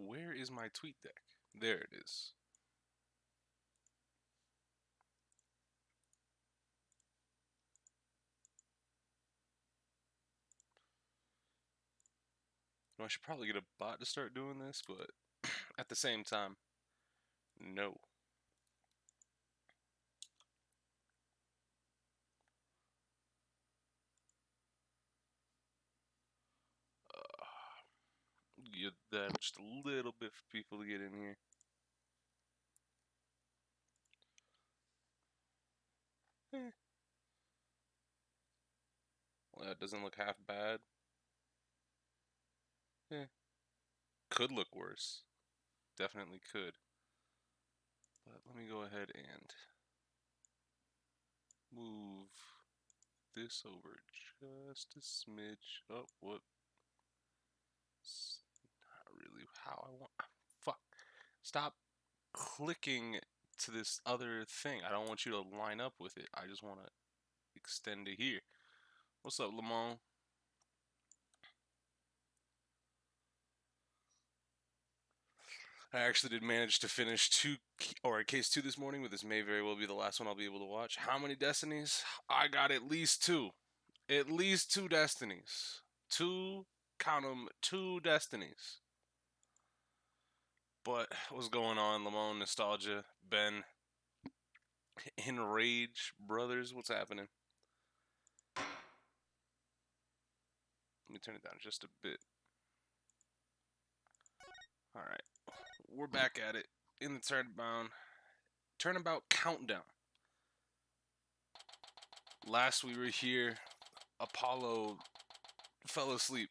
Where is my tweet deck? There it is. I should probably get a bot to start doing this, but at the same time, no. Give that just a little bit for people to get in here. Well, that doesn't look half bad. Could look worse. Definitely could. But let me go ahead and move this over just a smidge. Oh, what? It's not really how I want. Fuck. Stop clicking to this other thing. I don't want you to line up with it. I just want to extend it here. What's up, Lamont? I actually did manage to finish case 2 this morning, but this may very well be the last one I'll be able to watch. How many Destinies? I got at least 2. At least 2 Destinies. 2, count them, 2 Destinies. But what's going on, Lamont, Nostalgia, Ben, Enrage, Brothers, what's happening? Let me turn it down just a bit. Alright, we're back at it in the turnabout countdown. Last we were here, Apollo fell asleep.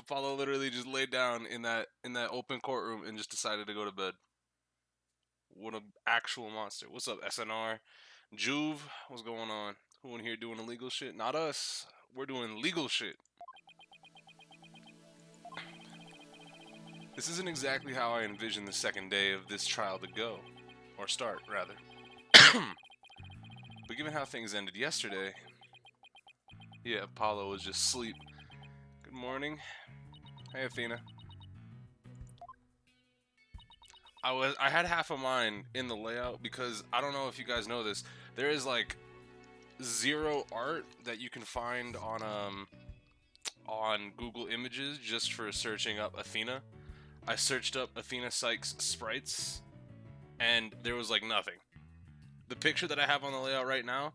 Apollo literally just laid down in that open courtroom and just decided to go to bed. What an actual monster. What's up, SNR? Juve, what's going on? Who in here doing illegal shit? Not us. We're doing legal shit. This isn't exactly how I envisioned the second day of this trial to go. Or start, rather. But given how things ended yesterday... Yeah, Apollo was just asleep. Good morning. Hey, Athena. I had half of mine in the layout because I don't know if you guys know this. There is like 0 art that you can find on Google Images just for searching up Athena. I searched up Athena Sykes sprites and there was like nothing. The picture that I have on the layout right now,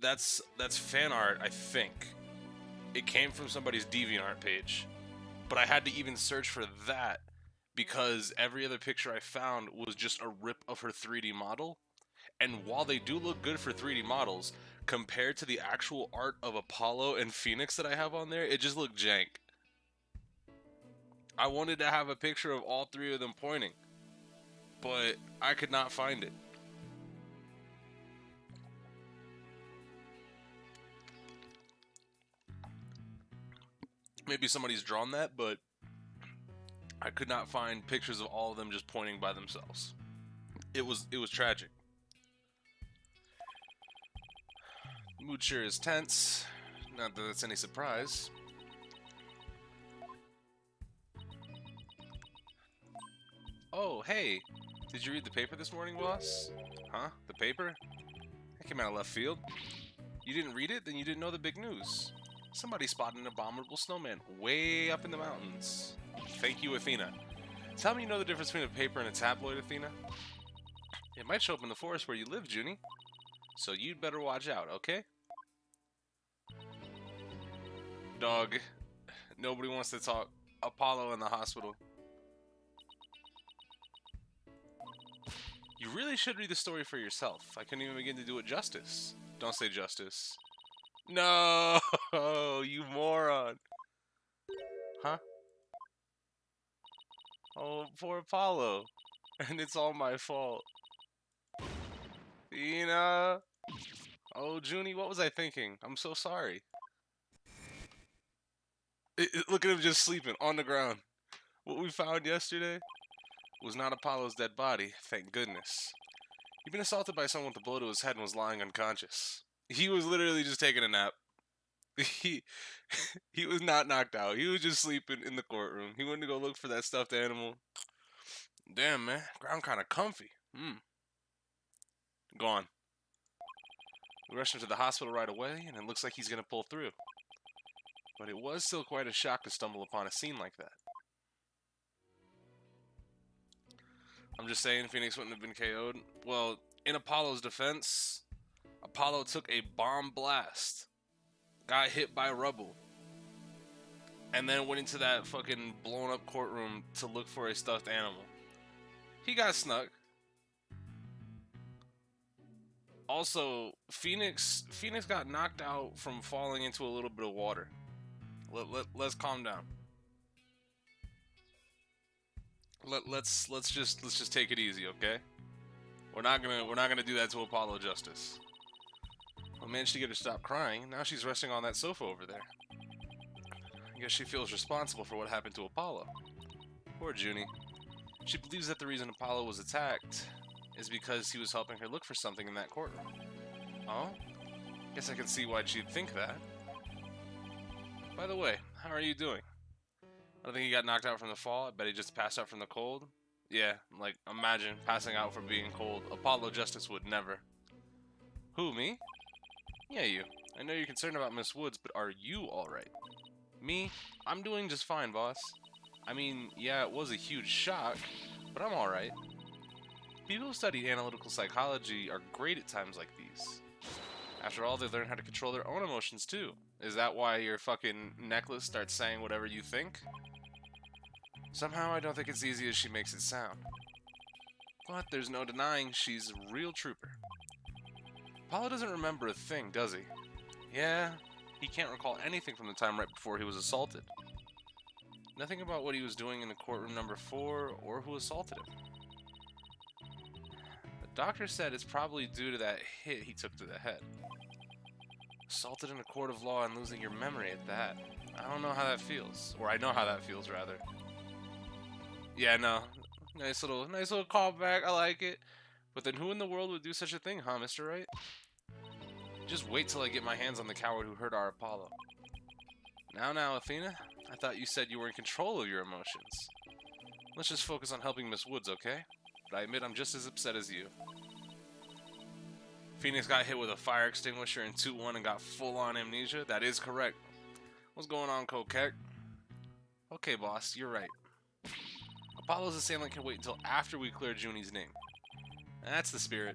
that's fan art, I think. It came from somebody's DeviantArt page. But I had to even search for that because every other picture I found was just a rip of her 3D model. And while they do look good for 3D models, compared to the actual art of Apollo and Phoenix that I have on there, it just looked jank. I wanted to have a picture of all 3 of them pointing, but I could not find it. Maybe somebody's drawn that, but I could not find pictures of all of them just pointing by themselves. It was tragic. Mood sure is tense. Not that that's any surprise. Oh, hey. Did you read the paper this morning, boss? Huh? The paper? That came out of left field. You didn't read it? Then you didn't know the big news. Somebody spotted an abominable snowman way up in the mountains. Thank you, Athena. Tell me you know the difference between a paper and a tabloid, Athena? It might show up in the forest where you live, Junie. So you'd better watch out, okay? Dog. Nobody wants to talk. Apollo in the hospital. You really should read the story for yourself. I couldn't even begin to do it justice. Don't say justice. No, you moron. Huh? Oh, poor Apollo. And it's all my fault. Tina. Oh, Junie, what was I thinking? I'm so sorry. Look at him just sleeping on the ground. What we found yesterday was not Apollo's dead body, thank goodness. He'd been assaulted by someone with a blow to his head and was lying unconscious. He was literally just taking a nap. he he was not knocked out. He was just sleeping in the courtroom. He went to go look for that stuffed animal. Damn, man, ground kind of comfy. Gone. We rushed him to the hospital right away, and it looks like he's gonna pull through. But it was still quite a shock to stumble upon a scene like that. I'm just saying, Phoenix wouldn't have been KO'd. Well, in Apollo's defense, Apollo took a bomb blast, got hit by rubble, and then went into that fucking blown up courtroom to look for a stuffed animal. He got snuck. Also, Phoenix got knocked out from falling into a little bit of water. Let's calm down. Let's just take it easy, okay? We're not gonna do that to Apollo justice. I managed to get her to stop crying. Now she's resting on that sofa over there. I guess she feels responsible for what happened to Apollo. Poor Junie. She believes that the reason Apollo was attacked is because he was helping her look for something in that courtroom. Oh? Guess I can see why she'd think that. By the way, how are you doing? I don't think he got knocked out from the fall. I bet he just passed out from the cold. Yeah, like, imagine passing out from being cold. Apollo Justice would never. Who, me? Yeah, you. I know you're concerned about Miss Woods, but are you alright? Me? I'm doing just fine, boss. I mean, yeah, it was a huge shock, but I'm alright. People who study analytical psychology are great at times like these. After all, they learn how to control their own emotions, too. Is that why your fucking necklace starts saying whatever you think? Somehow, I don't think it's easy as she makes it sound. But there's no denying she's a real trooper. Apollo doesn't remember a thing, does he? Yeah, he can't recall anything from the time right before he was assaulted. Nothing about what he was doing in the courtroom number 4 or who assaulted him. The doctor said it's probably due to that hit he took to the head. Assaulted in a court of law and losing your memory at that. I don't know how that feels. Or I know how that feels, rather. Yeah, no. Nice little callback. I like it. But then who in the world would do such a thing, huh, Mr. Wright? Just wait till I get my hands on the coward who hurt our Apollo. Now, Athena. I thought you said you were in control of your emotions. Let's just focus on helping Miss Woods, okay? But I admit I'm just as upset as you. Phoenix got hit with a fire extinguisher in 2-1 and got full-on amnesia? That is correct. What's going on, Coquette? Okay, boss, you're right. Apollo's assailant can wait until after we clear Junie's name. That's the spirit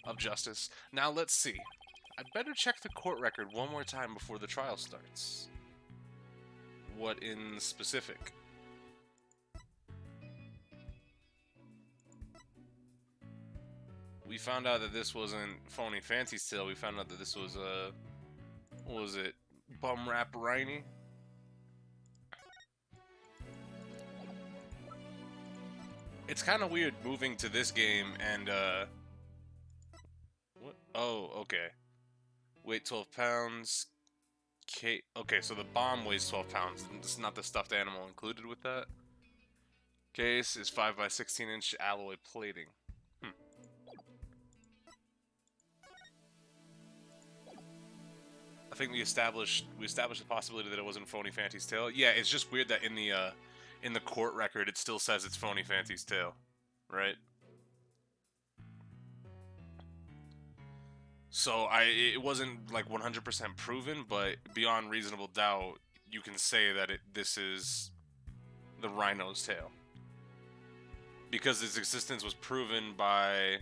of justice. Now let's see. I'd better check the court record one more time before the trial starts. What in specific? We found out that this wasn't Phony Fancy's Tale. We found out that this was what was it? Bum Rap Rhiney? It's kind of weird moving to this game and what? Oh, okay. Weight 12 pounds. Okay, so the bomb weighs 12 pounds. It's not the stuffed animal included with that. Case is 5 by 16 inch alloy plating. I think we established the possibility that it wasn't Phony Fancy's Tale. Yeah, it's just weird that in the court record it still says it's Phony Fancy's Tale, right? So it wasn't like 100% proven, but beyond reasonable doubt, you can say that this is the Rhino's tale. Because its existence was proven by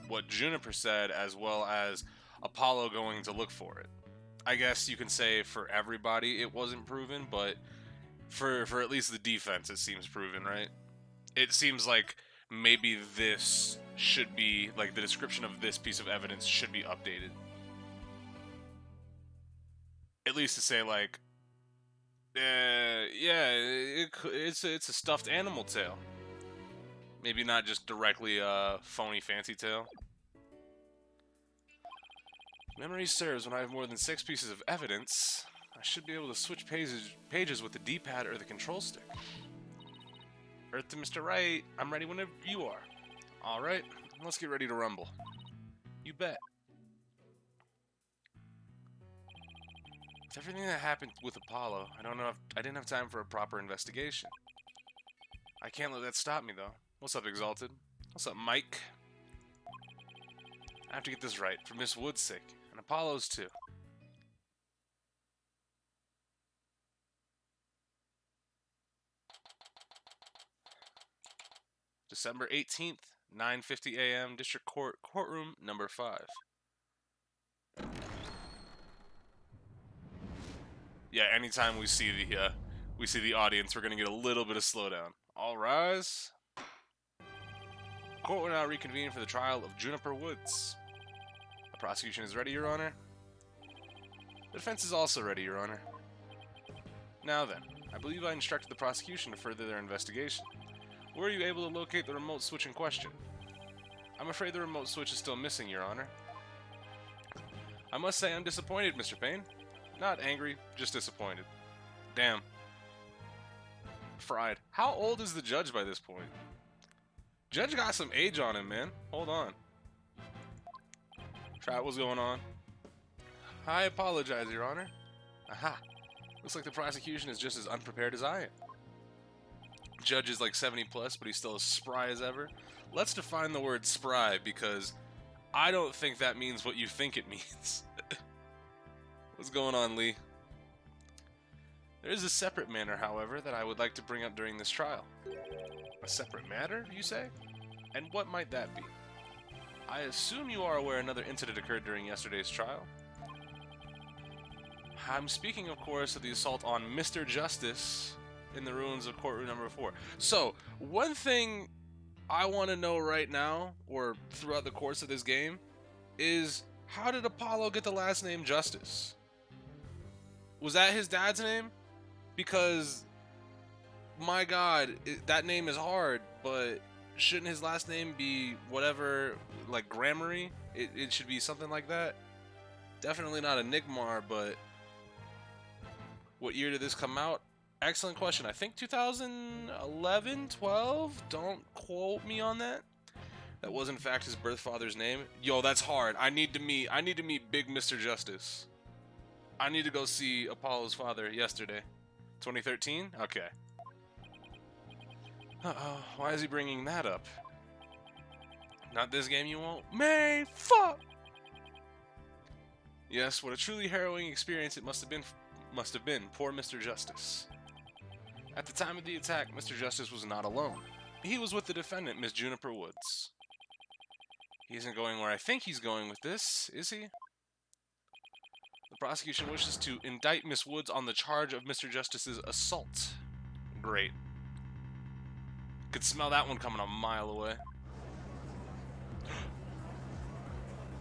what Juniper said, as well as Apollo going to look for it. I guess you can say for everybody it wasn't proven, but for at least the defense it seems proven, right? It seems like maybe this should be, like, the description of this piece of evidence should be updated. At least to say, like, yeah, it's a stuffed animal tale. Maybe not just directly a Phony Fancy Tale. Memory serves, when I have more than 6 pieces of evidence, I should be able to switch pages with the D-pad or the control stick. Earth to Mr. Wright, I'm ready whenever you are. Alright, let's get ready to rumble. You bet. With everything that happened with Apollo, I don't know if I didn't have time for a proper investigation. I can't let that stop me, though. What's up, Exalted? What's up, Mike? I have to get this right, for Miss Wood's sake, and Apollo's too. December 18th, 9:50 a.m., District Court, Courtroom number 5. Yeah, anytime we see the audience, we're gonna get a little bit of slowdown. All rise. Court will now reconvene for the trial of Juniper Woods. The prosecution is ready, Your Honor. The defense is also ready, Your Honor. Now then, I believe I instructed the prosecution to further their investigation. Were you able to locate the remote switch in question? I'm afraid the remote switch is still missing, Your Honor. I must say I'm disappointed, Mr. Payne. Not angry, just disappointed. Damn. Fried. How old is the judge by this point? Judge got some age on him, man. Hold on. Trap, what's going on? I apologize, Your Honor. Aha. Looks like the prosecution is just as unprepared as I am. Judge is like 70 plus, but he's still as spry as ever. Let's define the word spry, because I don't think that means what you think it means. What's going on, Lee? There is a separate matter, however, that I would like to bring up during this trial. A separate matter, you say? And what might that be? I assume you are aware another incident occurred during yesterday's trial. I'm speaking, of course, of the assault on Mr. Justice in the ruins of courtroom number 4. So, one thing I want to know right now, or throughout the course of this game, is how did Apollo get the last name Justice? Was that his dad's name? Because, my god, that name is hard, but shouldn't his last name be whatever, like Grammary? It should be something like that. Definitely not a Nigmar, but what year did this come out? Excellent question. I think 2011, 12? Don't quote me on that. That was in fact his birth father's name. Yo, that's hard. I need to meet big Mr. Justice. I need to go see Apollo's father yesterday. 2013? Okay. Uh-oh. Why is he bringing that up? Not this game, you won't? May fuck! Yes, what a truly harrowing experience it must have been. Poor Mr. Justice. At the time of the attack, Mr. Justice was not alone. He was with the defendant, Miss Juniper Woods. He isn't going where I think he's going with this, is he? The prosecution wishes to indict Miss Woods on the charge of Mr. Justice's assault. Great. Could smell that one coming a mile away.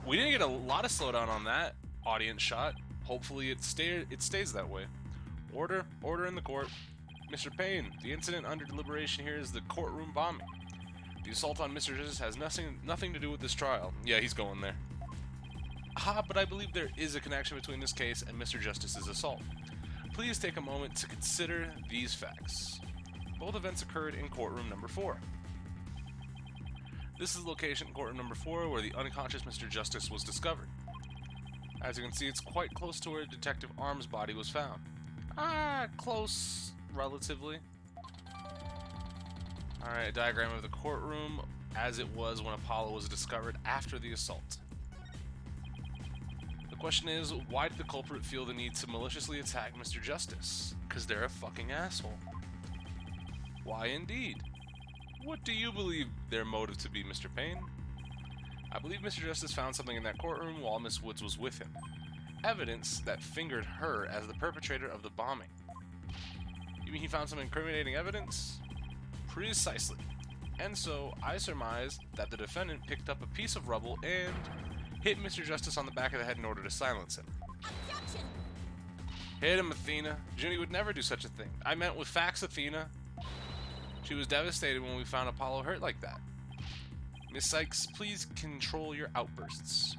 We didn't get a lot of slowdown on that audience shot. Hopefully it stays that way. Order in the court. Mr. Payne, the incident under deliberation here is the courtroom bombing. The assault on Mr. Justice has nothing to do with this trial. Yeah, he's going there. Ah, but I believe there is a connection between this case and Mr. Justice's assault. Please take a moment to consider these facts. Both events occurred in courtroom number 4. This is the location in courtroom number 4 where the unconscious Mr. Justice was discovered. As you can see, it's quite close to where Detective Arm's body was found. Close, relatively. Alright, a diagram of the courtroom as it was when Apollo was discovered after the assault. The question is, why did the culprit feel the need to maliciously attack Mr. Justice? 'Cause they're a fucking asshole. Why indeed? What do you believe their motive to be, Mr. Payne? I believe Mr. Justice found something in that courtroom while Miss Woods was with him. Evidence that fingered her as the perpetrator of the bombing. You mean he found some incriminating evidence? Precisely. And so, I surmise that the defendant picked up a piece of rubble and hit Mr. Justice on the back of the head in order to silence him. Objection! Hit him, Athena. Junie would never do such a thing. I meant with facts, Athena. She was devastated when we found Apollo hurt like that. Miss Sykes, please control your outbursts.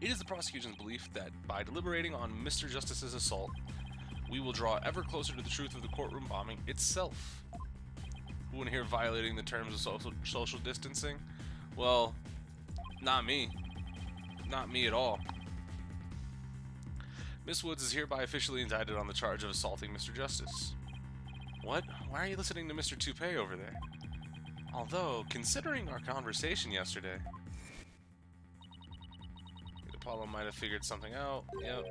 It is the prosecution's belief that by deliberating on Mr. Justice's assault, we will draw ever closer to the truth of the courtroom bombing itself. Who wouldn't hear violating the terms of social distancing? Well, not me. Not me at all. Miss Woods is hereby officially indicted on the charge of assaulting Mr. Justice. What? Why are you listening to Mr. Toupee over there? Although, considering our conversation yesterday... Apollo might have figured something out. Yep.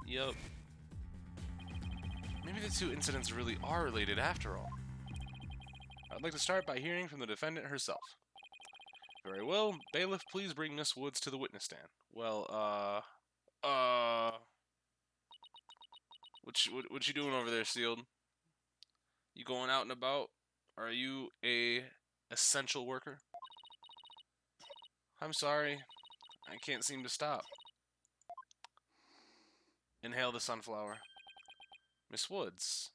Yep. Maybe the two incidents really are related after all. I'd like to start by hearing from the defendant herself. Very well. Bailiff, please bring Miss Woods to the witness stand. Well, what you doing over there, Sealed? You going out and about? Are you a essential worker? I'm sorry. I can't seem to stop. Inhale the sunflower. Miss Woods.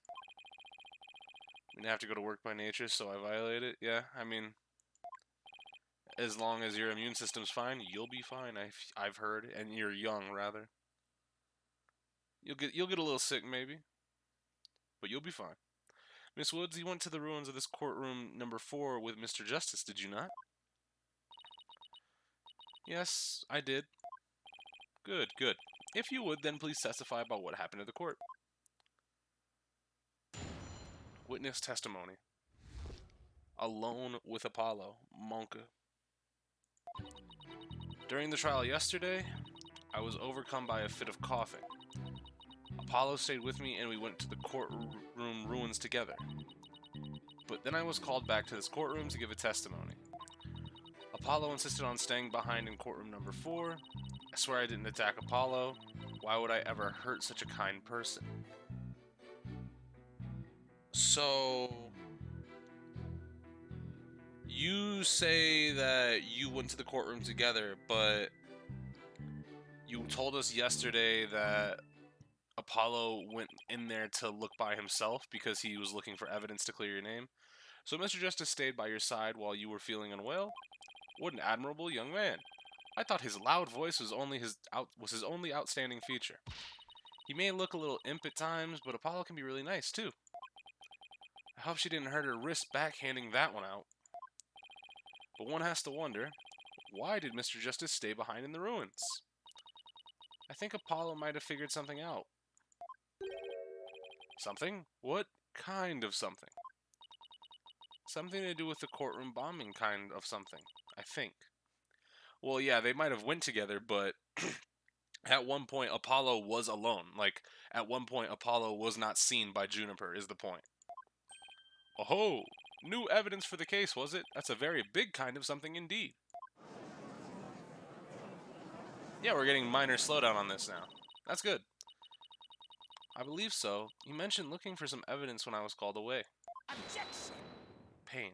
I mean, I have to go to work by nature, so I violate it. Yeah, I mean, as long as your immune system's fine, you'll be fine. I've heard, and you're young, rather. You'll get a little sick, maybe, but you'll be fine. Miss Woods, you went to the ruins of this courtroom number 4 with Mr. Justice, did you not? Yes, I did. Good, good. If you would, then please testify about what happened at the court. Witness testimony. Alone with Apollo, Monka. During the trial yesterday, I was overcome by a fit of coughing. Apollo stayed with me and we went to the courtroom ruins together. But then I was called back to this courtroom to give a testimony. Apollo insisted on staying behind in courtroom number 4. I swear I didn't attack Apollo. Why would I ever hurt such a kind person? So, you say that you went to the courtroom together, but you told us yesterday that Apollo went in there to look by himself because he was looking for evidence to clear your name. So Mr. Justice stayed by your side while you were feeling unwell? What an admirable young man. I thought his loud voice was his only outstanding feature. He may look a little imp at times, but Apollo can be really nice too. I hope she didn't hurt her wrist backhanding that one out. But one has to wonder, why did Mr. Justice stay behind in the ruins? I think Apollo might have figured something out. Something? What kind of something? Something to do with the courtroom bombing kind of something, I think. Well, yeah, they might have went together, but at one point Apollo was alone. Like, at one point Apollo was not seen by Juniper, is the point. Oh, new evidence for the case, was it? That's a very big kind of something indeed. Yeah, we're getting minor slowdown on this now. That's good. I believe so. You mentioned looking for some evidence when I was called away. Objection! Pain.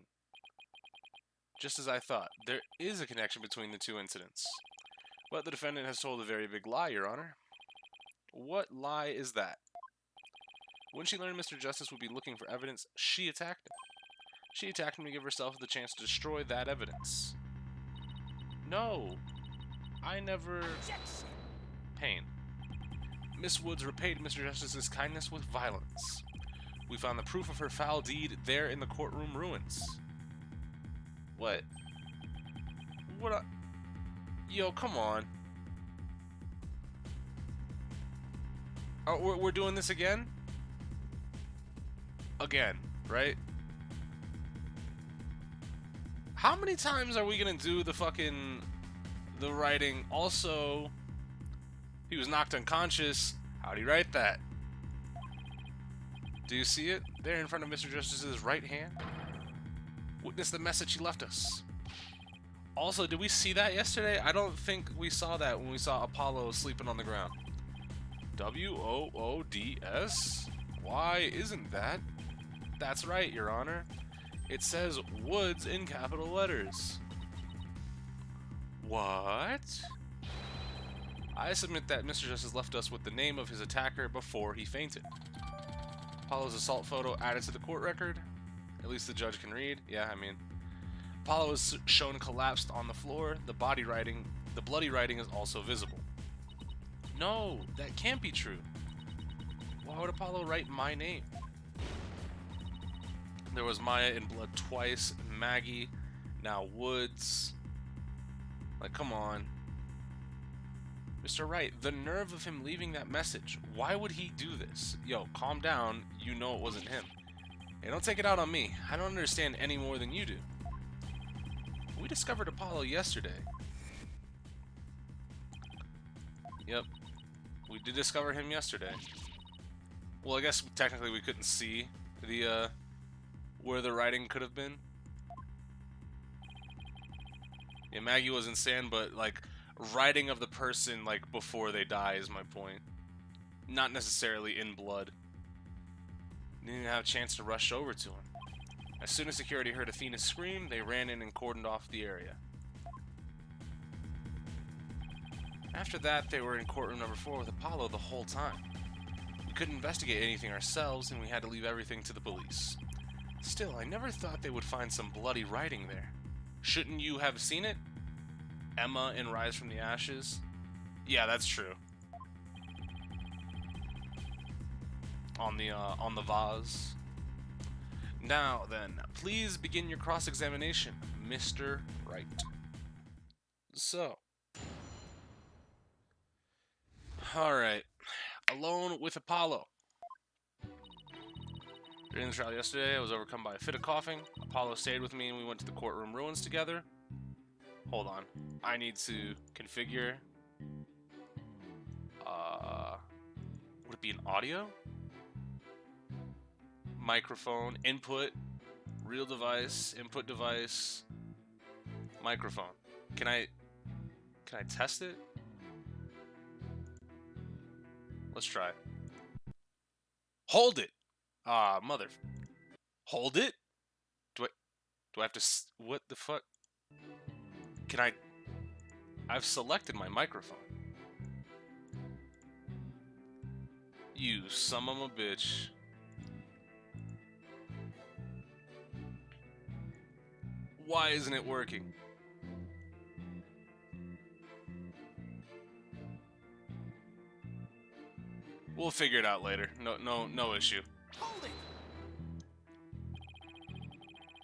Just as I thought, there is a connection between the two incidents. But the defendant has told a very big lie, Your Honor. What lie is that? When she learned Mr. Justice would be looking for evidence, she attacked him. She attacked him to give herself the chance to destroy that evidence. No, I never... Objection. Pain. Miss Woods repaid Mr. Justice's kindness with violence. We found the proof of her foul deed there in the courtroom ruins. What? Yo, come on. Oh, we're doing this again? Again, right? How many times are we gonna do the writing? Also, he was knocked unconscious. How'd he write that? Do you see it? There in front of Mr. Justice's right hand? Witness the message he left us. Also, did we see that yesterday? I don't think we saw that when we saw Apollo sleeping on the ground. W-O-O-D-S? Why isn't that? That's right, Your Honor. It says Woods in capital letters. What? I submit that Mr. Justice left us with the name of his attacker before he fainted. Apollo's assault photo added to the court record. At least the judge can read. Yeah, I mean, Apollo is shown collapsed on the floor. The bloody writing is also visible. No, that can't be true. Why would Apollo write my name? There was Maya in blood twice, Maggie, Now Woods. Like, come on. Mr. Wright, the nerve of him leaving that message. Why would he do this? Yo, calm down. You know it wasn't him. Hey, don't take it out on me. I don't understand any more than you do. We discovered Apollo yesterday. Yep. We did discover him yesterday. Well, I guess technically we couldn't see the, where the writing could have been. Yeah, Maggie was in sand, but, like, writing of the person, like, before they die is my point. Not necessarily in blood. Didn't even have a chance to rush over to him. As soon as security heard Athena scream, they ran in and cordoned off the area. After that, they were in courtroom number 4 with Apollo the whole time. We couldn't investigate anything ourselves, and we had to leave everything to the police. Still, I never thought they would find some bloody writing there. Shouldn't you have seen it? Emma in Rise from the Ashes? Yeah, that's true. On the vase. Now then, please begin your cross-examination, Mr. Wright. So. Alright. Alone with Apollo. During the trial yesterday, I was overcome by a fit of coughing. Apollo stayed with me and we went to the courtroom ruins together. Hold on. I need to configure. Would it be an audio? Microphone, input, real device, input device, microphone. Can I test it? Let's try. Hold it! Ah, mother. Hold it? Do I have to what the fuck? I've selected my microphone. You son of a bitch. Why isn't it working? We'll figure it out later. No issue. Hold it.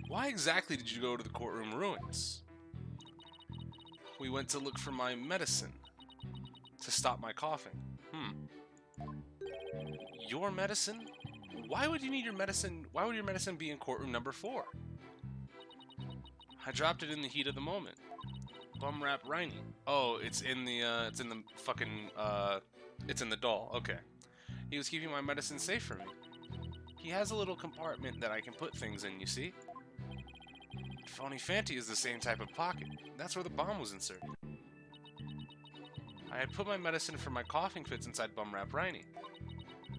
Why exactly did you go to the courtroom ruins? We went to look for my medicine. To stop my coughing. Your medicine? Why would you need your medicine? Why would your medicine be in courtroom number 4? I dropped it in the heat of the moment. Bum rap Riney. Oh, it's in the fucking, it's in the doll. Okay. He was keeping my medicine safe for me. He has a little compartment that I can put things in, you see? Phony Fanty is the same type of pocket. That's where the bomb was inserted. I had put my medicine for my coughing fits inside Bum Rap Riney.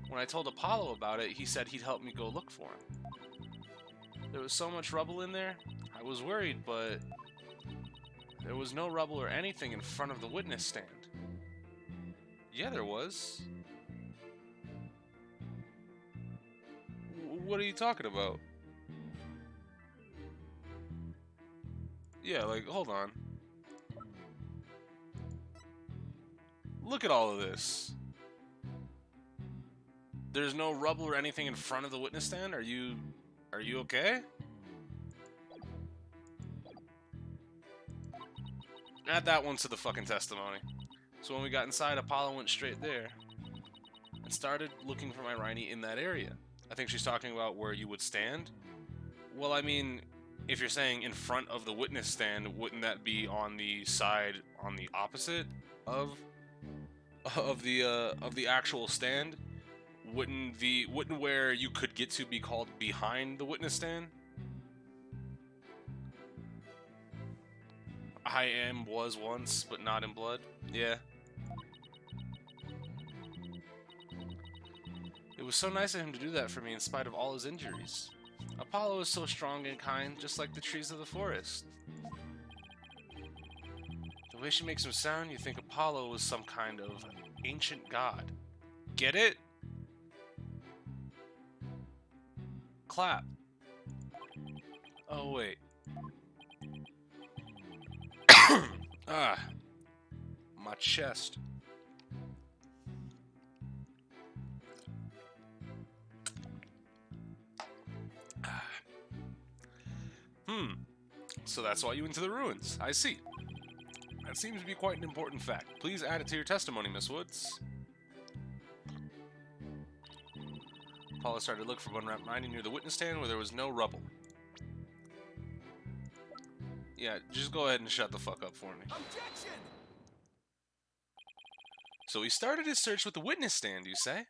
When I told Apollo about it, he said he'd help me go look for him. There was so much rubble in there, I was worried, but there was no rubble or anything in front of the witness stand. Yeah, there was. What are you talking about? Yeah, like, hold on. Look at all of this. There's no rubble or anything in front of the witness stand? Are you okay? Add that one to the fucking testimony. So when we got inside, Apollo went straight there and started looking for my Riney in that area. I think she's talking about where you would stand. Well, I mean, if you're saying in front of the witness stand, wouldn't that be on the side, on the opposite of the actual stand? Wouldn't where you could get to be called behind the witness stand? I was once, but not in blood. Yeah. It was so nice of him to do that for me in spite of all his injuries. Apollo is so strong and kind, just like the trees of the forest. The way she makes him sound, you think Apollo was some kind of ancient god. Get it? Clap. Oh, wait. Ah. My chest. So that's why you went to the ruins. I see. That seems to be quite an important fact. Please add it to your testimony, Miss Woods. Paula started to look for one wrapped 90 near the witness stand where there was no rubble. Yeah, just go ahead and shut the fuck up for me. Objection! So he started his search with the witness stand, you say?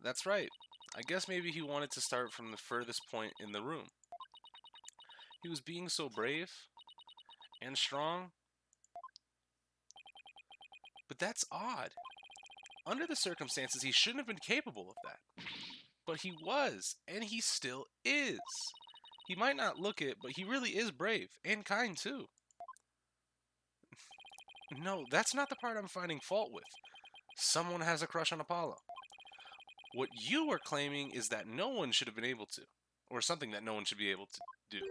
That's right. I guess maybe he wanted to start from the furthest point in the room. He was being so brave and strong. But that's odd. Under the circumstances, he shouldn't have been capable of that. But he was, and he still is. He might not look it, but he really is brave, and kind too. No, that's not the part I'm finding fault with. Someone has a crush on Apollo. What you are claiming is that no one should have been able to, or something that no one should be able to do.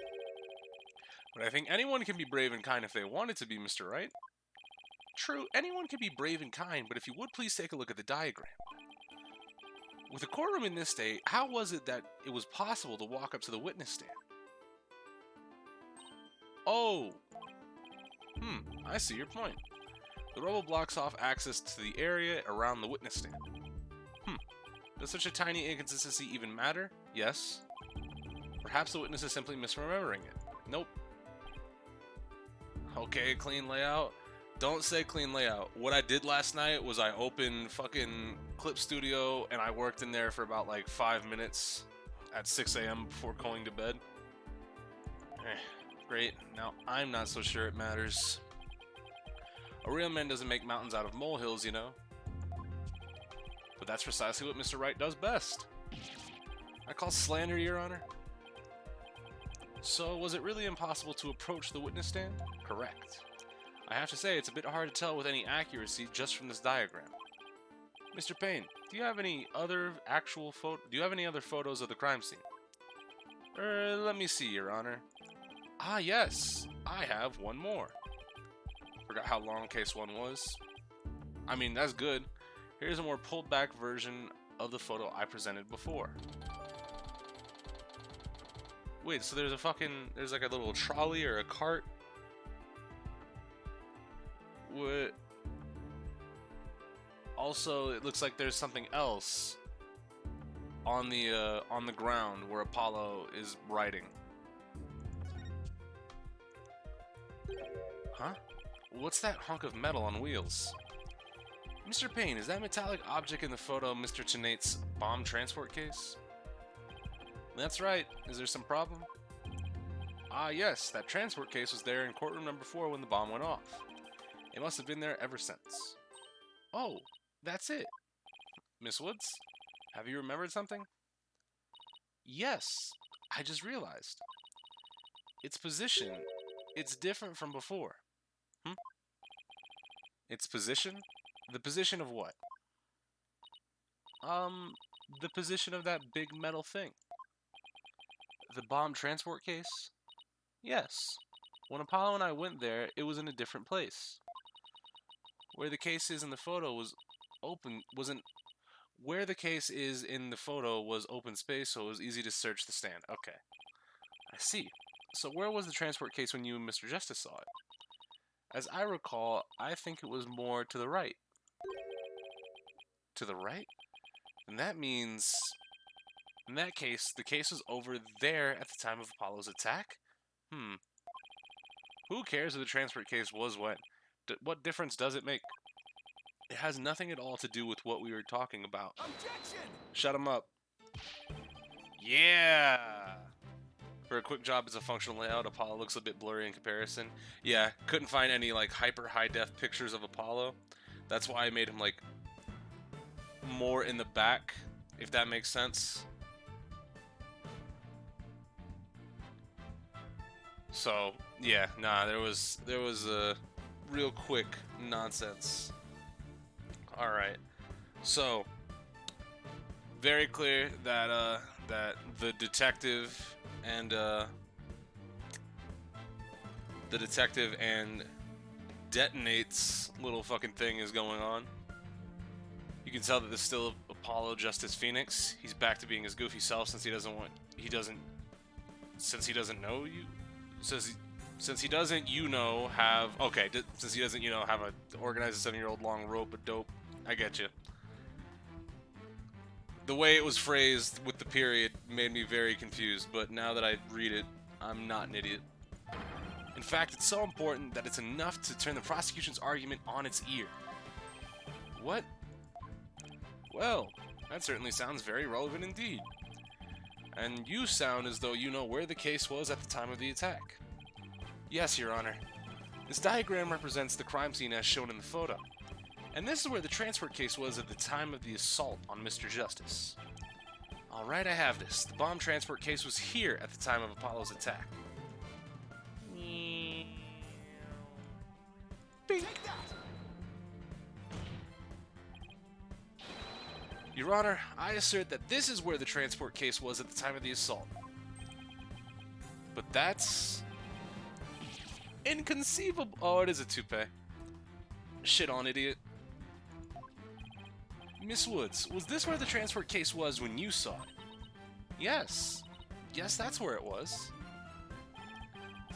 But I think anyone can be brave and kind if they wanted to be, Mr. Wright. True, anyone can be brave and kind, but if you would please take a look at the diagram. With a courtroom in this state, how was it that it was possible to walk up to the witness stand? Oh! I see your point. The rubble blocks off access to the area around the witness stand. Does such a tiny inconsistency even matter? Yes. Perhaps the witness is simply misremembering it. Nope. Okay, clean layout. Don't say clean layout. What I did last night was I opened fucking Clip Studio and I worked in there for about like 5 minutes at 6 a.m. before going to bed. Great. Now I'm not so sure it matters. A real man doesn't make mountains out of molehills, you know. But that's precisely what Mr. Wright does best. I call slander, Your Honor. So, was it really impossible to approach the witness stand? Correct. I have to say, it's a bit hard to tell with any accuracy just from this diagram. Mr. Payne, do you have any other photos of the crime scene? Let me see, Your Honor. Ah, yes, I have one more. Forgot how long case 1 was. I mean, that's good. Here's a more pulled back version of the photo I presented before. Wait, so there's like a little trolley or a cart? What? Also, it looks like there's something else on the ground where Apollo is riding. Huh? What's that hunk of metal on wheels? Mr. Payne, is that metallic object in the photo Mr. Tenate's bomb transport case? That's right. Is there some problem? Ah, yes, that transport case was there in courtroom number 4 when the bomb went off. It must have been there ever since. Oh, that's it. Miss Woods, have you remembered something? Yes, I just realized. Its position, it's different from before. Its position? The position of what? The position of that big metal thing. The bomb transport case? Yes. When Apollo and I went there, it was in a different place. Where the case is in the photo was where the case is in the photo was open space, so it was easy to search the stand. Okay. I see. So where was the transport case when you and Mr. Justice saw it? As I recall, I think it was more to the right. To the right? And that means, in that case, the case was over there at the time of Apollo's attack? Who cares if the transport case was when? What difference does it make? It has nothing at all to do with what we were talking about. Objection! Shut him up. Yeah! For a quick job as a functional layout, Apollo looks a bit blurry in comparison. Yeah, couldn't find any like hyper high def pictures of Apollo. That's why I made him like more in the back, if that makes sense. So yeah, nah, there was a real quick nonsense. All right, so very clear that that the detective and Detonate's little fucking thing is going on. You can tell that there's still Apollo Justice Phoenix. He's back to being his goofy self since he doesn't know you. Since he doesn't, have since he doesn't, have a organize a 7-year-old long rope of dope. I get you. The way it was phrased with the period made me very confused, but now that I read it, I'm not an idiot. In fact, it's so important that it's enough to turn the prosecution's argument on its ear. What? Well, that certainly sounds very relevant indeed. And you sound as though you know where the case was at the time of the attack. Yes, Your Honor. This diagram represents the crime scene as shown in the photo. And this is where the transport case was at the time of the assault on Mr. Justice. Alright, I have this. The bomb transport case was here at the time of Apollo's attack. Bing. Your Honor, I assert that this is where the transport case was at the time of the assault. But that's... inconceivable. Oh, it is a toupee. Shit on, idiot. Miss Woods, was this where the transport case was when you saw it? Yes. Yes, that's where it was.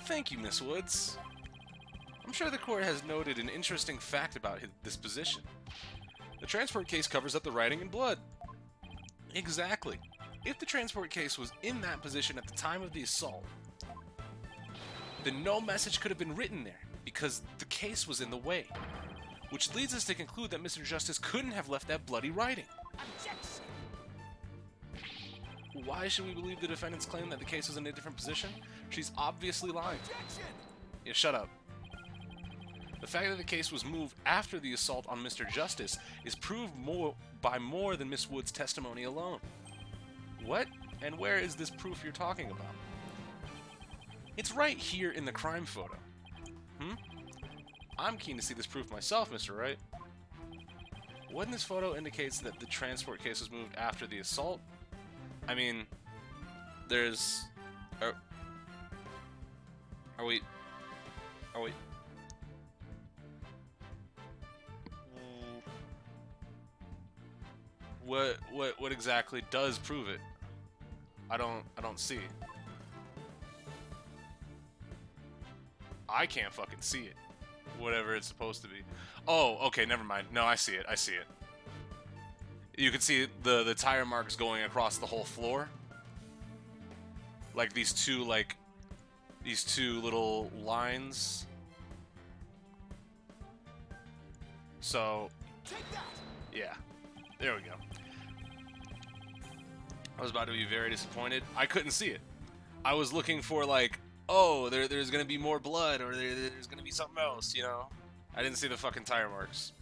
Thank you, Miss Woods. I'm sure the court has noted an interesting fact about this position. The transport case covers up the writing in blood. Exactly. If the transport case was in that position at the time of the assault, then no message could have been written there, because the case was in the way. Which leads us to conclude that Mr. Justice couldn't have left that bloody writing. Objection! Why should we believe the defendant's claim that the case was in a different position? She's obviously lying. Objection! Yeah, shut up. The fact that the case was moved after the assault on Mr. Justice is proved by more than Miss Wood's testimony alone. What and where is this proof you're talking about? It's right here in the crime photo. I'm keen to see this proof myself, Mr. Wright. When this photo indicates that the transport case was moved after the assault, I mean, there's... Are we... What exactly does prove it? I don't see. I can't fucking see it. Whatever it's supposed to be. Oh, okay, never mind. No, I see it. You can see the tire marks going across the whole floor. Like these two little lines. So, yeah. There we go. I was about to be very disappointed. I couldn't see it. I was looking for like, oh, there's gonna be more blood, or there's gonna be something else, you know? I didn't see the fucking tire marks.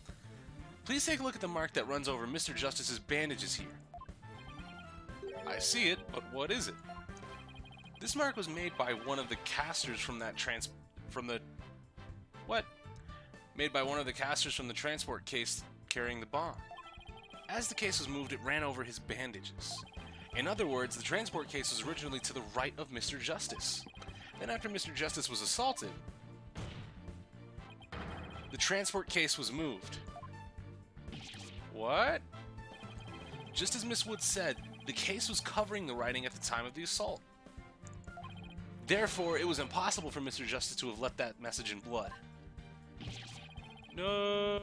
Please take a look at the mark that runs over Mr. Justice's bandages here. I see it, but what is it? This mark was made by one of the casters from that Made by one of the casters from the transport case carrying the bomb. As the case was moved, it ran over his bandages. In other words, the transport case was originally to the right of Mr. Justice. Then after Mr. Justice was assaulted, the transport case was moved. What? Just as Miss Wood said, the case was covering the writing at the time of the assault. Therefore, it was impossible for Mr. Justice to have left that message in blood. No.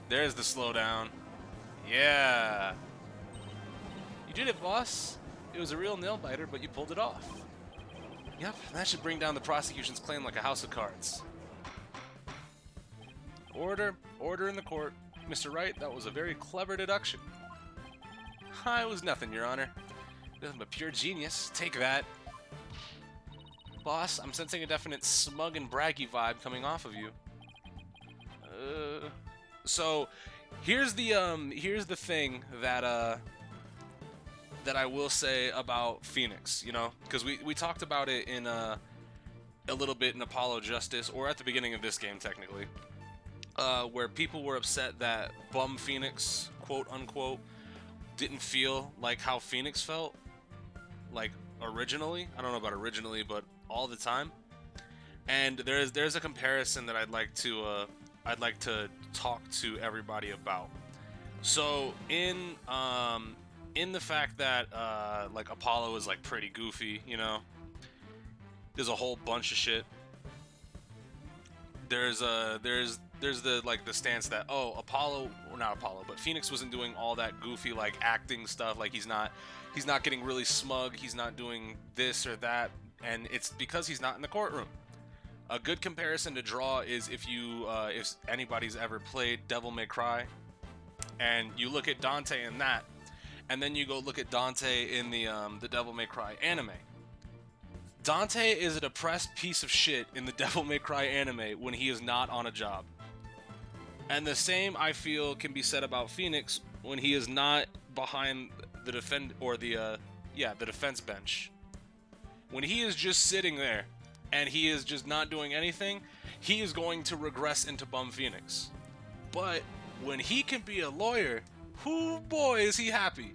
There's the slowdown. Yeah. You did it, boss. It was a real nail-biter, but you pulled it off. Yep, that should bring down the prosecution's claim like a house of cards. Order in the court. Mr. Wright, that was a very clever deduction. It was nothing, Your Honor. Nothing but pure genius. Take that. Boss, I'm sensing a definite smug and braggy vibe coming off of you. So, here's the thing that that I will say about Phoenix, you know, because we talked about it in a little bit in Apollo Justice, or at the beginning of this game technically, where people were upset that Bum Phoenix, quote unquote, didn't feel like how Phoenix felt, like originally. I don't know about originally, but all the time. And there's a comparison that I'd like to talk to everybody about. So in the fact that like Apollo is like pretty goofy, you know, There's a whole bunch of shit. There's the like the stance that, oh, Apollo, or not Apollo, but Phoenix wasn't doing all that goofy like acting stuff. Like he's not getting really smug. He's not doing this or that, and it's because he's not in the courtroom. A good comparison to draw is if anybody's ever played Devil May Cry, and you look at Dante in that, and then you go look at Dante in the Devil May Cry anime. Dante is a depressed piece of shit in the Devil May Cry anime when he is not on a job. And the same, I feel, can be said about Phoenix when he is not behind the the defense bench. When he is just sitting there and he is just not doing anything, he is going to regress into Bum Phoenix. But when he can be a lawyer, whoo boy is he happy.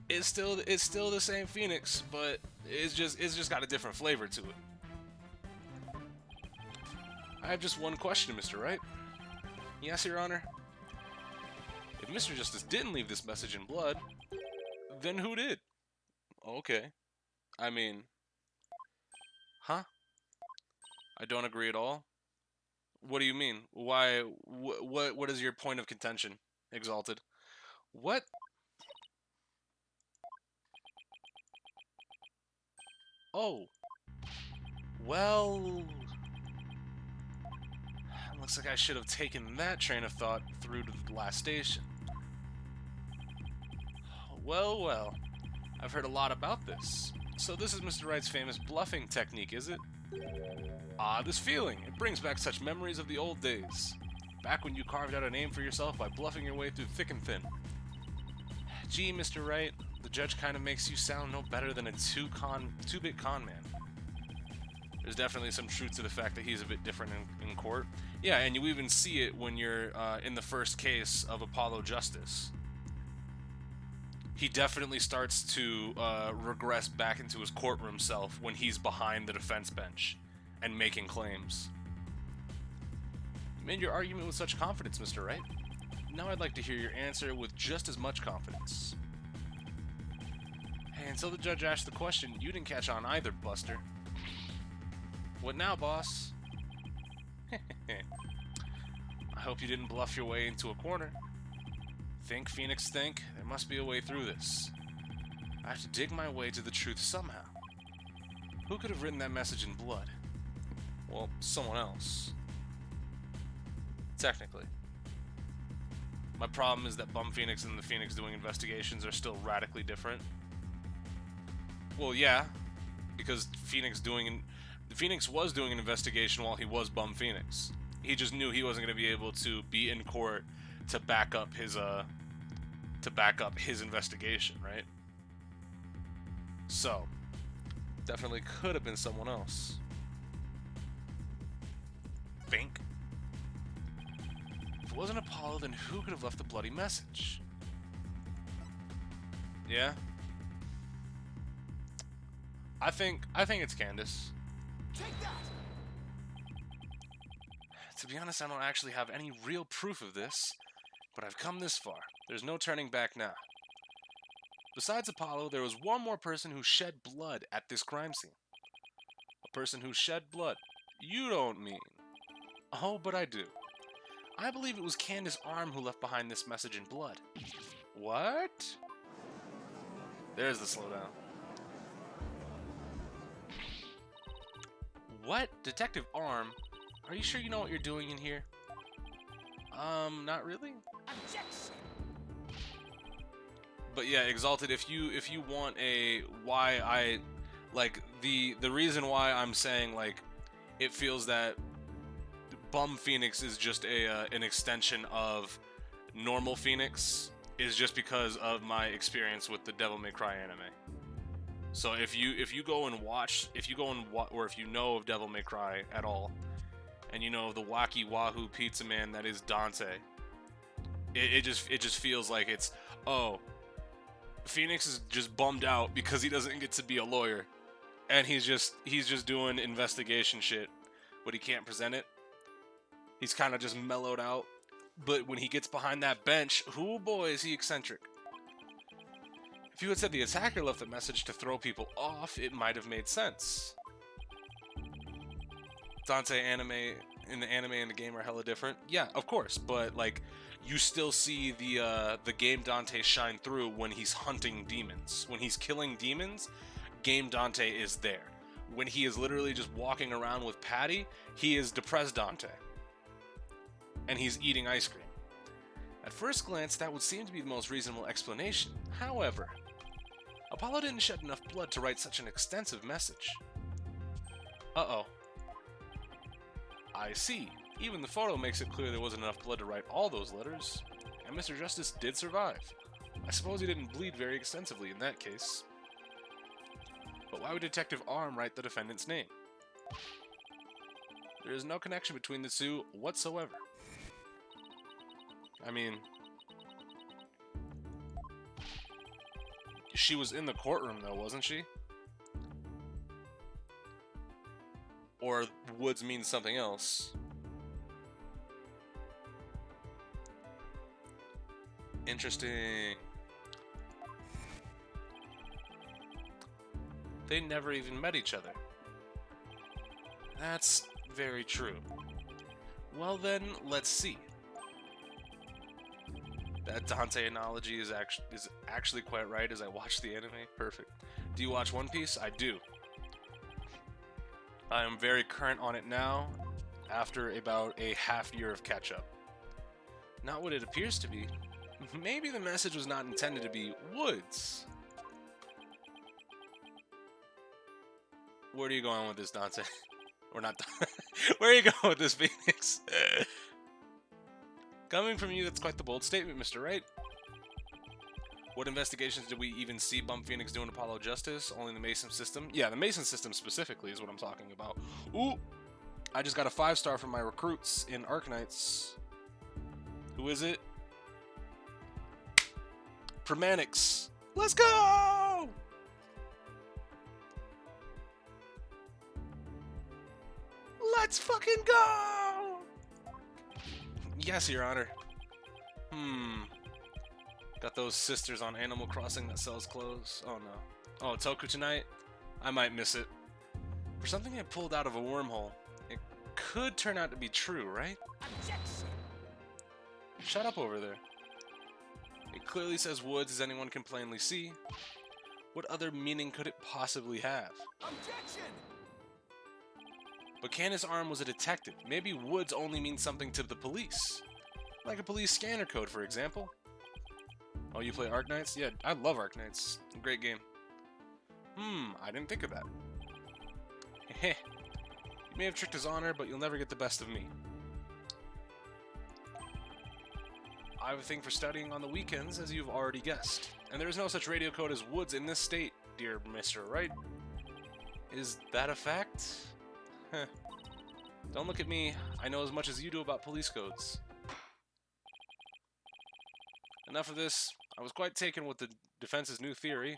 It's still the same Phoenix, but it's just got a different flavor to it. I have just one question, Mr. Wright. Yes, Your Honor. If Mr. Justice didn't leave this message in blood, then who did? Okay. I mean, huh? I don't agree at all. What do you mean? Why? What is your point of contention, Exalted? What? Oh. Well, looks like I should have taken that train of thought through to the last station. Well, well. I've heard a lot about this. So this is Mr. Wright's famous bluffing technique, is it? Ah, this feeling. It brings back such memories of the old days. Back when you carved out a name for yourself by bluffing your way through thick and thin. Gee, Mr. Wright, the judge kind of makes you sound no better than a two-bit con man. There's definitely some truth to the fact that he's a bit different in court. Yeah, and you even see it when you're in the first case of Apollo Justice. He definitely starts to regress back into his courtroom self when he's behind the defense bench and making claims. You made your argument with such confidence, Mr. Wright. Now I'd like to hear your answer with just as much confidence. Hey, until the judge asked the question, you didn't catch on either, Buster. What now, boss? I hope you didn't bluff your way into a corner. Think, Phoenix, think. There must be a way through this. I have to dig my way to the truth somehow. Who could have written that message in blood? Well, someone else. Technically. My problem is that Bum Phoenix and the Phoenix doing investigations are still radically different. Well, yeah, because Phoenix was doing an investigation while he was Bum Phoenix. He just knew he wasn't going to be able to be in court to back up his investigation, right? So, definitely could have been someone else. Think. If it wasn't Apollo, then who could have left the bloody message? Yeah. I think it's Candace. Take that. To be honest, I don't actually have any real proof of this, but I've come this far. There's no turning back now. Besides Apollo, there was one more person who shed blood at this crime scene. A person who shed blood. You don't mean. Oh, but I do. I believe it was Candace Arm who left behind this message in blood. What? There's the slowdown. What? Detective Arm? Are you sure you know what you're doing in here? Not really? Objection. But yeah, Exalted, if you want a why I like the reason why I'm saying like it feels that Bum Phoenix is just an extension of normal Phoenix is just because of my experience with the Devil May Cry anime. So if you go and watch, or if you know of Devil May Cry at all, and you know of the wacky wahoo pizza man that is Dante, it just feels like it's, oh, Phoenix is just bummed out because he doesn't get to be a lawyer, and he's just doing investigation shit, but he can't present it. He's kind of just mellowed out, but when he gets behind that bench, oh boy, is he eccentric. If you had said the attacker left the message to throw people off, it might have made sense. Dante anime in the anime and the game are hella different. Yeah, of course, but like you still see the game Dante shine through when he's hunting demons. When he's killing demons, game Dante is there. When he is literally just walking around with Patty, he is depressed Dante. And he's eating ice cream. At first glance, that would seem to be the most reasonable explanation. However, Apollo didn't shed enough blood to write such an extensive message. Uh-oh. I see. Even the photo makes it clear there wasn't enough blood to write all those letters. And Mr. Justice did survive. I suppose he didn't bleed very extensively in that case. But why would Detective Arm write the defendant's name? There is no connection between the two whatsoever. I mean, she was in the courtroom though, wasn't she? Or Woods means something else. Interesting. They never even met each other. That's very true. Well then, let's see. That Dante analogy is actually quite right as I watch the anime. Perfect. Do you watch One Piece? I do. I am very current on it now, after about a half year of catch-up. Not what it appears to be. Maybe the message was not intended to be Woods. Where are you going with this, Dante? Or not? Where are you going with this, Phoenix? Coming from you, that's quite the bold statement, Mr. Wright. What investigations did we even see Bump Phoenix doing Apollo justice? Only the Mason system? Yeah, the Mason system specifically is what I'm talking about. Ooh! I just got a 5-star from my recruits in Arknights. Who is it? Permanix. Let's go! Let's fucking go! Yes, Your Honor. Got those sisters on Animal Crossing that sells clothes. Oh no. Oh, Toku tonight? I might miss it. For something I pulled out of a wormhole, it could turn out to be true, right? Objection! Shut up over there. It clearly says Woods, as anyone can plainly see. What other meaning could it possibly have? Objection! But Candace Arm was a detective. Maybe Woods only means something to the police. Like a police scanner code, for example. Oh, you play Arknights? Yeah, I love Arknights. Great game. I didn't think of that. Heh. You may have tricked his honor, but you'll never get the best of me. I have a thing for studying on the weekends, as you've already guessed. And there is no such radio code as Woods in this state, dear Mr. Wright. Is that a fact? Heh. Don't look at me. I know as much as you do about police codes. Enough of this. I was quite taken with the defense's new theory,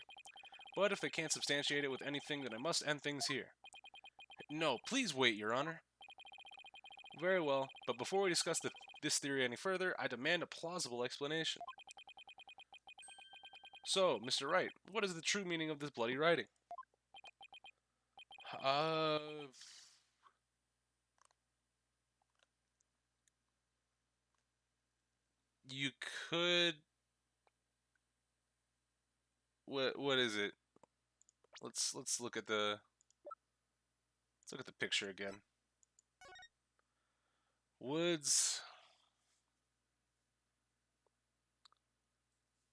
but if they can't substantiate it with anything, then I must end things here. No, please wait, Your Honor. Very well, but before we discuss this theory any further, I demand a plausible explanation. So, Mr. Wright, what is the true meaning of this bloody writing? You could... What is it? Let's look at the... Let's look at the picture again. Woods...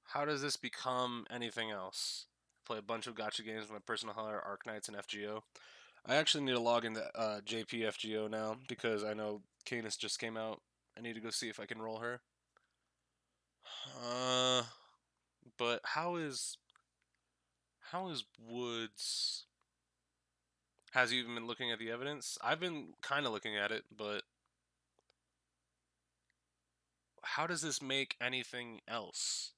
How does this become anything else? Play a bunch of gacha games with my personal hire, Arknights and FGO. I actually need to log into JPFGO now because I know Canis just came out. I need to go see if I can roll her. But how is Woods? Has you even been looking at the evidence? I've been kind of looking at it, but how does this make anything else?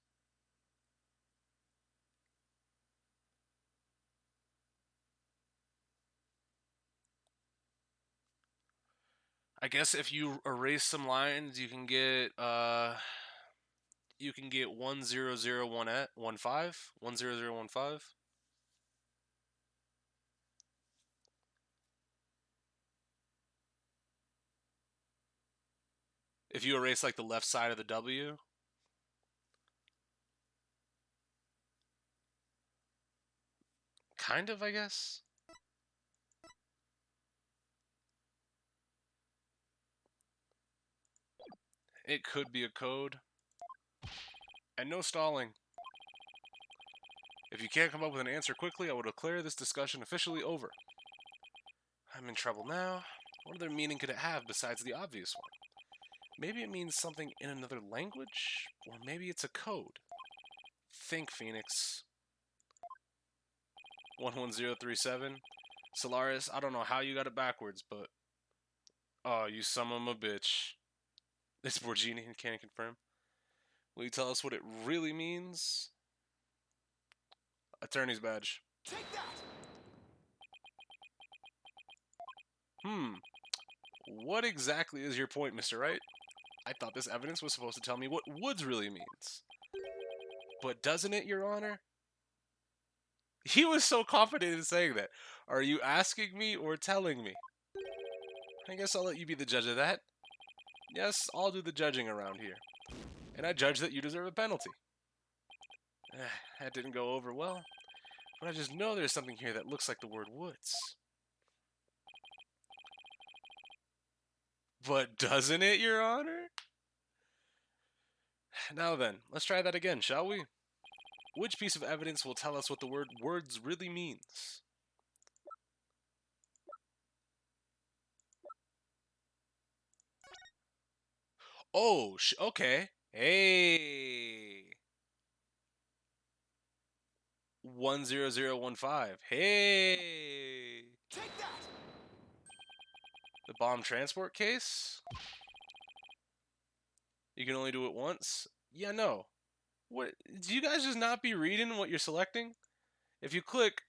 I guess if you erase some lines, you can get you can get 10015. 10015. If you erase like the left side of the W. Kind of, I guess. It could be a code. And no stalling. If you can't come up with an answer quickly, I will declare this discussion officially over. I'm in trouble now. What other meaning could it have besides the obvious one? Maybe it means something in another language? Or maybe it's a code. Think, Phoenix. 11037. Solaris, I don't know how you got it backwards, but... Oh, you son of a bitch. This Borgini can't confirm. Will you tell us what it really means? Attorney's badge. Take that! What exactly is your point, Mr. Wright? I thought this evidence was supposed to tell me what woods really means. But doesn't it, Your Honor? He was so confident in saying that. Are you asking me or telling me? I guess I'll let you be the judge of that. Yes, I'll do the judging around here. And I judge that you deserve a penalty. That didn't go over well. But I just know there's something here that looks like the word woods. But doesn't it, Your Honor? Now then, let's try that again, shall we? Which piece of evidence will tell us what the word words really means? Oh, okay. Hey. 10015. Hey. Take that! The bomb transport case? You can only do it once? Yeah, no. What? Do you guys just not be reading what you're selecting? If you click,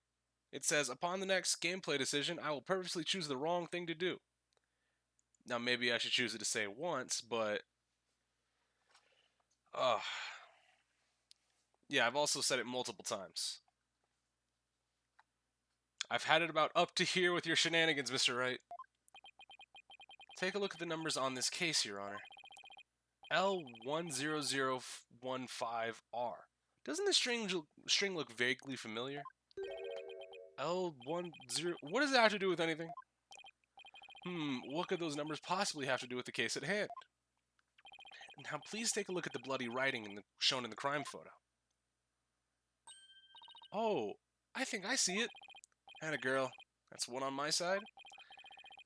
it says, upon the next gameplay decision, I will purposely choose the wrong thing to do. Now, maybe I should choose it to say once, but... yeah, I've also said it multiple times. I've had it about up to here with your shenanigans, Mr. Wright. Take a look at the numbers on this case, Your Honor. L10015R. Doesn't the string look vaguely familiar? L10... What does that have to do with anything? What could those numbers possibly have to do with the case at hand? Now, please take a look at the bloody writing shown in the crime photo. Oh, I think I see it. Atta girl. That's one on my side.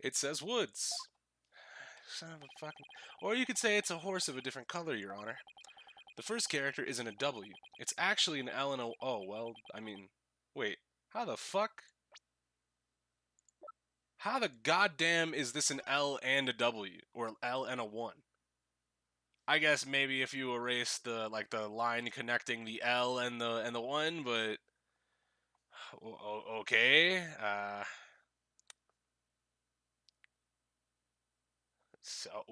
It says Woods. Son of a fucking... Or you could say it's a horse of a different color, Your Honor. The first character isn't a W. It's actually an L and a... Oh, well, I mean... Wait, how the fuck? How the goddamn is this an L and a W? Or L and a 1? I guess maybe if you erase the line connecting the L and the 1, but... Okay, so,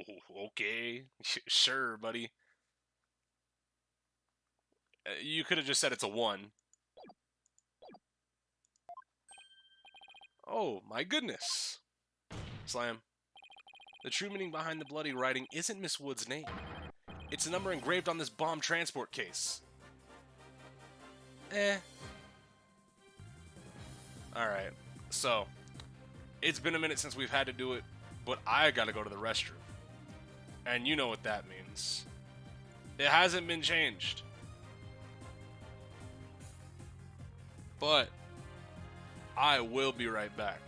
okay, sure, buddy. You could have just said it's a 1. Oh, my goodness. Slam. The true meaning behind the bloody writing isn't Miss Wood's name. It's a number engraved on this bomb transport case. Alright, so, it's been a minute since we've had to do it, but I gotta go to the restroom. And you know what that means. It hasn't been changed. But, I will be right back.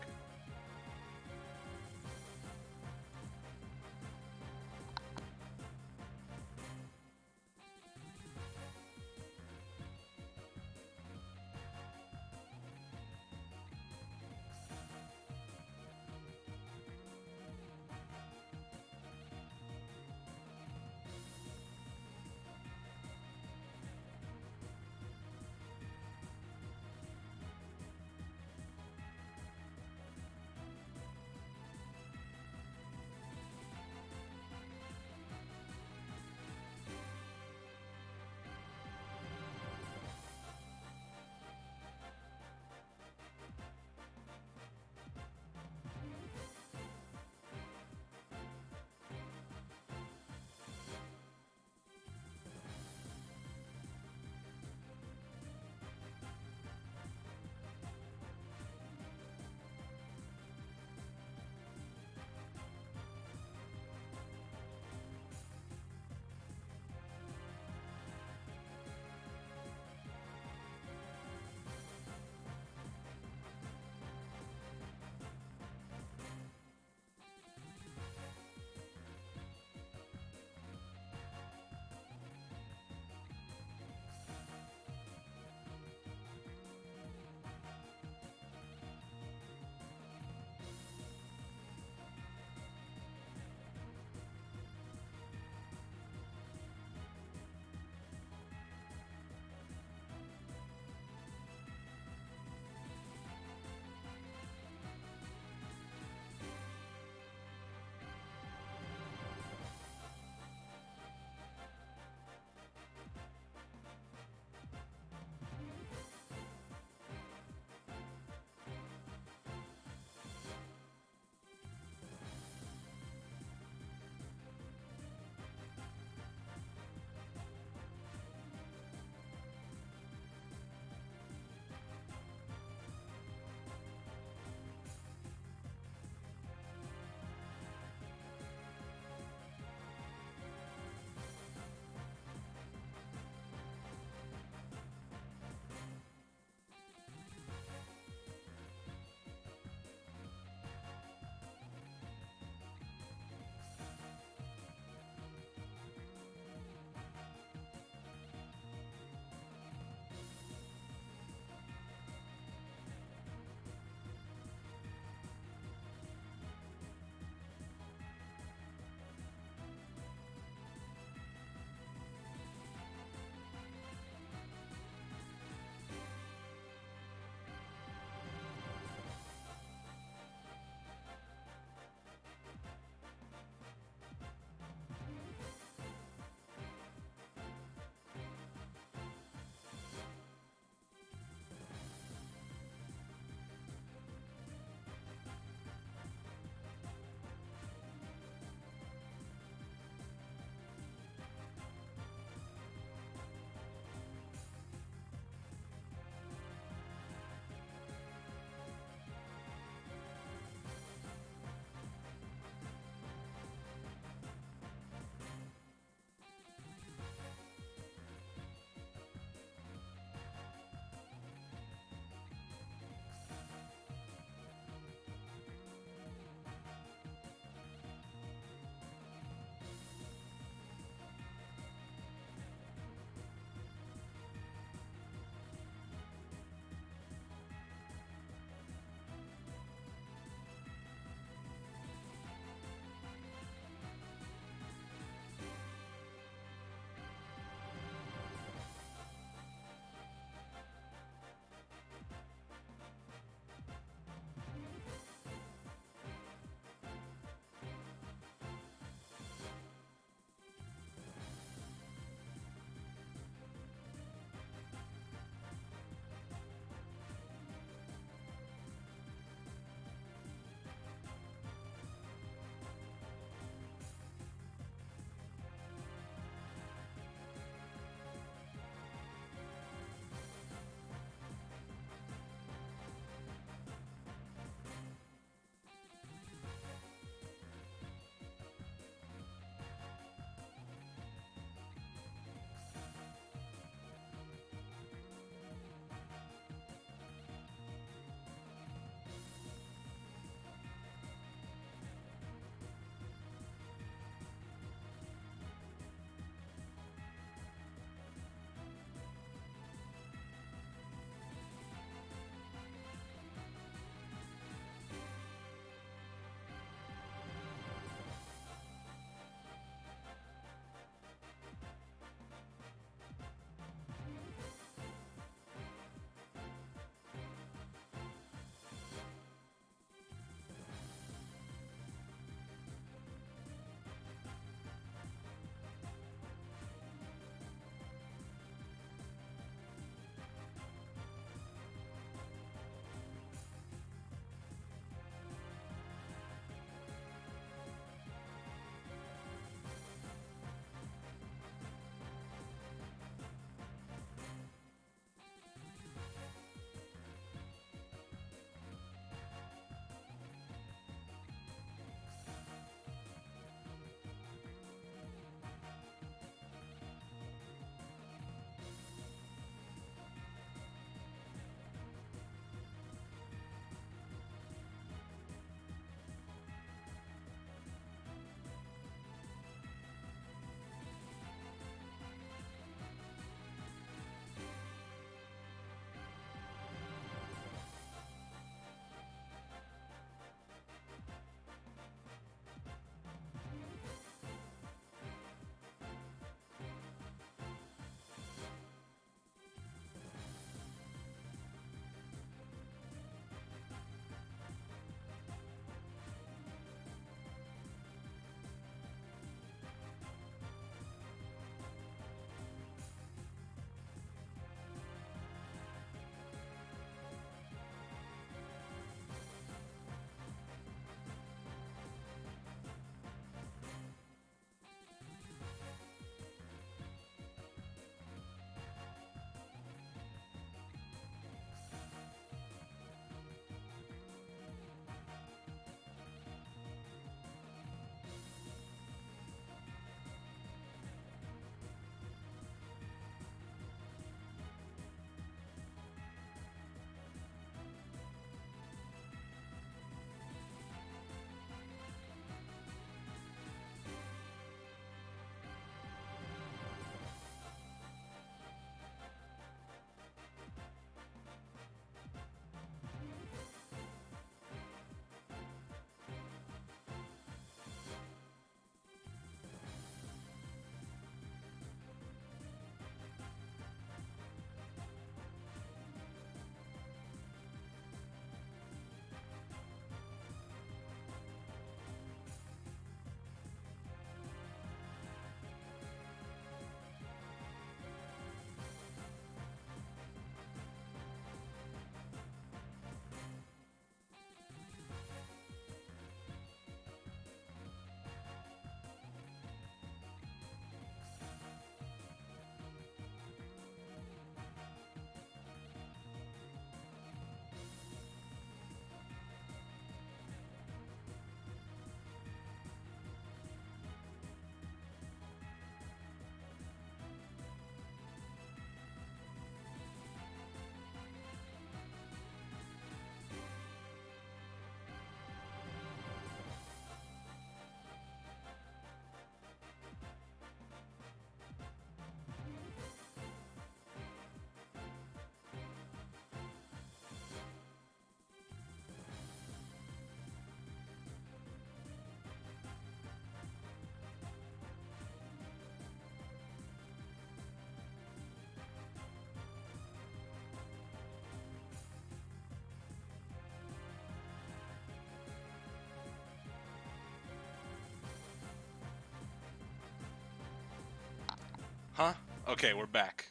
Huh? Okay, we're back.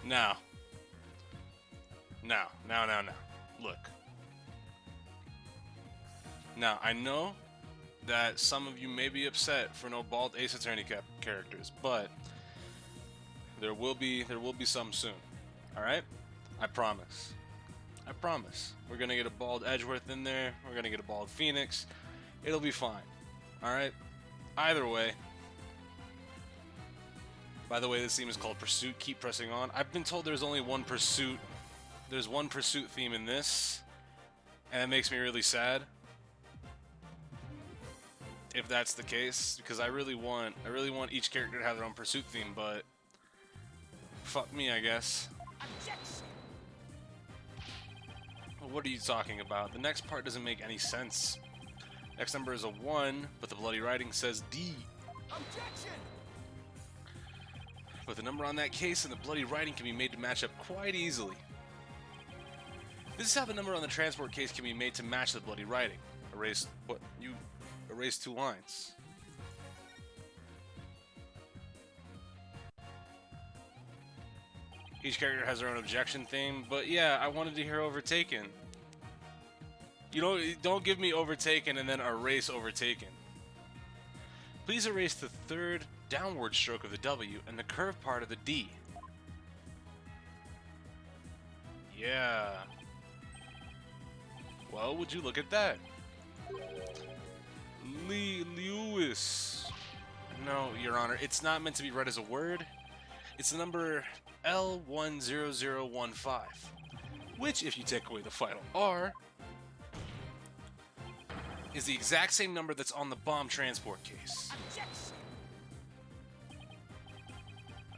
Now. Now. Look. Now, I know that some of you may be upset for no bald Ace Attorney characters, but there will be some soon. Alright? I promise. I promise. We're gonna get a bald Edgeworth in there. We're gonna get a bald Phoenix. It'll be fine. Alright? Either way. By the way, this theme is called Pursuit. Keep pressing on. I've been told there's only one Pursuit. There's one Pursuit theme in this. And it makes me really sad. If that's the case. Because I really want each character to have their own Pursuit theme, but fuck me, I guess. What are you talking about? The next part doesn't make any sense. Next number is a 1, but the bloody writing says D. Objection! But the number on that case and the bloody writing can be made to match up quite easily. This is how the number on the transport case can be made to match the bloody writing. You erase 2 lines. Each character has their own objection theme, but yeah, I wanted to hear Overtaken. You know, don't give me Overtaken and then erase Overtaken. Please erase the 3rd downward stroke of the W and the curved part of the D. Yeah. Well, would you look at that? Lewis. No, Your Honor, it's not meant to be read as a word. It's the number L10015, which, if you take away the final R, is the exact same number that's on the bomb transport case.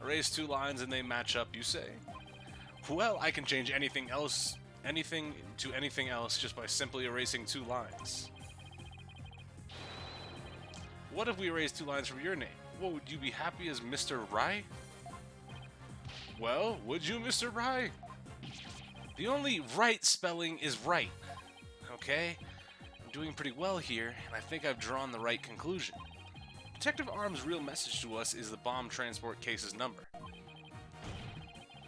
Erase 2 lines and they match up, you say? Well, I can change anything to anything else just by simply erasing 2 lines. What if we erase 2 lines from your name? Well, would you be happy as Mr. Wright? Well, would you, Mr. Wright? The only right spelling is right. Okay? I'm doing pretty well here, and I think I've drawn the right conclusion. Detective Arm's real message to us is the bomb transport case's number.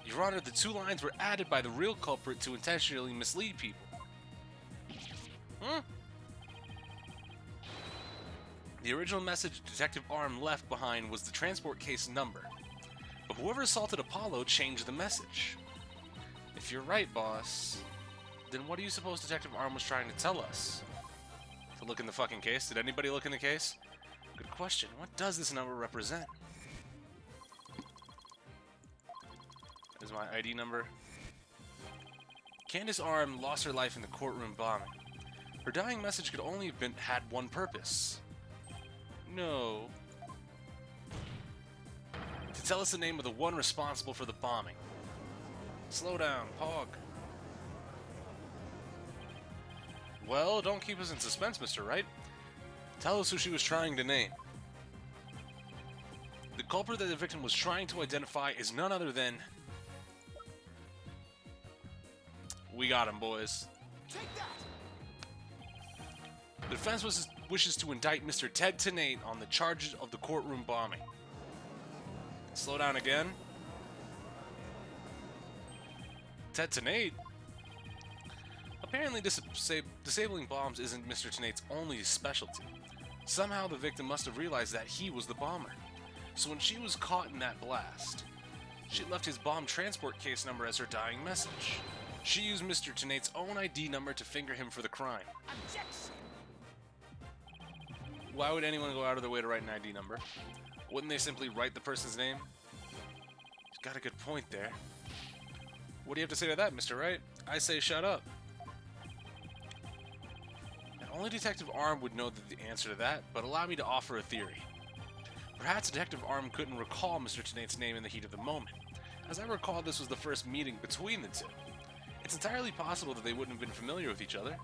Your Honor, the 2 lines were added by the real culprit to intentionally mislead people. The original message Detective Arm left behind was the transport case number. But whoever assaulted Apollo changed the message. If you're right, boss, then what do you suppose Detective Arm was trying to tell us? To look in the fucking case? Did anybody look in the case? Good question. What does this number represent? Is my ID number? Candace Arm lost her life in the courtroom bombing. Her dying message could only have had one purpose. No. To tell us the name of the one responsible for the bombing. Slow down, Pog. Well, don't keep us in suspense, Mr. Wright. Tell us who she was trying to name. The culprit that the victim was trying to identify is none other than... We got him, boys. Take that. The defense wishes to indict Mr. Ted Tenate on the charges of the courtroom bombing. Slow down again. Ted Tenate? Apparently disabling bombs isn't Mr. Tenate's only specialty. Somehow the victim must have realized that he was the bomber. So when she was caught in that blast, she left his bomb transport case number as her dying message. She used Mr. Tenate's own ID number to finger him for the crime. Objection. Why would anyone go out of their way to write an ID number? Wouldn't they simply write the person's name? He's got a good point there. What do you have to say to that, Mr. Wright? I say shut up. And only Detective Arm would know the answer to that, but allow me to offer a theory. Perhaps Detective Arm couldn't recall Mr. Tenate's name in the heat of the moment. As I recall, this was the first meeting between the two. It's entirely possible that they wouldn't have been familiar with each other.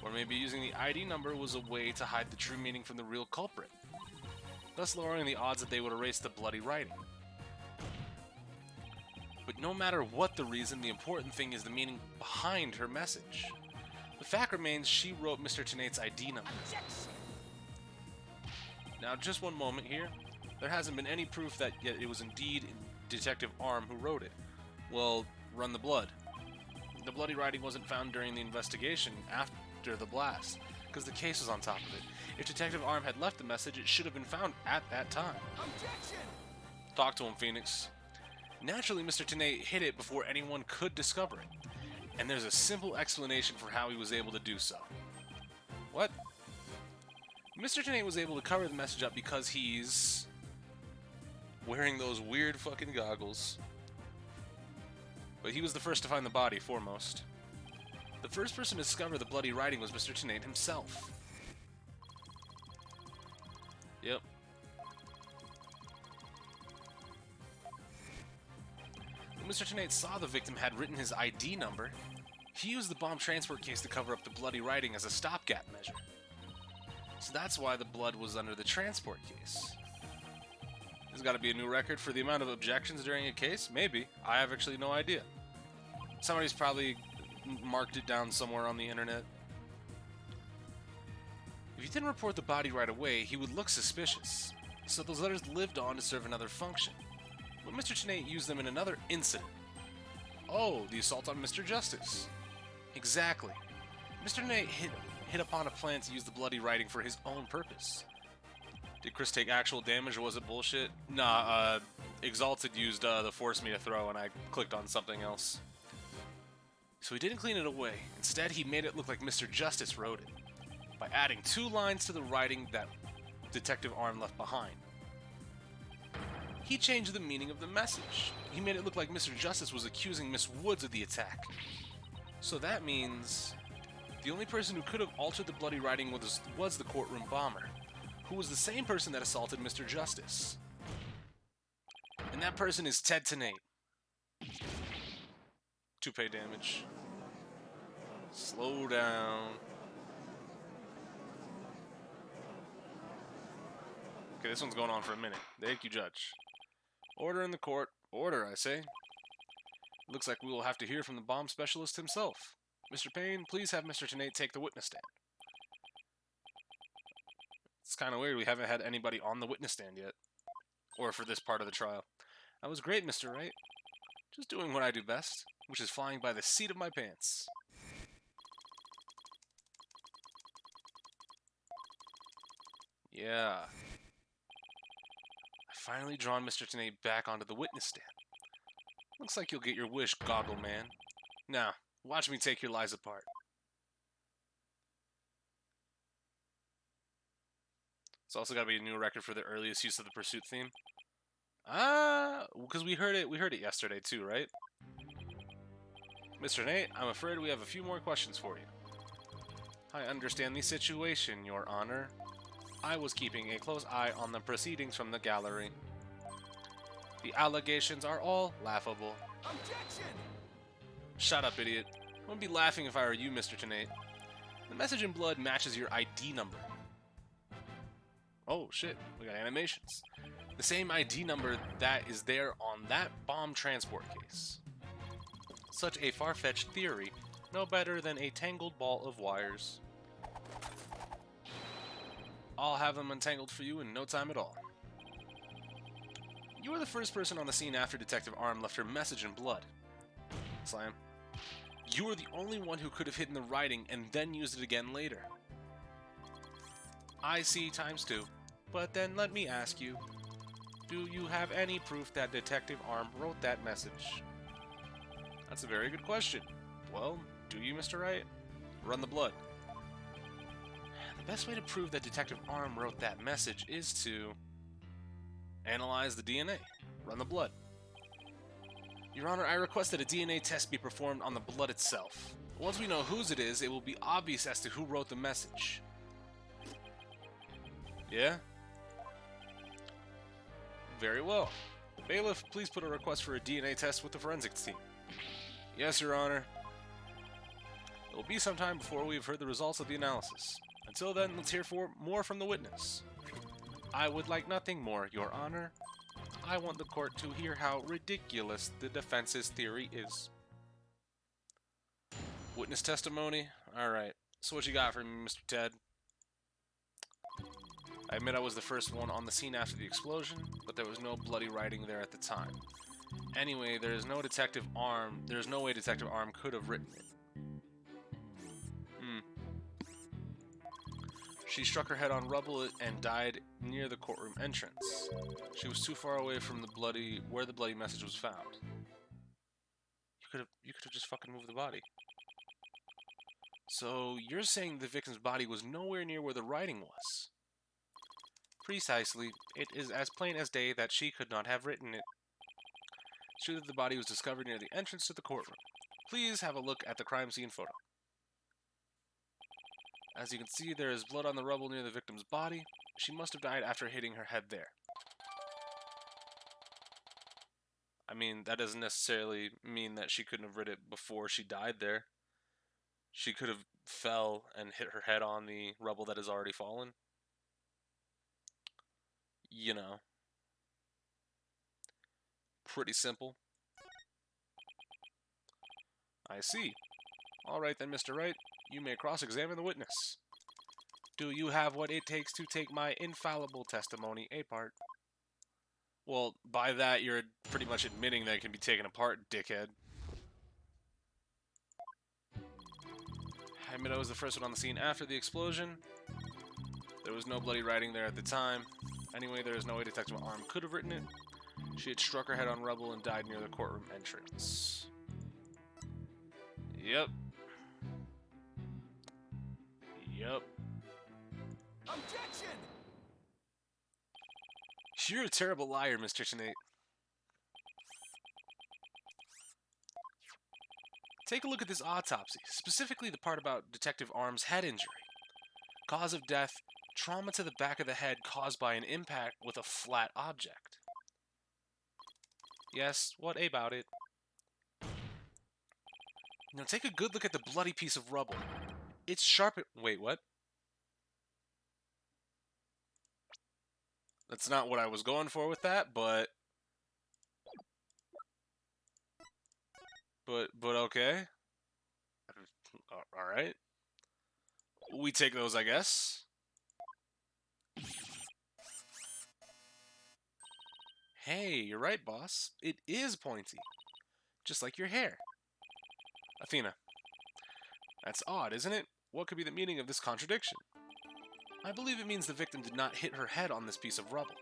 Or maybe using the ID number was a way to hide the true meaning from the real culprit, thus lowering the odds that they would erase the bloody writing. But no matter what the reason, the important thing is the meaning behind her message. The fact remains she wrote Mr. Tenate's ID number. Now just one moment here. There hasn't been any proof that yet it was indeed Detective Arm who wrote it. Well, run the blood. The bloody writing wasn't found during the investigation after the blast, because the case was on top of it. If Detective Arm had left the message, it should have been found at that time. Objection! Talk to him, Phoenix. Naturally, Mr. Tenay hid it before anyone could discover it, and there's a simple explanation for how he was able to do so. What? Mr. Tenay was able to cover the message up because he's wearing those weird fucking goggles. But he was the first to find the body, foremost. The first person to discover the bloody writing was Mr. Tenay himself. Yep. When Mr. Tenay saw the victim had written his ID number, he used the bomb transport case to cover up the bloody writing as a stopgap measure. So that's why the blood was under the transport case. There's got to be a new record for the amount of objections during a case? Maybe. I have actually no idea. Somebody's probably marked it down somewhere on the internet. If you didn't report the body right away, he would look suspicious. So those letters lived on to serve another function. But Mr. Tenay used them in another incident. Oh, the assault on Mr. Justice. Exactly. Mr. Tenay hit upon a plan to use the bloody writing for his own purpose. Did Chris take actual damage or was it bullshit? Nah, Exalted used the force me to throw and I clicked on something else. So he didn't clean it away. Instead, he made it look like Mr. Justice wrote it by adding 2 lines to the writing that Detective Arm left behind. He changed the meaning of the message. He made it look like Mr. Justice was accusing Miss Woods of the attack. So that means the only person who could have altered the bloody writing was the courtroom bomber, who was the same person that assaulted Mr. Justice. And that person is Ted Tenay. 2 pay damage. Slow down. Okay, this one's going on for a minute. Thank you, Judge. Order in the court. Order, I say. Looks like we will have to hear from the bomb specialist himself. Mr. Payne, please have Mr. Tenay take the witness stand. It's kind of weird we haven't had anybody on the witness stand yet. Or for this part of the trial. That was great, Mr. Wright. Just doing what I do best, which is flying by the seat of my pants. Yeah. I finally drawn Mr. Tenay back onto the witness stand. Looks like you'll get your wish, Goggle Man. Now, watch me take your lies apart. It's also got to be a new record for the earliest use of the pursuit theme. Because we heard it yesterday too, right? Mr. Nate, I'm afraid we have a few more questions for you. I understand the situation, Your Honor. I was keeping a close eye on the proceedings from the gallery. The allegations are all laughable. Objection! Shut up, idiot. I wouldn't be laughing if I were you, Mr. Tenay. The message in blood matches your ID number. Oh, shit. We got animations. The same ID number that is there on that bomb transport case. Such a far-fetched theory, no better than a tangled ball of wires. I'll have them untangled for you in no time at all. You were the first person on the scene after Detective Arm left her message in blood. Slam. You were the only one who could have hidden the writing and then used it again later. I see ×2. But then let me ask you, do you have any proof that Detective Arm wrote that message? That's a very good question. Well, do you, Mr. Wright? Run the blood. The best way to prove that Detective Arm wrote that message is to analyze the DNA. Run the blood. Your Honor, I request that a DNA test be performed on the blood itself. Once we know whose it is, it will be obvious as to who wrote the message. Yeah? Very well. Bailiff, please put a request for a DNA test with the forensics team. Yes, Your Honor. It will be some time before we have heard the results of the analysis. Until then, let's hear more from the witness. I would like nothing more, Your Honor. I want the court to hear how ridiculous the defense's theory is. Witness testimony? Alright. So what you got for me, Mr. Ted? I admit I was the first one on the scene after the explosion, but there was no bloody writing there at the time. Anyway, there's no way Detective Arm could have written it. She struck her head on rubble and died near the courtroom entrance. She was too far away from where the bloody message was found. You could have just fucking moved the body. So you're saying the victim's body was nowhere near where the writing was? Precisely. It is as plain as day that she could not have written it. It's true that the body was discovered near the entrance to the courtroom. Please have a look at the crime scene photo. As you can see, there is blood on the rubble near the victim's body. She must have died after hitting her head there. I mean, that doesn't necessarily mean that she couldn't have written it before she died there. She could have fell and hit her head on the rubble that has already fallen. You know. Pretty simple. I see. All right then, Mr. Wright. You may cross-examine the witness. Do you have what it takes to take my infallible testimony apart? Well, by that, you're pretty much admitting that it can be taken apart, dickhead. I admit I was the first one on the scene after the explosion. There was no bloody writing there at the time. Anyway, there is no way Detective Arm could have written it. She had struck her head on rubble and died near the courtroom entrance. Yep. Yep. Objection! You're a terrible liar, Mr. Tenate. Take a look at this autopsy, specifically the part about Detective Arm's head injury. Cause of death, trauma to the back of the head caused by an impact with a flat object. Yes, what about it? Now take a good look at the bloody piece of rubble. It's sharp. Wait, what? That's not what I was going for with that, but okay. All right. We take those, I guess. Hey, you're right, boss. It is pointy. Just like your hair. Athena. That's odd, isn't it? What could be the meaning of this contradiction? I believe it means the victim did not hit her head on this piece of rubble.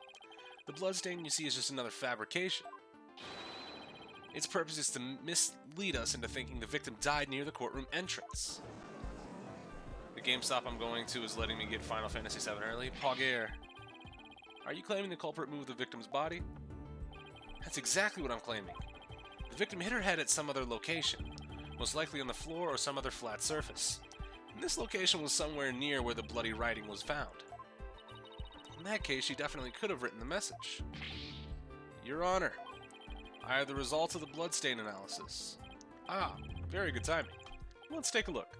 The bloodstain you see is just another fabrication. Its purpose is to mislead us into thinking the victim died near the courtroom entrance. The GameStop I'm going to is letting me get Final Fantasy VII early. Pogger. Are you claiming the culprit moved the victim's body? That's exactly what I'm claiming. The victim hit her head at some other location, most likely on the floor or some other flat surface. And this location was somewhere near where the bloody writing was found. In that case, she definitely could have written the message. Your Honor, I have the results of the bloodstain analysis. Ah, very good timing. Let's take a look.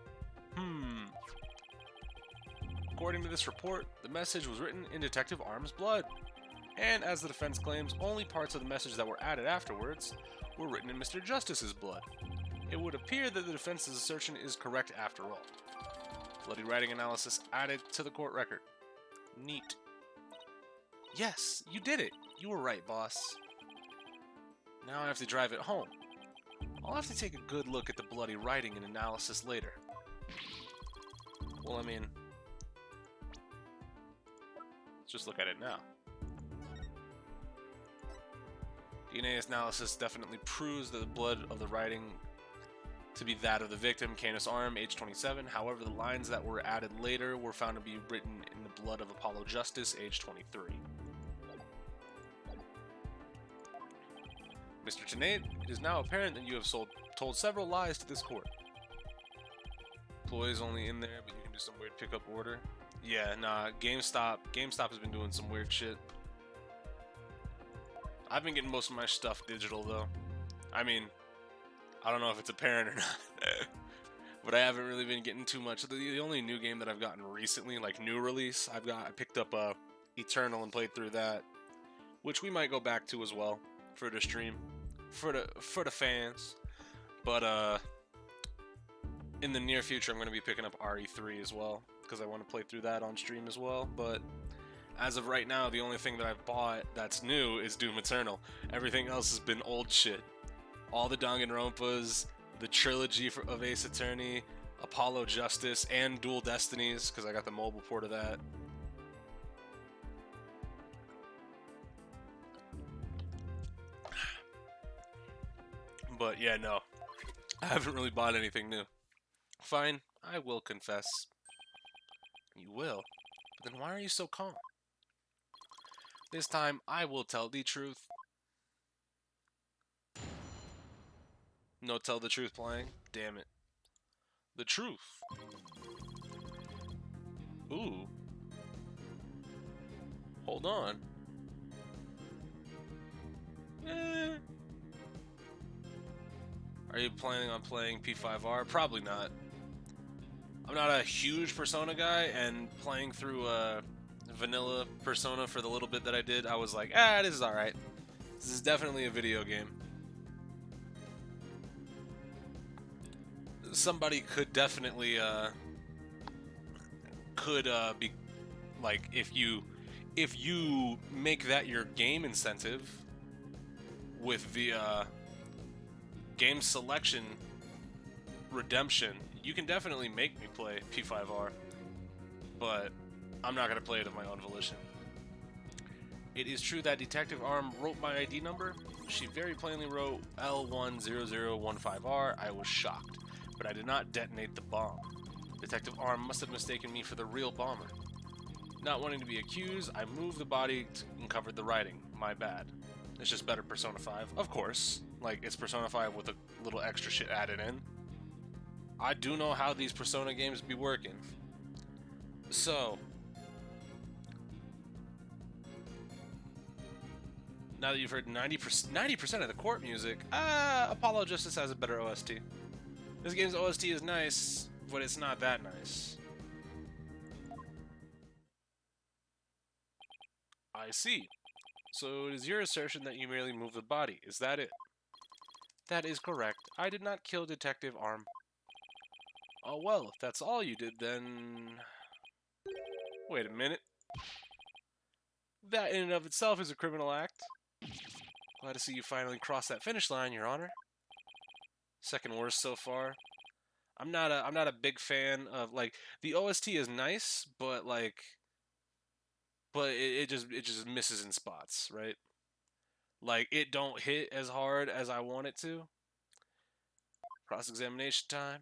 According to this report, the message was written in Detective Arm's blood. And as the defense claims, only parts of the message that were added afterwards were written in Mr. Justice's blood. It would appear that the defense's assertion is correct after all. Bloody writing analysis added to the court record. Neat. Yes, you did it. You were right, boss. Now I have to drive it home. I'll have to take a good look at the bloody writing and analysis later. Well, I mean, let's just look at it now. DNA analysis definitely proves that the blood of the writing to be that of the victim, Canis Arm, age 27. However, the lines that were added later were found to be written in the blood of Apollo Justice, age 23. Mr. Tenate, it is now apparent that you have told several lies to this court. Employees only in there, but you can do some weird pickup order. Yeah, nah, GameStop has been doing some weird shit. I've been getting most of my stuff digital, though. I mean, I don't know if it's apparent or not, but I haven't really been getting too much. The only new game that I've gotten recently, like new release, I picked up Eternal and played through that, which we might go back to as well for the stream, for the fans. But in the near future, I'm going to be picking up RE3 as well because I want to play through that on stream as well. But As of right now, the only thing that I've bought that's new is Doom Eternal. Everything else has been old shit. All the Danganronpas, the trilogy of Ace Attorney, Apollo Justice, and Dual Destinies, because I got the mobile port of that. But yeah, no. I haven't really bought anything new. Fine, I will confess. You will? But then why are you so calm? This time, I will tell the truth. No tell the truth playing? Damn it. The truth. Ooh. Hold on. Are you planning on playing P5R? Probably not. I'm not a huge Persona guy, and playing through vanilla Persona for the little bit that I did, I was like, this is alright. This is definitely a video game. Somebody could definitely be like, if you make that your game incentive with the game selection redemption, you can definitely make me play P5R, but I'm not going to play it of my own volition. It is true that Detective Arm wrote my ID number. She very plainly wrote L10015R. I was shocked, but I did not detonate the bomb. Detective Arm must have mistaken me for the real bomber. Not wanting to be accused, I moved the body and covered the writing. My bad. It's just better Persona 5. Of course. Like, it's Persona 5 with a little extra shit added in. I do know how these Persona games be working. So, now that you've heard 90% of the court music, Apollo Justice has a better OST. This game's OST is nice, but it's not that nice. I see. So it is your assertion that you merely moved the body, is that it? That is correct. I did not kill Detective Arm. Oh well, if that's all you did, then... Wait a minute. That in and of itself is a criminal act. Glad to see you finally crossed that finish line, Your Honor. Second worst so far. I'm not a big fan of, like, the OST is nice, but it just misses in spots, right? Like, it don't hit as hard as I want it to. Cross-examination time.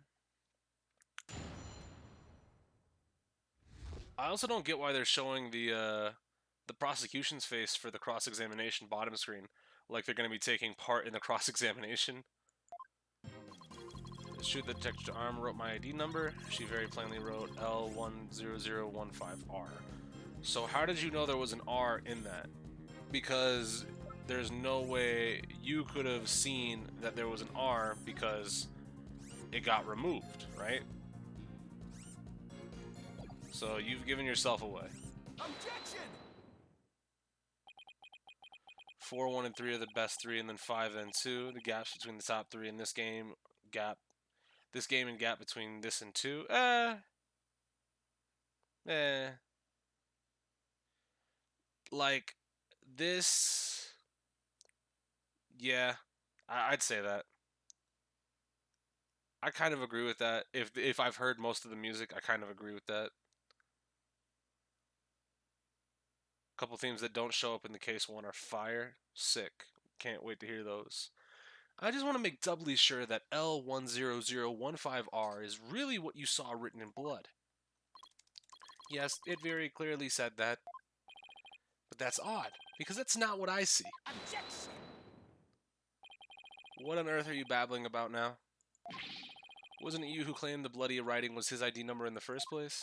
I also don't get why they're showing the prosecution's face for the cross-examination bottom screen, like they're going to be taking part in the cross-examination. It's true that Detective Arm wrote my ID number. She very plainly wrote L10015R. So how did you know there was an R in that? Because there's no way you could have seen that there was an R because it got removed, right? So you've given yourself away. Objection! 4, 1, and 3 are the best 3, and then 5 and 2. The gaps between the top 3 in this game, and gap between this and 2. Like, this... Yeah, I'd say that. I kind of agree with that. If I've heard most of the music, I kind of agree with that. A couple themes that don't show up in the case 1 are fire, sick. Can't wait to hear those. I just want to make doubly sure that L10015R is really what you saw written in blood. Yes, it very clearly said that. But that's odd, because that's not what I see. Objection! What on earth are you babbling about now? Wasn't it you who claimed the bloody writing was his ID number in the first place?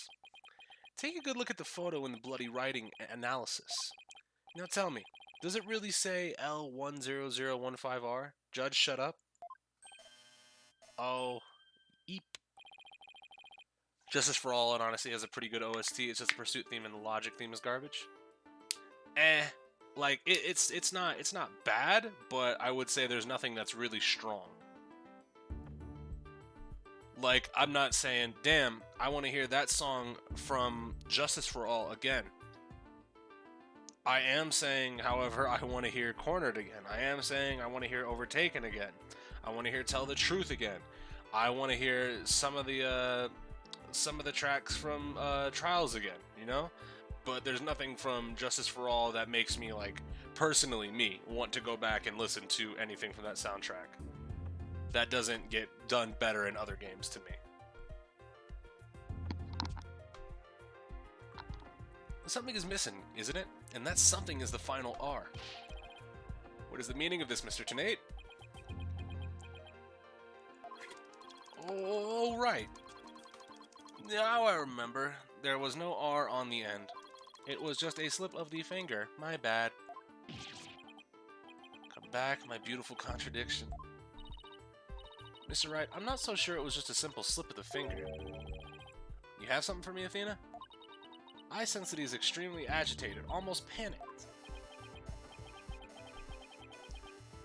Take a good look at the photo in the bloody writing analysis. Now tell me, does it really say L10015R? Judge, shut up. Oh, eep. Justice for All, and honestly, has a pretty good OST. It's just the pursuit theme and the logic theme is garbage. Like it's not bad, but I would say there's nothing that's really strong. Like, I'm not saying, damn, I want to hear that song from Justice for All again. I am saying, however, I want to hear Cornered again. I am saying I want to hear Overtaken again. I want to hear Tell the Truth again. I want to hear some of the tracks from Trials again, you know? But there's nothing from Justice for All that makes me, like, personally, me, want to go back and listen to anything from that soundtrack. That doesn't get done better in other games to me. Something is missing, isn't it? And that something is the final R. What is the meaning of this, Mr. Tennate? Oh, right. Now I remember. There was no R on the end. It was just a slip of the finger. My bad. Come back, my beautiful contradiction. Mr. Wright, I'm not so sure it was just a simple slip of the finger. You have something for me, Athena? I sense that he's extremely agitated, almost panicked.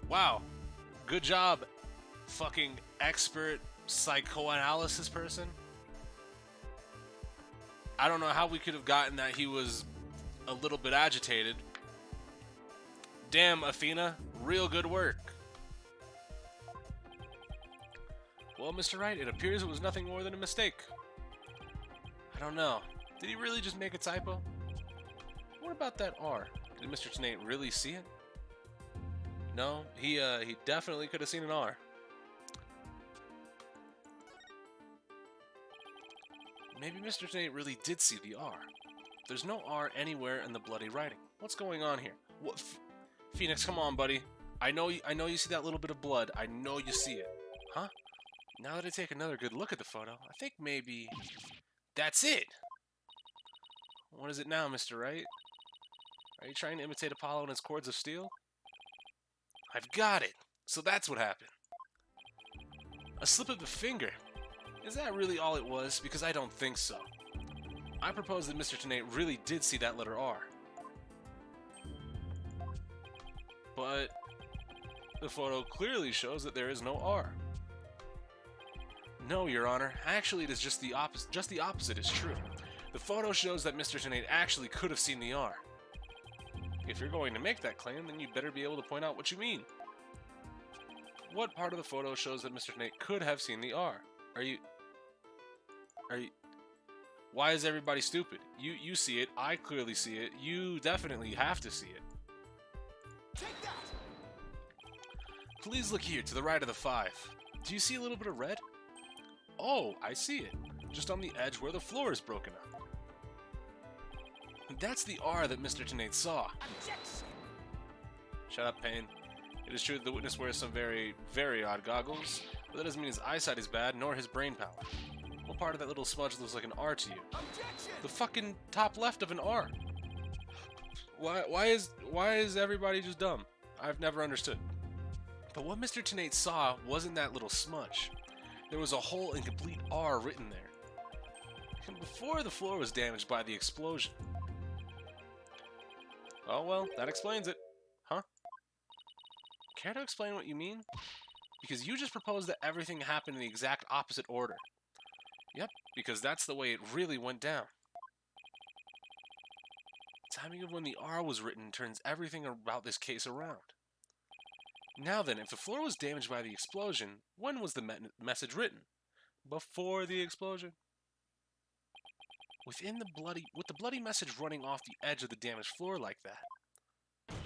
Wow. Good job, fucking expert psychoanalysis person. I don't know how we could have gotten that he was a little bit agitated. Damn, Athena, real good work. Well, Mr. Wright, it appears it was nothing more than a mistake. I don't know. Did he really just make a typo? What about that R? Did Mr. Tennate really see it? No, he definitely could have seen an R. Maybe Mr. Tennate really did see the R. There's no R anywhere in the bloody writing. What's going on here? What? Phoenix, come on, buddy. I know you see that little bit of blood. I know you see it. Huh? Now that I take another good look at the photo, I think maybe that's it. What is it now, Mr. Wright? Are you trying to imitate Apollo and his cords of steel? I've got it. So that's what happened. A slip of the finger. Is that really all it was? Because I don't think so. I propose that Mr. Tennate really did see that letter R. But the photo clearly shows that there is no R. No, Your Honor. Actually, it is just the opposite. Just the opposite is true. The photo shows that Mr. Tennate actually could have seen the R. If you're going to make that claim, then you better be able to point out what you mean. What part of the photo shows that Mr. Tennate could have seen the R? Are you... Why is everybody stupid? You see it, I clearly see it, you definitely have to see it. Take that! Please look here, to the right of the 5. Do you see a little bit of red? Oh, I see it. Just on the edge where the floor is broken up. That's the R that Mr. Tennate saw. Objection! Shut up, Payne. It is true that the witness wears some very, very odd goggles, but that doesn't mean his eyesight is bad, nor his brain power. What part of that little smudge looks like an R to you? Objection! The fucking top left of an R. Why is everybody just dumb? I've never understood. But what Mr. Tennate saw wasn't that little smudge. There was a whole incomplete R written there. And before the floor was damaged by the explosion. Oh well, that explains it. Huh? Care to explain what you mean? Because you just proposed that everything happened in the exact opposite order. Yep, because that's the way it really went down. Timing of when the R was written turns everything about this case around. Now then, if the floor was damaged by the explosion, when was the message written? Before the explosion? With the bloody message running off the edge of the damaged floor like that,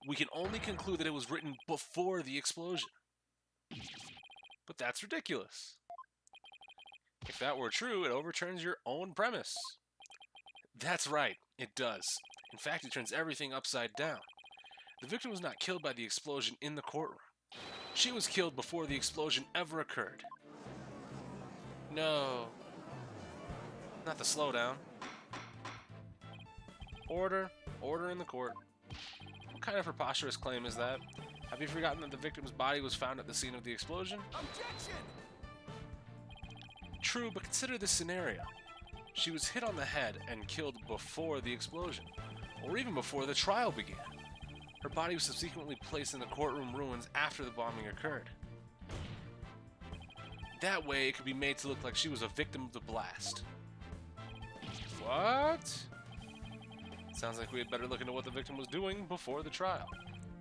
we can only conclude that it was written before the explosion. But that's ridiculous. If that were true, it overturns your own premise. That's right, it does. In fact, it turns everything upside down. The victim was not killed by the explosion in the courtroom. She was killed before the explosion ever occurred. No. Not the slowdown. Order. Order in the court. What kind of preposterous claim is that? Have you forgotten that the victim's body was found at the scene of the explosion? Objection! True, but consider this scenario. She was hit on the head and killed before the explosion, or even before the trial began. Her body was subsequently placed in the courtroom ruins after the bombing occurred. That way, it could be made to look like she was a victim of the blast. What? Sounds like we had better look into what the victim was doing before the trial.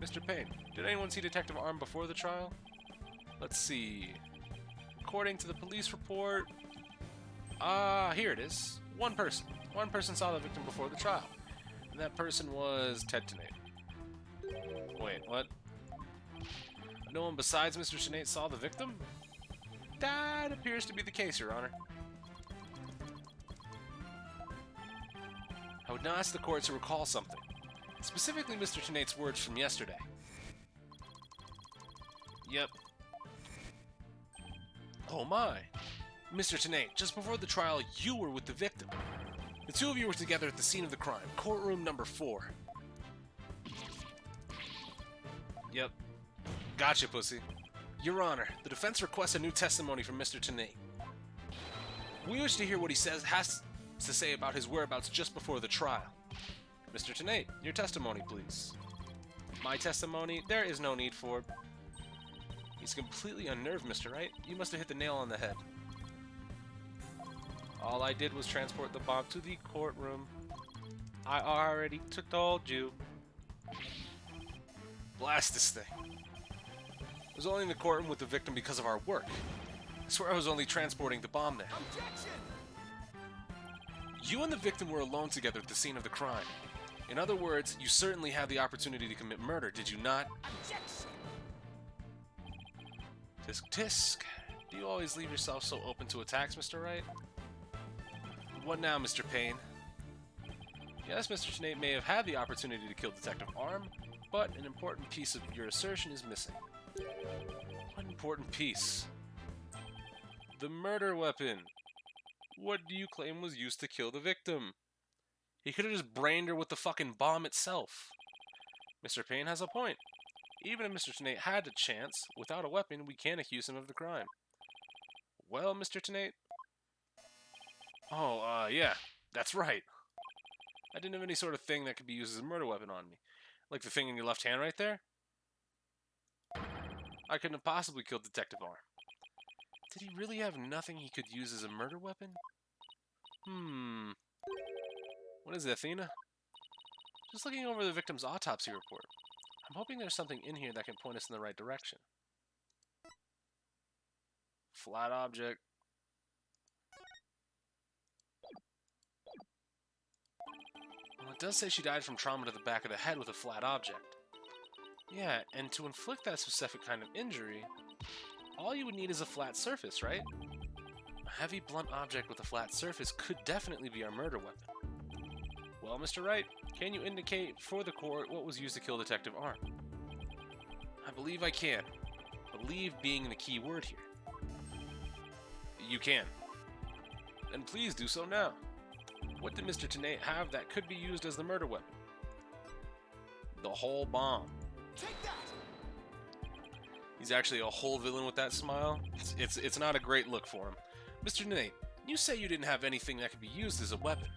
Mr. Payne, did anyone see Detective Arm before the trial? Let's see. According to the police report... here it is. One person. One person saw the victim before the trial. And that person was Ted Tenate. Wait, what? No one besides Mr. Tenate saw the victim? That appears to be the case, Your Honor. I would now ask the court to recall something. Specifically Mr. Tenate's words from yesterday. Yep. Oh my. Mr. Tenate, just before the trial, you were with the victim. The two of you were together at the scene of the crime, courtroom number 4. Yep. Gotcha, pussy. Your Honor, the defense requests a new testimony from Mr. Tenate. We wish to hear what he has to say about his whereabouts just before the trial. Mr. Tenate, your testimony, please. My testimony? There is no need for... He's completely unnerved, Mr. Wright. You must have hit the nail on the head. All I did was transport the bomb to the courtroom. I already told you. Blast this thing. I was only in the courtroom with the victim because of our work. I swear I was only transporting the bomb there. Objection! You and the victim were alone together at the scene of the crime. In other words, you certainly had the opportunity to commit murder, did you not? Objection! Tisk tisk. Do you always leave yourself so open to attacks, Mr. Wright? What now, Mr. Payne? Yes, Mr. Tenate may have had the opportunity to kill Detective Arm, but an important piece of your assertion is missing. What important piece? The murder weapon. What do you claim was used to kill the victim? He could have just brained her with the fucking bomb itself. Mr. Payne has a point. Even if Mr. Tenate had a chance, without a weapon, we can't accuse him of the crime. Well, Mr. Tenate? Oh, yeah, that's right. I didn't have any sort of thing that could be used as a murder weapon on me. Like the thing in your left hand right there? I couldn't have possibly killed Detective Arm. Did he really have nothing he could use as a murder weapon? What is it, Athena? Just looking over the victim's autopsy report. I'm hoping there's something in here that can point us in the right direction. Flat object. Well, it does say she died from trauma to the back of the head with a flat object. Yeah, and to inflict that specific kind of injury, all you would need is a flat surface, right? A heavy, blunt object with a flat surface could definitely be our murder weapon. Well, Mr. Wright, can you indicate for the court what was used to kill Detective Arm? I believe I can. Believe being the key word here. You can. Then please do so now. What did Mr. Tenate have that could be used as the murder weapon? The whole bomb. Take that! He's actually a whole villain with that smile. It's not a great look for him. Mr. Tenate, you say you didn't have anything that could be used as a weapon.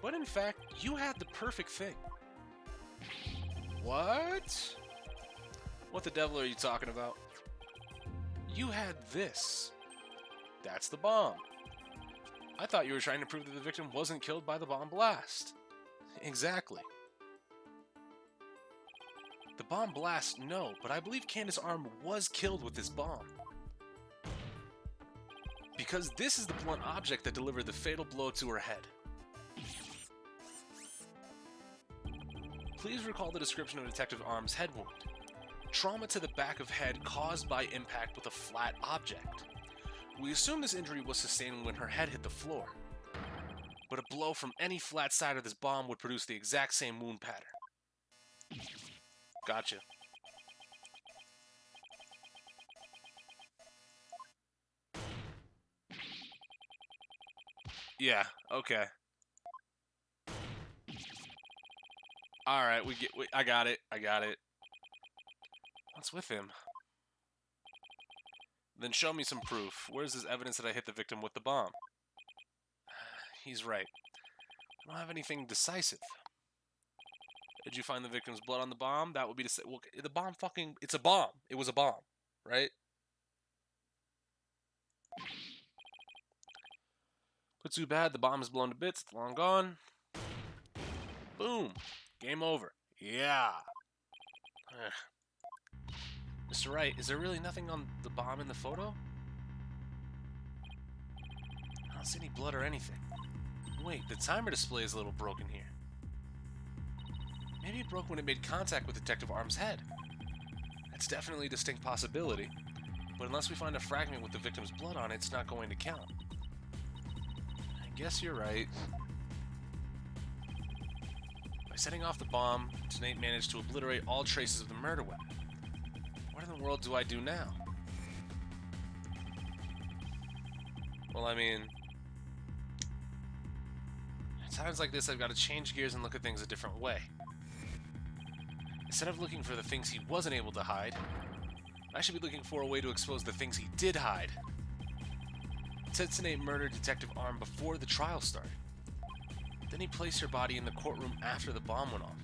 But in fact, you had the perfect thing. What? What the devil are you talking about? You had this. That's the bomb. I thought you were trying to prove that the victim wasn't killed by the bomb blast. Exactly. The bomb blast, no, but I believe Candace Arm was killed with this bomb. Because this is the blunt object that delivered the fatal blow to her head. Please recall the description of Detective Arm's head wound. Trauma to the back of head caused by impact with a flat object. We assume this injury was sustained when her head hit the floor. But a blow from any flat side of this bomb would produce the exact same wound pattern. Gotcha. Yeah, okay. Alright, I got it. What's with him? Then show me some proof. Where's this evidence that I hit the victim with the bomb? He's right. I don't have anything decisive. Did you find the victim's blood on the bomb? That would be to say, well, the bomb fucking, it's a bomb. It was a bomb, right? But too bad, the bomb is blown to bits, it's long gone. Boom. Game over. Yeah. Mr. Wright, is there really nothing on the bomb in the photo? I don't see any blood or anything. Wait, the timer display is a little broken here. Maybe it broke when it made contact with Detective Arm's head. That's definitely a distinct possibility, but unless we find a fragment with the victim's blood on it, it's not going to count. I guess you're right. By setting off the bomb, Nate managed to obliterate all traces of the murder weapon. What in the world do I do now? Well, I mean, at times like this, I've got to change gears and look at things a different way. Instead of looking for the things he wasn't able to hide, I should be looking for a way to expose the things he did hide. Nate murdered Detective Arm before the trial started. Then he placed her body in the courtroom after the bomb went off.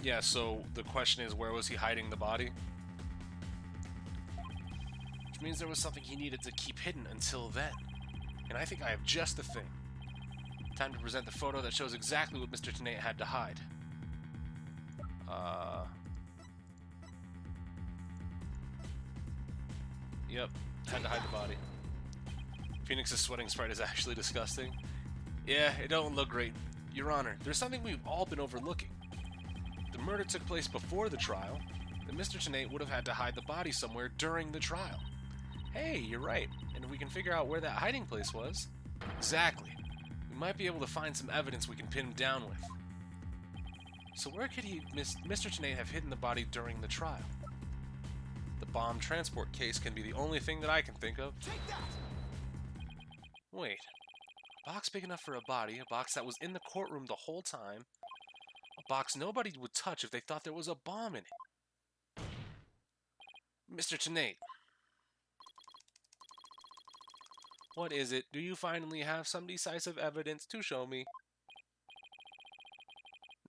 Yeah, so the question is, where was he hiding the body? Which means there was something he needed to keep hidden until then. And I think I have just the thing. Time to present the photo that shows exactly what Mr. Nate had to hide. Yep, had to hide the body. Phoenix's sweating sprite is actually disgusting. Yeah, it don't look great. Your Honor, there's something we've all been overlooking. The murder took place before the trial, then Mr. Nate would have had to hide the body somewhere during the trial. Hey, you're right, and if we can figure out where that hiding place was... Exactly. We might be able to find some evidence we can pin him down with. So where could Mr. Nate have hidden the body during the trial? The bomb transport case can be the only thing that I can think of. Take that! Wait. A box big enough for a body, a box that was in the courtroom the whole time, a box nobody would touch if they thought there was a bomb in it. Mr. Nate. What is it? Do you finally have some decisive evidence to show me?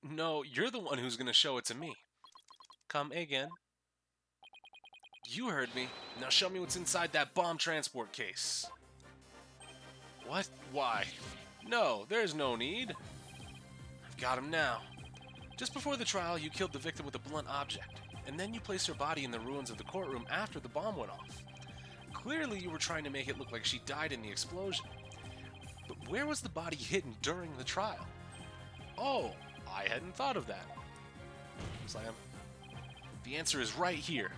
No, you're the one who's going to show it to me. Come again. You heard me. Now show me what's inside that bomb transport case. What? Why? No, there's no need. I've got him now. Just before the trial, you killed the victim with a blunt object, and then you placed her body in the ruins of the courtroom after the bomb went off. Clearly, you were trying to make it look like she died in the explosion. But where was the body hidden during the trial? Oh, I hadn't thought of that. Slam. The answer is right here.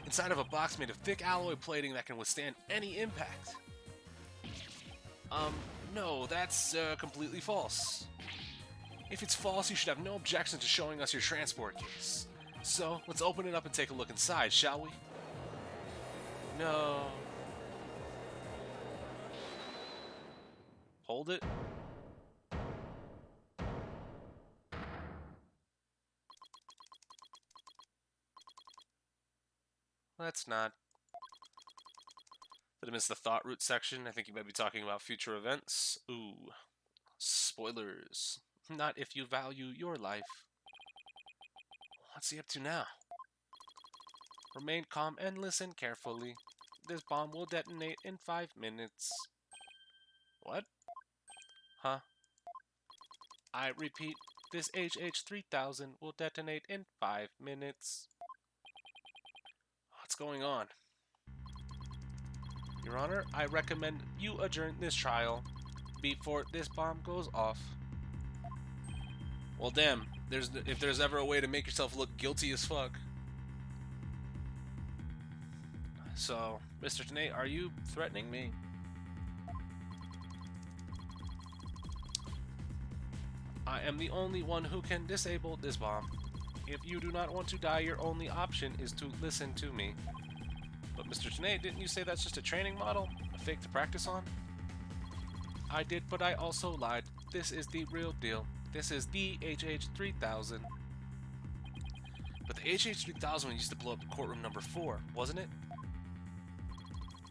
Inside of a box made of thick alloy plating that can withstand any impact. No, that's completely false. If it's false, you should have no objection to showing us your transport case. So, let's open it up and take a look inside, shall we? No. Hold it. Let's not. Did I miss the thought root section? I think you might be talking about future events. Ooh. Spoilers. Not if you value your life. What's he up to now? Remain calm and listen carefully. This bomb will detonate in 5 minutes. What? Huh? I repeat, this HH-3000 will detonate in 5 minutes. What's going on? Your Honor, I recommend you adjourn this trial before this bomb goes off. Well, damn. If there's ever a way to make yourself look guilty as fuck. So, Mr. Nate, are you threatening me? I am the only one who can disable this bomb. If you do not want to die, your only option is to listen to me. But Mr. Nate, didn't you say that's just a training model? A fake to practice on? I did, but I also lied. This is the real deal. This is the HH-3000. But the HH-3000 used to blow up the courtroom number 4, wasn't it?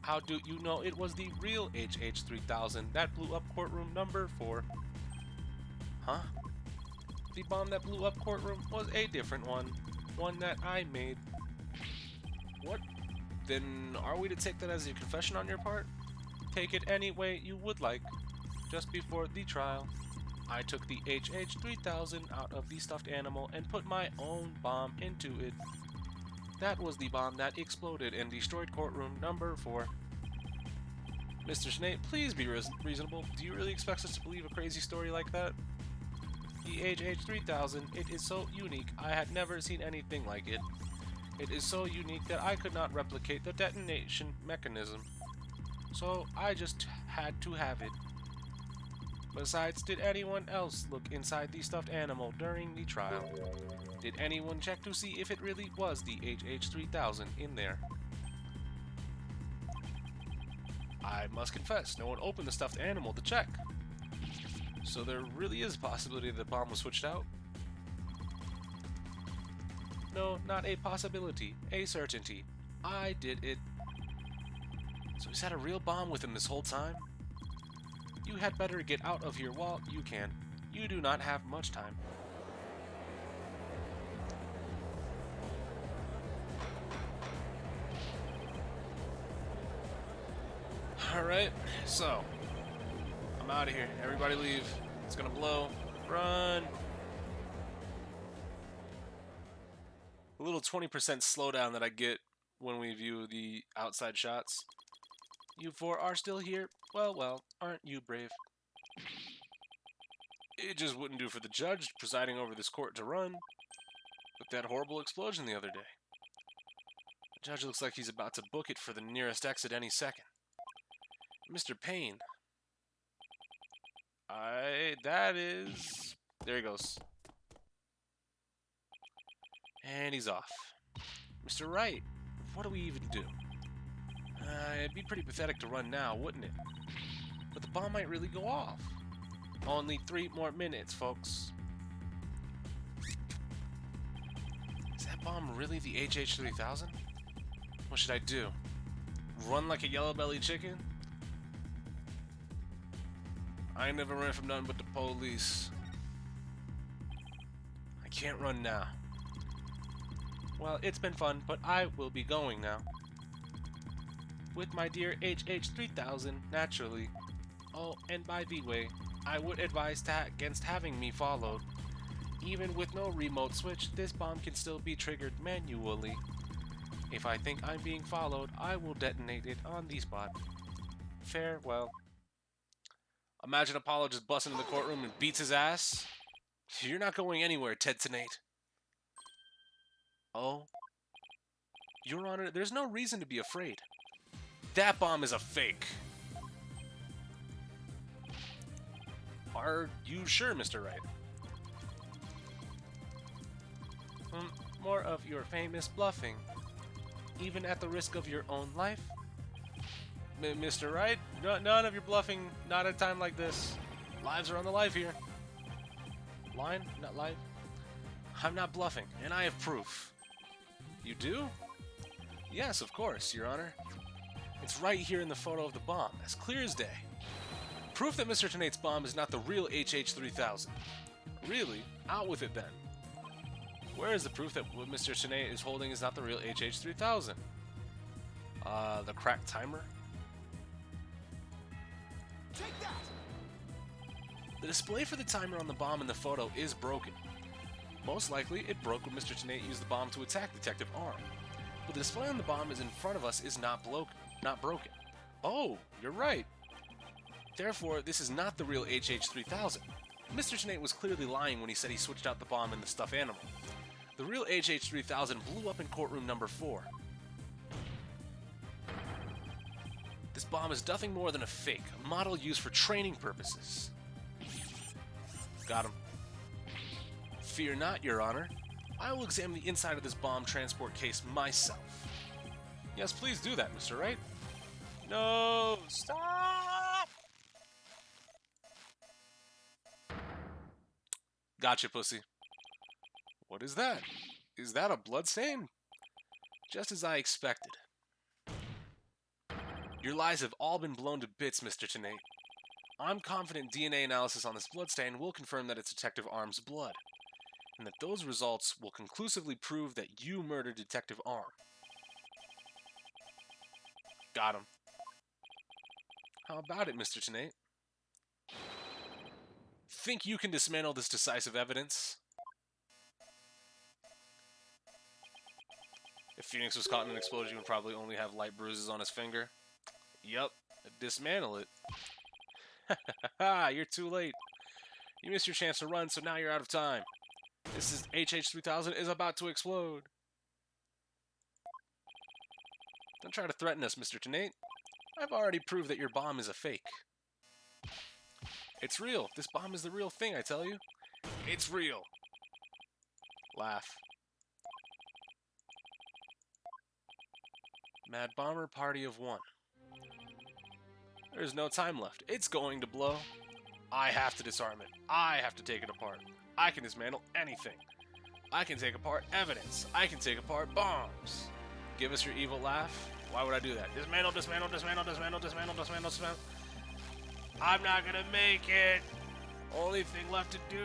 How do you know it was the real HH-3000 that blew up courtroom number 4? Huh? The bomb that blew up courtroom was a different one. One that I made. What? Then are we to take that as a confession on your part? Take it any way you would like. Just before the trial, I took the HH-3000 out of the stuffed animal and put my own bomb into it. That was the bomb that exploded and destroyed courtroom number 4. Mr. Snape, please be reasonable. Do you really expect us to believe a crazy story like that? The HH-3000, it is so unique. I had never seen anything like it. It is so unique that I could not replicate the detonation mechanism. So I just had to have it. Besides, did anyone else look inside the stuffed animal during the trial? Did anyone check to see if it really was the HH-3000 in there? I must confess, no one opened the stuffed animal to check. So there really is a possibility that the bomb was switched out? No, not a possibility, a certainty. I did it. So he's had a real bomb with him this whole time? You had better get out of here while you can. You do not have much time. Alright, so I'm out of here. Everybody leave. It's gonna blow. Run! A little 20% slowdown that I get when we view the outside shots. You four are still here? Well, well, aren't you brave? It just wouldn't do for the judge presiding over this court to run. With that horrible explosion the other day. The judge looks like he's about to book it for the nearest exit any second. Mr. Payne. That is... There he goes. And he's off. Mr. Wright, what do we even do? It'd be pretty pathetic to run now, wouldn't it? But the bomb might really go off. Only 3 more minutes, folks. Is that bomb really the HH-3000? What should I do? Run like a yellow-bellied chicken? I ain't never ran from nothing but the police. I can't run now. Well, it's been fun, but I will be going now. With my dear HH-3000, naturally. Oh, and by the way, I would advise against having me followed. Even with no remote switch, this bomb can still be triggered manually. If I think I'm being followed, I will detonate it on the spot. Farewell. Imagine Apollo just busts into the courtroom and beats his ass. You're not going anywhere, Ted Tenate. Oh. Your Honor, there's no reason to be afraid. That bomb is a fake. Are you sure, Mr. Wright? More of your famous bluffing. Even at the risk of your own life? Mr. Wright, none of your bluffing, not at a time like this. Lives are on the line here. Line? Not live? I'm not bluffing, and I have proof. You do? Yes, of course, Your Honor. It's right here in the photo of the bomb, as clear as day. Proof that Mr. Tenate's bomb is not the real HH-3000. Really? Out with it then. Where is the proof that what Mr. Tenate is holding is not the real HH-3000? The cracked timer? Take that! The display for the timer on the bomb in the photo is broken. Most likely, it broke when Mr. Tenate used the bomb to attack Detective Arm. But the display on the bomb is in front of us is not broken. Oh, you're right. Therefore, this is not the real HH-3000. Mr. Tenate was clearly lying when he said he switched out the bomb in the stuffed animal. The real HH-3000 blew up in courtroom number 4. This bomb is nothing more than a fake, a model used for training purposes. Got him. Fear not, Your Honor. I will examine the inside of this bomb transport case myself. Yes, please do that, Mr. Wright. No, stop! Gotcha, pussy. What is that? Is that a blood stain? Just as I expected. Your lies have all been blown to bits, Mr. Tenate. I'm confident DNA analysis on this bloodstain will confirm that it's Detective Arm's blood, and that those results will conclusively prove that you murdered Detective Arm. Got him. How about it, Mr. Tenate? think you can dismantle this decisive evidence? If Phoenix was caught in an explosion, he would probably only have light bruises on his finger. Yup, dismantle it. Ha! You're too late. You missed your chance to run, so now you're out of time. This is HH-3000 is about to explode. Don't try to threaten us, Mr. Tenate. I've already proved that your bomb is a fake. It's real. This bomb is the real thing, I tell you. It's real. Laugh. Mad Bomber, party of one. There's no time left. It's going to blow. I have to disarm it. I have to take it apart. I can dismantle anything. I can take apart evidence. I can take apart bombs. Give us your evil laugh. Why would I do that? Dismantle, dismantle, dismantle, dismantle, dismantle, dismantle, dismantle. I'm not gonna make it. Only thing left to do.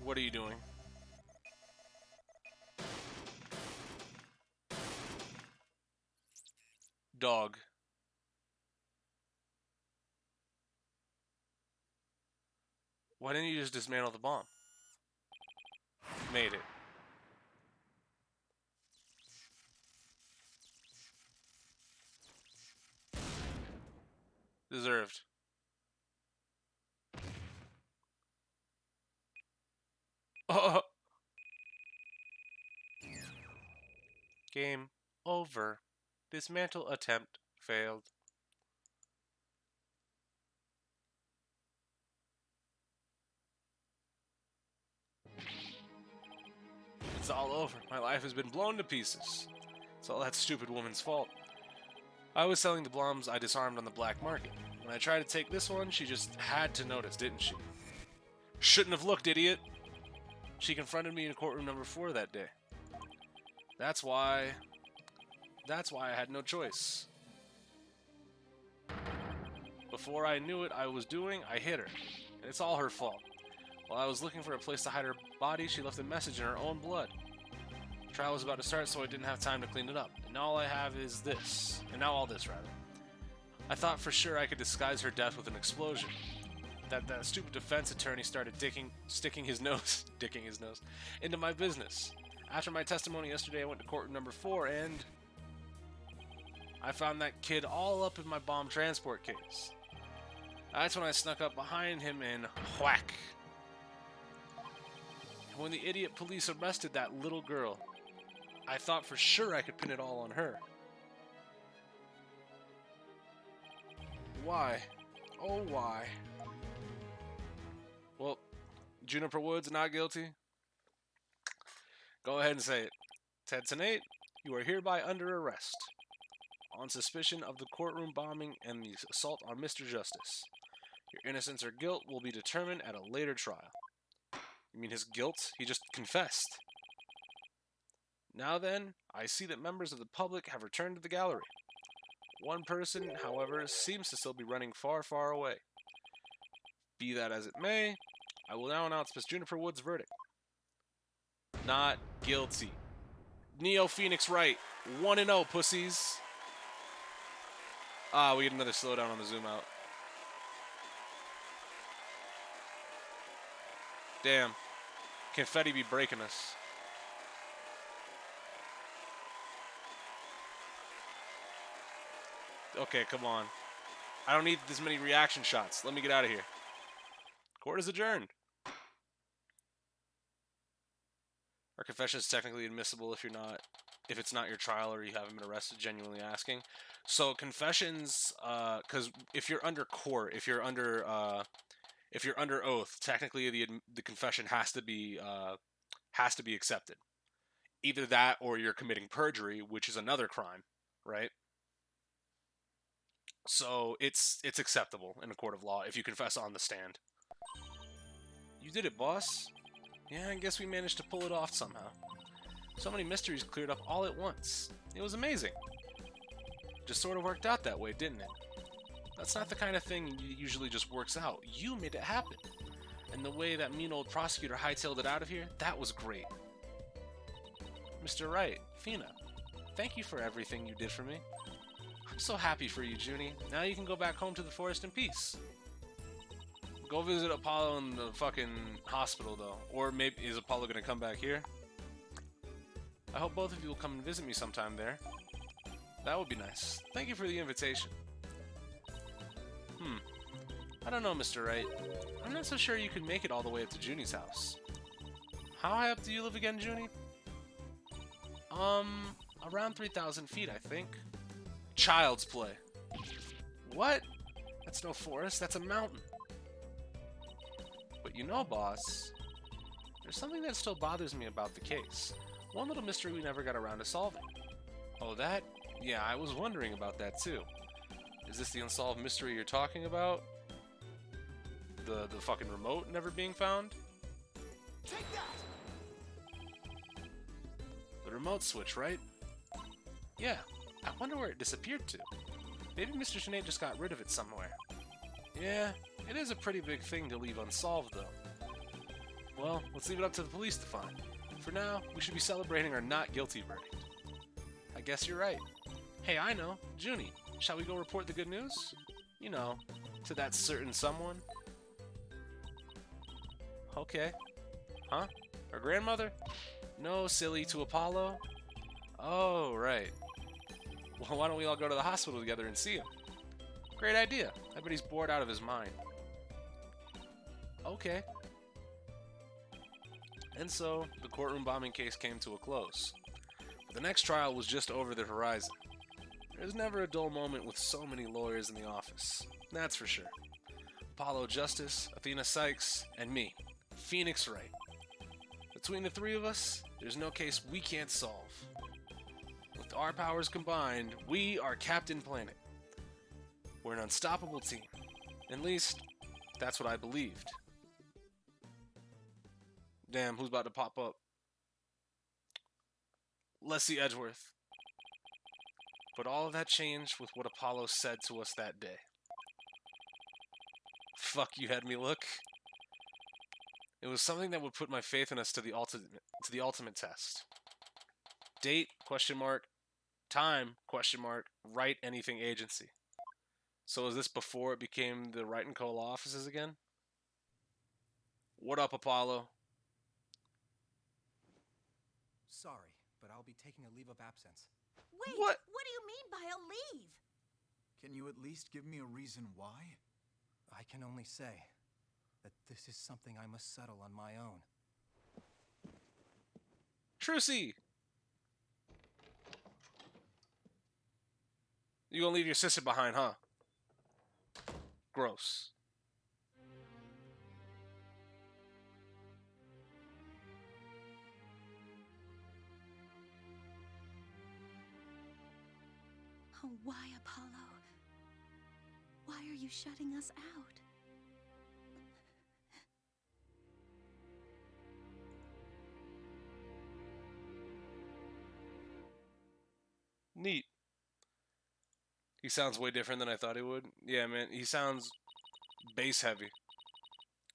What are you doing? Dog. Why didn't you just dismantle the bomb? Made it. Deserved. Oh. Game over. Dismantle attempt failed. It's all over. My life has been blown to pieces. It's all that stupid woman's fault. I was selling the bombs I disarmed on the black market. When I tried to take this one, she just had to notice, didn't she? Shouldn't have looked, idiot. She confronted me in courtroom number 4 that day. That's why I had no choice. Before I knew what I was doing, I hit her. And it's all her fault. While I was looking for a place to hide her body, she left a message in her own blood. The trial was about to start, so I didn't have time to clean it up. And now all I have is this. And now all this, rather. I thought for sure I could disguise her death with an explosion. That stupid defense attorney started sticking his nose into my business. After my testimony yesterday, I went to courtroom number 4 and I found that kid all up in my bomb transport case. That's when I snuck up behind him and whack. And when the idiot police arrested that little girl, I thought for sure I could pin it all on her. Why? Oh, why? Well, Juniper Woods not guilty? Go ahead and say it. Ted Tenate, you are hereby under arrest on suspicion of the courtroom bombing and the assault on Mr. Justice. Your innocence or guilt will be determined at a later trial. You mean his guilt? He just confessed. Now then, I see that members of the public have returned to the gallery. One person, however, seems to still be running far, far away. Be that as it may, I will now announce Miss Juniper Wood's verdict. Not guilty. Neo Phoenix Wright, 1-0, pussies. Ah, we get another slowdown on the zoom out. Damn. Confetti be breaking us. Okay, come on. I don't need this many reaction shots. Let me get out of here. Court is adjourned. Our confession is technically admissible if it's not your trial or you haven't been arrested. Genuinely asking. So confessions, because if you're under court, if you're under oath, technically the confession has to be accepted. Either that or you're committing perjury, which is another crime, right? So it's acceptable in a court of law if you confess on the stand. You did it, boss. Yeah, I guess we managed to pull it off somehow. So many mysteries cleared up all at once. It was amazing. Just sort of worked out that way, didn't it? That's not the kind of thing that usually just works out. You made it happen. And the way that mean old prosecutor hightailed it out of here, that was great. Mr. Wright, Fina, thank you for everything you did for me. I'm so happy for you, Junie. Now you can go back home to the forest in peace. Go visit Apollo in the fucking hospital, though. Or maybe, is Apollo gonna come back here? I hope both of you will come and visit me sometime there. That would be nice. Thank you for the invitation. I don't know, Mr. Wright. I'm not so sure you can make it all the way up to Junie's house. How high up do you live again, Junie? Around 3,000 feet, I think. Child's play. What? That's no forest, that's a mountain. But you know, boss, there's something that still bothers me about the case. One little mystery we never got around to solving. Oh, that? Yeah, I was wondering about that too. Is this the unsolved mystery you're talking about? The fucking remote never being found? Take that! The remote switch, right? Yeah, I wonder where it disappeared to. Maybe Mr. Sinead just got rid of it somewhere. Yeah, it is a pretty big thing to leave unsolved, though. Well, let's leave it up to the police to find. For now, we should be celebrating our not guilty verdict. I guess you're right. Hey, I know. Junie, shall we go report the good news? You know, to that certain someone. Okay. Huh? Our grandmother? No, silly, to Apollo? Oh, right. Well, why don't we all go to the hospital together and see him? Great idea. I bet he's bored out of his mind. Okay. And so, the courtroom bombing case came to a close. But the next trial was just over the horizon. There's never a dull moment with so many lawyers in the office. That's for sure. Apollo Justice, Athena Sykes, and me, Phoenix Wright. Between the three of us, there's no case we can't solve. With our powers combined, we are Captain Planet. We're an unstoppable team. At least, that's what I believed. Damn, who's about to pop up? Leslie Edgeworth. But all of that changed with what Apollo said to us that day. Fuck, you had me look. It was something that would put my faith in us to the ultimate test. Date, question mark. Time, question mark. Wright anything agency. So is this before it became the Wright & Co. law offices again? What up, Apollo? Sorry, but I'll be taking a leave of absence. Wait, What? what do you mean by a leave? Can you at least give me a reason why? I can only say that this is something I must settle on my own. Trucy! You gonna leave your sister behind, huh? Gross. Oh, why, Apollo? Why are you shutting us out? Neat. He sounds way different than I thought he would. Yeah, man, he sounds bass heavy.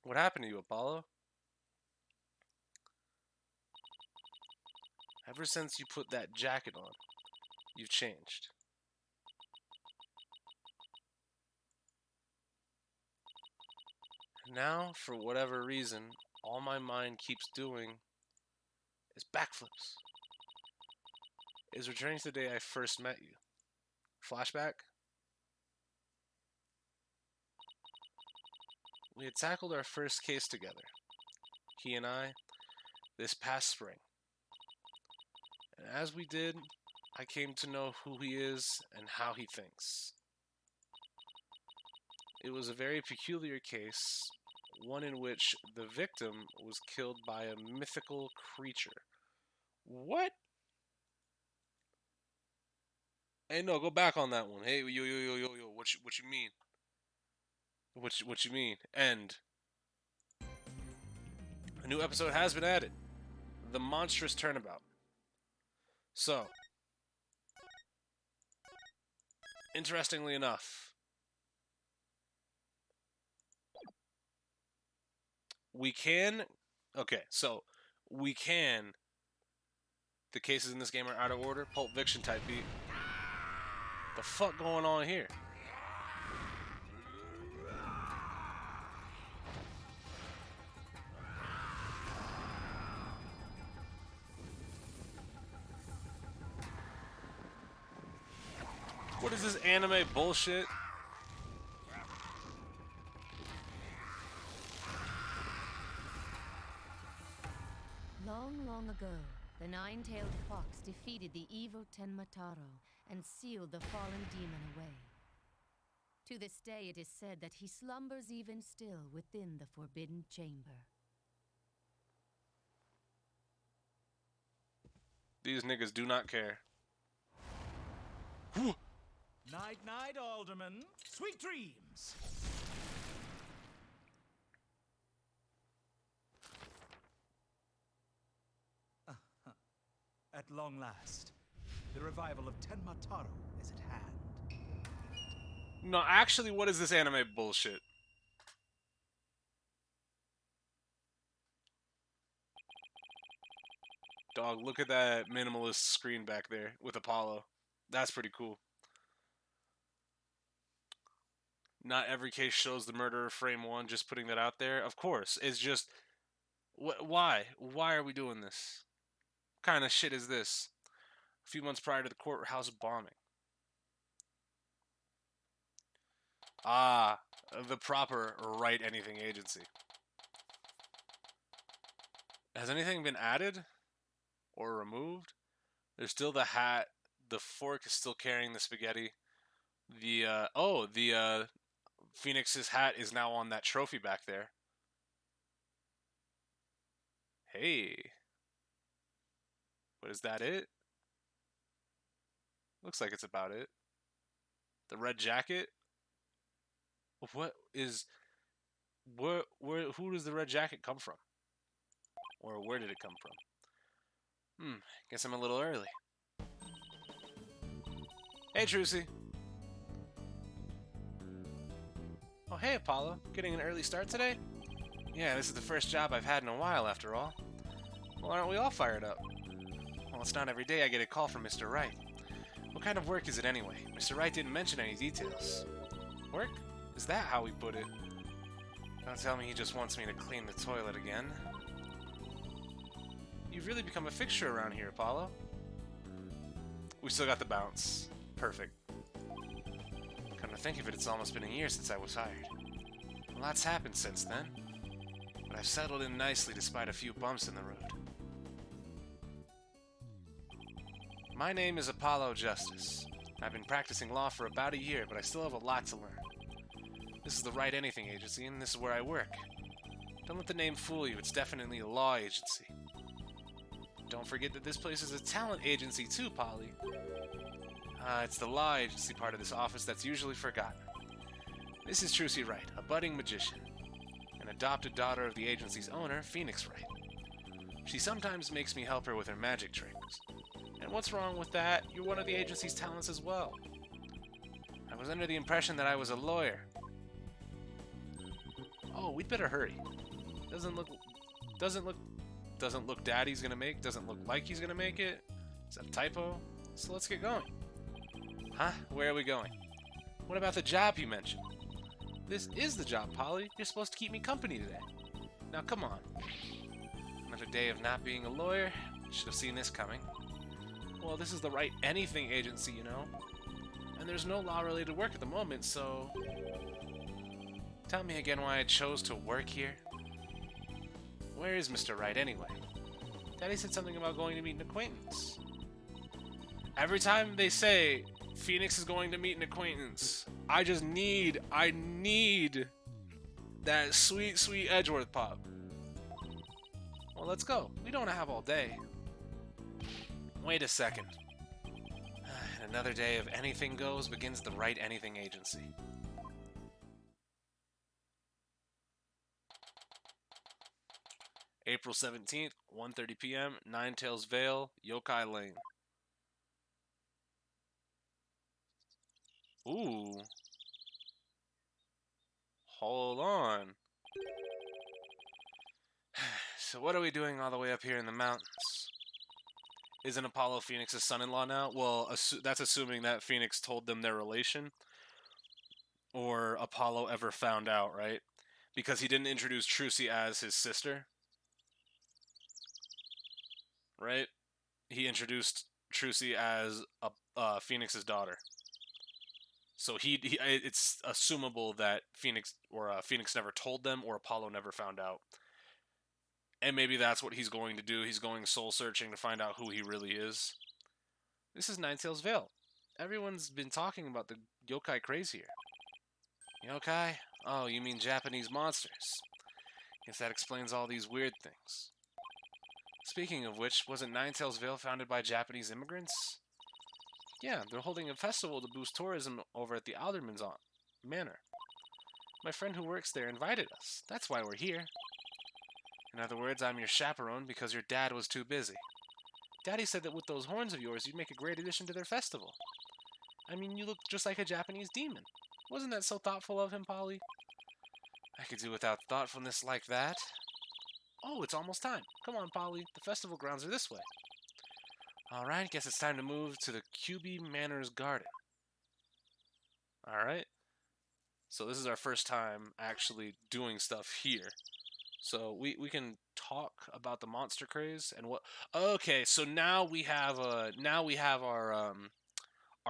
What happened to you, Apollo? Ever since you put that jacket on, you've changed. Now, for whatever reason, all my mind keeps doing is backflips. Is returning to the day I first met you. Flashback? We had tackled our first case together, he and I, this past spring. And as we did, I came to know who he is and how he thinks. It was a very peculiar case, one in which the victim was killed by a mythical creature. What? Hey, no, go back on that one. Hey, yo, what you mean? What you mean? End. A new episode has been added. The Monstrous Turnabout. So, interestingly enough, we can... Okay, so, we can... The cases in this game are out of order. Pulp Fiction type beat. The fuck going on here? What is this anime bullshit? Long, long ago, the nine-tailed fox defeated the evil Tenmataro and sealed the fallen demon away. To this day, it is said that he slumbers even still within the forbidden chamber. These niggas do not care. Night, night, Alderman. Sweet dreams. At long last, the revival of Tenmataro is at hand. No, actually, what is this anime bullshit? Dog, look at that minimalist screen back there with Apollo. That's pretty cool. Not every case shows the murderer frame one, just putting that out there. Of course, it's just... Why? Why are we doing this? What kind of shit is this? A few months prior to the courthouse bombing. Ah, the proper Wright anything agency. Has anything been added? Or removed? There's still the hat. The fork is still carrying the spaghetti. The Phoenix's hat is now on that trophy back there. Hey. But is that it? Looks like it's about it. The red jacket? What is... who does the red jacket come from? Or where did it come from? Guess I'm a little early. Hey, Trucy. Oh, hey, Apollo. Getting an early start today? Yeah, this is the first job I've had in a while, after all. Well, aren't we all fired up? Well, it's not every day I get a call from Mr. Wright. What kind of work is it anyway? Mr. Wright didn't mention any details. Work? Is that how we put it? Don't tell me he just wants me to clean the toilet again. You've really become a fixture around here, Apollo. We still got the bounce. Perfect. Come to think of it, it's almost been a year since I was hired. A lot's happened since then, but I've settled in nicely despite a few bumps in the road. My name is Apollo Justice. I've been practicing law for about a year, but I still have a lot to learn. This is the Wright Anything Agency, and this is where I work. Don't let the name fool you, it's definitely a law agency. Don't forget that this place is a talent agency too, Polly. It's the law agency part of this office that's usually forgotten. This is Trucy Wright, a budding magician, an adopted daughter of the agency's owner, Phoenix Wright. She sometimes makes me help her with her magic tricks. And what's wrong with that? You're one of the agency's talents as well. I was under the impression that I was a lawyer. Oh, we'd better hurry. Doesn't look Daddy's gonna make, doesn't look like he's gonna make it. Is that a typo? So let's get going. Huh? Where are we going? What about the job you mentioned? This is the job, Polly. You're supposed to keep me company today. Now come on. Another day of not being a lawyer. Should have seen this coming. Well, this is the Wright Anything Agency, you know. And there's no law-related work at the moment, so... Tell me again why I chose to work here. Where is Mr. Wright, anyway? Daddy said something about going to meet an acquaintance. Every time they say Phoenix is going to meet an acquaintance, I need that sweet, sweet Edgeworth pop. Well, let's go. We don't have all day. Wait a second. Another day of anything goes begins the Wright Anything Agency. April 17th, 1:30 p.m., Ninetails Vale, Yokai Lane. Ooh. Hold on. So what are we doing all the way up here in the mountains? Isn't Apollo Phoenix's son-in-law now? Well, that's assuming that Phoenix told them their relation, or Apollo ever found out, right? Because he didn't introduce Trucy as his sister, right? He introduced Trucy as Phoenix's daughter. So it's assumable that Phoenix never told them, or Apollo never found out. And maybe that's what he's going to do. He's going soul searching to find out who he really is. This is Ninetales Vale. Everyone's been talking about the yokai craze here. Yokai? Oh, you mean Japanese monsters. Guess that explains all these weird things. Speaking of which, wasn't Ninetales Vale founded by Japanese immigrants? Yeah, they're holding a festival to boost tourism over at the Alderman's Manor. My friend who works there invited us. That's why we're here. In other words, I'm your chaperone because your dad was too busy. Daddy said that with those horns of yours, you'd make a great addition to their festival. I mean, you look just like a Japanese demon. Wasn't that so thoughtful of him, Polly? I could do without thoughtfulness like that. Oh, it's almost time. Come on, Polly. The festival grounds are this way. Alright, guess it's time to move to the QB Manor's garden. Alright. So this is our first time actually doing stuff here. So we can talk about the monster craze and what. Okay, so now we have our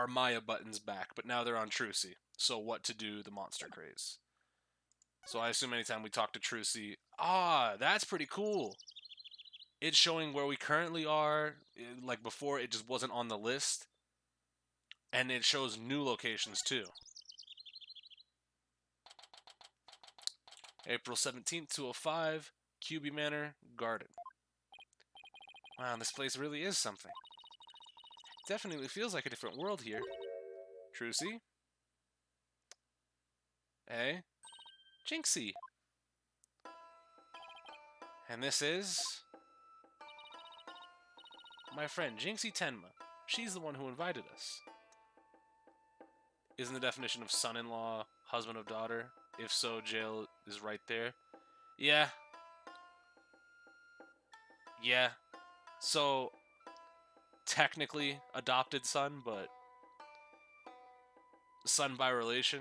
Maya buttons back, but now they're on Trucy. So what to do the monster craze. So I assume anytime we talk to Trucy, that's pretty cool. It's showing where we currently are. Like before, it just wasn't on the list, and it shows new locations too. April 17th, 205, QB Manor, Garden. Wow, this place really is something. Definitely feels like a different world here. Trucy? Hey? Jinxie! And this is... my friend, Jinxie Tenma. She's the one who invited us. Isn't the definition of son-in-law, husband of daughter? If so, jail is right there. Yeah. Yeah. So, technically adopted son, but son by relation.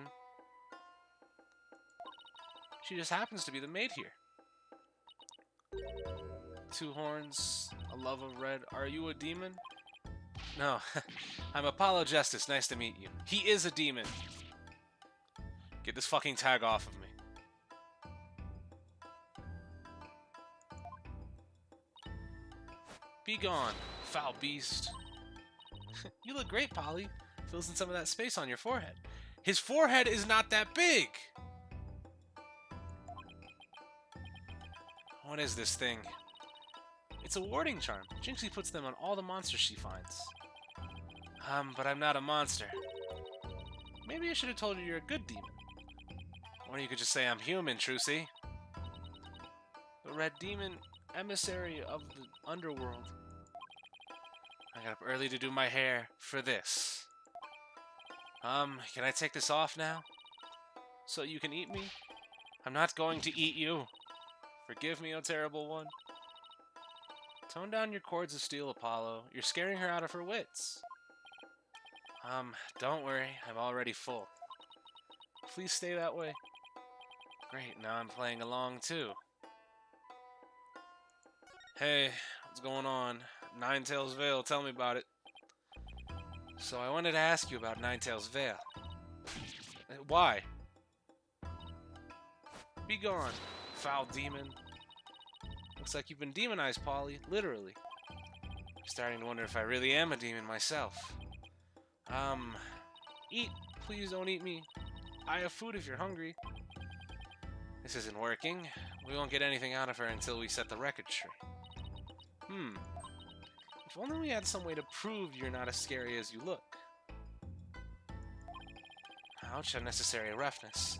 She just happens to be the maid here. 2 horns, a love of red. Are you a demon? No, I'm Apollo Justice. Nice to meet you. He is a demon. Get this fucking tag off of me. Be gone, foul beast. You look great, Polly. Fills in some of that space on your forehead. His forehead is not that big! What is this thing? It's a warding charm. Jinxie puts them on all the monsters she finds. But I'm not a monster. Maybe I should have told you you're a good demon. Or you could just say I'm human, Trucy. The Red Demon, emissary of the underworld. I got up early to do my hair for this. Can I take this off now? So you can eat me? I'm not going to eat you. Forgive me, O terrible one. Tone down your cords of steel, Apollo. You're scaring her out of her wits. Don't worry. I'm already full. Please stay that way. Great, now I'm playing along too. Hey, what's going on? Ninetales Vale, tell me about it. So I wanted to ask you about Ninetales Vale. Why? Be gone, foul demon. Looks like you've been demonized, Polly. Literally. I'm starting to wonder if I really am a demon myself. Eat. Please don't eat me. I have food if you're hungry. This isn't working. We won't get anything out of her until we set the record straight. If only we had some way to prove you're not as scary as you look. Ouch, unnecessary roughness.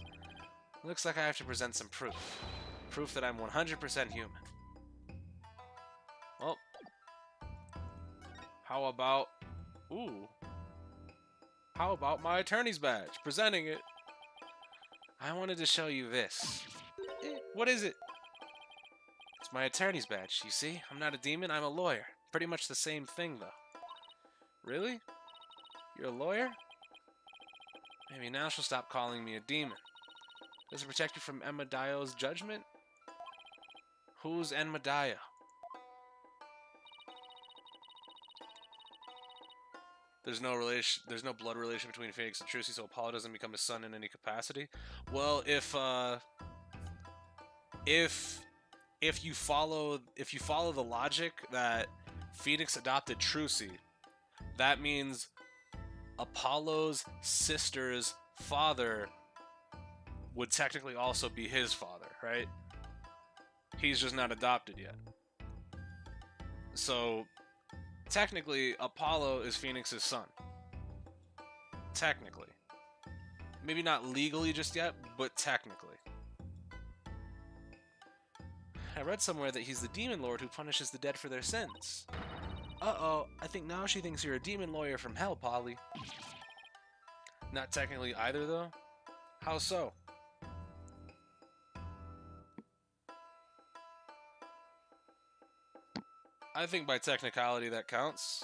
Looks like I have to present some proof. Proof that I'm 100% human. Well, how about... Ooh. How about my attorney's badge? Presenting it. I wanted to show you this. What is it? It's my attorney's badge, you see? I'm not a demon, I'm a lawyer. Pretty much the same thing, though. Really? You're a lawyer? Maybe now she'll stop calling me a demon. Does it protect you from Enmadaio's judgment? Who's Enmadaio? There's no blood relation between Phoenix and Trucy, so Apollo doesn't become his son in any capacity. Well, if you follow the logic that Phoenix adopted Trucy, that means Apollo's sister's father would technically also be his father, right? He's just not adopted yet. So technically, Apollo is Phoenix's son. Technically. Maybe not legally just yet, but technically. I read somewhere that he's the demon lord who punishes the dead for their sins. Uh-oh, I think now she thinks you're a demon lawyer from hell, Polly. Not technically either, though? How so? I think by technicality that counts.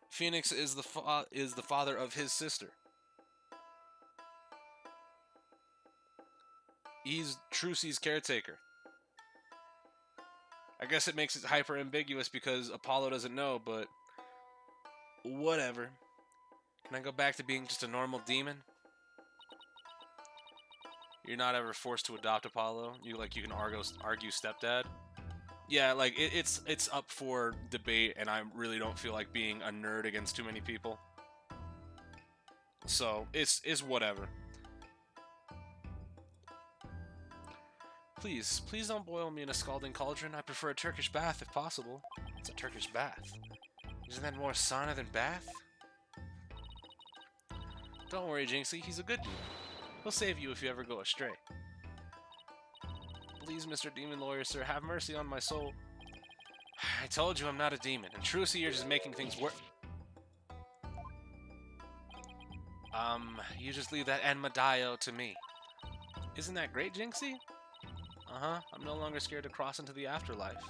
Phoenix is the father of his sister. He's Trucy's caretaker. I guess it makes it hyper ambiguous because Apollo doesn't know, but whatever. Can I go back to being just a normal demon? You're not ever forced to adopt Apollo. You can argue stepdad. Yeah, like it's up for debate, and I really don't feel like being a nerd against too many people. So it's whatever. Please don't boil me in a scalding cauldron. I prefer a Turkish bath if possible. It's a Turkish bath. Isn't that more sauna than bath? Don't worry, Jinxie. He's a good dude. He'll save you if you ever go astray. Please, Mr. Demon Lawyer, sir, have mercy on my soul. I told you I'm not a demon, and Trucy, you're just making things worse. You just leave that Enmadaio to me. Isn't that great, Jinxie? Uh-huh, I'm no longer scared to cross into the afterlife.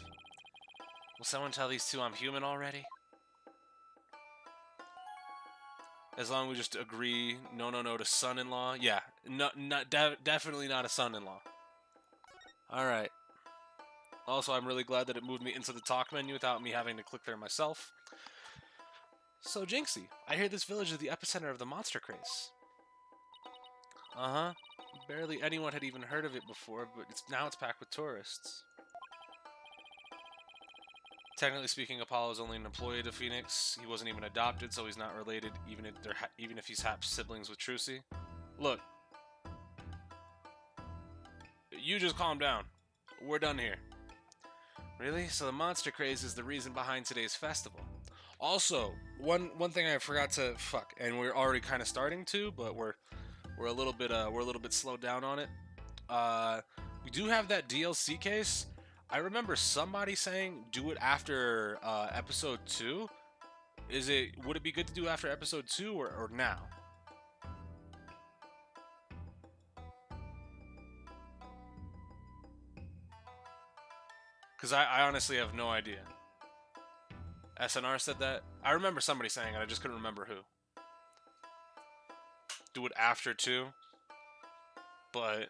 Will someone tell these two I'm human already? As long as we just agree, no to son-in-law. Yeah, definitely not a son-in-law. Alright. Also, I'm really glad that it moved me into the talk menu without me having to click there myself. So, Jinxie, I hear this village is the epicenter of the monster craze. Uh-huh. Barely anyone had even heard of it before, but now it's packed with tourists. Technically speaking, Apollo is only an employee to Phoenix. He wasn't even adopted, so he's not related, even if he's half siblings with Trucy. Look. You just calm down. We're done here. Really? So the monster craze is the reason behind today's festival. Also, one thing I forgot to and we're already kind of starting to, but we're a little bit slowed down on it. We do have that DLC case. I remember somebody saying do it after episode 2. Would it be good to do after episode 2 or now? Because I honestly have no idea. SNR said that. I remember somebody saying it, I just couldn't remember who. Do it after 2. But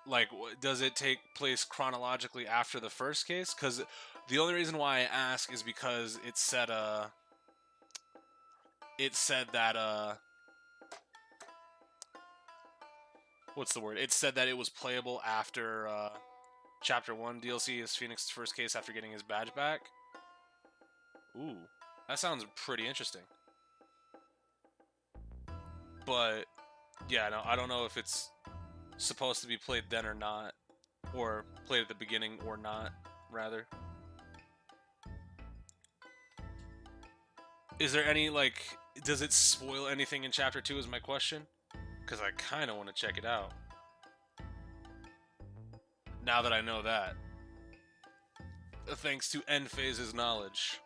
like, does it take place chronologically after the first case? Because the only reason why I ask is because it said that what's the word? It said that it was playable after Chapter 1 DLC is Phoenix's first case after getting his badge back. Ooh, that sounds pretty interesting. But yeah, no, I don't know if it's supposed to be played then or not, or played at the beginning or not, rather. Is there any, like, does it spoil anything in Chapter 2 is my question? Because I kind of want to check it out. Now that I know that. Thanks to End Phase's knowledge.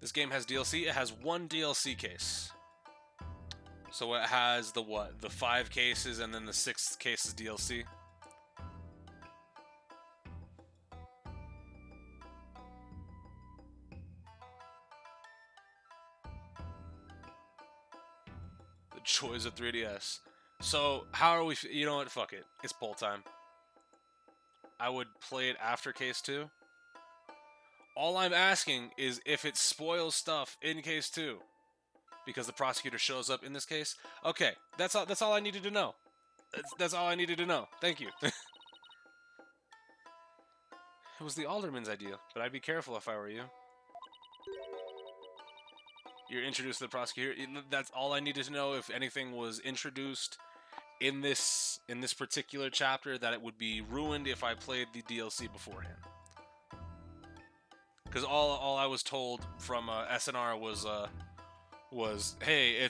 This game has DLC. It has one DLC case. So it has the what? The 5 cases and then the 6th case is DLC. joys of 3DS. So, how are we... You know what? Fuck it. It's poll time. I would play it after Case 2. All I'm asking is if it spoils stuff in Case 2. Because the prosecutor shows up in this case. Okay, that's all I needed to know. That's all I needed to know. Thank you. It was the alderman's idea, but I'd be careful if I were you. You're introduced to the prosecutor. That's all I needed to know. If anything was introduced in this particular chapter, that it would be ruined if I played the DLC beforehand. Because all I was told from SNR was hey,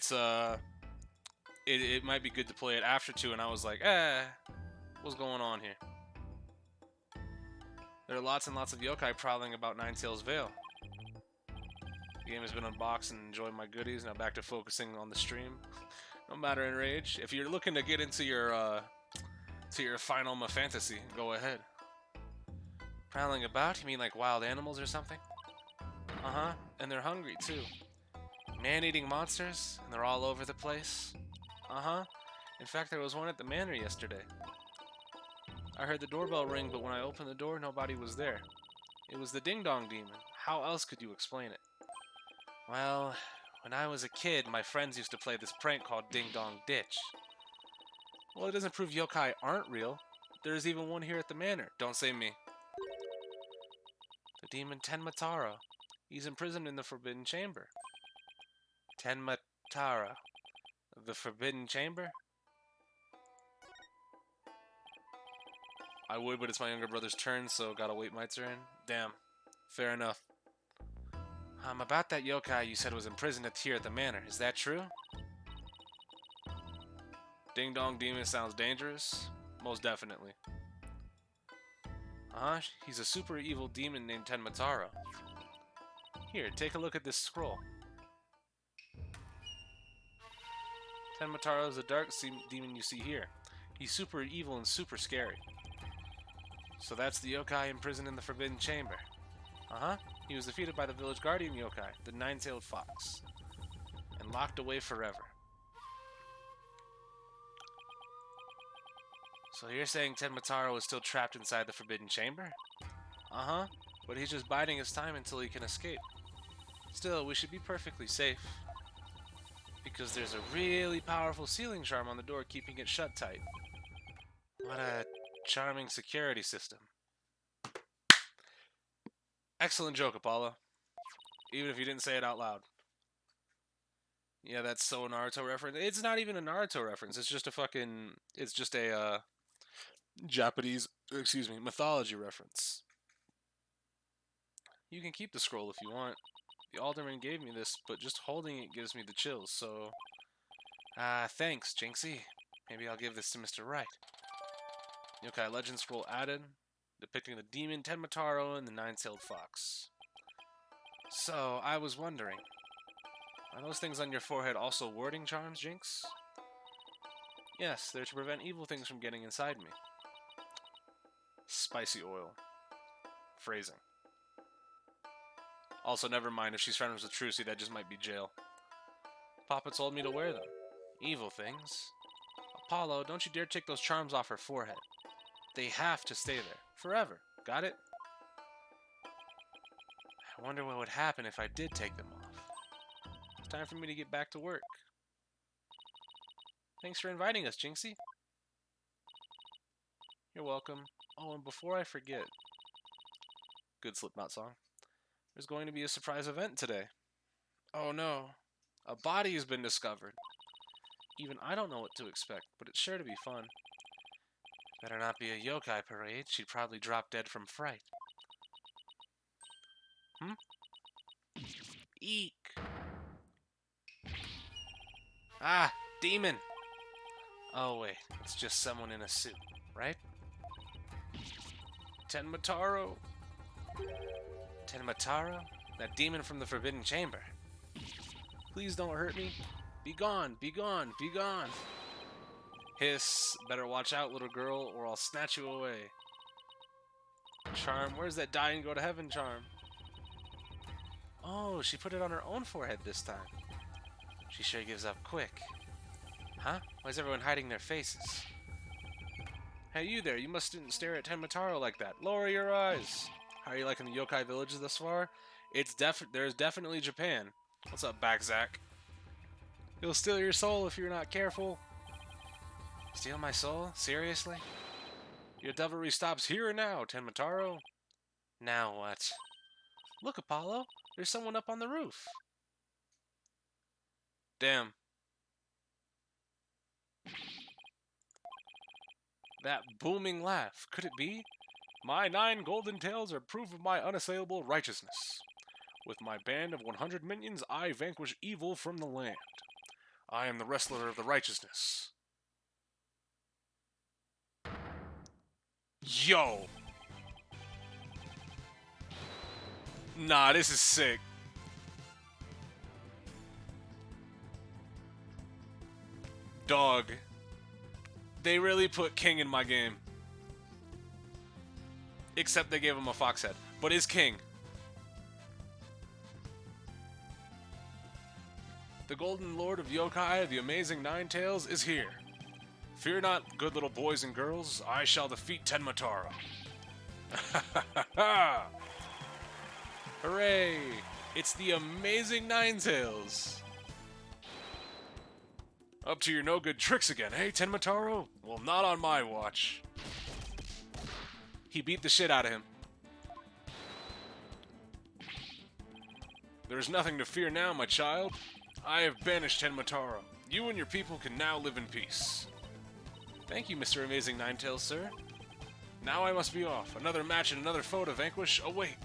it might be good to play it after 2, and I was like, what's going on here? There are lots and lots of yokai prowling about Ninetales Vale. The game has been unboxed and enjoying my goodies. Now back to focusing on the stream. No matter in rage. If you're looking to get into your final fantasy, go ahead. Prowling about? You mean like wild animals or something? Uh-huh. And they're hungry too. Man-eating monsters, and they're all over the place. Uh-huh. In fact, there was one at the manor yesterday. I heard the doorbell ring, but when I opened the door, nobody was there. It was the Ding-Dong Demon. How else could you explain it? Well, when I was a kid, my friends used to play this prank called Ding-Dong Ditch. Well, it doesn't prove yokai aren't real. There's even one here at the manor. Don't say me. The demon Tenmataro. He's imprisoned in the Forbidden Chamber. Tenmatara. The Forbidden Chamber? I would, but it's my younger brother's turn, so gotta wait my turn. Damn. Fair enough. About that yokai you said was imprisoned here at the manor. Is that true? Ding Dong Demon sounds dangerous. Most definitely. He's a super evil demon named Tenmataro. Here, take a look at this scroll. Tenmataro is the dark demon you see here. He's super evil and super scary. So that's the yokai imprisoned in the Forbidden Chamber. He was defeated by the village guardian yokai, the nine-tailed fox, and locked away forever. So you're saying Tenmataro is still trapped inside the Forbidden Chamber? But he's just biding his time until he can escape. Still, we should be perfectly safe. Because there's a really powerful sealing charm on the door keeping it shut tight. What a charming security system. Excellent joke, Apollo. Even if you didn't say it out loud. Yeah, that's so a Naruto reference. It's not even a Naruto reference. It's just a fucking... It's just a, Japanese... Excuse me, mythology reference. You can keep the scroll if you want. The Alderman gave me this, but just holding it gives me the chills, so... thanks, Jinxie. Maybe I'll give this to Mr. Wright. Yokai Legend Scroll added, depicting the demon Tenmataro and the nine-tailed fox. So, I was wondering, are those things on your forehead also warding charms, Jinx? Yes, they're to prevent evil things from getting inside me. Spicy oil. Phrasing. Also, never mind, if she's friends with Trucy, that just might be jail. Papa told me to wear them. Evil things. Apollo, don't you dare take those charms off her forehead. They have to stay there. Forever. Got it? I wonder what would happen if I did take them off. It's time for me to get back to work. Thanks for inviting us, Jinxie. You're welcome. Oh, and before I forget... Good Slipknot song. There's going to be a surprise event today. Oh no. A body has been discovered. Even I don't know what to expect, but it's sure to be fun. Better not be a yokai parade. She'd probably drop dead from fright. Eek. Ah, demon. Oh wait, it's just someone in a suit, right? Tenmataro. Tenmataro? That demon from the Forbidden Chamber. Please don't hurt me. Be gone, be gone, be gone. Hiss, better watch out, little girl, or I'll snatch you away. Charm, where's that die and go to heaven charm? Oh, she put it on her own forehead this time. She sure gives up quick. Huh? Why is everyone hiding their faces? Hey, you there, you mustn't stare at Tenmataro like that. Lower your eyes. How are you liking the yokai villages thus far? There's definitely Japan. What's up, Backzack? He'll steal your soul if you're not careful. Steal my soul? Seriously? Your devilry stops here and now, Tenmataro. Now what? Look, Apollo. There's someone up on the roof. Damn. That booming laugh. Could it be? My 9 golden tails are proof of my unassailable righteousness. With my band of 100 minions, I vanquish evil from the land. I am the wrestler of the righteousness. Yo! Nah, this is sick. Dog. They really put King in my game. Except they gave him a fox head. But is King. The Golden Lord of Yokai, the amazing Nine Tails, is here. Fear not, good little boys and girls, I shall defeat Tenmataro. Hooray! It's the amazing Ninetales! Up to your no-good tricks again, eh, Tenmataro? Well, not on my watch. He beat the shit out of him. There's nothing to fear now, my child. I have banished Tenmataro. You and your people can now live in peace. Thank you, Mr. Amazing Ninetales, sir. Now I must be off. Another match and another foe to vanquish await.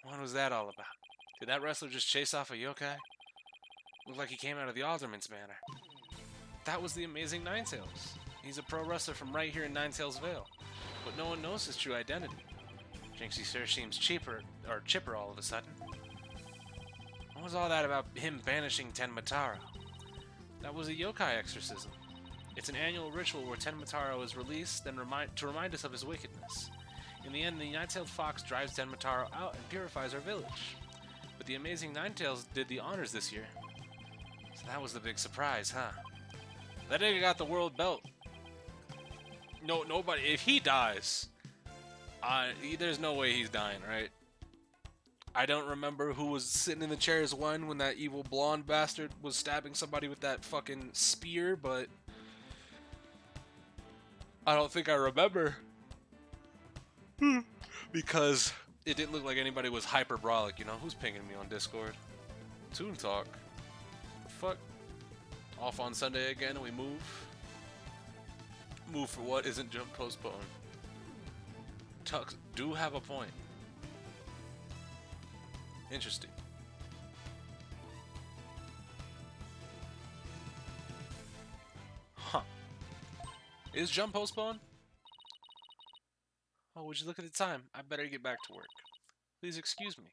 What was that all about? Did that wrestler just chase off a yokai? Looked like he came out of the Alderman's Manor. That was the Amazing Ninetales. He's a pro wrestler from right here in Ninetales Vale, but no one knows his true identity. Jinxie Sir seems chipper all of a sudden. What was all that about him banishing Tenmataro? That was a yokai exorcism. It's an annual ritual where Tenmataro is released to remind us of his wickedness. In the end, the Nine-Tailed Fox drives Tenmataro out and purifies our village. But the Amazing Ninetales did the honors this year. So that was the big surprise, huh? That nigga got the world belt. No, nobody. If he dies, there's no way he's dying, right? I don't remember who was sitting in the chairs when that evil blonde bastard was stabbing somebody with that fucking spear, but I don't think I remember. Because it didn't look like anybody was hyperbolic, you know? Who's pinging me on Discord? Toon Talk. Fuck. Off on Sunday again and we move. Move for what isn't jump postponed. Tux do have a point. Interesting. Huh. Is jump postponed? Oh, would you look at the time? I better get back to work. Please excuse me.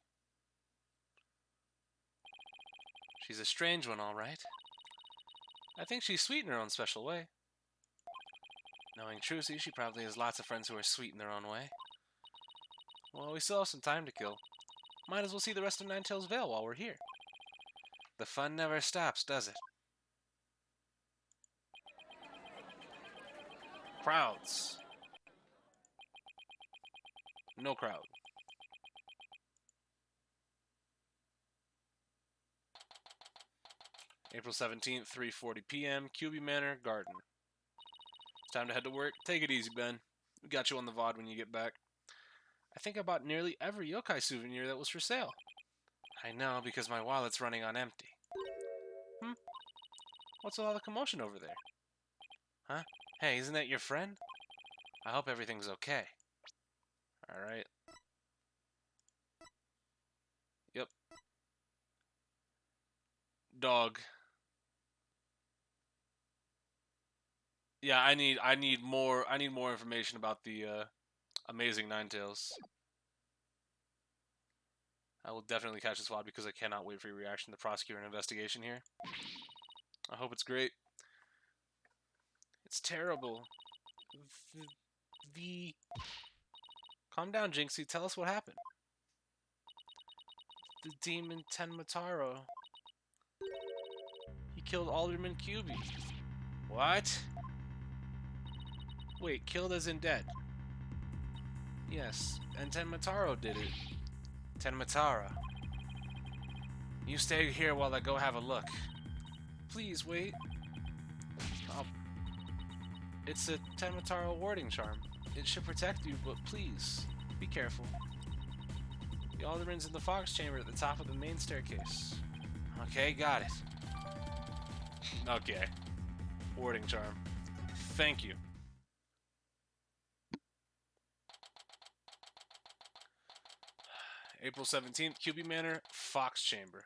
She's a strange one, all right. I think she's sweet in her own special way. Knowing Trucy, she probably has lots of friends who are sweet in their own way. Well, we still have some time to kill. Might as well see the rest of Ninetales Vale while we're here. The fun never stops, does it? Crowds. No crowd. April 17th, 3:40 p.m., QB Manor, Garden. It's time to head to work. Take it easy, Ben. We got you on the VOD when you get back. I think I bought nearly every yokai souvenir that was for sale. I know, because my wallet's running on empty. What's with all the commotion over there? Huh? Hey, isn't that your friend? I hope everything's okay. Alright. Yep. Dog. Yeah, I need more information about the Amazing Ninetales. I will definitely catch this VOD because I cannot wait for your reaction to the prosecutor and investigation here. I hope it's great. It's terrible. Calm down, Jinxie. Tell us what happened. the demon Tenmataro. He killed Alderman QB. What? Wait, killed as in dead. Yes, and Tenmataro did it. Tenmatara. You stay here while I go have a look. Please wait. Oh. It's a Tenmataro warding charm. It should protect you, but please, be careful. The Alderman's in the Fox Chamber at the top of the main staircase. Okay, got it. Okay. Warding charm. Thank you. April 17th, QB Manor, Fox Chamber.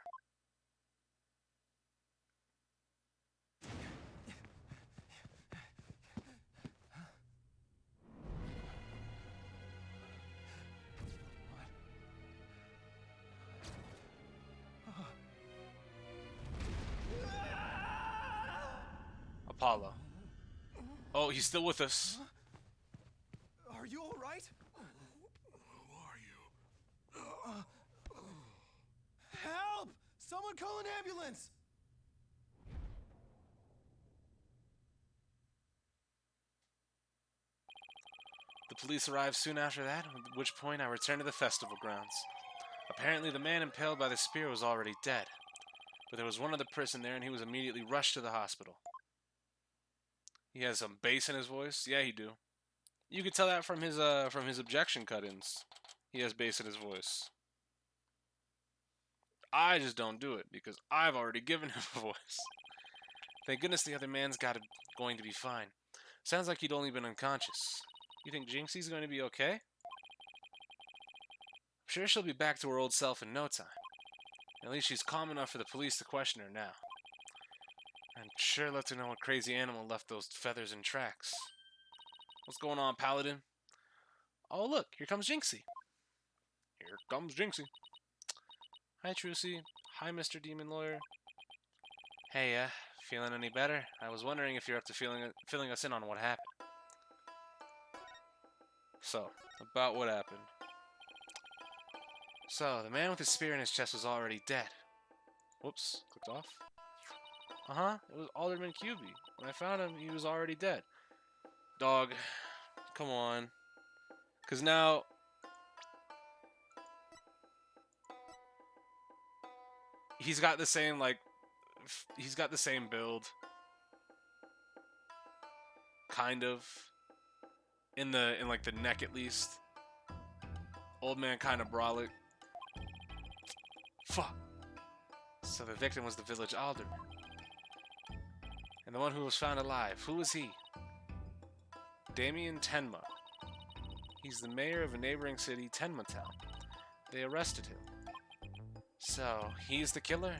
Apollo. Oh, he's still with us. Are you all right? Help! Someone call an ambulance! The police arrived soon after that, at which point I returned to the festival grounds. Apparently the man impaled by the spear was already dead, but there was one other person there and he was immediately rushed to the hospital. He has some bass in his voice. Yeah, he do. You could tell that from his objection cut-ins. He has bass in his voice. I just don't do it because I've already given him a voice. Thank goodness the other man's going to be fine. Sounds like he'd only been unconscious. You think Jinxie's going to be okay? I'm sure she'll be back to her old self in no time. At least she's calm enough for the police to question her now. I'd sure love to know what crazy animal left those feathers in tracks. What's going on, Paladin? Oh, look, here comes Jinxie. Here comes Jinxie. Hi, Trucy. Hi, Mr. Demon Lawyer. Hey, feeling any better? I was wondering if you're up to filling us in on what happened. So, about what happened. So, the man with the spear in his chest was already dead. Whoops, clicked off. It was Alderman QB. When I found him, he was already dead. Dog, come on. Because now... he's got the same, like... he's got the same build. Kind of. In like the neck at least. Old man kind of brolic. Fuck. So the victim was the village alderman. And the one who was found alive, who was he? Damien Tenma. He's the mayor of a neighboring city, Tenma Town. They arrested him. So, he's the killer?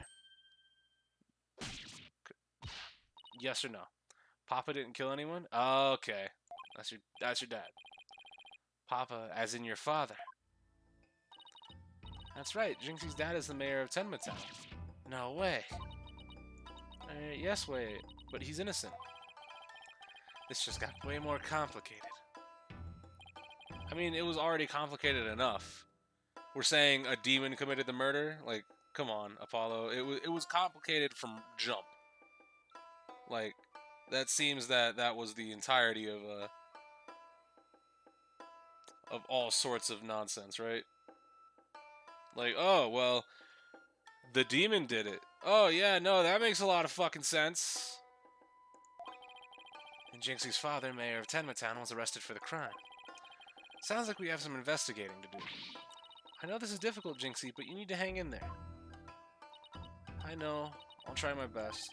Yes or no? Papa didn't kill anyone? Okay. That's your dad. Papa, as in your father. That's right, Jinxie's dad is the mayor of Tenma Town. No way. Yes, wait, but he's innocent. This just got way more complicated. I mean, it was already complicated enough. We're saying a demon committed the murder? Like, come on, Apollo. It was complicated from jump. Like, that seems that was the entirety of all sorts of nonsense, right? Like, oh, well, the demon did it. Oh, yeah, no, that makes a lot of fucking sense. And Jinxie's father, mayor of Tenma Town, was arrested for the crime. Sounds like we have some investigating to do. I know this is difficult, Jinxie, but you need to hang in there. I know. I'll try my best.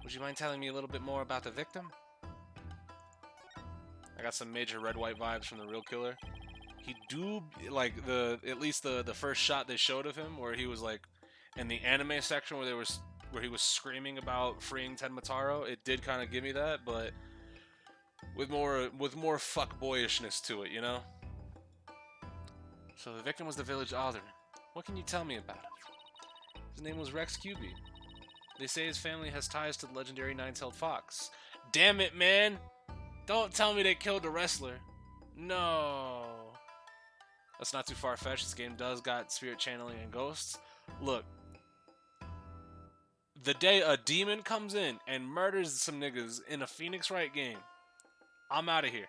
Would you mind telling me a little bit more about the victim? I got some major red-white vibes from the real killer. He do, like, at least the first shot they showed of him, where he was, like, in the anime section where he was screaming about freeing Tenmataro, it did kind of give me that, but with more fuckboyishness to it, you know? So the victim was the village alderman. What can you tell me about him? His name was Rex QB. They say his family has ties to the legendary nine-tailed fox. Damn it, man! Don't tell me they killed the wrestler. No. That's not too far-fetched. This game does got spirit channeling and ghosts. Look, the day a demon comes in and murders some niggas in a Phoenix Wright game, I'm out of here.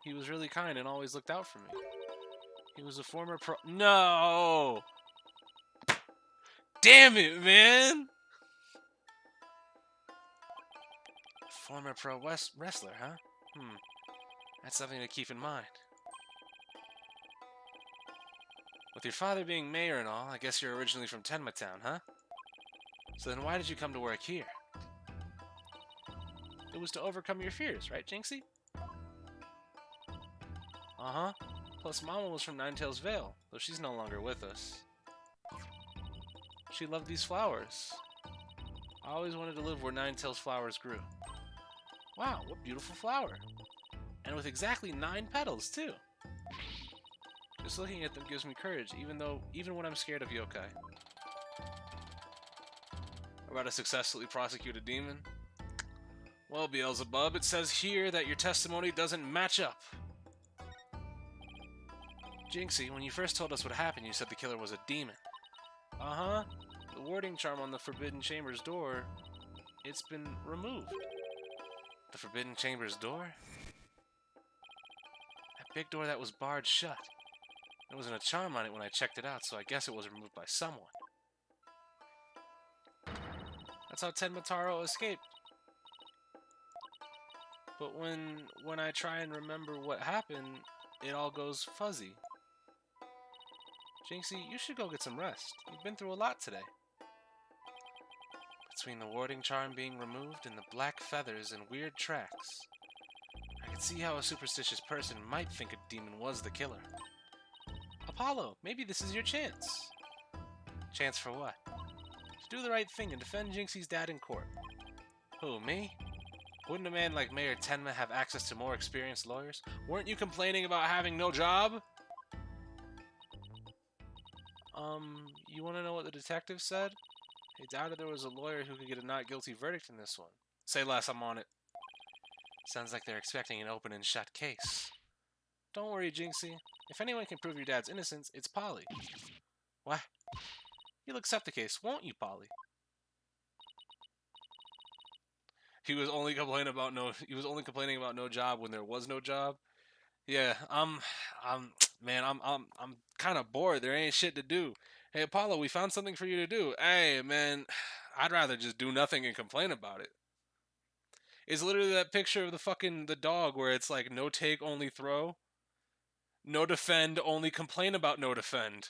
He was really kind and always looked out for me. He was a former pro... No! Damn it, man! Former pro wrestler, huh? That's something to keep in mind. With your father being mayor and all, I guess you're originally from Tenma Town, huh? So then why did you come to work here? It was to overcome your fears, right, Jinxie? Uh-huh. Plus, Mama was from Ninetails Vale, though she's no longer with us. She loved these flowers. I always wanted to live where Ninetails flowers grew. Wow, what beautiful flower. And with exactly 9 petals, too. Just looking at them gives me courage, even when I'm scared of yokai. About to successfully prosecute a demon? Well, Beelzebub, it says here that your testimony doesn't match up. Jinxie, when you first told us what happened, you said the killer was a demon. Uh-huh. The warding charm on the Forbidden Chamber's door, it's been removed. The Forbidden Chamber's door? That big door that was barred shut. There wasn't a charm on it when I checked it out, so I guess it was removed by someone. That's how Tenma Taro escaped. But when I try and remember what happened, it all goes fuzzy. Jinxie, you should go get some rest. You've been through a lot today. Between the warding charm being removed and the black feathers and weird tracks, I can see how a superstitious person might think a demon was the killer. Apollo, maybe this is your chance. Chance for what? To do the right thing and defend Jinxie's dad in court. Who, me? Wouldn't a man like Mayor Tenma have access to more experienced lawyers? Weren't you complaining about having no job? You want to know what the detective said? He doubted there was a lawyer who could get a not guilty verdict in this one. Say less, I'm on it. Sounds like they're expecting an open and shut case. Don't worry, Jinxie. If anyone can prove your dad's innocence, it's Polly. What? You'll accept the case, won't you, Polly? He was only complaining about no job when there was no job. Yeah, I'm kind of bored. There ain't shit to do. Hey, Apollo, we found something for you to do. Hey, man, I'd rather just do nothing and complain about it. It's literally that picture of the dog where it's like no take, only throw. No defend, only complain about no defend.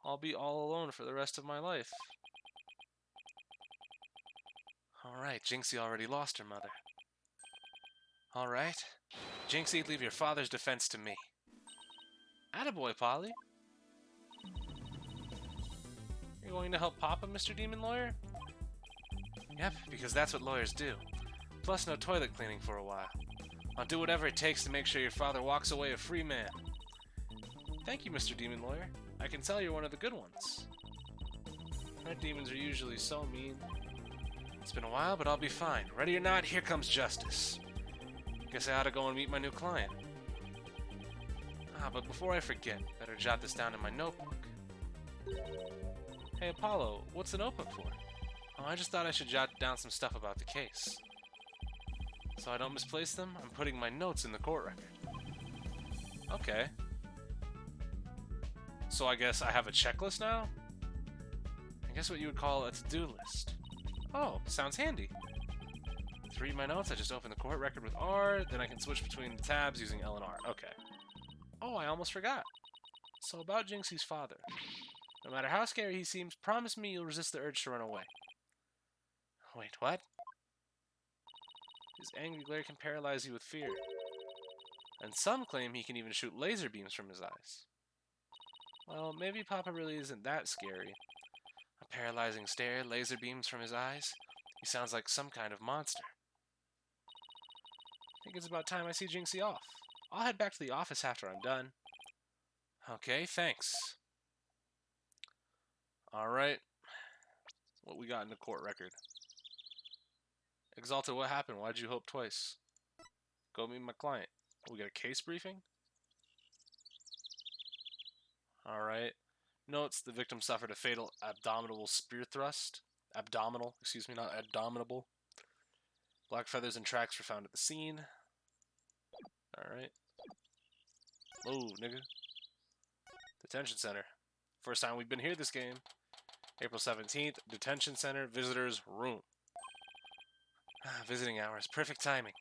I'll be all alone for the rest of my life. Alright, Jinxie already lost her mother. Alright. Jinxie, leave your father's defense to me. Attaboy, Polly. You're going to help Papa, Mr. Demon Lawyer? Yep, because that's what lawyers do. Plus no toilet cleaning for a while. I'll do whatever it takes to make sure your father walks away a free man. Thank you, Mr. Demon Lawyer. I can tell you're one of the good ones. Red demons are usually so mean. It's been a while, but I'll be fine. Ready or not, here comes justice. Guess I ought to go and meet my new client. But before I forget, better jot this down in my notebook. Hey, Apollo, what's the notebook for? Oh, I just thought I should jot down some stuff about the case. So I don't misplace them, I'm putting my notes in the court record. Okay. So I guess I have a checklist now? I guess what you would call a to-do list. Oh, sounds handy. To read my notes, I just open the court record with R, then I can switch between the tabs using L and R. Okay. Oh, I almost forgot. So about Jinxie's father. No matter how scary he seems, promise me you'll resist the urge to run away. Wait, what? His angry glare can paralyze you with fear. And some claim he can even shoot laser beams from his eyes. Well, maybe Papa really isn't that scary. A paralyzing stare, laser beams from his eyes. He sounds like some kind of monster. I think it's about time I see Jinxie off. I'll head back to the office after I'm done. Okay, thanks. Alright. What we got in the court record. Exalted, what happened? Why'd you hope twice? Go meet my client. We get a case briefing? Alright. Notes, the victim suffered a fatal abdominal spear thrust. Abdominal, excuse me, not abdominable. Black feathers and tracks were found at the scene. Alright. Move, nigga. Detention center. First time we've been here this game. April 17th, detention center, visitors room. Visiting hours, perfect timing.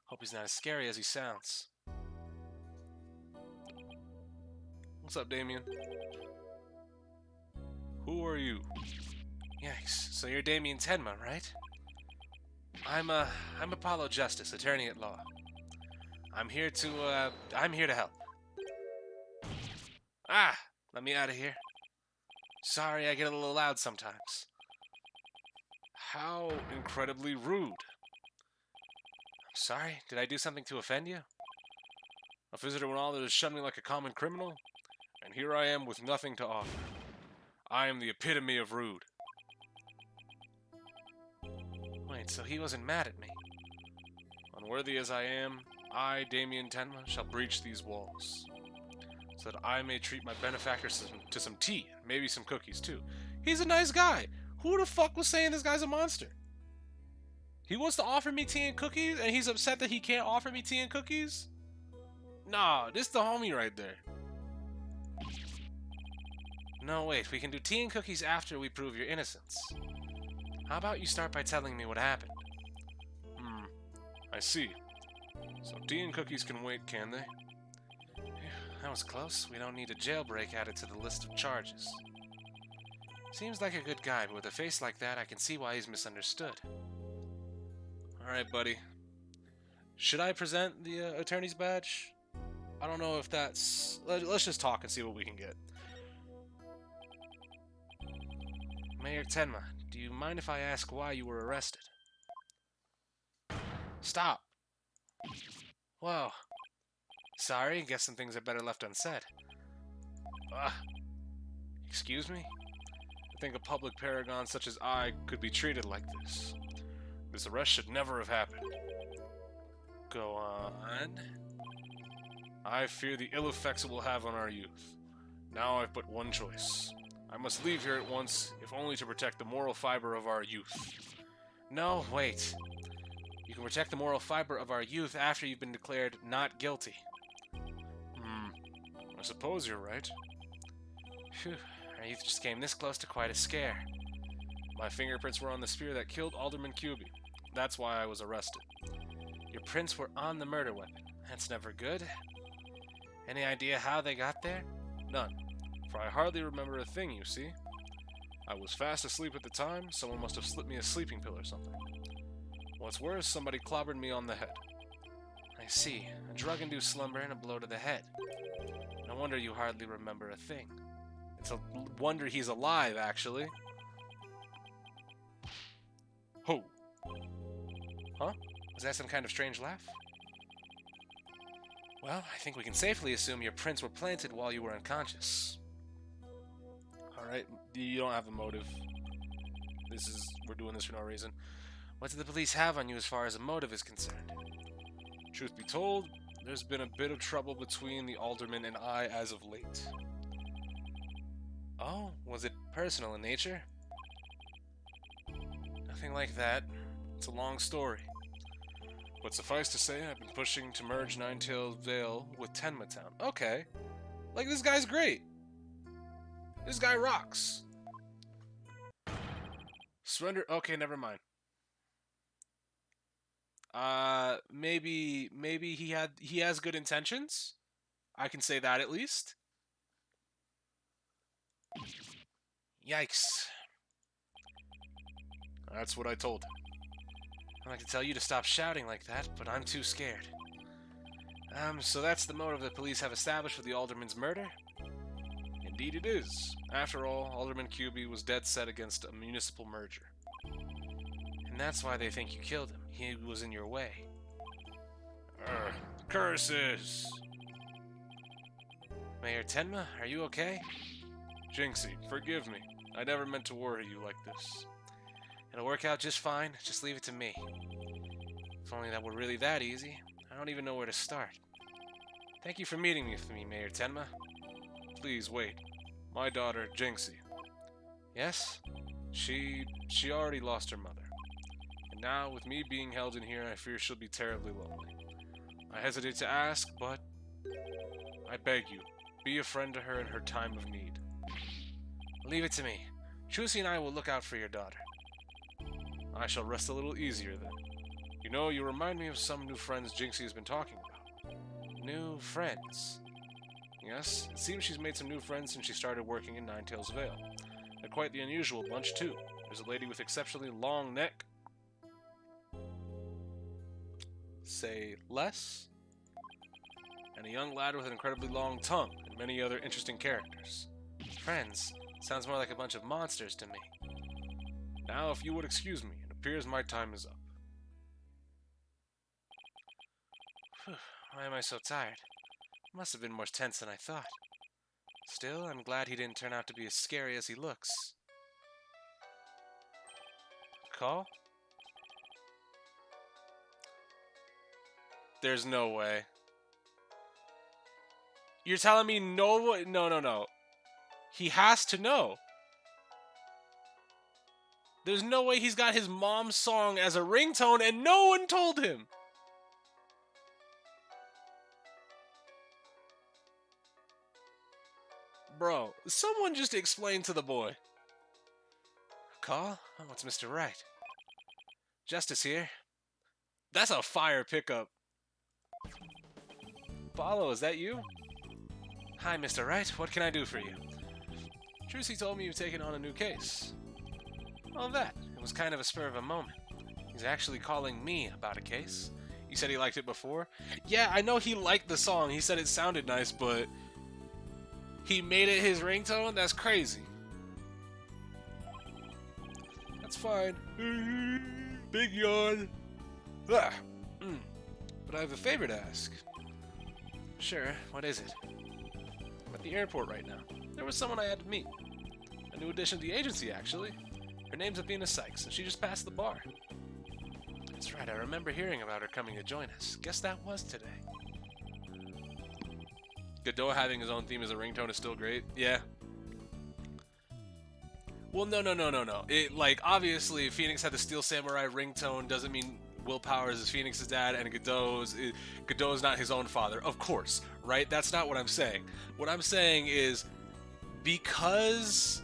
Hope he's not as scary as he sounds. What's up, Damien? Who are you? Yikes, so you're Damien Tenma, right? I'm Apollo Justice, attorney at law. I'm here to help. Ah, let me out of here. Sorry, I get a little loud sometimes. How incredibly rude. I'm sorry, did I do something to offend you? A visitor went all there to shun me like a common criminal, and here I am with nothing to offer. I am the epitome of rude. Wait, so he wasn't mad at me? Unworthy as I am, I, Damien Tenma, shall breach these walls, so that I may treat my benefactors to some tea, and maybe some cookies too. He's a nice guy. Who the fuck was saying this guy's a monster? He wants to offer me tea and cookies, and he's upset that he can't offer me tea and cookies? Nah, this the homie right there. No, wait, we can do tea and cookies after we prove your innocence. How about you start by telling me what happened? I see. So tea and cookies can wait, can they? Phew, that was close. We don't need a jailbreak added to the list of charges. Seems like a good guy, but with a face like that, I can see why he's misunderstood. Alright, buddy. Should I present the attorney's badge? I don't know if that's... Let's just talk and see what we can get. Mayor Tenma, do you mind if I ask why you were arrested? Stop. Whoa. Sorry, guess some things are better left unsaid. Excuse me? I think a public paragon such as I could be treated like this. This arrest should never have happened. Go on. I fear the ill effects it will have on our youth. Now I've but one choice. I must leave here at once, if only to protect the moral fiber of our youth. No, wait. You can protect the moral fiber of our youth after you've been declared not guilty. I suppose you're right. Phew, our youth just came this close to quite a scare. My fingerprints were on the spear that killed Alderman Cuby. That's why I was arrested. Your prints were on the murder weapon. That's never good. Any idea how they got there? None. For I hardly remember a thing, you see. I was fast asleep at the time, someone must have slipped me a sleeping pill or something. What's worse, somebody clobbered me on the head. I see. A drug-induced slumber and a blow to the head. No wonder you hardly remember a thing. It's a wonder he's alive, actually. Ho! Huh? Was that some kind of strange laugh? Well, I think we can safely assume your prints were planted while you were unconscious. Alright, you don't have a motive. We're doing this for no reason. What do the police have on you as far as a motive is concerned? Truth be told, there's been a bit of trouble between the alderman and I as of late. Oh, was it personal in nature? Nothing like that. It's a long story. But suffice to say, I've been pushing to merge Ninetail Vale with Tenma Town. Okay. Like, this guy's great. This guy rocks. Surrender. Okay, never mind. Maybe he has good intentions. I can say that at least. Yikes. That's what I told him. I'd like to tell you to stop shouting like that, but I'm too scared. So that's the motive the police have established for the alderman's murder? Indeed it is. After all, Alderman Cuby was dead set against a municipal merger. And that's why they think you killed him. He was in your way. Curses! Mayor Tenma, are you okay? Jinxie, forgive me. I never meant to worry you like this. It'll work out just fine. Just leave it to me. If only that were really that easy. I don't even know where to start. Thank you for meeting with me, Mayor Tenma. Please wait. My daughter, Jinxie. Yes? She already lost her mother. And now, with me being held in here, I fear she'll be terribly lonely. I hesitate to ask, but I beg you, be a friend to her in her time of need. Leave it to me. Trucy and I will look out for your daughter. I shall rest a little easier then. You know, you remind me of some new friends Jinxie has been talking about. New friends? Yes, it seems she's made some new friends since she started working in Ninetails Vale. They're quite the unusual bunch, too. There's a lady with exceptionally long neck. Say less? And a young lad with an incredibly long tongue, and many other interesting characters. Friends? Sounds more like a bunch of monsters to me. Now, if you would excuse me, it appears my time is up. Why am I so tired? Must have been more tense than I thought. Still, I'm glad he didn't turn out to be as scary as he looks. Call? There's no way. You're telling me no? No. He has to know. There's no way he's got his mom's song as a ringtone and no one told him. Bro, someone just explain to the boy. Call? Oh, it's Mr. Wright. Justice here. That's a fire pickup. Apollo, is that you? Hi, Mr. Wright. What can I do for you? Trucy told me you've taken on a new case. Well, that. It was kind of a spur of a moment. He's actually calling me about a case. You said he liked it before? Yeah, I know he liked the song. He said it sounded nice, but he made it his ringtone? That's crazy. That's fine. Big yawn. Ah. But I have a favor to ask. Sure, what is it? I'm at the airport right now. There was someone I had to meet. A new addition to the agency, actually. Her name's Athena Sykes, and she just passed the bar. That's right, I remember hearing about her coming to join us. Guess that was today. Godot having his own theme as a ringtone is still great. Yeah. Well, no. It, like, obviously, Phoenix had the Steel Samurai ringtone doesn't mean Will Powers is Phoenix's dad, and Godot's not his own father. Of course, right? That's not what I'm saying. What I'm saying is, because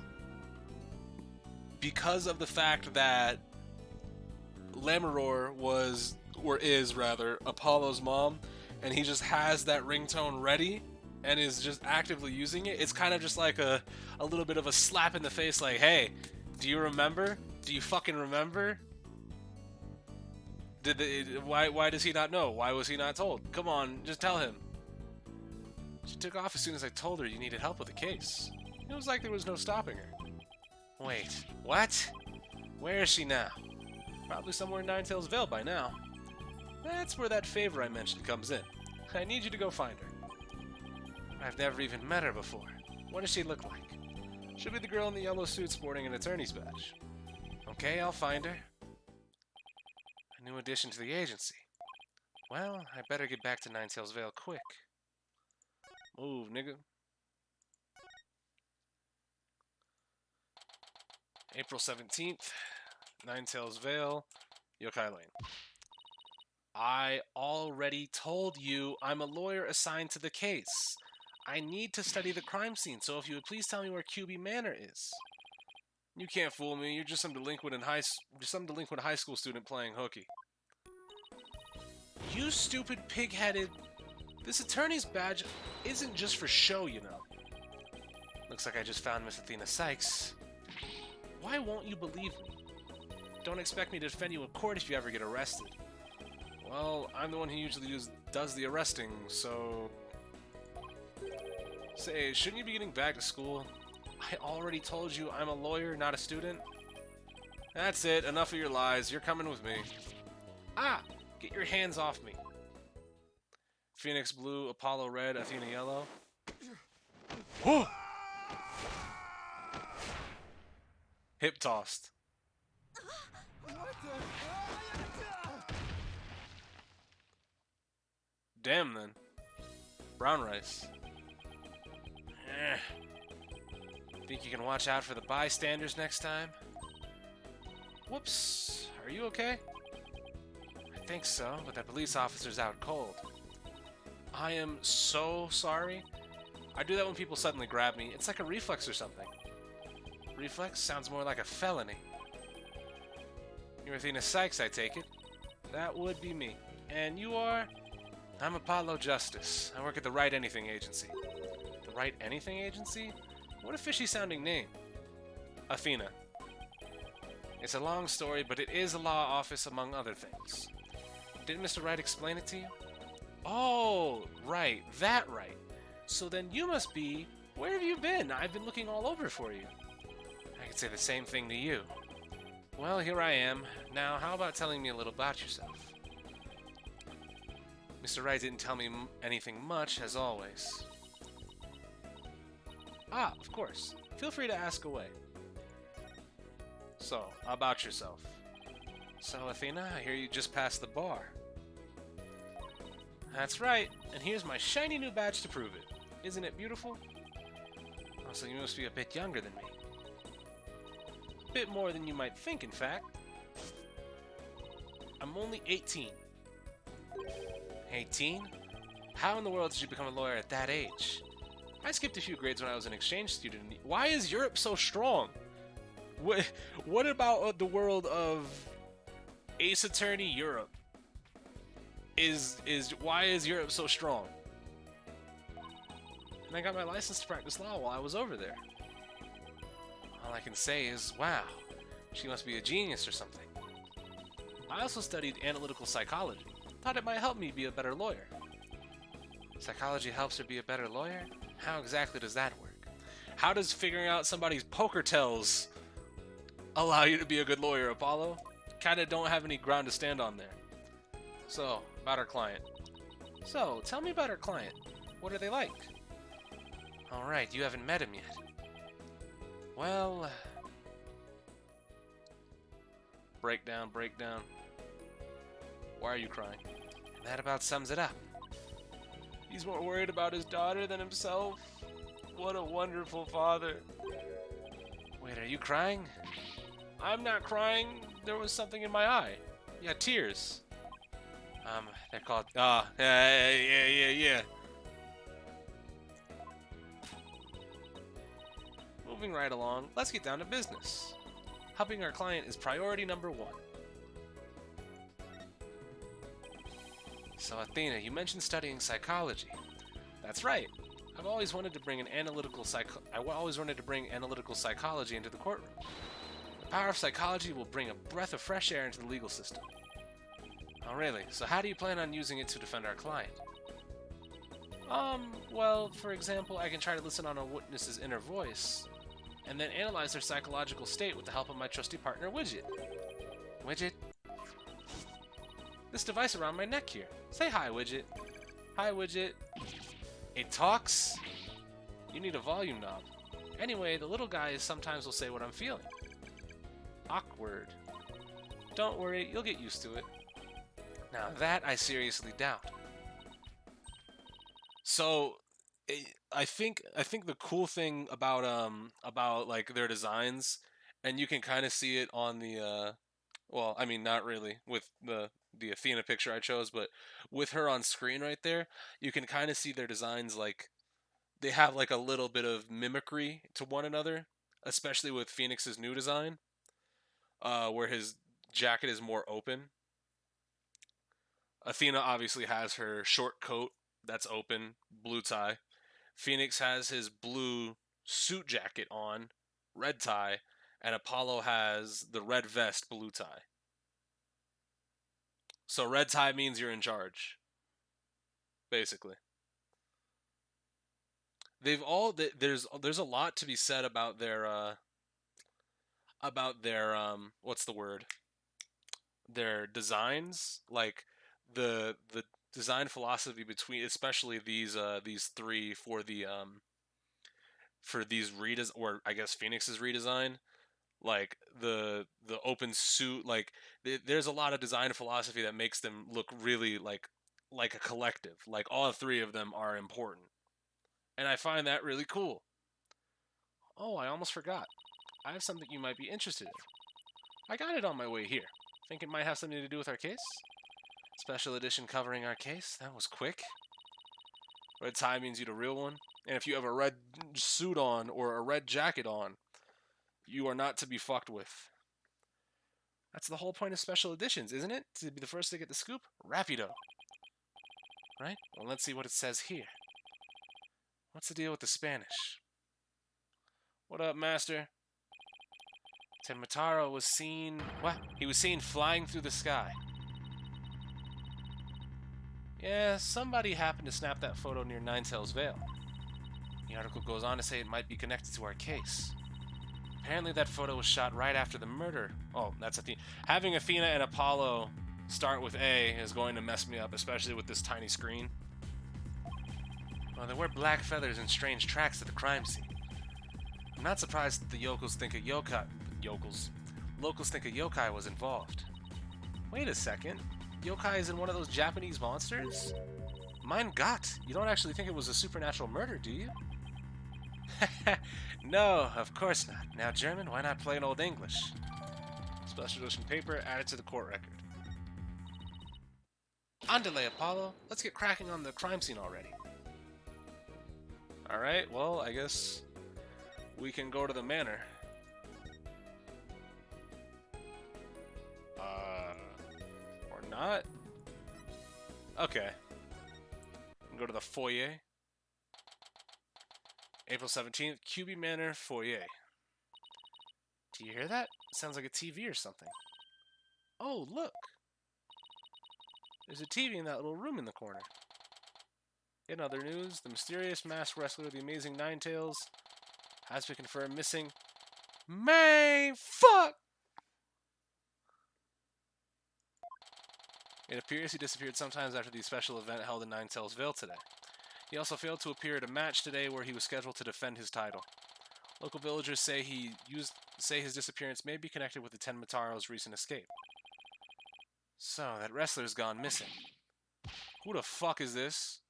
of the fact that Lammeror is Apollo's mom, and he just has that ringtone ready and is just actively using it, it's kind of just like a little bit of a slap in the face, like, hey, do you remember? Do you fucking remember? Why does he not know? Why was he not told? Come on, just tell him. She took off as soon as I told her you needed help with the case. It was like there was no stopping her. Wait, what? Where is she now? Probably somewhere in Ninetails Vale by now. That's where that favor I mentioned comes in. I need you to go find her. I've never even met her before. What does she look like? She'll be the girl in the yellow suit sporting an attorney's badge. Okay, I'll find her. A new addition to the agency. Well, I better get back to Ninetails Vale quick. Move, nigga. April 17th, Ninetails Vale, Yokai Lane. I already told you I'm a lawyer assigned to the case. I need to study the crime scene, so if you would please tell me where QB Manor is. You can't fool me. You're just some delinquent high school student playing hooky. You stupid pig-headed. This attorney's badge isn't just for show, you know. Looks like I just found Miss Athena Sykes. Why won't you believe me? Don't expect me to defend you in court if you ever get arrested. Well, I'm the one who usually does the arresting, so... Say, shouldn't you be getting back to school? I already told you I'm a lawyer, not a student. That's it, enough of your lies. You're coming with me. Ah! Get your hands off me. Phoenix blue, Apollo red, Athena yellow. Whoa! Hip tossed. What the? Damn then. Brown rice. Eh. Think you can watch out for the bystanders next time? Whoops. Are you okay? I think so, but that police officer's out cold. I am so sorry. I do that when people suddenly grab me. It's like a reflex or something. Reflex sounds more like a felony. You're Athena Sykes, I take it. That would be me. And you are? I'm Apollo Justice. I work at the Wright Anything Agency. The Wright Anything Agency? What a fishy-sounding name. Athena. It's a long story, but it is a law office among other things. Didn't Mr. Wright explain it to you? Oh, right. That Wright. So then you must be... Where have you been? I've been looking all over for you. I could say the same thing to you. Well, here I am. Now, how about telling me a little about yourself? Mr. Wright didn't tell me anything much, as always. Ah, of course. Feel free to ask away. So, about yourself. So, Athena, I hear you just passed the bar. That's right, and here's my shiny new badge to prove it. Isn't it beautiful? Oh, so you must be a bit younger than me. Bit more than you might think, in fact. I'm only 18. 18? How in the world did you become a lawyer at that age? I skipped a few grades when I was an exchange student. Why is Europe so strong? What about the world of Ace Attorney Europe? Why is Europe so strong? And I got my license to practice law while I was over there. All I can say is, wow, she must be a genius or something. I also studied analytical psychology. Thought it might help me be a better lawyer. Psychology helps her be a better lawyer? How exactly does that work? How does figuring out somebody's poker tells allow you to be a good lawyer, Apollo? Kinda don't have any ground to stand on there. So, about our client. So, tell me about our client. What are they like? Alright, you haven't met him yet. Well... Breakdown, breakdown. Why are you crying? And that about sums it up. He's more worried about his daughter than himself. What a wonderful father. Wait, are you crying? I'm not crying. There was something in my eye. Yeah, tears. They're called... yeah. Moving right along, let's get down to business. Helping our client is priority number 1. So Athena, you mentioned studying psychology. That's right. I've always wanted to bring analytical psychology into the courtroom. The power of psychology will bring a breath of fresh air into the legal system. Oh really? So how do you plan on using it to defend our client? Well, for example, I can try to listen on a witness's inner voice, and then analyze their psychological state with the help of my trusty partner, Widget. Widget? This device around my neck here. Say hi, Widget. Hi, Widget. It talks? You need a volume knob. Anyway, the little guy sometimes will say what I'm feeling. Awkward. Don't worry, you'll get used to it. Now that I seriously doubt. So, I think the cool thing about like their designs, and you can kind of see it on the well, I mean not really with the Athena picture I chose, but with her on screen right there, you can kind of see their designs, like they have like a little bit of mimicry to one another, especially with Phoenix's new design, where his jacket is more open. Athena obviously has her short coat that's open, blue tie. Phoenix has his blue suit jacket on, red tie, and Apollo has the red vest, blue tie. So red tie means you're in charge, basically. There's a lot to be said about their what's the word? Their designs, like the design philosophy between, especially these three for these or I guess Phoenix's redesign. like the open suit. Like there's a lot of design philosophy that makes them look really like a collective. Like all three of them are important, and I find that really cool. Oh, I almost forgot. I have something you might be interested in. I got it on my way here. Think it might have something to do with our case? Special edition covering our case? That was quick. Red tie means you the real one. And if you have a red suit on or a red jacket on, you are not to be fucked with. That's the whole point of special editions, isn't it? To be the first to get the scoop? Rapido. Right? Well, let's see what it says here. What's the deal with the Spanish? What up, master? Tenmataro was seen... What? He was seen flying through the sky. Yeah, somebody happened to snap that photo near Ninetail's Vale. The article goes on to say it might be connected to our case. Apparently that photo was shot right after the murder. Oh, that's a thing. Having Athena and Apollo start with A is going to mess me up, especially with this tiny screen. Well, there were black feathers and strange tracks at the crime scene. I'm not surprised that the yokels think a yokai... Locals think a yokai was involved. Wait a second. Yokai is in one of those Japanese monsters? Mein Gott, you don't actually think it was a supernatural murder, do you? No, of course not. Now German, why not plain old English? Special edition paper added to the court record. Andale, Apollo. Let's get cracking on the crime scene already. Alright, well, I guess we can go to the manor. Or not? Okay. Go to the foyer. April 17th, QB Manor foyer. Do you hear that? It sounds like a TV or something. Oh, look! There's a TV in that little room in the corner. In other news, the mysterious masked wrestler of the Amazing Ninetails has been confirmed missing. Man, fuck! It appears he disappeared sometimes after the special event held in Ninetails Vale today. He also failed to appear at a match today where he was scheduled to defend his title. Local villagers say his disappearance may be connected with the Tenmataro's recent escape. So, that wrestler's gone missing. Who the fuck is this?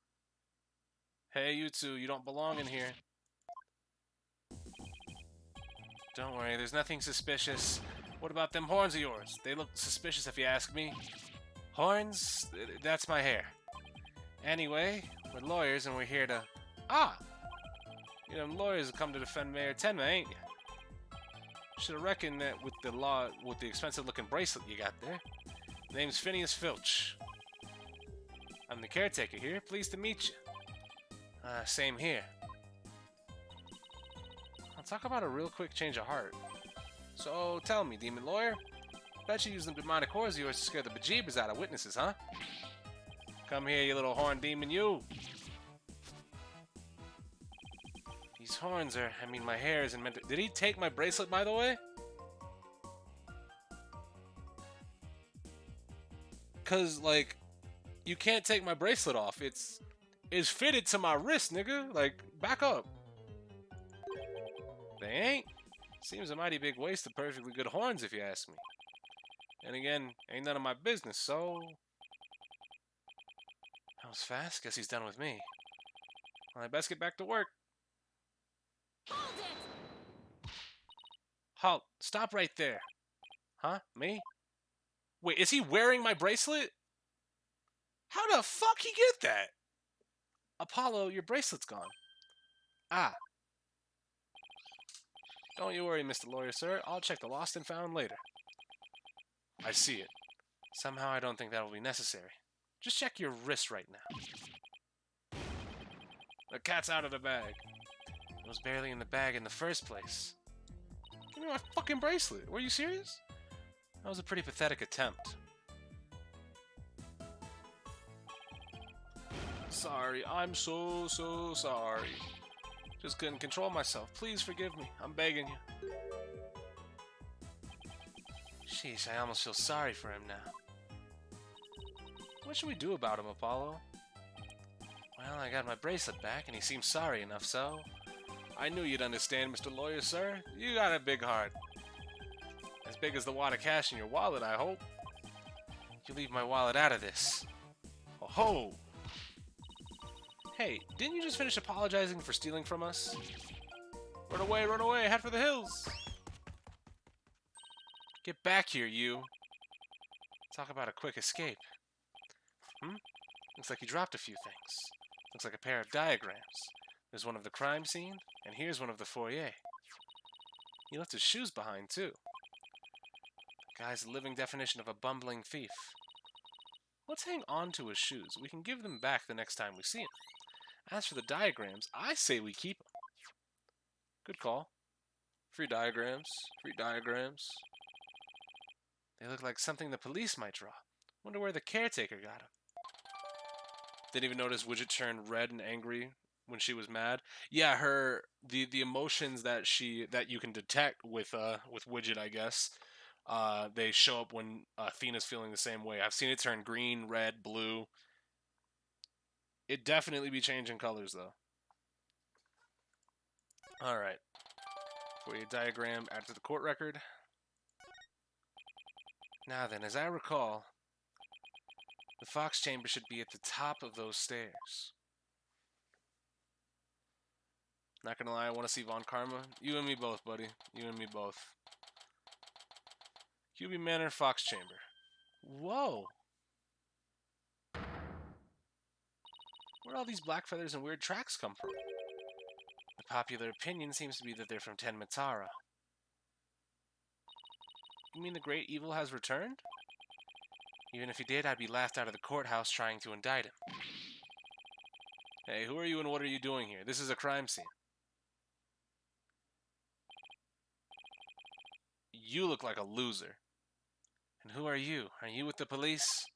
Hey, you two, you don't belong in here. Don't worry, there's nothing suspicious. What about them horns of yours? They look suspicious if you ask me. Horns? That's my hair. Anyway, we're lawyers and we're here to... Ah! You them lawyers have come to defend Mayor Tenma, ain't you? Should have reckoned that with the expensive looking bracelet you got there. Name's Phineas Filch. I'm the caretaker here. Pleased to meet you. Same here. I'll talk about a real quick change of heart. So, tell me, demon lawyer. Bet you use them demonic horns of yours to scare the bejeebers out of witnesses, huh? Come here, you little horn demon, you! These horns are... I mean, my hair isn't meant to... Did he take my bracelet, by the way? Cause, like... You can't take my bracelet off. It's fitted to my wrist, nigga. Like, back up. They ain't. Seems a mighty big waste of perfectly good horns, if you ask me. And again, ain't none of my business, so... That was fast. Guess he's done with me. Well, I best get back to work. Hold it! Halt. Stop right there. Huh? Me? Wait, is he wearing my bracelet? How the fuck he get that? Apollo, your bracelet's gone. Ah. Don't you worry, Mr. Lawyer, sir. I'll check the lost and found later. I see it. Somehow I don't think that will be necessary. Just check your wrist right now. The cat's out of the bag. It was barely in the bag in the first place. Give me my fucking bracelet. Were you serious? That was a pretty pathetic attempt. Sorry, I'm so sorry. Just couldn't control myself. Please forgive me. I'm begging you. Sheesh, I almost feel sorry for him now. What should we do about him, Apollo? Well, I got my bracelet back, and he seems sorry enough, so... I knew you'd understand, Mr. Lawyer, sir. You got a big heart. big as the wad of cash in your wallet, I hope. You leave my wallet out of this. Oh ho! Hey, didn't you just finish apologizing for stealing from us? Run away, head for the hills! Get back here, you! Talk about a quick escape. Looks like you dropped a few things. Looks like a pair of diagrams. There's one of the crime scene, and here's one of the foyer. He left his shoes behind, too. The guy's the living definition of a bumbling thief. Let's hang on to his shoes. We can give them back the next time we see him. As for the diagrams, I say we keep them. Good call. Free diagrams. Free diagrams. They look like something the police might draw. Wonder where the caretaker got them. Didn't even notice Widget turned red and angry when she was mad. Yeah, the emotions that you can detect with Widget, I guess, they show up when Athena's feeling the same way. I've seen it turn green, red, blue. It definitely be changing colors though. All right, for your diagram, add to the court record. Now then, as I recall, the Fox chamber should be at the top of those stairs. Not gonna lie, I want to see Von Karma. You and me both, buddy. You and me both. QB Manor, Fox chamber. Whoa! Where'd all these black feathers and weird tracks come from? The popular opinion seems to be that they're from Ten Matara. You mean the great evil has returned? Even if he did, I'd be laughed out of the courthouse trying to indict him. Hey, who are you and what are you doing here? This is a crime scene. You look like a loser. And who are you? Are you with the police?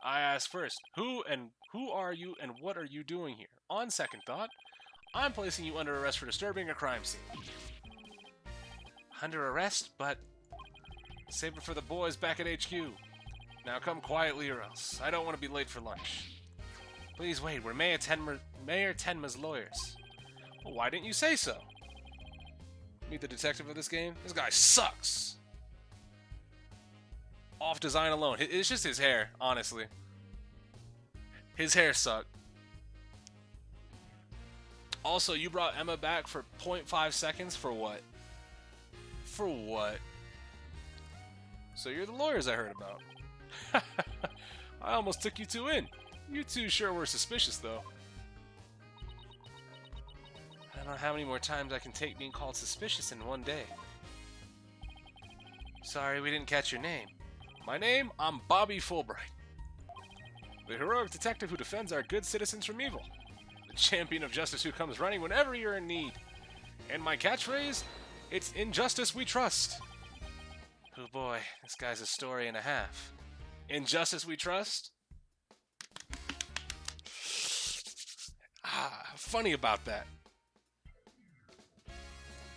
I ask first, who are you and what are you doing here? On second thought, I'm placing you under arrest for disturbing a crime scene. Under arrest? But save it for the boys back at HQ. Now come quietly or else. I don't want to be late for lunch. Please wait, we're Mayor Tenma's lawyers. Well, why didn't you say so? Meet the detective of this game? This guy sucks! Off design alone. It's just his hair, honestly. His hair sucked. Also, you brought Emma back for 0.5 seconds for what? For what? So you're the lawyers I heard about. I almost took you two in. You two sure were suspicious, though. I don't know how many more times I can take being called suspicious in one day. Sorry, we didn't catch your name. My name? I'm Bobby Fulbright. The heroic detective who defends our good citizens from evil. The champion of justice who comes running whenever you're in need. And my catchphrase? It's in justice we trust. Oh boy, this guy's a story and a half. In justice we trust? Funny about that.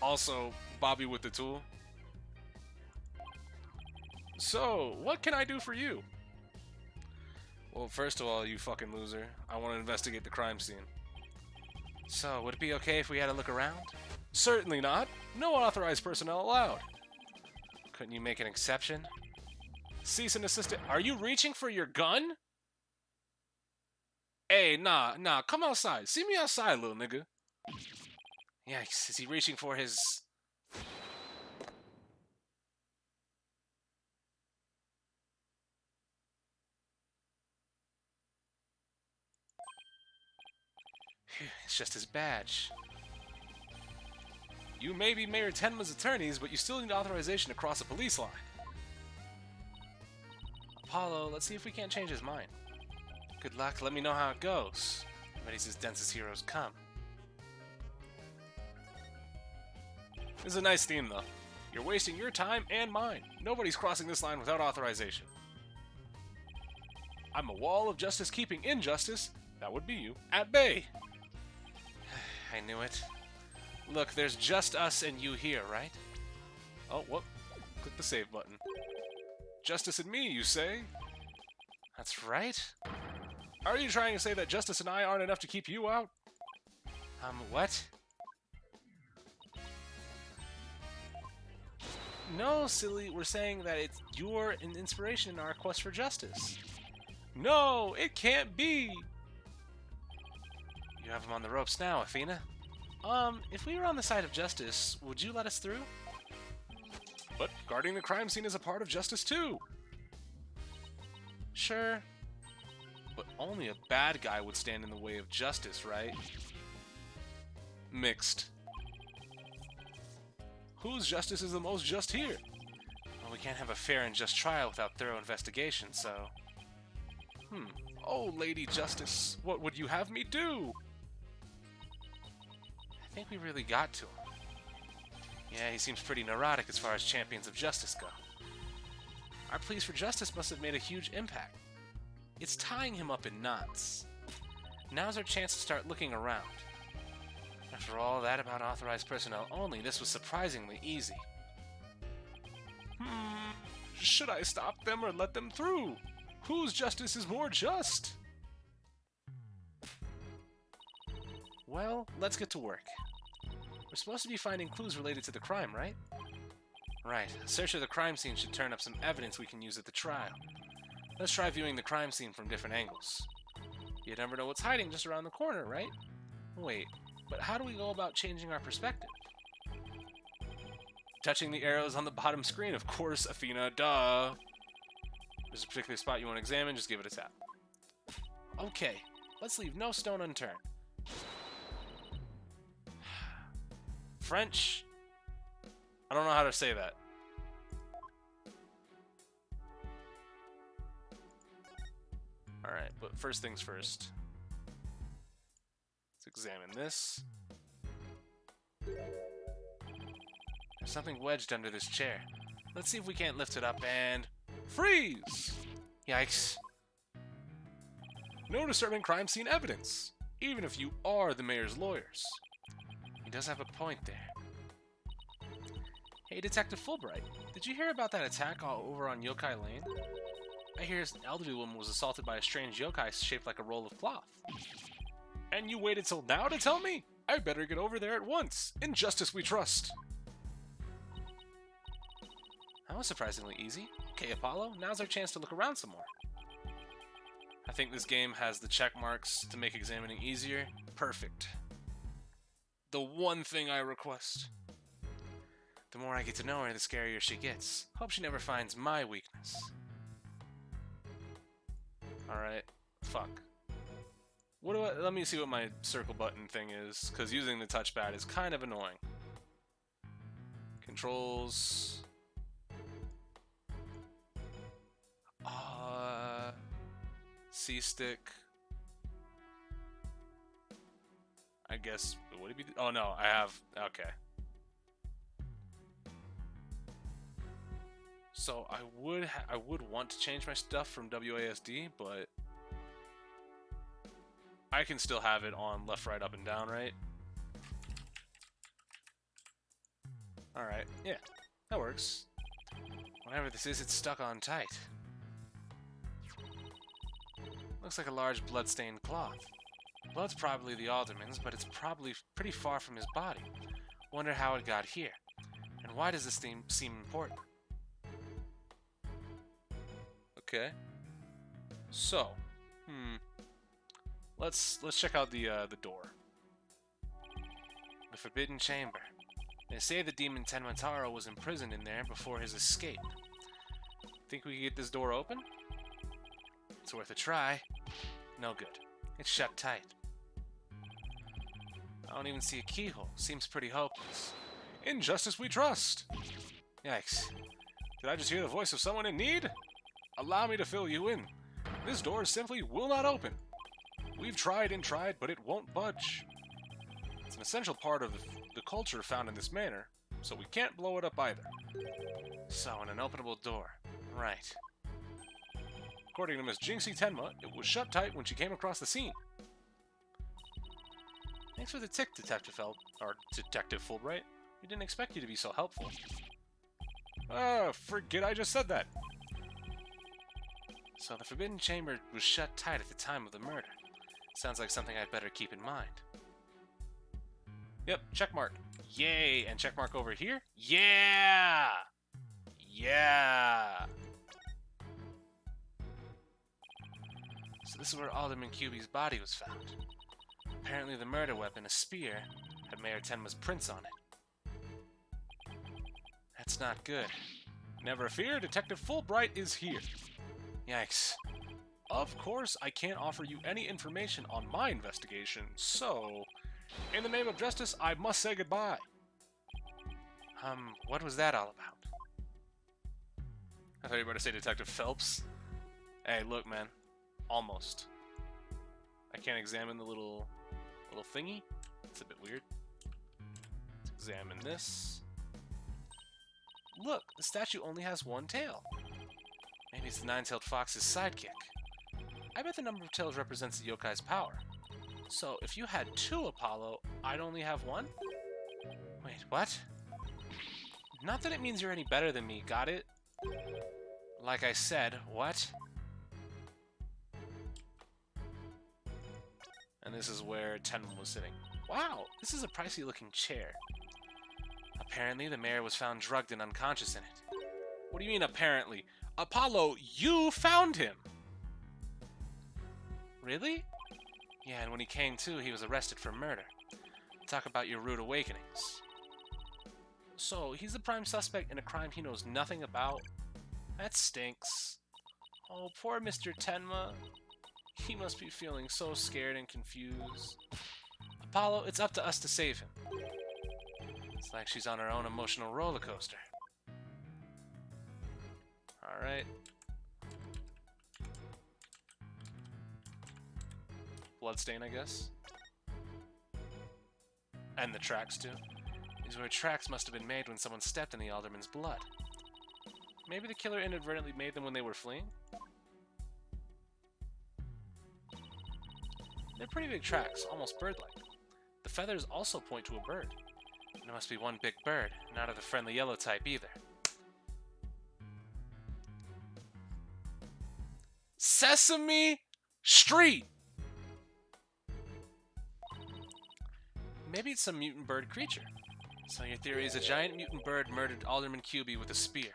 Also, Bobby with the tool. So, what can I do for you? Well, first of all, you fucking loser, I want to investigate the crime scene. So, would it be okay if we had a look around? Certainly not. No unauthorized personnel allowed. Couldn't you make an exception? Cease and desist. Are you reaching for your gun? Hey, nah, come outside. See me outside, little nigga. Yikes, is he reaching for his... Phew, it's just his badge. You may be Mayor Tenma's attorneys, but you still need authorization to cross a police line. Apollo, let's see if we can't change his mind. Good luck, let me know how it goes. But he's as dense as heroes come. This is a nice theme, though. You're wasting your time and mine. Nobody's crossing this line without authorization. I'm a wall of justice keeping injustice, that would be you, at bay. I knew it. Look, there's just us and you here, right? Oh, whoop. Click the save button. Justice and me, you say? That's right. Are you trying to say that Justice and I aren't enough to keep you out? What? No, silly, we're saying that you're an inspiration in our quest for justice. No, it can't be! You have him on the ropes now, Athena. If we were on the side of justice, would you let us through? But guarding the crime scene is a part of justice too! Sure, but only a bad guy would stand in the way of justice, right? Mixed. Whose justice is the most just here? Well, we can't have a fair and just trial without thorough investigation, so... Oh, Lady Justice, what would you have me do? I think we really got to him. Yeah, he seems pretty neurotic as far as champions of justice go. Our pleas for justice must have made a huge impact. It's tying him up in knots. Now's our chance to start looking around. After all that about authorized personnel only, this was surprisingly easy. Should I stop them or let them through? Whose justice is more just? Well, let's get to work. We're supposed to be finding clues related to the crime, right? Right. A search of the crime scene should turn up some evidence we can use at the trial. Let's try viewing the crime scene from different angles. You never know what's hiding just around the corner, right? Wait, but how do we go about changing our perspective? Touching the arrows on the bottom screen, of course, Athena, duh! If there's a particular spot you want to examine, just give it a tap. Okay, let's leave no stone unturned. French? I don't know how to say that. Alright, but first things first. Let's examine this. There's something wedged under this chair. Let's see if we can't lift it up and... freeze! Yikes. No disturbing crime scene evidence, even if you are the mayor's lawyers. He does have a point there. Hey, Detective Fulbright, did you hear about that attack all over on Yokai Lane? I hear an elderly woman was assaulted by a strange yokai shaped like a roll of cloth. And you waited till now to tell me? I better get over there at once. In justice we trust. That was surprisingly easy. Okay, Apollo, now's our chance to look around some more. I think this game has the check marks to make examining easier. Perfect. The one thing I request. The more I get to know her, the scarier she gets. Hope she never finds my weakness. Alright. Fuck. What do I... Let me see what my circle button thing is, because using the touchpad is kind of annoying. Controls... C-stick. I guess... Would it be... Oh no, I have... Okay. So I would want to change my stuff from WASD, but I can still have it on left, right, up, and down, right? Alright, yeah, that works. Whatever this is, it's stuck on tight. Looks like a large blood-stained cloth. Blood's probably the alderman's, but it's probably pretty far from his body. Wonder how it got here. And why does this thing seem important? Okay. So, let's check out the door. The Forbidden Chamber. They say the demon Tenmataro was imprisoned in there before his escape. Think we can get this door open? It's worth a try. No good. It's shut tight. I don't even see a keyhole. Seems pretty hopeless. In justice we trust! Yikes. Did I just hear the voice of someone in need? Allow me to fill you in. This door simply will not open. We've tried and tried, but it won't budge. It's an essential part of the culture found in this manor, so we can't blow it up either. So, an unopenable door. Right. According to Miss Jinxie Tenma, it was shut tight when she came across the scene. Thanks for the tip, Detective Fulbright. We didn't expect you to be so helpful. Forget I just said that. So the Forbidden Chamber was shut tight at the time of the murder. Sounds like something I'd better keep in mind. Yep, checkmark. Yay! And checkmark over here? Yeah! Yeah! So this is where Alderman QB's body was found. Apparently the murder weapon, a spear, had Mayor Tenma's prints on it. That's not good. Never fear, Detective Fulbright is here. Yikes. Of course, I can't offer you any information on my investigation, so... in the name of justice, I must say goodbye. What was that all about? I thought you were about to say Detective Phelps. Hey, look, man. Almost. I can't examine the little thingy. It's a bit weird. Let's examine this. Look, the statue only has one tail. Maybe it's the nine-tailed fox's sidekick. I bet the number of tails represents the yokai's power. So, if you had two Apollo, I'd only have one? Wait, what? Not that it means you're any better than me, got it? Like I said, what? And this is where Tenma was sitting. Wow, this is a pricey looking chair. Apparently, the mayor was found drugged and unconscious in it. What do you mean, apparently? Apollo, you found him! Really? Yeah, and when he came to, he was arrested for murder. Talk about your rude awakenings. So, he's the prime suspect in a crime he knows nothing about? That stinks. Oh, poor Mr. Tenma. He must be feeling so scared and confused. Apollo, it's up to us to save him. It's like she's on her own emotional roller coaster. Alright. Bloodstain, I guess. And the tracks, too. These were tracks must have been made when someone stepped in the alderman's blood. Maybe the killer inadvertently made them when they were fleeing? They're pretty big tracks, almost bird-like. The feathers also point to a bird. And it must be one big bird, not of the friendly yellow type either. Sesame Street! Maybe it's some mutant bird creature. So your theory is a giant mutant bird murdered Alderman QB with a spear.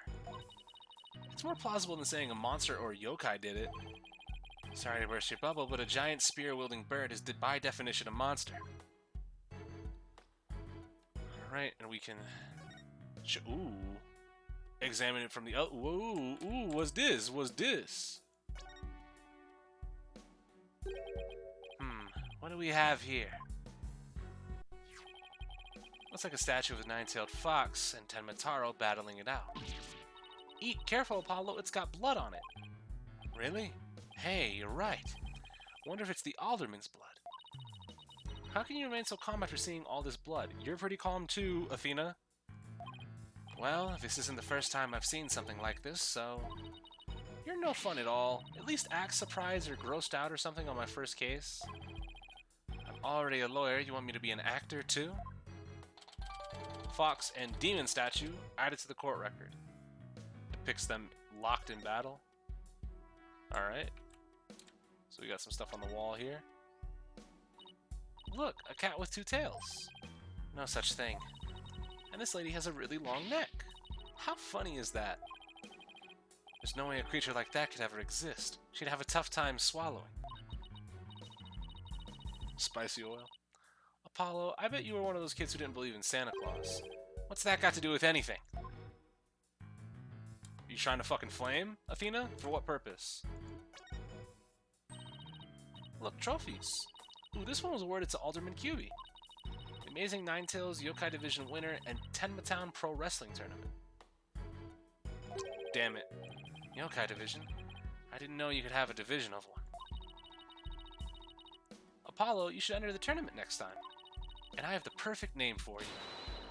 It's more plausible than saying a monster or a yokai did it. Sorry to burst your bubble, but a giant spear-wielding bird is by definition a monster. Alright, and we can... Ooh. Examine it from the... Oh, ooh, what's this? What's this? What do we have here? Looks like a statue of a nine-tailed fox and Tenma Taro battling it out. Eat careful, Apollo, it's got blood on it. Really? Hey, you're right. Wonder if it's the alderman's blood. How can you remain so calm after seeing all this blood? You're pretty calm too, Athena. Well, this isn't the first time I've seen something like this, so... You're no fun at all. At least act surprised or grossed out or something on my first case. I'm already a lawyer, you want me to be an actor too? Fox and demon statue added to the court record. Depicts them locked in battle. Alright. So we got some stuff on the wall here. Look, a cat with two tails. No such thing. And this lady has a really long neck. How funny is that? There's no way a creature like that could ever exist. She'd have a tough time swallowing. Spicy oil. Apollo, I bet you were one of those kids who didn't believe in Santa Claus. What's that got to do with anything? You trying to fucking flame, Athena? For what purpose? Look, trophies. Ooh, this one was awarded to Alderman QB. The Amazing Ninetales Yokai Division winner and Tenma Town Pro Wrestling Tournament. Damn it. Yokai Division? I didn't know you could have a division of one. Apollo, you should enter the tournament next time. And I have the perfect name for you.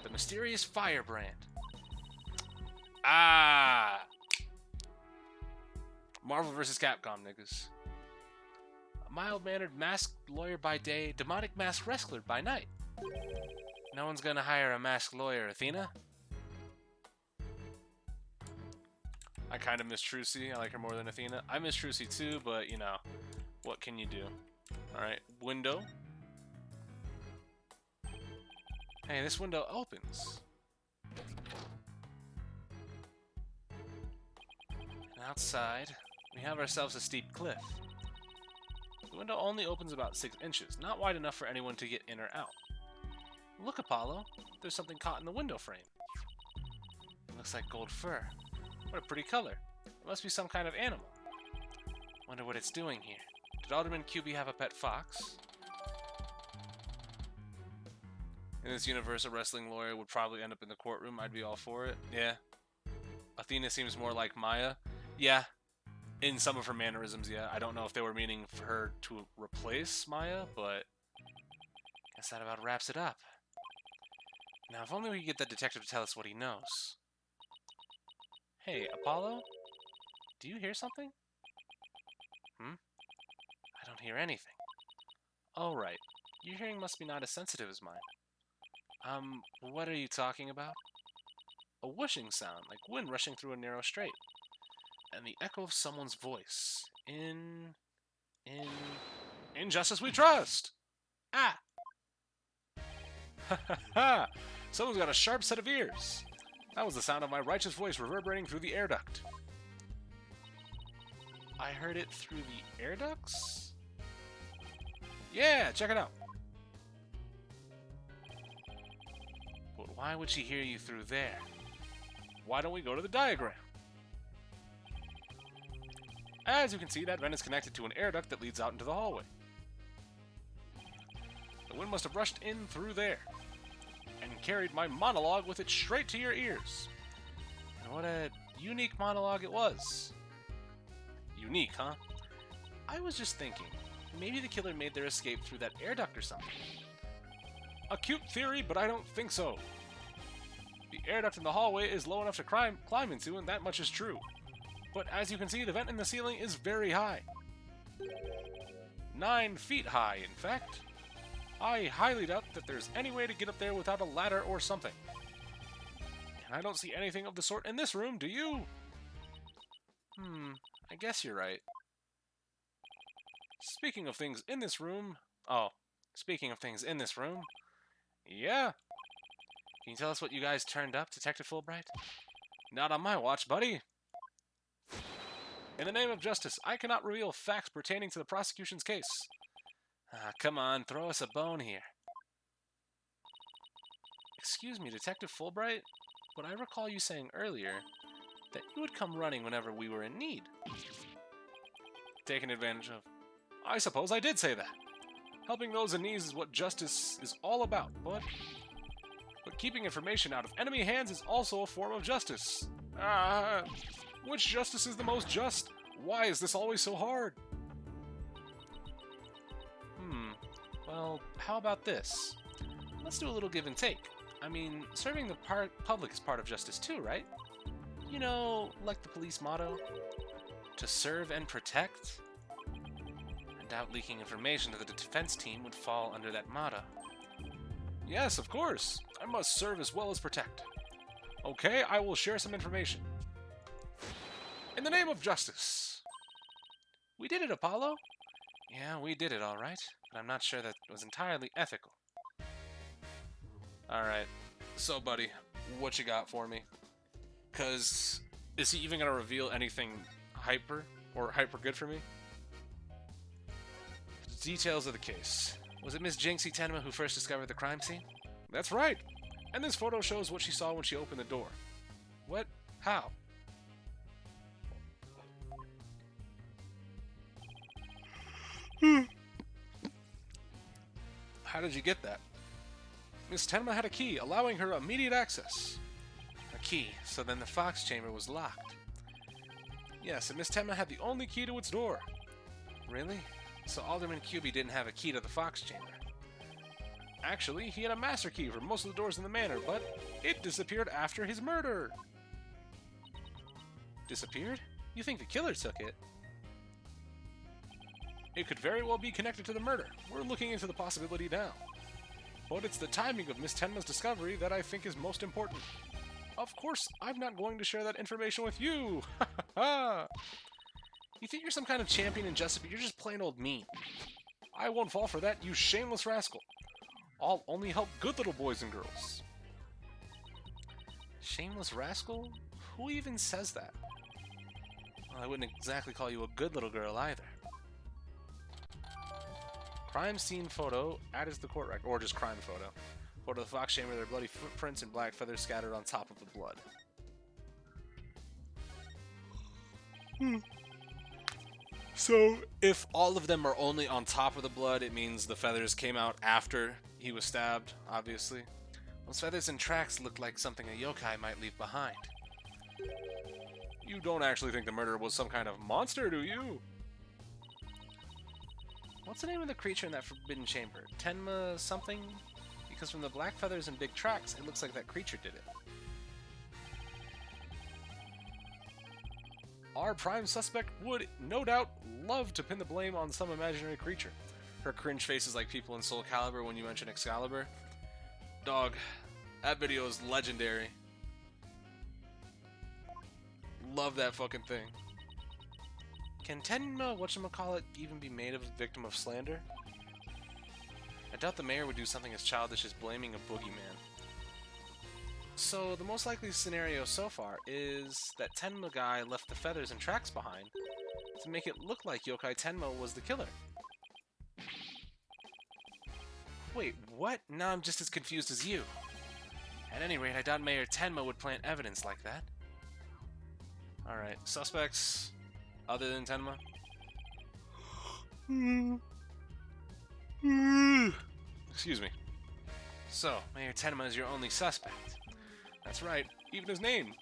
The Mysterious Firebrand. Ah! Marvel vs. Capcom, niggas. A mild-mannered masked lawyer by day, demonic masked wrestler by night. No one's gonna hire a masked lawyer, Athena. I kind of miss Trucy. I like her more than Athena. I miss Trucy too, but, you know, what can you do? Alright, window. Hey, this window opens. outside, we have ourselves a steep cliff. The window only opens about 6 inches, not wide enough for anyone to get in or out. Look, Apollo, there's something caught in the window frame. It looks like gold fur. What a pretty color. It must be some kind of animal. Wonder what it's doing here. Did Alderman QB have a pet fox? In this universe, a wrestling lawyer would probably end up in the courtroom. I'd be all for it. Yeah. Athena seems more like Maya. Yeah. In some of her mannerisms, yeah. I don't know if they were meaning for her to replace Maya, but I guess that about wraps it up. Now, if only we could get that detective to tell us what he knows. Hey, Apollo? Do you hear something? I don't hear anything. Oh, right. Your hearing must be not as sensitive as mine. What are you talking about? A whooshing sound, like wind rushing through a narrow strait. And the echo of someone's voice. In justice we trust! Ah! Ha ha ha! Someone's got a sharp set of ears. That was the sound of my righteous voice reverberating through the air duct. I heard it through the air ducts? Yeah, check it out. But why would she hear you through there? Why don't we go to the diagram? As you can see, that vent is connected to an air duct that leads out into the hallway. The wind must have rushed in through there and carried my monologue with it straight to your ears. And what a unique monologue it was. Unique, huh? I was just thinking, maybe the killer made their escape through that air duct or something. A cute theory, but I don't think so. The air duct in the hallway is low enough to climb into, and that much is true. But as you can see, the vent in the ceiling is very high. 9 feet high, in fact. I highly doubt that there's any way to get up there without a ladder or something. And I don't see anything of the sort in this room, do you? I guess you're right. Speaking of things in this room... Oh, speaking of things in this room... Yeah. Can you tell us what you guys turned up, Detective Fulbright? Not on my watch, buddy. In the name of justice, I cannot reveal facts pertaining to the prosecution's case. Come on, throw us a bone here. Excuse me, Detective Fulbright, but I recall you saying earlier that you would come running whenever we were in need. Taken advantage of. I suppose I did say that. Helping those in need is what justice is all about, but keeping information out of enemy hands is also a form of justice. Which justice is the most just? Why is this always so hard? Well, how about this? Let's do a little give and take. I mean, serving the public is part of justice too, right? You know, like the police motto, to serve and protect? I doubt leaking information to the defense team would fall under that motto. Yes, of course. I must serve as well as protect. Okay, I will share some information. In the name of justice. We did it, Apollo. Yeah, we did it, all right. But I'm not sure that was entirely ethical. Alright. So, buddy, what you got for me? Because is he even going to reveal anything hyper good for me? The details of the case. Was it Miss Jinxie Tenma who first discovered the crime scene? That's right. And this photo shows what she saw when she opened the door. What? How? How did you get that? Miss Tenma had a key, allowing her immediate access. A key, so then the Fox chamber was locked. Yes, and Miss Tenma had the only key to its door. Really? So Alderman QB didn't have a key to the Fox chamber. Actually, he had a master key for most of the doors in the manor, but it disappeared after his murder. Disappeared? You think the killer took it? It could very well be connected to the murder. We're looking into the possibility now. But it's the timing of Miss Tenma's discovery that I think is most important. Of course, I'm not going to share that information with you! Ha ha ha! You think you're some kind of champion in justice, but you're just plain old mean. I won't fall for that, you shameless rascal. I'll only help good little boys and girls. Shameless rascal? Who even says that? Well, I wouldn't exactly call you a good little girl either. Crime scene photo added to the court record, or just crime photo. Photo of the fox chamber, their bloody footprints and black feathers scattered on top of the blood. So, if all of them are only on top of the blood, it means the feathers came out after he was stabbed, obviously. Those feathers and tracks look like something a yokai might leave behind. You don't actually think the murderer was some kind of monster, do you? What's the name of the creature in that forbidden chamber? Tenma something? Because from the black feathers and big tracks, it looks like that creature did it. Our prime suspect would, no doubt, love to pin the blame on some imaginary creature. Her cringe face is like people in Soul Calibur when you mention Excalibur. Dog, that video is legendary. Love that fucking thing. Can Tenma, whatchamacallit, even be made of a victim of slander? I doubt the mayor would do something as childish as blaming a boogeyman. So, the most likely scenario so far is that Tenma guy left the feathers and tracks behind to make it look like Yokai Tenma was the killer. Wait, what? Now I'm just as confused as you. At any rate, I doubt Mayor Tenma would plant evidence like that. Alright, suspects other than Tenma? Excuse me. So, Mayor Tenma is your only suspect. That's right, even his name,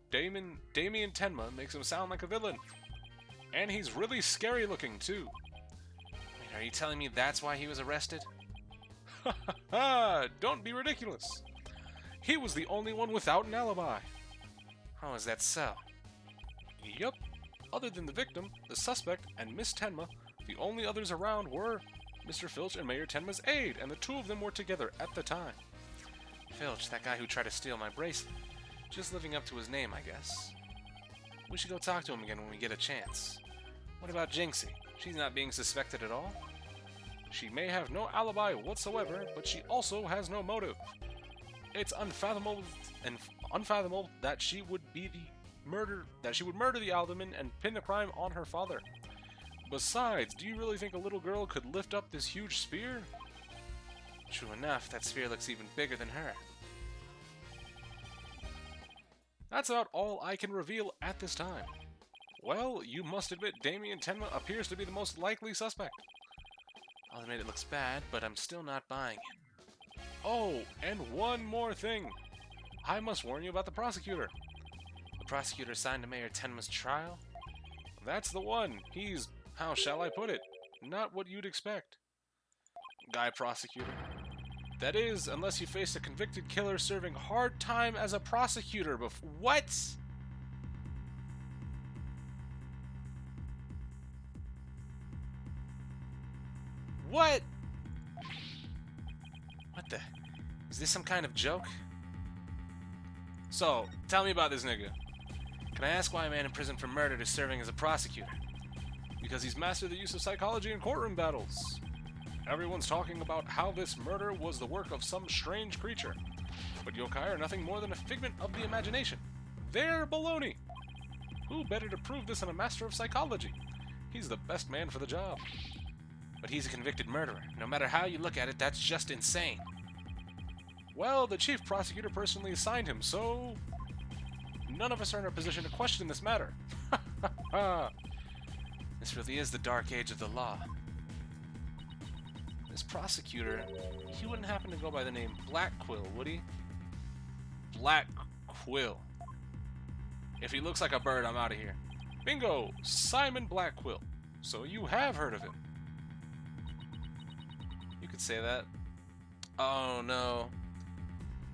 Damien Tenma, makes him sound like a villain. And he's really scary looking, too. Wait, are you telling me that's why he was arrested? Ha ha ha! Don't be ridiculous! He was the only one without an alibi. Oh, is that so? Yup. Other than the victim, the suspect, and Miss Tenma, the only others around were Mr. Filch and Mayor Tenma's aide, and the two of them were together at the time. Filch, that guy who tried to steal my bracelet. Just living up to his name, I guess. We should go talk to him again when we get a chance. What about Jinxie? She's not being suspected at all? She may have no alibi whatsoever, but she also has no motive. It's unfathomable that she would murder the alderman and pin the crime on her father. Besides, do you really think a little girl could lift up this huge spear? True enough, that spear looks even bigger than her. That's about all I can reveal at this time. Well, you must admit Damien Tenma appears to be the most likely suspect. I'll admit it looks bad, but I'm still not buying it. Oh, and one more thing. I must warn you about the prosecutor. The prosecutor assigned to Mayor Tenma's trial? That's the one. He's, how shall I put it, not what you'd expect. Guy prosecutor. That is, unless you face a convicted killer serving hard time as a prosecutor before— What? What? What the? Is this some kind of joke? So, tell me about this nigga. Can I ask why a man in prison for murder is serving as a prosecutor? Because he's mastered the use of psychology in courtroom battles. Everyone's talking about how this murder was the work of some strange creature. But yokai are nothing more than a figment of the imagination. They're baloney! Who better to prove this than a master of psychology? He's the best man for the job. But he's a convicted murderer. No matter how you look at it, that's just insane. Well, the chief prosecutor personally assigned him, so none of us are in a position to question this matter. Ha ha ha! This really is the dark age of the law. This prosecutor, he wouldn't happen to go by the name Black Quill, would he? Black Quill. If he looks like a bird, I'm out of here. Bingo! Simon Black Quill. So you have heard of him. You could say that. Oh no.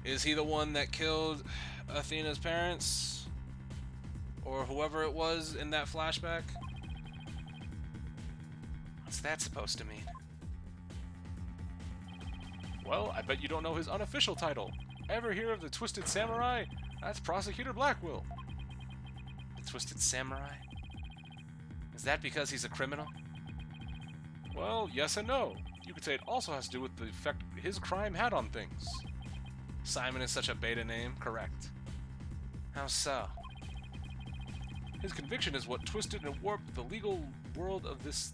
Is he the one that killed Athena's parents? Or whoever it was in that flashback? What's that supposed to mean? Well, I bet you don't know his unofficial title. Ever hear of the Twisted Samurai? That's Prosecutor Blackwell. The Twisted Samurai? Is that because he's a criminal? Well, yes and no. You could say it also has to do with the effect his crime had on things. Simon is such a beta name, correct. How so? His conviction is what twisted and warped the legal world of this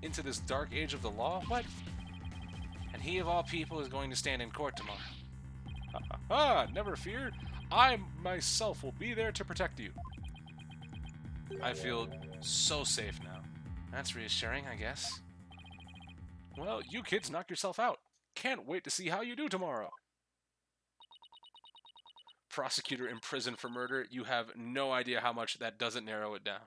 into this dark age of the law? What? And he of all people is going to stand in court tomorrow. Ha ha ha! Never fear. I myself will be there to protect you. I feel so safe now. That's reassuring, I guess. Well, you kids knock yourself out. Can't wait to see how you do tomorrow. Prosecutor in prison for murder. You have no idea how much that doesn't narrow it down.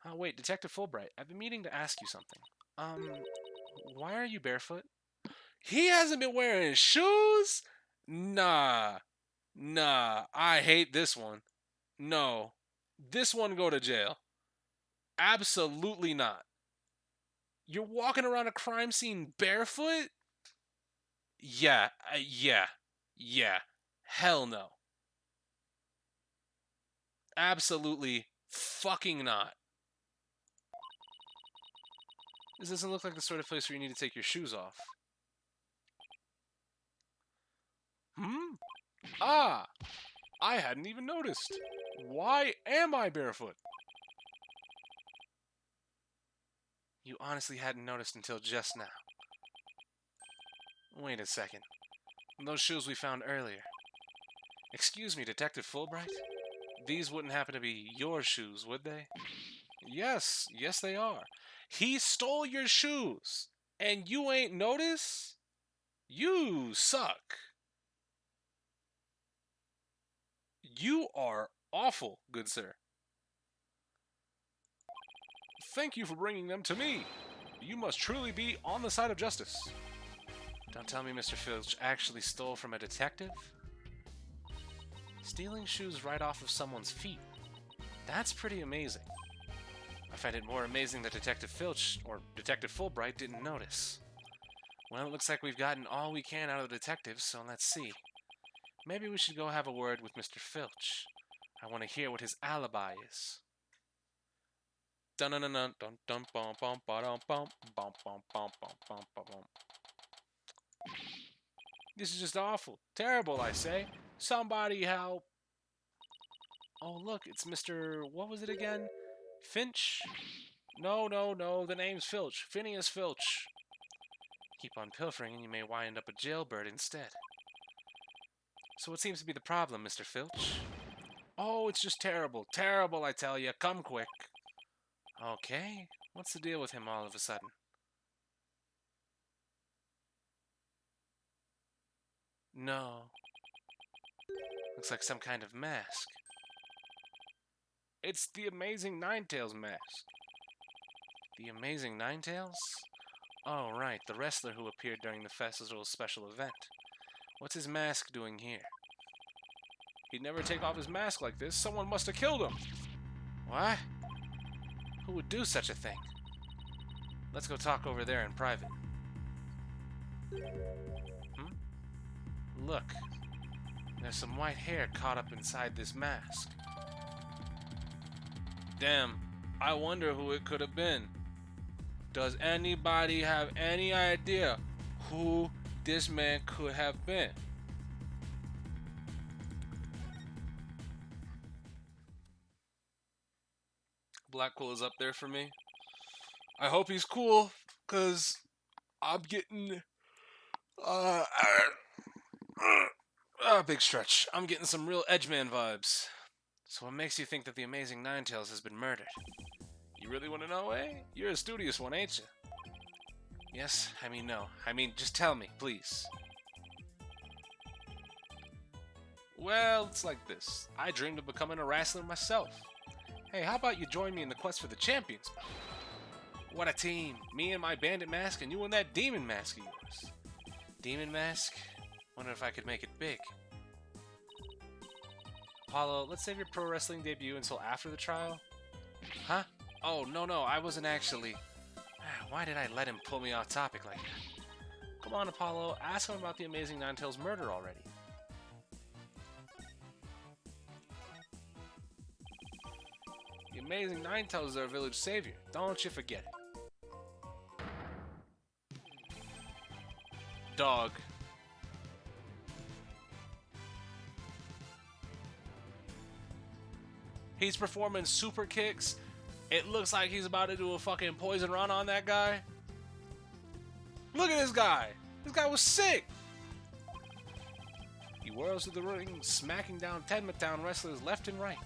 Oh, wait, Detective Fulbright. I've been meaning to ask you something. Why are you barefoot? He hasn't been wearing shoes? Nah. Nah, I hate this one. No. This one go to jail. Absolutely not. You're walking around a crime scene barefoot? Yeah. Hell no. Absolutely fucking not. This doesn't look like the sort of place where you need to take your shoes off. Ah! I hadn't even noticed. Why am I barefoot? You honestly hadn't noticed until just now. Wait a second. Those shoes we found earlier. Excuse me, Detective Fulbright? These wouldn't happen to be your shoes, would they? Yes they are. He stole your shoes, and you ain't noticed? You suck. You are awful, good sir. Thank you for bringing them to me. You must truly be on the side of justice. Don't tell me Mr. Filch actually stole from a detective? Stealing shoes right off of someone's feet. That's pretty amazing. I find it more amazing that Detective Filch, or Detective Fulbright, didn't notice. Well, it looks like we've gotten all we can out of the detectives, so let's see. Maybe we should go have a word with Mr. Filch. I want to hear what his alibi is. This is just awful. Terrible, I say. Somebody help. Oh, look, it's Mr. What was it again? Finch? No, the name's Filch. Phineas Filch. Keep on pilfering and you may wind up a jailbird instead. So what seems to be the problem, Mr. Filch? Oh, it's just terrible. Terrible, I tell you. Come quick. Okay. What's the deal with him all of a sudden? No. Looks like some kind of mask. It's the Amazing Ninetales mask. The Amazing Ninetales? Oh, right, the wrestler who appeared during the festival's special event. What's his mask doing here? He'd never take off his mask like this. Someone must have killed him. What? Who would do such a thing? Let's go talk over there in private. Look. There's some white hair caught up inside this mask. Damn, I wonder who it could have been. Does anybody have any idea who this man could have been? Blackwell is up there for me. I hope he's cool, cause I'm getting big stretch. I'm getting some real Edgeman vibes. So what makes you think that the Amazing Ninetales has been murdered? You really want to know, eh? You're a studious one, ain't you? Yes, I mean no. I mean, just tell me, please. Well, it's like this. I dreamed of becoming a wrestler myself. Hey, how about you join me in the quest for the champions? What a team. Me and my bandit mask and you and that demon mask of yours. Demon mask? Wonder if I could make it big. Apollo, let's save your pro wrestling debut until after the trial. Huh? Oh, no, I wasn't actually... Why did I let him pull me off topic like that? Come on, Apollo, ask him about the Amazing Ninetales murder already. The Amazing Ninetales is our village savior. Don't you forget it. Dog. He's performing super kicks. It looks like he's about to do a fucking poison run on that guy. Look at this guy. This guy was sick. He whirls through the ring, smacking down Tenma Town wrestlers left and right.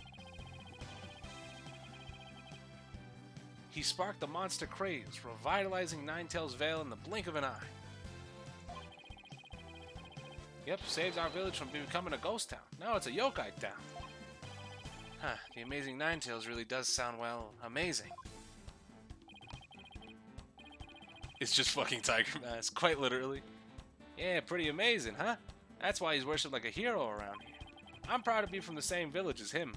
He sparked the monster craze, revitalizing Ninetales Vale in the blink of an eye. Yep, saved our village from becoming a ghost town. Now it's a yokai town. Huh, the amazing Ninetales really does sound, well, amazing. It's just fucking Tiger Mask, quite literally. Yeah, pretty amazing, huh? That's why he's worshipped like a hero around here. I'm proud to be from the same village as him.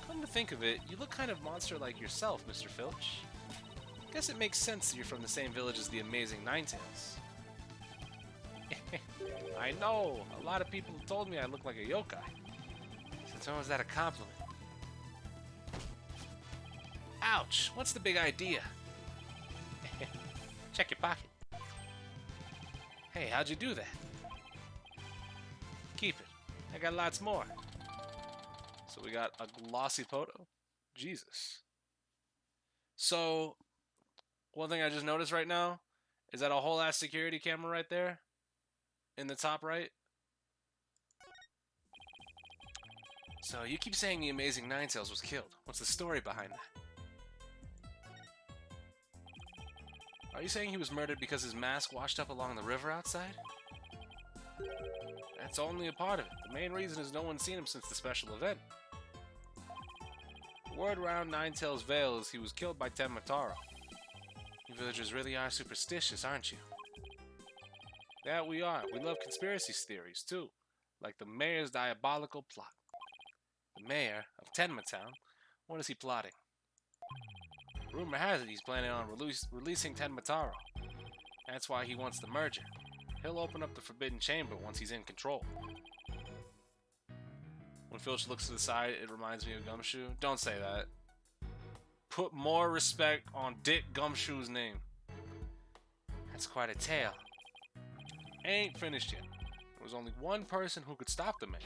Come to think of it, you look kind of monster-like yourself, Mr. Filch. Guess it makes sense that you're from the same village as the amazing Ninetales. I know, a lot of people have told me I look like a yokai. Since when was that a compliment? Ouch, what's the big idea? Check your pocket. Hey, how'd you do that? Keep it. I got lots more. So we got a glossy photo. Jesus. So, one thing I just noticed right now is that a whole ass security camera right there in the top right. So you keep saying the amazing Ninetales was killed. What's the story behind that? Are you saying he was murdered because his mask washed up along the river outside? That's only a part of it. The main reason is no one's seen him since the special event. The word around Ninetales Vale is he was killed by Tenma Taro. You villagers really are superstitious, aren't you? That we are. We love conspiracy theories, too. Like the mayor's diabolical plot. The mayor of Tenma Town? What is he plotting? Rumor has it he's planning on releasing Tenma Taro. That's why he wants the merger. He'll open up the Forbidden Chamber once he's in control. When Filch looks to the side, it reminds me of Gumshoe. Don't say that. Put more respect on Dick Gumshoe's name. That's quite a tale. Ain't finished yet. There was only one person who could stop the man.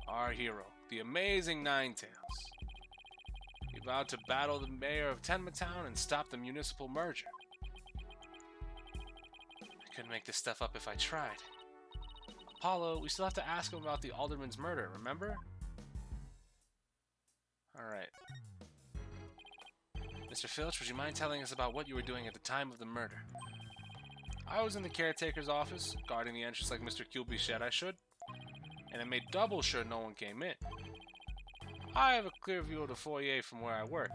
Our hero, the amazing Ninetales. He vowed to battle the mayor of Tenma Town and stop the municipal merger. I couldn't make this stuff up if I tried. Apollo, we still have to ask him about the alderman's murder, remember? Alright. Mr. Filch, would you mind telling us about what you were doing at the time of the murder? I was in the caretaker's office, guarding the entrance like Mr. Kilby said I should, and I made double sure no one came in. I have a clear view of the foyer from where I work.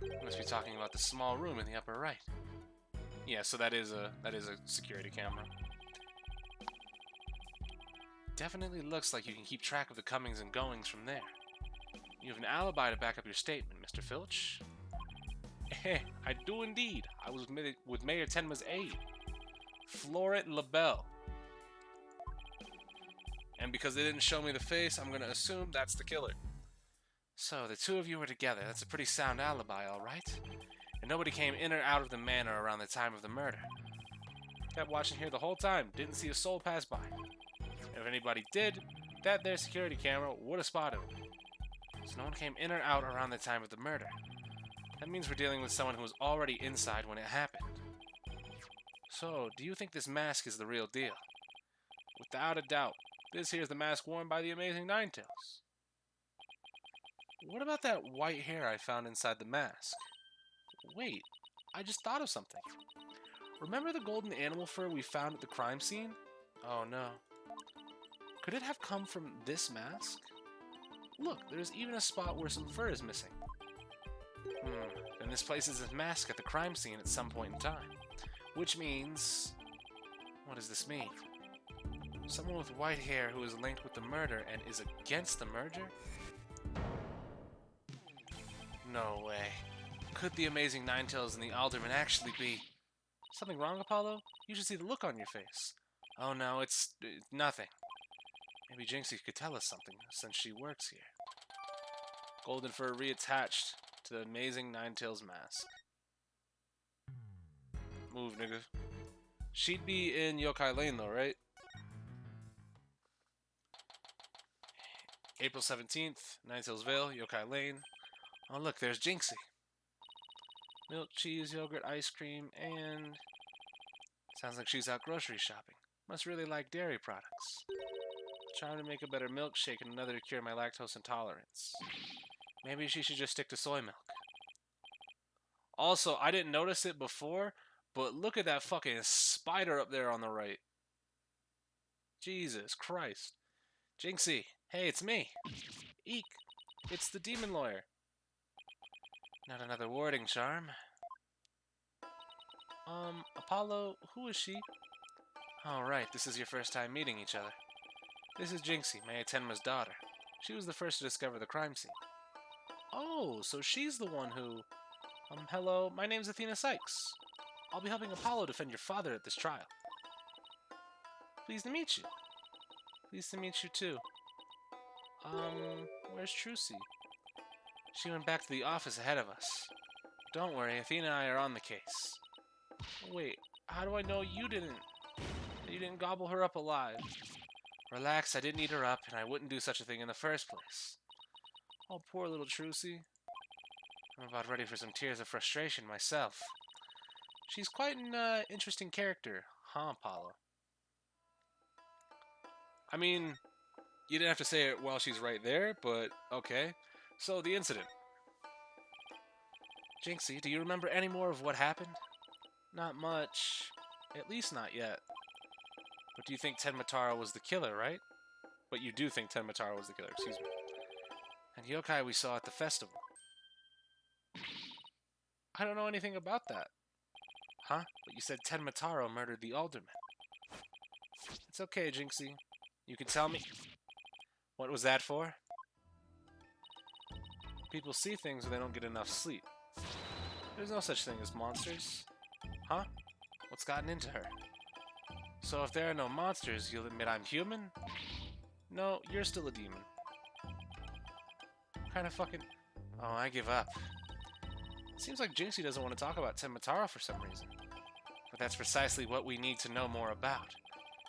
You must be talking about the small room in the upper right. Yeah, so that is a security camera. Definitely looks like you can keep track of the comings and goings from there. You have an alibi to back up your statement, Mr. Filch. I do indeed. I was with Mayor Tenma's aide, Florent LaBelle. And because they didn't show me the face, I'm gonna assume that's the killer. So, the two of you were together. That's a pretty sound alibi, alright? And nobody came in or out of the manor around the time of the murder. Kept watching here the whole time. Didn't see a soul pass by. If anybody did, that there security camera would have spotted him. So no one came in or out around the time of the murder. That means we're dealing with someone who was already inside when it happened. So, do you think this mask is the real deal? Without a doubt, this here is the mask worn by the amazing Ninetales. What about that white hair I found inside the mask? Wait, I just thought of something. Remember the golden animal fur we found at the crime scene? Oh no. Could it have come from this mask? Look, there's even a spot where some fur is missing. Then this places his mask at the crime scene at some point in time. Which means... what does this mean? Someone with white hair who is linked with the murder and is against the merger? No way. Could the amazing Ninetales and the Alderman actually be... Something wrong, Apollo? You should see the look on your face. Oh no, it's nothing. Maybe Jinxie could tell us something, since she works here. Golden fur reattached to the amazing Ninetales mask. Move, nigga. She'd be in Yokai Lane though, right? April 17th, Ninetales Vale, Yokai Lane. Oh look, there's Jinxie. Milk, cheese, yogurt, ice cream, and... Sounds like she's out grocery shopping. Must really like dairy products. Trying to make a better milkshake and another to cure my lactose intolerance. Maybe she should just stick to soy milk. Also, I didn't notice it before, but look at that fucking spider up there on the right. Jesus Christ. Jinxie, hey, it's me. Eek, it's the demon lawyer. Not another warding charm. Apollo, who is she? Oh, right, this is your first time meeting each other. This is Jinxie, Maya Tenma's daughter. She was the first to discover the crime scene. Oh, so she's the one who... hello, my name's Athena Sykes. I'll be helping Apollo defend your father at this trial. Pleased to meet you. Pleased to meet you, too. Where's Trucy? She went back to the office ahead of us. Don't worry, Athena and I are on the case. Wait, how do I know you didn't gobble her up alive? Relax, I didn't eat her up, and I wouldn't do such a thing in the first place. Oh, poor little Trucy. I'm about ready for some tears of frustration myself. She's quite an interesting character, huh, Apollo? I mean, you didn't have to say it while she's right there, but okay. So, the incident. Jinxie, do you remember any more of what happened? Not much. At least not yet. But do you think Tenmataro was the killer, right? But you do think Tenmataro was the killer, excuse me. And yokai we saw at the festival. I don't know anything about that. Huh? But you said Tenmataro murdered the alderman. It's okay, Jinxie. You can tell me... What was that for? People see things when they don't get enough sleep. There's no such thing as monsters. Huh? What's gotten into her? So if there are no monsters, you'll admit I'm human? No, you're still a demon. Kind of fucking... Oh, I give up. It seems like Jinxie doesn't want to talk about Tenmataro for some reason. But that's precisely what we need to know more about.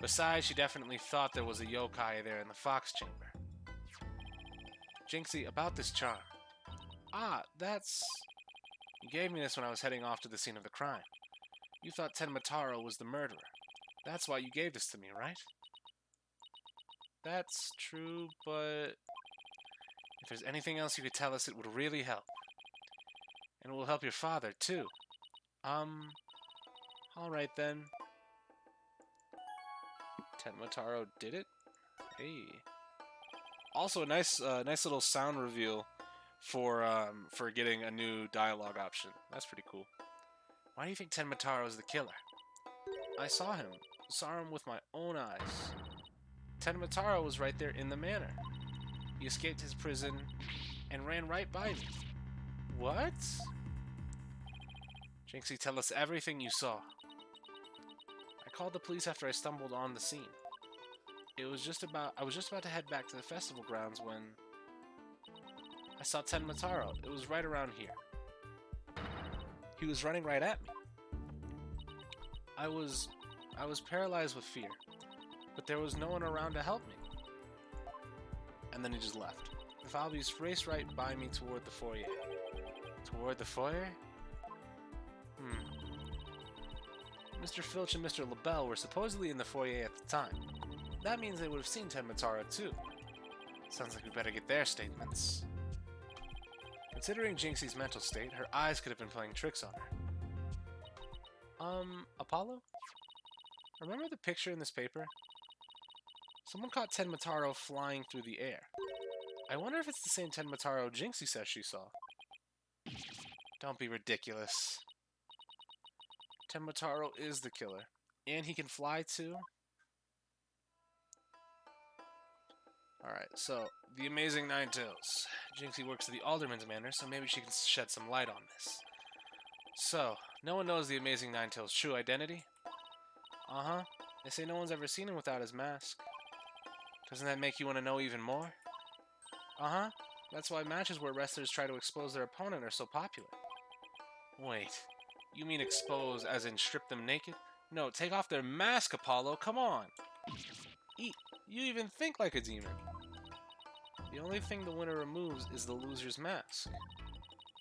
Besides, she definitely thought there was a yokai there in the Fox Chamber. Jinxie, about this charm. Ah, that's... You gave me this when I was heading off to the scene of the crime. You thought Tenmataro was the murderer. That's why you gave this to me, right? That's true, but... If there's anything else you could tell us, it would really help. And it will help your father, too. Alright then. Tenmataro did it? Hey. Also, a nice little sound reveal for getting a new dialogue option. That's pretty cool. Why do you think Tenmataro is the killer? I saw him. Saw him with my own eyes. Tenmataro was right there in the manor. He escaped his prison and ran right by me. What? Jinxie, tell us everything you saw. I called the police after I stumbled on the scene. I was just about to head back to the festival grounds when I saw Tenmataro. It was right around here. He was running right at me. I was paralyzed with fear, but there was no one around to help me. And then he just left. The Falbies raced right by me toward the foyer. Toward the foyer? Mr. Filch and Mr. LaBelle were supposedly in the foyer at the time. That means they would have seen Tenmataro too. Sounds like we better get their statements. Considering Jinxie's mental state, her eyes could have been playing tricks on her. Apollo? Remember the picture in this paper? Someone caught Tenmataro flying through the air. I wonder if it's the same Tenmataro Jinxie says she saw. Don't be ridiculous. Tenmataro is the killer. And he can fly too? Alright, so, the Amazing Ninetales. Jinxie works at the Alderman's Manor, so maybe she can shed some light on this. So, no one knows the Amazing Ninetales' true identity? Uh-huh. They say no one's ever seen him without his mask. Doesn't that make you want to know even more? Uh-huh. That's why matches where wrestlers try to expose their opponent are so popular. Wait, you mean expose as in strip them naked? No, take off their mask, Apollo, come on! You even think like a demon. The only thing the winner removes is the loser's mask.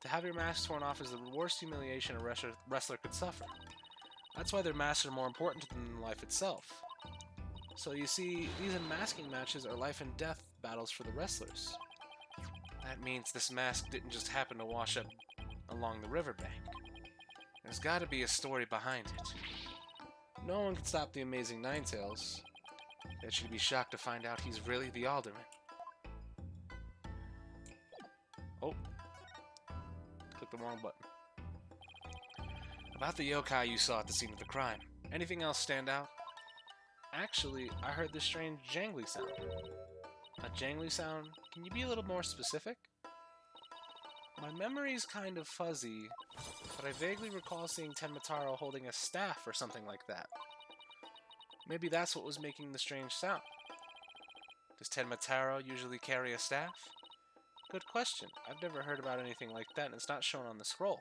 To have your mask torn off is the worst humiliation a wrestler could suffer. That's why their masks are more important to them than life itself. So you see, these unmasking matches are life and death battles for the wrestlers. That means this mask didn't just happen to wash up along the riverbank. There's gotta be a story behind it. No one can stop the amazing Ninetales. Yet should be shocked to find out he's really the Alderman. Oh. Click the wrong button. About the yokai you saw at the scene of the crime, anything else stand out? Actually, I heard this strange jangly sound. A jangly sound? Can you be a little more specific? My memory's kind of fuzzy, but I vaguely recall seeing Tenmataro holding a staff or something like that. Maybe that's what was making the strange sound. Does Tenmataro usually carry a staff? Good question. I've never heard about anything like that, and it's not shown on the scroll.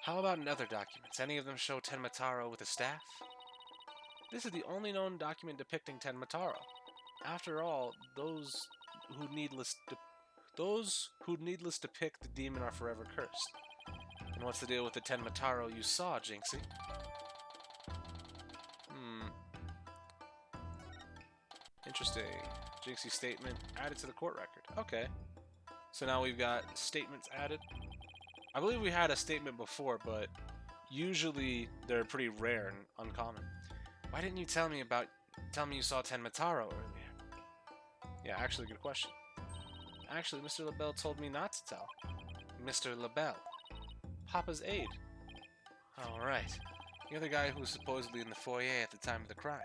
How about in other documents? Any of them show Tenmataro with a staff? This is the only known document depicting Tenmataro. After all, those who needless depict the demon are forever cursed. And what's the deal with the Tenmataro you saw, Jinxie? Interesting. Jinxie's statement added to the court record. Okay. So now we've got statements added. I believe we had a statement before, but usually they're pretty rare and uncommon. Why didn't you tell me you saw Tenmataro earlier? Yeah, actually, good question. Actually, Mr. LaBelle told me not to tell. Mr. LaBelle. Papa's aide. Oh, right. The other guy who was supposedly in the foyer at the time of the crime.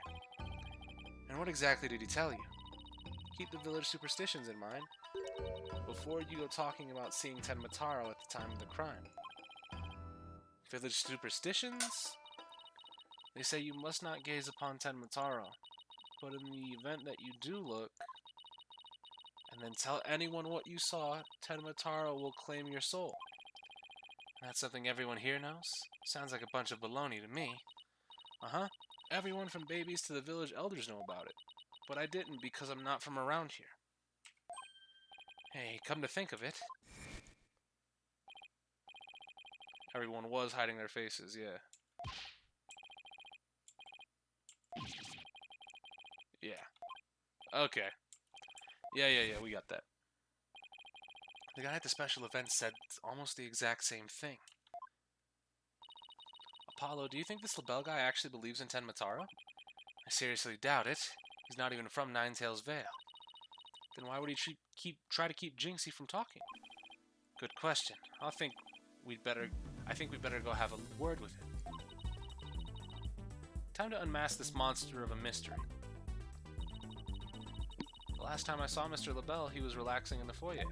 And what exactly did he tell you? Keep the village superstitions in mind before you go talking about seeing Tenmataro at the time of the crime. Village superstitions? They say you must not gaze upon Tenmataro, but in the event that you do look, and then tell anyone what you saw, Tenmataro will claim your soul. That's something everyone here knows? Sounds like a bunch of baloney to me. Uh-huh. Everyone from babies to the village elders know about it. But I didn't because I'm not from around here. Hey, come to think of it. Everyone was hiding their faces, yeah. Yeah. Okay. Yeah, we got that. The guy at the special event said almost the exact same thing. Apollo, do you think this LaBelle guy actually believes in Tenmataro? I seriously doubt it. He's not even from Ninetales Vale. Then why would he try to keep Jinxie from talking? Good question. I think we'd better go have a word with him. Time to unmask this monster of a mystery. The last time I saw Mr. LaBelle, he was relaxing in the foyer.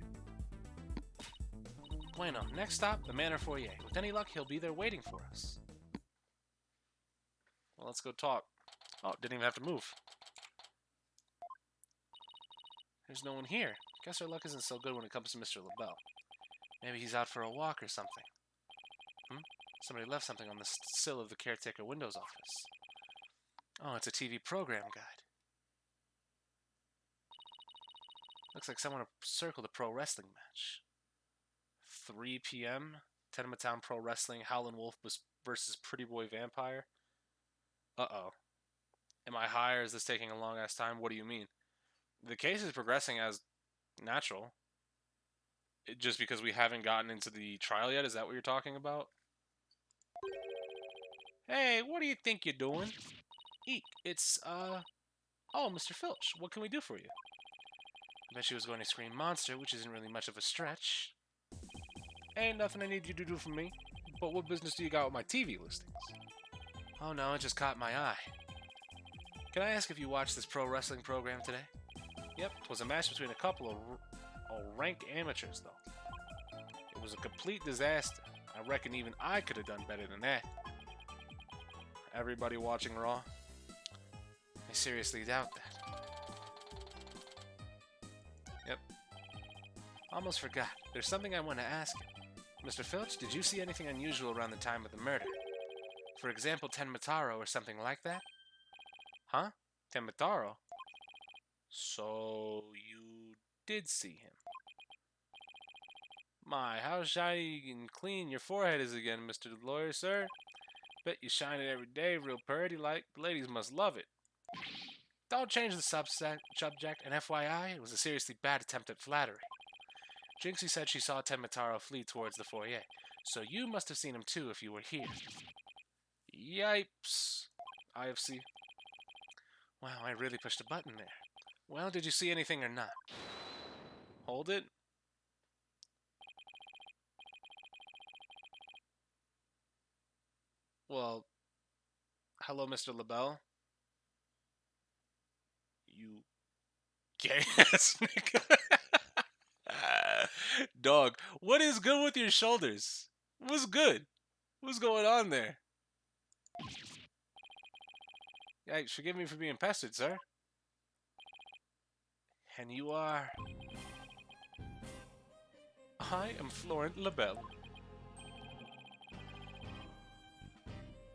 Bueno, next stop, the Manor Foyer. With any luck, he'll be there waiting for us. Well, let's go talk. Oh, didn't even have to move. There's no one here. Guess our luck isn't so good when it comes to Mr. LaBelle. Maybe he's out for a walk or something. Somebody left something on the sill of the caretaker Windows office. Oh, it's a TV program guide. Looks like someone circled a pro wrestling match. 3 p.m. Tenement Pro Wrestling, Howlin' Wolf versus Pretty Boy Vampire. Uh-oh. Am I high or is this taking a long-ass time? What do you mean? The case is progressing as natural. Just because we haven't gotten into the trial yet? Is that what you're talking about? Hey, what do you think you're doing? Eek, it's, Oh, Mr. Filch, what can we do for you? I bet she was going to scream monster, which isn't really much of a stretch. Ain't nothing I need you to do for me. But what business do you got with my TV listings? Oh no, it just caught my eye. Can I ask if you watched this pro wrestling program today? Yep, it was a match between a couple of rank amateurs, though. It was a complete disaster. I reckon even I could have done better than that. Everybody watching Raw? I seriously doubt that. Yep. Almost forgot. There's something I want to ask you. Mr. Filch, did you see anything unusual around the time of the murder? For example, Tenmataro or something like that? Huh? Tenmataro? So, you did see him. My, how shiny and clean your forehead is again, Mr. Lawyer, sir. Bet you shine it every day, real purty like. The ladies must love it. Don't change the subject, and FYI, it was a seriously bad attempt at flattery. Jinxie said she saw Tenmataro flee towards the foyer, so you must have seen him too if you were here. Yipes. IFC. Wow, I really pushed a button there. Well, did you see anything or not? Hold it. Well, hello, Mr. LaBelle. You gay ass nigga. Dog, what is good with your shoulders? What's good? What's going on there? Yeah, forgive me for being pestered, sir. And you are... I am Florent LaBelle.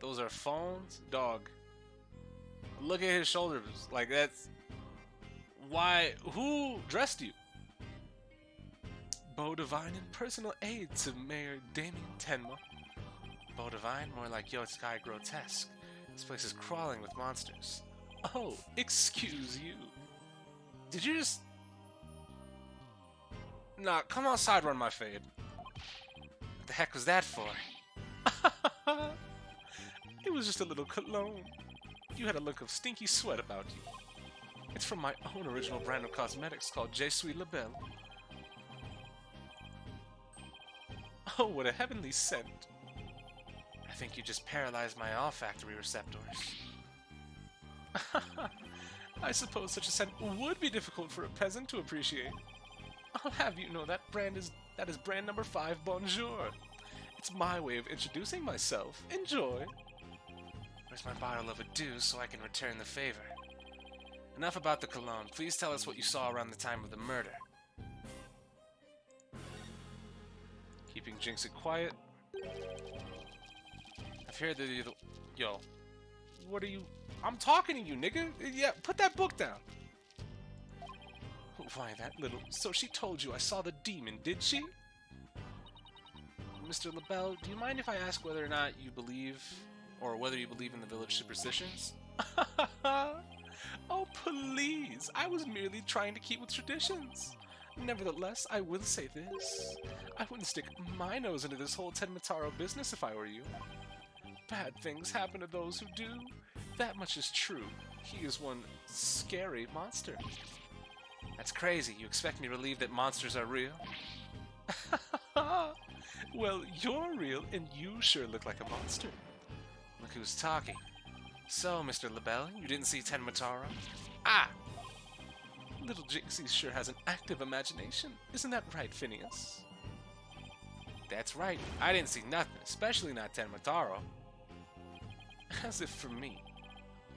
Those are phones? Dog. Look at his shoulders. Like, that's... Why? Who dressed you? Beau Divine in personal aid to Mayor Damien Tenma. Beau Divine, more like Yo Sky Grotesque. This place is crawling with monsters. Oh, excuse you. Did you just... Nah, come outside, run my fade. What the heck was that for? It was just a little cologne. You had a look of stinky sweat about you. It's from my own original brand of cosmetics called Je Suis LaBelle. Oh, what a heavenly scent. I think you just paralyzed my olfactory receptors. I suppose such a scent would be difficult for a peasant to appreciate. I'll have you know that is brand number 5 Bonjour. It's my way of introducing myself. Enjoy. Where's my bottle of adieu so I can return the favor? Enough about the cologne. Please tell us what you saw around the time of the murder. Keeping Jinxie quiet. I've heard that you're the... Yo. What are you... I'm talking to you, nigga. Yeah, put that book down. Why, that little... So she told you I saw the demon, did she? Mr. LaBelle, do you mind if I ask whether or not you believe... Or whether you believe in the village superstitions? Oh, please. I was merely trying to keep with traditions. Nevertheless, I will say this. I wouldn't stick my nose into this whole Tenmataro business if I were you. Bad things happen to those who do. That much is true. He is one scary monster. That's crazy. You expect me to believe that monsters are real? Well, you're real, and you sure look like a monster. Look who's talking. So, Mr. LaBelle, you didn't see Tenmataro? Ah! Little Jinxie sure has an active imagination. Isn't that right, Phineas? That's right. I didn't see nothing, especially not Tenmataro. As if for me.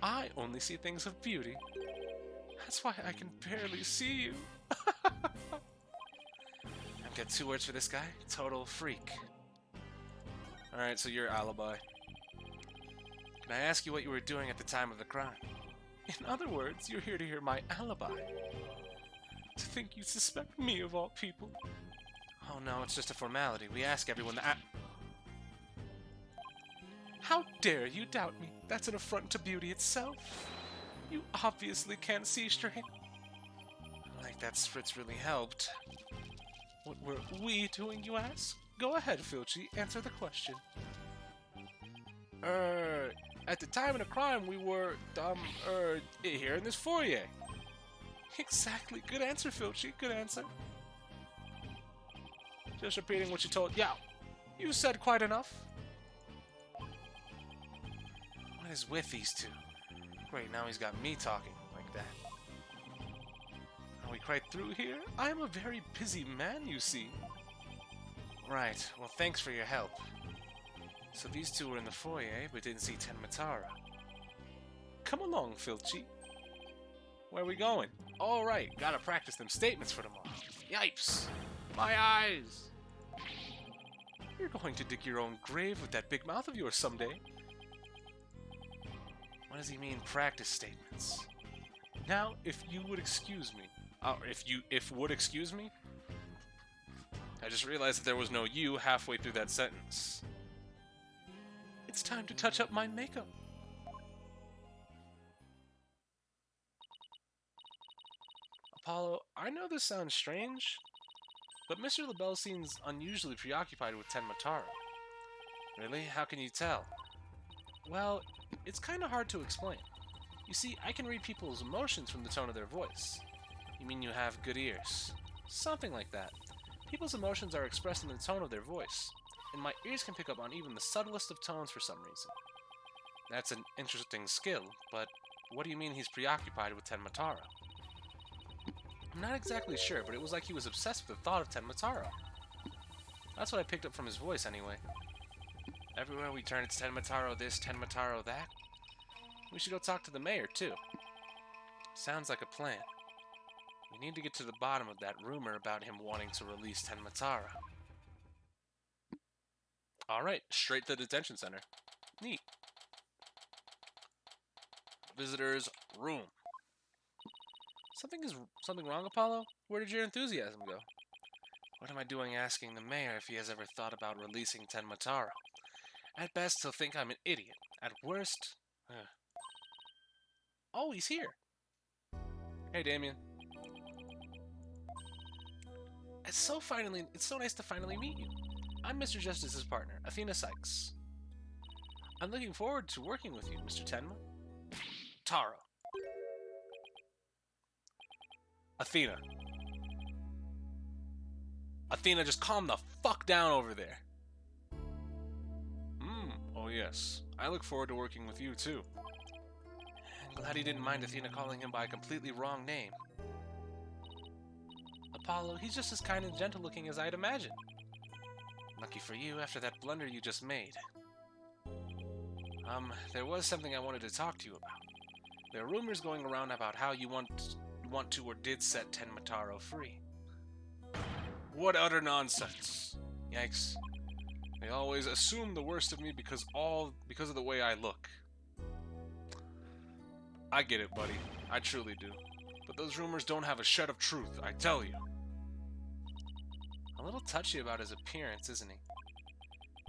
I only see things of beauty. That's why I can barely see you. I've got 2 words for this guy. Total freak. Alright, so your alibi. Can I ask you what you were doing at the time of the crime? In other words, you're here to hear my alibi. To think you suspect me of all people. Oh no, it's just a formality. We ask everyone that... How dare you doubt me? That's an affront to beauty itself. You obviously can't see straight. Like that spritz really helped. What were we doing, you ask? Go ahead, Filchi, answer the question. At the time of the crime, we were, here in this foyer. Exactly. Good answer, Filchi. Good answer. Just repeating what you told... Yeah, you said quite enough. What is with these two? Great, now he's got me talking like that. Are we quite through here? I am a very busy man, you see. Right. Well, thanks for your help. So these two were in the foyer, but didn't see Tenmataro. Come along, Filchi. Where are we going? All right, gotta practice them statements for tomorrow. Yipes! My eyes! You're going to dig your own grave with that big mouth of yours someday. What does he mean, practice statements? Now, if you would excuse me, if would excuse me? I just realized that there was no you halfway through that sentence. It's time to touch up my makeup. Apollo, I know this sounds strange, but Mr. LaBelle seems unusually preoccupied with Tenmataro. Really? How can you tell? Well, it's kind of hard to explain. You see, I can read people's emotions from the tone of their voice. You mean you have good ears? Something like that. People's emotions are expressed in the tone of their voice, and my ears can pick up on even the subtlest of tones for some reason. That's an interesting skill, but what do you mean he's preoccupied with Tenmataro? I'm not exactly sure, but it was like he was obsessed with the thought of Tenmataro. That's what I picked up from his voice, anyway. Everywhere we turn, it's Tenmataro this, Tenmataro that. We should go talk to the mayor, too. Sounds like a plan. We need to get to the bottom of that rumor about him wanting to release Tenmataro. Alright, straight to the detention center. Neat. Visitor's room. Something wrong, Apollo? Where did your enthusiasm go? What am I doing asking the mayor if he has ever thought about releasing Tenmataro? At best, he'll think I'm an idiot. At worst... Oh, he's here. Hey, Damien. It's so nice to finally meet you. I'm Mr. Justice's partner, Athena Sykes. I'm looking forward to working with you, Mr. Tenma. Taro. Athena. Athena, just calm the fuck down over there. Oh yes. I look forward to working with you, too. I'm glad he didn't mind Athena calling him by a completely wrong name. Apollo, he's just as kind and gentle looking as I'd imagine. Lucky for you after that blunder you just made. There was something I wanted to talk to you about. There are rumors going around about how you want to or did set Tenmataro free. What utter nonsense. Yikes. They always assume the worst of me because of the way I look. I get it, buddy. I truly do. But those rumors don't have a shred of truth, I tell you. A little touchy about his appearance, isn't he?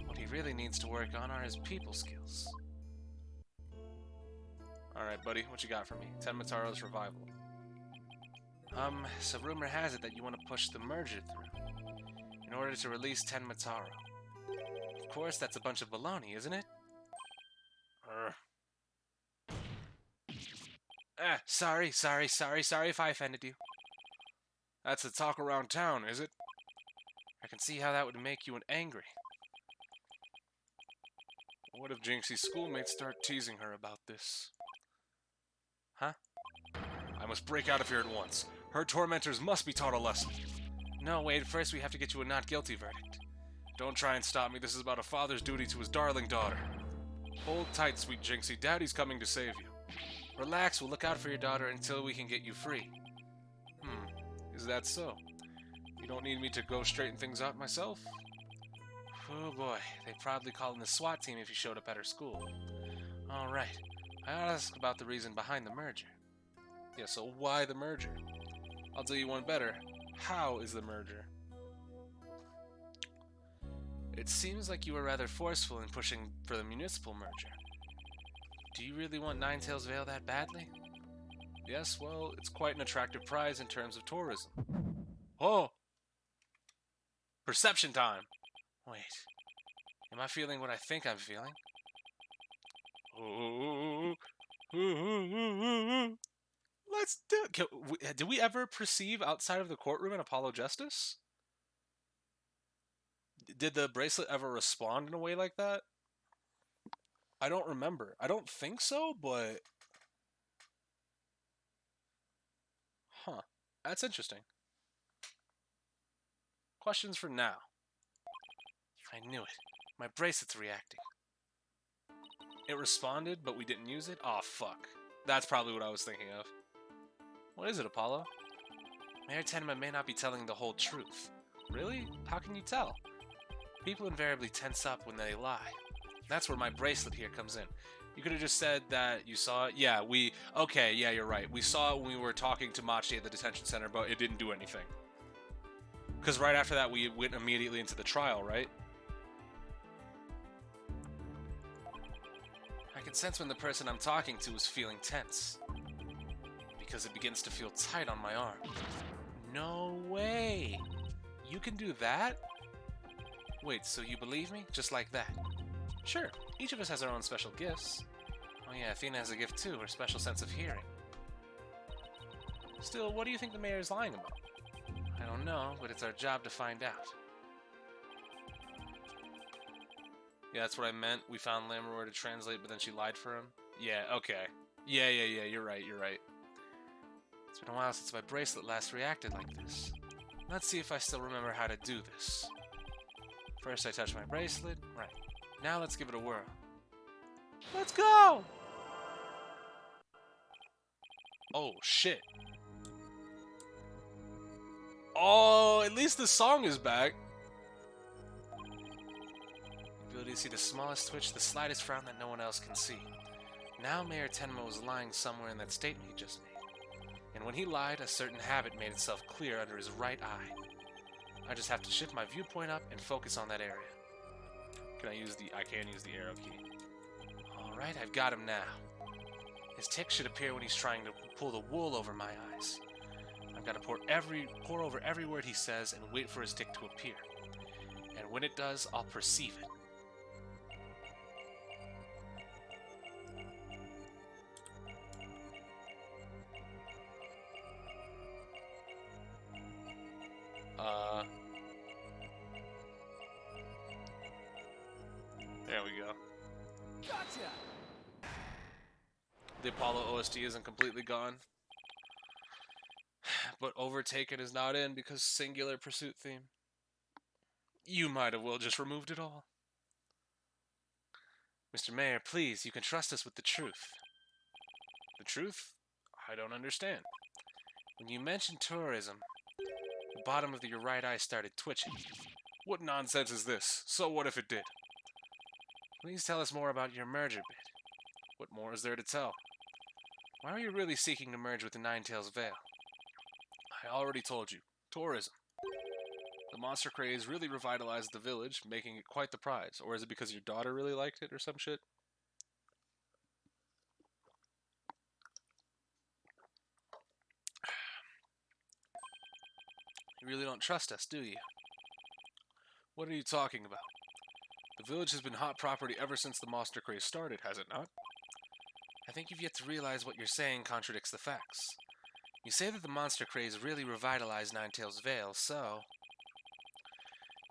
What he really needs to work on are his people skills. Alright, buddy, what you got for me? Tenmataro's revival. So rumor has it that you want to push the merger through, in order to release Tenmataro. Of course, that's a bunch of baloney, isn't it? Sorry if I offended you. That's the talk around town, is it? I can see how that would make you angry. What if Jinxie's schoolmates start teasing her about this? Huh? I must break out of here at once. Her tormentors must be taught a lesson. No, wait, first we have to get you a not guilty verdict. Don't try and stop me, this is about a father's duty to his darling daughter. Hold tight, sweet Jinxie, Daddy's coming to save you. Relax, we'll look out for your daughter until we can get you free. Is that so? You don't need me to go straighten things out myself? Oh boy, they'd probably call in the SWAT team if you showed up at her school. Alright, I ought to ask about the reason behind the merger. Yeah, so why the merger? I'll tell you one better. How is the merger? It seems like you were rather forceful in pushing for the municipal merger. Do you really want Ninetales Vale that badly? Yes, well, it's quite an attractive prize in terms of tourism. Oh! Perception time! Wait. Am I feeling what I think I'm feeling? Let's do it. Did we ever perceive outside of the courtroom in Apollo Justice? Did the bracelet ever respond in a way like that? I don't remember. I don't think so, but... Huh. That's interesting. Questions for now. I knew it. My bracelet's reacting. It responded, but we didn't use it? Aw, fuck. That's probably what I was thinking of. What is it, Apollo? Mayor Tenma may not be telling the whole truth. Really? How can you tell? People invariably tense up when they lie. That's where my bracelet here comes in. You could have just said that you saw it. Yeah, okay, yeah, you're right. We saw it when we were talking to Machi at the detention center, but it didn't do anything. Because right after that, we went immediately into the trial, right? I can sense when the person I'm talking to is feeling tense. Because it begins to feel tight on my arm. No way! You can do that? Wait, so you believe me? Just like that? Sure, each of us has our own special gifts. Oh yeah, Athena has a gift too, her special sense of hearing. Still, what do you think the mayor is lying about? I don't know, but it's our job to find out. Yeah, that's what I meant. We found Lammeror to translate, but then she lied for him. Yeah, okay. Yeah, you're right. It's been a while since my bracelet last reacted like this. Let's see if I still remember how to do this. First I touch my bracelet. Right. Now let's give it a whirl. Let's go! Oh, shit. Oh, at least the song is back. The ability to see the smallest twitch, the slightest frown that no one else can see. Now Mayor Tenma was lying somewhere in that statement he just made. And when he lied, a certain habit made itself clear under his right eye. I just have to shift my viewpoint up and focus on that area. I can use the arrow key. Alright, I've got him now. His tick should appear when he's trying to pull the wool over my eyes. I've got to pour over every word he says and wait for his tick to appear. And when it does, I'll perceive it. There we go. Gotcha! The Apollo OST isn't completely gone. But Overtaken is not in because Singular Pursuit theme. You might have well just removed it all. Mr. Mayor, please, you can trust us with the truth. The truth? I don't understand. When you mentioned tourism, the bottom of your right eye started twitching. What nonsense is this? So what if it did? Please tell us more about your merger bid. What more is there to tell? Why are you really seeking to merge with the Ninetales Vale? I already told you. Tourism. The monster craze really revitalized the village, making it quite the prize. Or is it because your daughter really liked it or some shit? You really don't trust us, do you? What are you talking about? The village has been hot property ever since the monster craze started, has it not? I think you've yet to realize what you're saying contradicts the facts. You say that the monster craze really revitalized Ninetales Vale, so...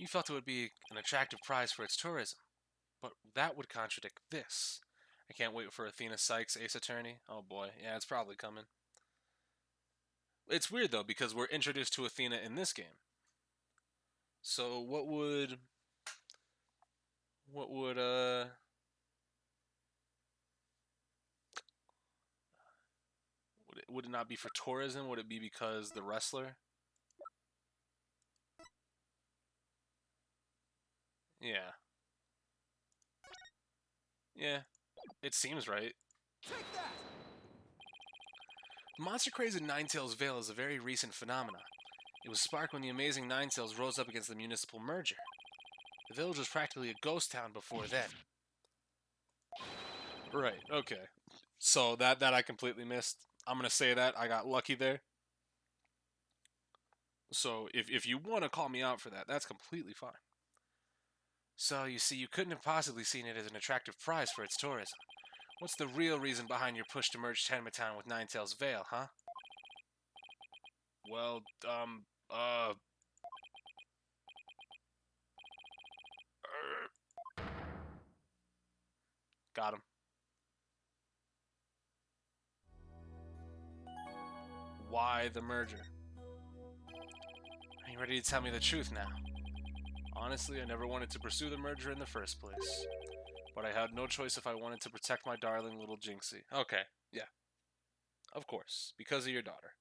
You felt it would be an attractive prize for its tourism. But that would contradict this. I can't wait for Athena Sykes' Ace Attorney. Oh boy, yeah, it's probably coming. It's weird though, because we're introduced to Athena in this game. So what would would it not be for tourism? Would it be because the wrestler? Yeah. Yeah. It seems right. Take that! The monster craze in Ninetales Vale is a very recent phenomenon. It was sparked when the amazing Ninetales rose up against the municipal merger. The village was practically a ghost town before then. Right, okay. So that I completely missed. I'm gonna say that I got lucky there. So if you want to call me out for that, that's completely fine. So you see, you couldn't have possibly seen it as an attractive prize for its tourism. What's the real reason behind your push to merge Tenma Town with Ninetales Vale, huh? Well, got him. Why the merger? Are you ready to tell me the truth now? Honestly, I never wanted to pursue the merger in the first place. But I had no choice if I wanted to protect my darling little Jinxie. Okay, yeah. Of course, because of your daughter.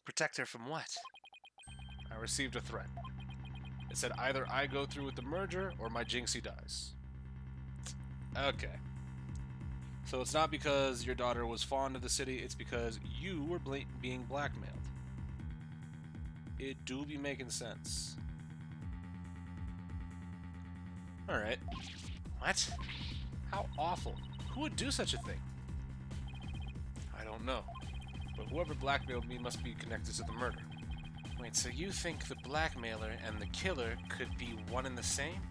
Protect her from what? I received a threat. It said either I go through with the merger or my Jinxie dies. Okay. So it's not because your daughter was fond of the city, it's because you were being blackmailed. It do be making sense. Alright. What? How awful. Who would do such a thing? I don't know. But whoever blackmailed me must be connected to the murder. Wait, so you think the blackmailer and the killer could be one and the same?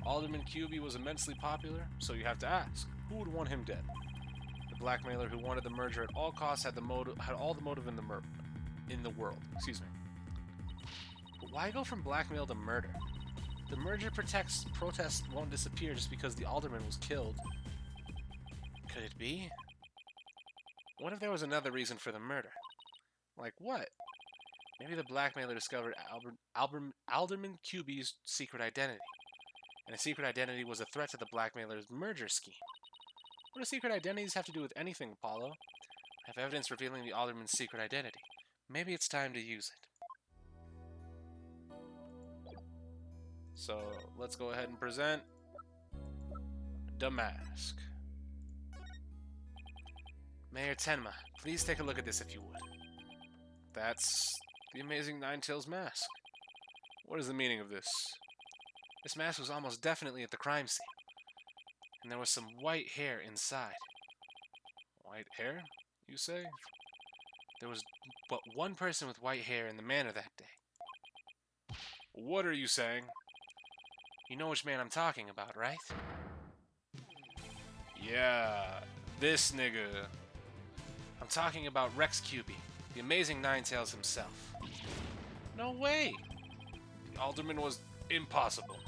Alderman QB was immensely popular, so you have to ask, who would want him dead? The blackmailer who wanted the merger at all costs had all the motive in the world. Excuse me. But why go from blackmail to murder? The merger protest won't disappear just because the alderman was killed. Could it be? What if there was another reason for the murder? Like what? Maybe the blackmailer discovered Alderman QB's secret identity. And a secret identity was a threat to the blackmailer's merger scheme. What do secret identities have to do with anything, Apollo? I have evidence revealing the alderman's secret identity. Maybe it's time to use it. So, let's go ahead and present the mask. Mayor Tenma, please take a look at this if you would. That's the amazing Nine-Tails mask. What is the meaning of this? This mask was almost definitely at the crime scene. And there was some white hair inside. White hair, you say? There was but one person with white hair in the manor that day. What are you saying? You know which man I'm talking about, right? Yeah, this nigga. I'm talking about Rex QB, the amazing Nine-Tails himself. No way! The alderman was impossible.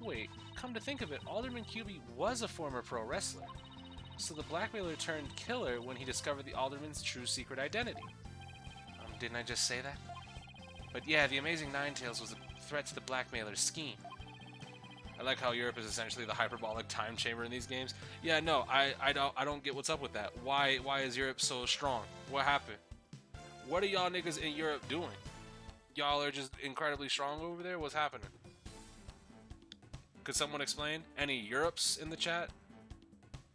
Wait, come to think of it, Alderman QB was a former pro wrestler. So the blackmailer turned killer when he discovered the alderman's true secret identity. Didn't I just say that? But yeah, the amazing Nine-Tails was a threat to the blackmailer's scheme. I like how Europe is essentially the hyperbolic time chamber in these games. Yeah, no, I don't get what's up with that. Why is Europe so strong? What happened? What are y'all niggas in Europe doing? Y'all are just incredibly strong over there? What's happening? Could someone explain? Any Europes in the chat?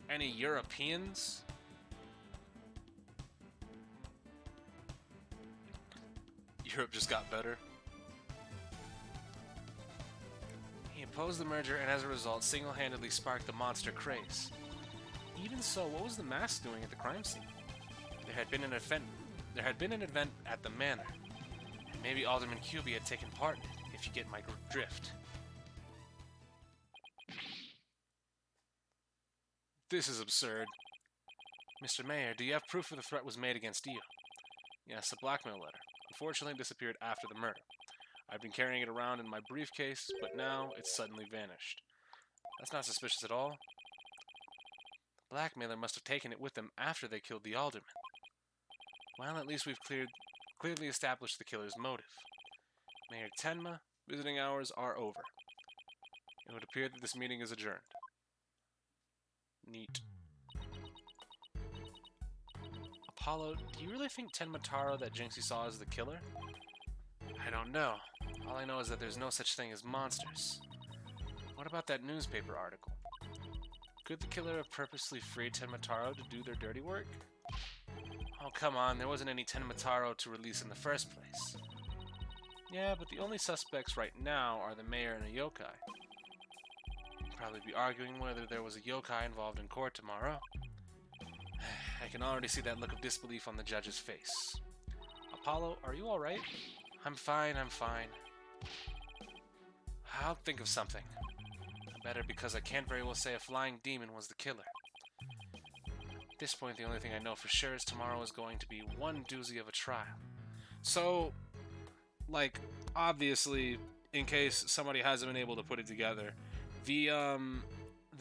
Any Europeans? Europe just got better. He opposed the merger and as a result single-handedly sparked the monster craze. Even so, what was the mask doing at the crime scene? There had been an event at the manor. And maybe Alderman QB had taken part in it, if you get my drift. This is absurd. Mr. Mayor, do you have proof of the threat was made against you? Yes, a blackmail letter. Unfortunately, it disappeared after the murder. I've been carrying it around in my briefcase, but now it's suddenly vanished. That's not suspicious at all. The blackmailer must have taken it with them after they killed the alderman. Well, at least we've clearly established the killer's motive. Mayor Tenma, visiting hours are over. It would appear that this meeting is adjourned. Neat. Apollo, do you really think Tenma Taro that Jinxie saw is the killer? I don't know. All I know is that there's no such thing as monsters. What about that newspaper article? Could the killer have purposely freed Tenma Taro to do their dirty work? Oh, come on, there wasn't any Tenma Taro to release in the first place. Yeah, but the only suspects right now are the mayor and a yokai. We'll probably be arguing whether there was a yokai involved in court tomorrow. I can already see that look of disbelief on the judge's face. Apollo, are you alright? I'm fine. I'll think of something. Better because I can't very well say a flying demon was the killer. At this point, the only thing I know for sure is tomorrow is going to be one doozy of a trial. So, like, obviously, in case somebody hasn't been able to put it together, the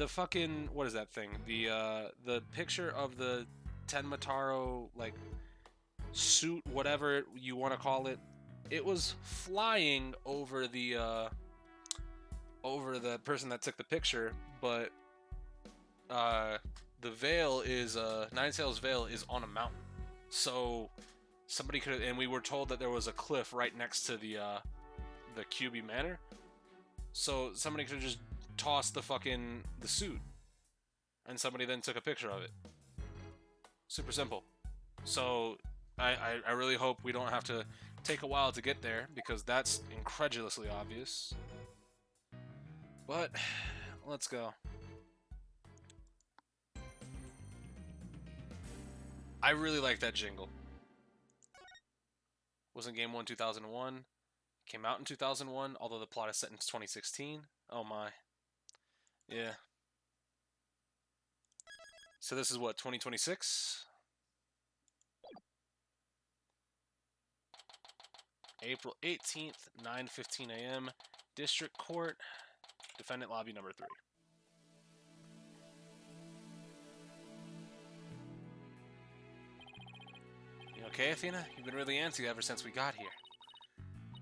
fucking, what is that thing? The picture of the Tenma Taro, like, suit, whatever you want to call it, it was flying over the person that took the picture, but the veil is Nine-Tails veil is on a mountain. So somebody could, and we were told that there was a cliff right next to the QB Manor. So somebody could have just tossed the suit, and somebody then took a picture of it. Super simple. So I really hope we don't have to take a while to get there, because that's incredulously obvious. But let's go. I really like that jingle. Was in Game 1 2001. Came out in 2001, although the plot is set in 2016. Oh my. Yeah. So this is what, 2026? April 18th, 9:15 a.m. District Court, Defendant Lobby number 3. You okay, Athena? You've been really antsy ever since we got here.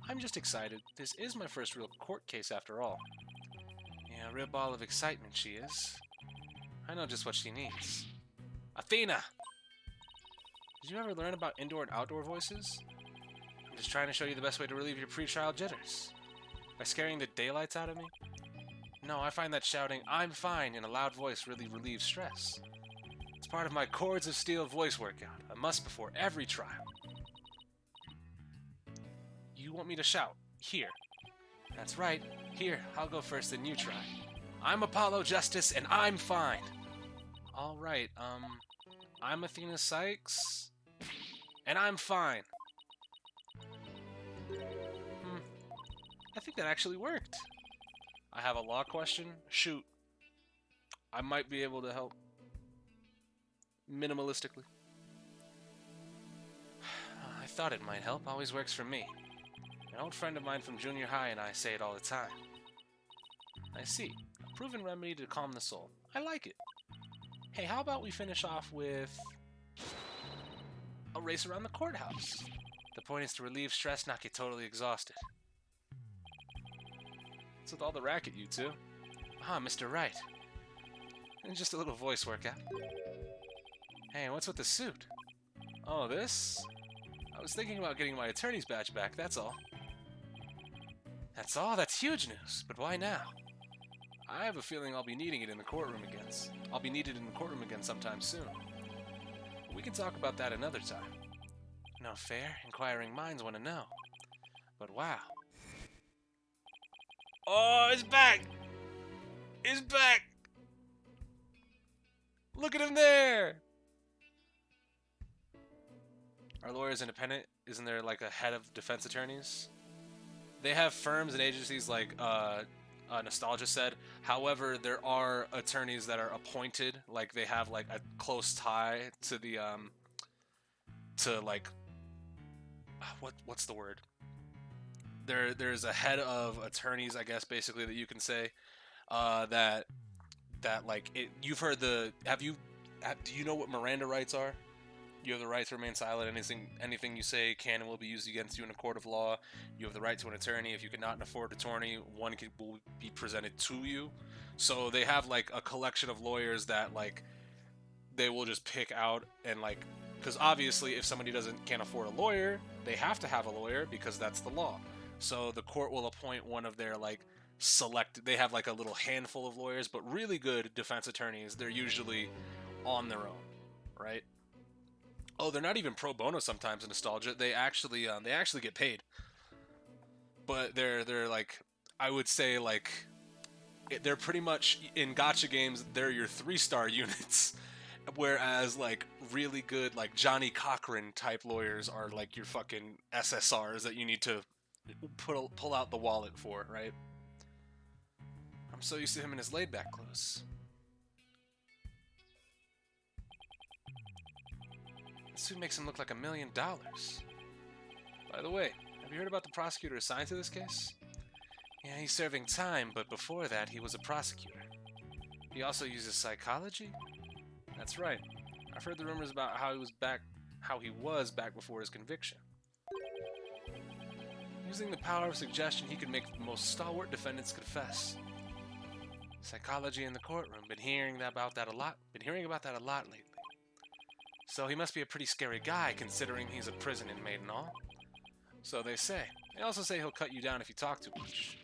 I'm just excited. This is my first real court case after all. Yeah, a real ball of excitement she is. I know just what she needs. Athena! Did you ever learn about indoor and outdoor voices? I'm just trying to show you the best way to relieve your pre-trial jitters. By scaring the daylights out of me? No, I find that shouting, "I'm fine," in a loud voice really relieves stress. It's part of my Chords of Steel voice workout, a must before every trial. You want me to shout? Here. That's right. Here, I'll go first and you try. I'm Apollo Justice and I'm fine. Alright, I'm Athena Sykes and I'm fine. I think that actually worked. I have a law question. Shoot. I might be able to help. Minimalistically. I thought it might help. Always works for me. An old friend of mine from junior high and I say it all the time. I see. A proven remedy to calm the soul. I like it. Hey, how about we finish off with a race around the courthouse? The point is to relieve stress, not get totally exhausted. What's with all the racket, you two? Ah, Mr. Wright. And just a little voice workout. Hey, what's with the suit? Oh, this? I was thinking about getting my attorney's badge back, that's all. That's all? That's huge news. But why now? I have a feeling I'll be needing it in the courtroom again. I'll be needed in the courtroom again sometime soon. We can talk about that another time. No fair? Inquiring minds want to know. But wow. Oh, it's back! It's back! Look at him there! Our lawyer's independent? Isn't there like a head of defense attorneys? They have firms and agencies like Nostalgia said. However, there are attorneys that are appointed, like they have like a close tie to the to like what's the word? There's a head of attorneys, I guess, basically, that you can say that like it, you've heard the do you know what Miranda rights are? You have the right to remain silent. Anything you say can and will be used against you in a court of law. You have the right to an attorney. If you cannot afford an attorney, one will be presented to you. So they have like a collection of lawyers that like they will just pick out and like, because obviously if somebody can't afford a lawyer, they have to have a lawyer because that's the law. So the court will appoint one of their like they have like a little handful of lawyers, but really good defense attorneys. They're usually on their own, right? Oh, they're not even pro bono sometimes in Nostalgia. They actually get paid. But they're like, I would say like, they're pretty much in gacha games. They're your 3-star units, whereas like really good like Johnny Cochran type lawyers are like your fucking SSRs that you need to pull out the wallet for, right? I'm so used to him in his laid back clothes. This suit makes him look like $1 million. By the way, have you heard about the prosecutor assigned to this case? Yeah, he's serving time, but before that, he was a prosecutor. He also uses psychology? That's right. I've heard the rumors about how he was back before his conviction. Using the power of suggestion, he could make the most stalwart defendants confess. Psychology in the courtroom. Been hearing about that a lot lately. So he must be a pretty scary guy, considering he's a prison inmate and all. So they say. They also say he'll cut you down if you talk too much.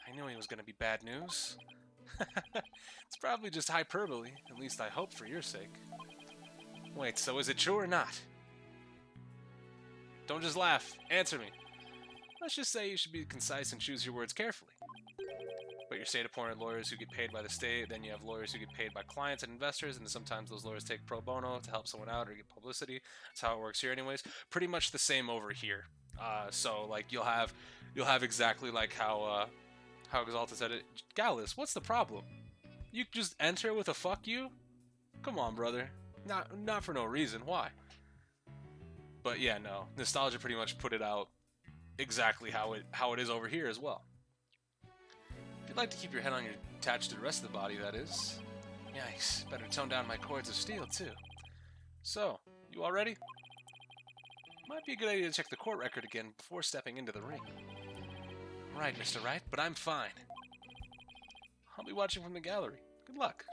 I knew he was going to be bad news. It's probably just hyperbole. At least I hope for your sake. Wait, so is it true or not? Don't just laugh. Answer me. Let's just say you should be concise and choose your words carefully. But your state-appointed lawyers who get paid by the state, then you have lawyers who get paid by clients and investors, and sometimes those lawyers take pro bono to help someone out or get publicity. That's how it works here anyways. Pretty much the same over here. So like you'll have exactly like how Exalta said it. Gallus, what's the problem? You just enter with a fuck you? Come on, brother. Not for no reason. Why? But yeah, no. Nostalgia pretty much put it out exactly how it is over here as well. If you'd like to keep your head on your attached to the rest of the body, that is. Yikes. Better tone down my cords of steel, too. So, you all ready? Might be a good idea to check the court record again before stepping into the ring. Right, Mr. Wright, but I'm fine. I'll be watching from the gallery. Good luck.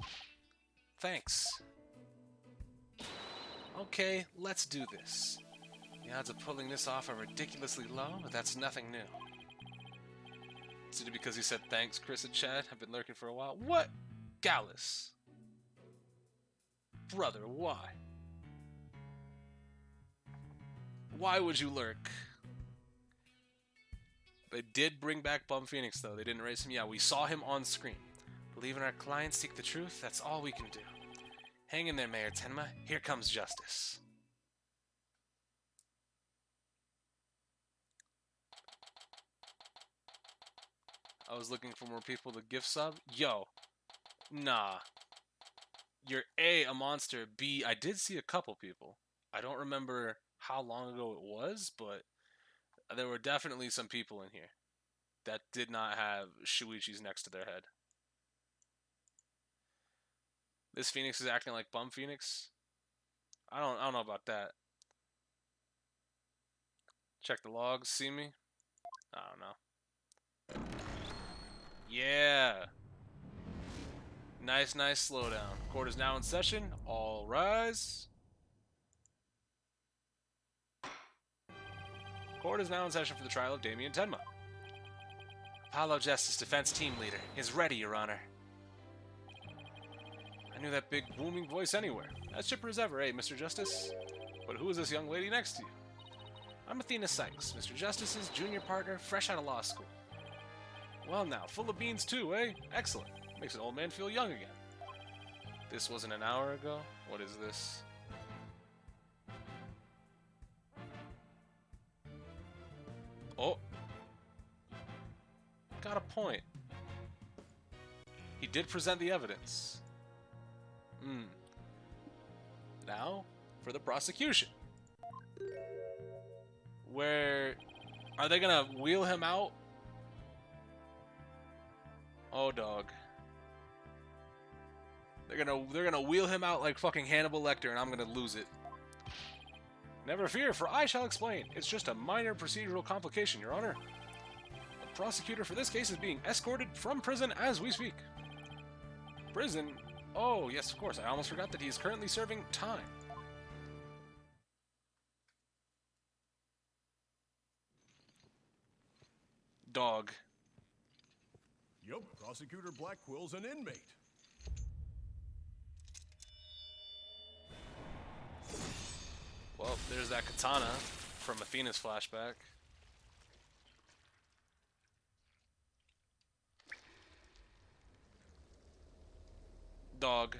Thanks. Okay, let's do this. The odds of pulling this off are ridiculously low, but that's nothing new. Is it because he said thanks, Chris and Chad? I've been lurking for a while. What? Gallus. Brother, why? Why would you lurk? They did bring back Bum Phoenix, though. They didn't erase him. Yeah, we saw him on screen. Believe in our clients, seek the truth. That's all we can do. Hang in there, Mayor Tenma. Here comes justice. I was looking for more people to gift sub. Yo. Nah. You're A, a monster. B, I did see a couple people. I don't remember how long ago it was, but there were definitely some people in here that did not have Shuichis next to their head. This Phoenix is acting like Bum Phoenix. I don't know about that. Check the logs, see me? I don't know. Yeah. Nice slowdown. Court is now in session. All rise. Court is now in session for the trial of Damien Tenma. Apollo Justice, defense team leader, is ready, Your Honor. I knew that big booming voice anywhere. As chipper as ever, eh, Mr. Justice? But who is this young lady next to you? I'm Athena Sykes, Mr. Justice's junior partner, fresh out of law school. Well now, full of beans too, eh? Excellent. Makes an old man feel young again. This wasn't an hour ago? What is this? Oh. Got a point. He did present the evidence. Now, for the prosecution. Where... Are they gonna wheel him out? Oh, dog. They're gonna wheel him out like fucking Hannibal Lecter, and I'm gonna lose it. Never fear, for I shall explain. It's just a minor procedural complication, Your Honor. The prosecutor for this case is being escorted from prison as we speak. Prison? Oh, yes, of course. I almost forgot that he is currently serving time. Dog. Yup, Prosecutor Blackwell's an inmate. Well, there's that katana from Athena's flashback. Dog.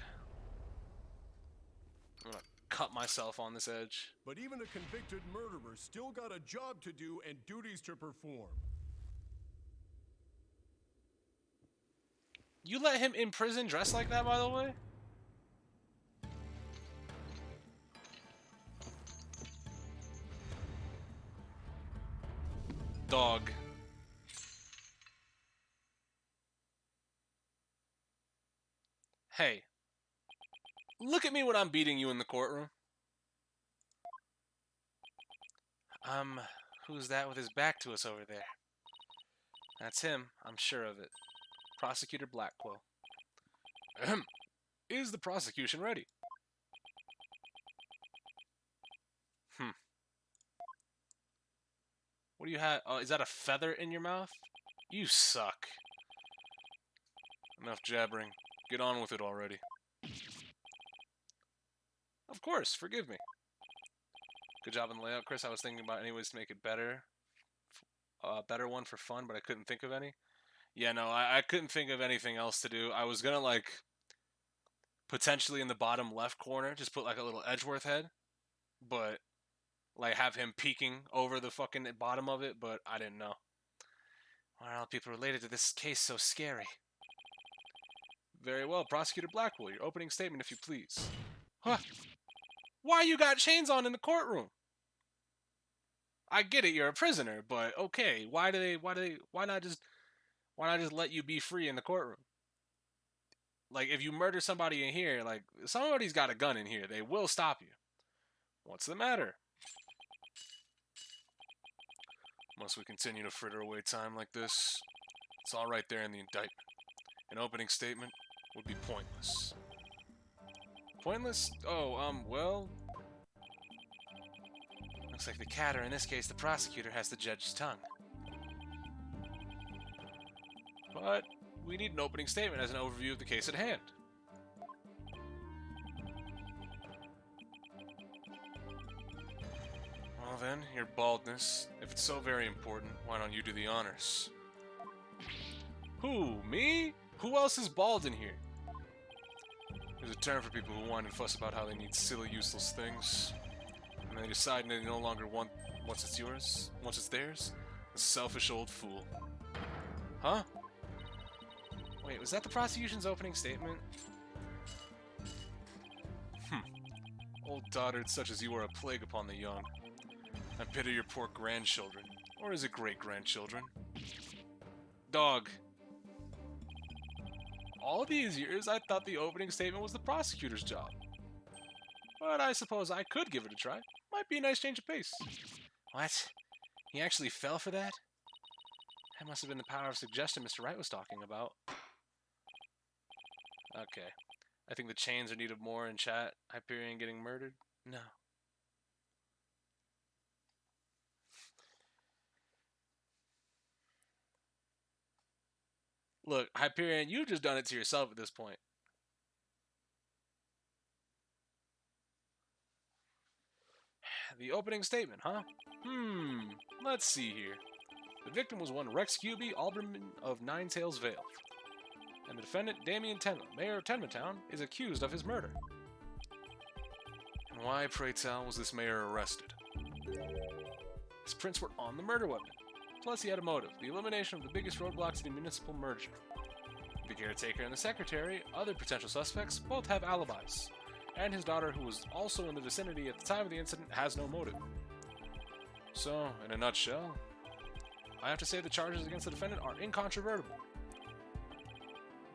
I'm gonna cut myself on this edge. But even a convicted murderer still got a job to do and duties to perform. You let him in prison dressed like that, by the way? Dog. Hey. Look at me when I'm beating you in the courtroom. Who's that with his back to us over there? That's him, I'm sure of it. Prosecutor Blackwell. Ahem. Is the prosecution ready? What do you have? Oh, is that a feather in your mouth? You suck. Enough jabbering. Get on with it already. Of course, forgive me. Good job on the layout, Chris. I was thinking about any ways to make it better. Better one for fun, but I couldn't think of any. Yeah, no, I couldn't think of anything else to do. I was gonna, like, potentially in the bottom left corner, just put, like, a little Edgeworth head. But, like, have him peeking over the fucking bottom of it, but I didn't know. Why are all people related to this case so scary? Very well, Prosecutor Blackwell, your opening statement, if you please. Huh. Why you got chains on in the courtroom? I get it, you're a prisoner, but okay, why not just let you be free in the courtroom? Like, if you murder somebody in here, like, somebody's got a gun in here, they will stop you. What's the matter? Must we continue to fritter away time like this? It's all right there in the indictment. An opening statement would be pointless. Pointless? Oh, well... Looks like the cat, or in this case, the prosecutor, has the judge's tongue. But we need an opening statement as an overview of the case at hand. Well then, your baldness. If it's so very important, why don't you do the honors? Who? Me? Who else is bald in here? There's a term for people who whine and fuss about how they need silly, useless things. And they decide they no longer want once it's yours, once it's theirs. A selfish old fool. Huh? Wait, was that the prosecution's opening statement? Old dotard such as you are a plague upon the young. I pity your poor grandchildren. Or is it great-grandchildren? Dog. All these years, I thought the opening statement was the prosecutor's job. But I suppose I could give it a try. Might be a nice change of pace. What? He actually fell for that? That must have been the power of suggestion Mr. Wright was talking about. Okay. I think the chains are needed more in chat. Hyperion getting murdered? No. Look, Hyperion, you've just done it to yourself at this point. The opening statement, huh? Let's see here. The victim was one Rex Cuby, alderman of Nine Tails Vale. And the defendant, Damien Tenma, mayor of Tenmatown, is accused of his murder. And why, pray tell, was this mayor arrested? His prints were on the murder weapon. Plus, he had a motive, the elimination of the biggest roadblock to the municipal merger. The caretaker and the secretary, other potential suspects, both have alibis. And his daughter, who was also in the vicinity at the time of the incident, has no motive. So, in a nutshell, I have to say the charges against the defendant are incontrovertible.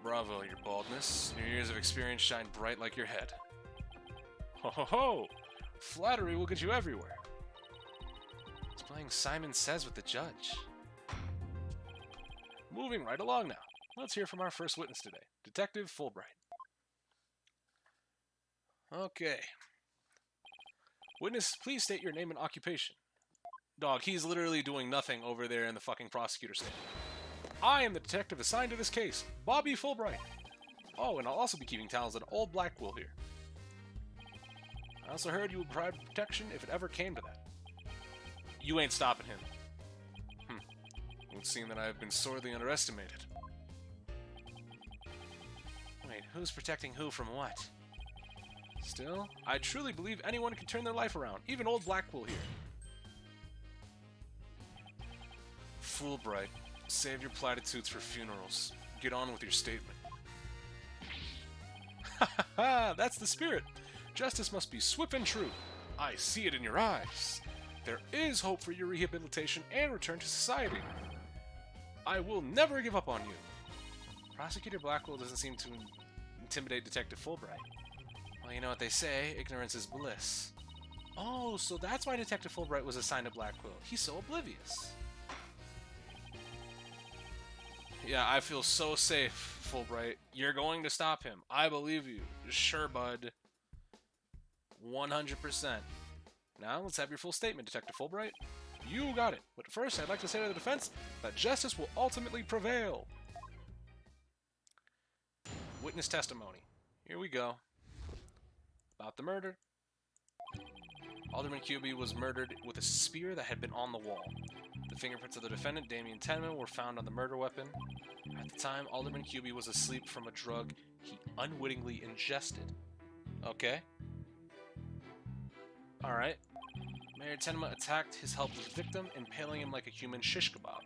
Bravo, your baldness. Your years of experience shine bright like your head. Ho ho ho! Flattery will get you everywhere. He's playing Simon Says with the judge. Moving right along now. Let's hear from our first witness today, Detective Fulbright. Okay. Witness, please state your name and occupation. Dog, he's literally doing nothing over there in the fucking prosecutor's stand. I am the detective assigned to this case, Bobby Fulbright. Oh, and I'll also be keeping tallies at Old Blackwell here. I also heard you would provide protection if it ever came to that. You ain't stopping him. It would seem that I have been sorely underestimated. Wait, who's protecting who from what? Still, I truly believe anyone can turn their life around, even Old Blackwell here. Fulbright, save your platitudes for funerals. Get on with your statement. Ha ha ha! That's the spirit! Justice must be swift and true. I see it in your eyes. There is hope for your rehabilitation and return to society. I will never give up on you. Prosecutor Blackwell doesn't seem to intimidate Detective Fulbright. Well, you know what they say, ignorance is bliss. Oh, so that's why Detective Fulbright was assigned to Blackwell. He's so oblivious. Yeah, I feel so safe, Fulbright. You're going to stop him. I believe you. Sure, bud. 100%. Now, let's have your full statement, Detective Fulbright. You got it. But first, I'd like to say to the defense that justice will ultimately prevail. witness testimony. Here we go. About the murder. Alderman QB was murdered with a spear that had been on the wall. The fingerprints of the defendant, Damien Tenman, were found on the murder weapon. At the time, Alderman QB was asleep from a drug he unwittingly ingested. Okay. Alright. Mayor Tenma attacked his helpless victim, impaling him like a human shish kebab.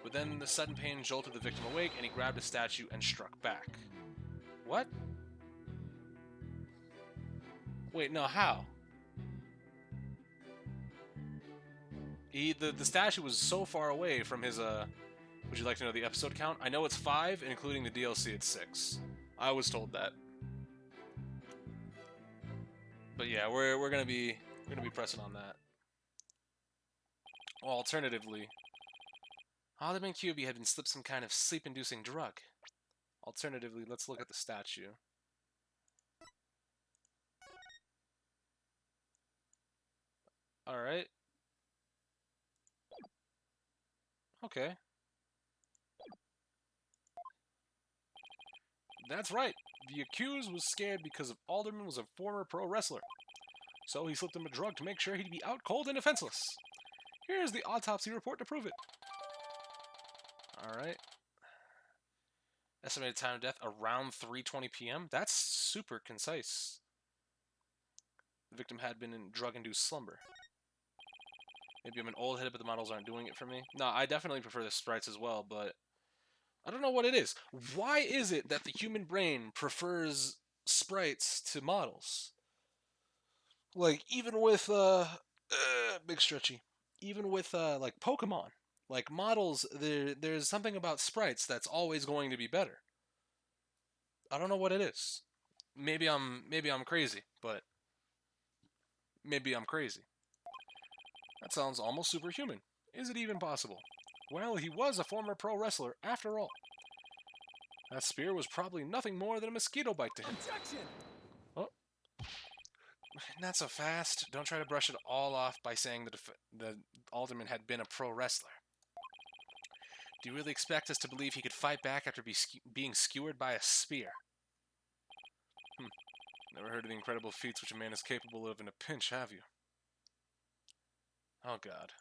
But then the sudden pain jolted the victim awake, and he grabbed a statue and struck back. What? Wait, no, how? The statue was so far away from his, would you like to know the episode count? I know it's 5, including the DLC it's 6. I was told that. But yeah, we're gonna be pressing on that. Well, alternatively, Alderman QB had been slipped some kind of sleep-inducing drug. Alternatively, let's look at the statue. Alright. Okay. That's right. The accused was scared because Alderman was a former pro wrestler. So he slipped him a drug to make sure he'd be out cold and defenseless. Here's the autopsy report to prove it. Alright. Estimated time of death around 3:20 p.m. That's super concise. The victim had been in drug-induced slumber. Maybe I'm an old head, but the models aren't doing it for me. No, I definitely prefer the sprites as well, but I don't know what it is. Why is it that the human brain prefers sprites to models? Like, even with, big stretchy. Even with, like, Pokemon. Like, models, there's something about sprites that's always going to be better. I don't know what it is. Maybe I'm crazy, but maybe I'm crazy. That sounds almost superhuman. Is it even possible? Well, he was a former pro wrestler, after all. That spear was probably nothing more than a mosquito bite to him. Objection! Oh. Not so fast. Don't try to brush it all off by saying the Alderman had been a pro wrestler. Do you really expect us to believe he could fight back after being skewered by a spear? Never heard of the incredible feats which a man is capable of in a pinch, have you? Oh god.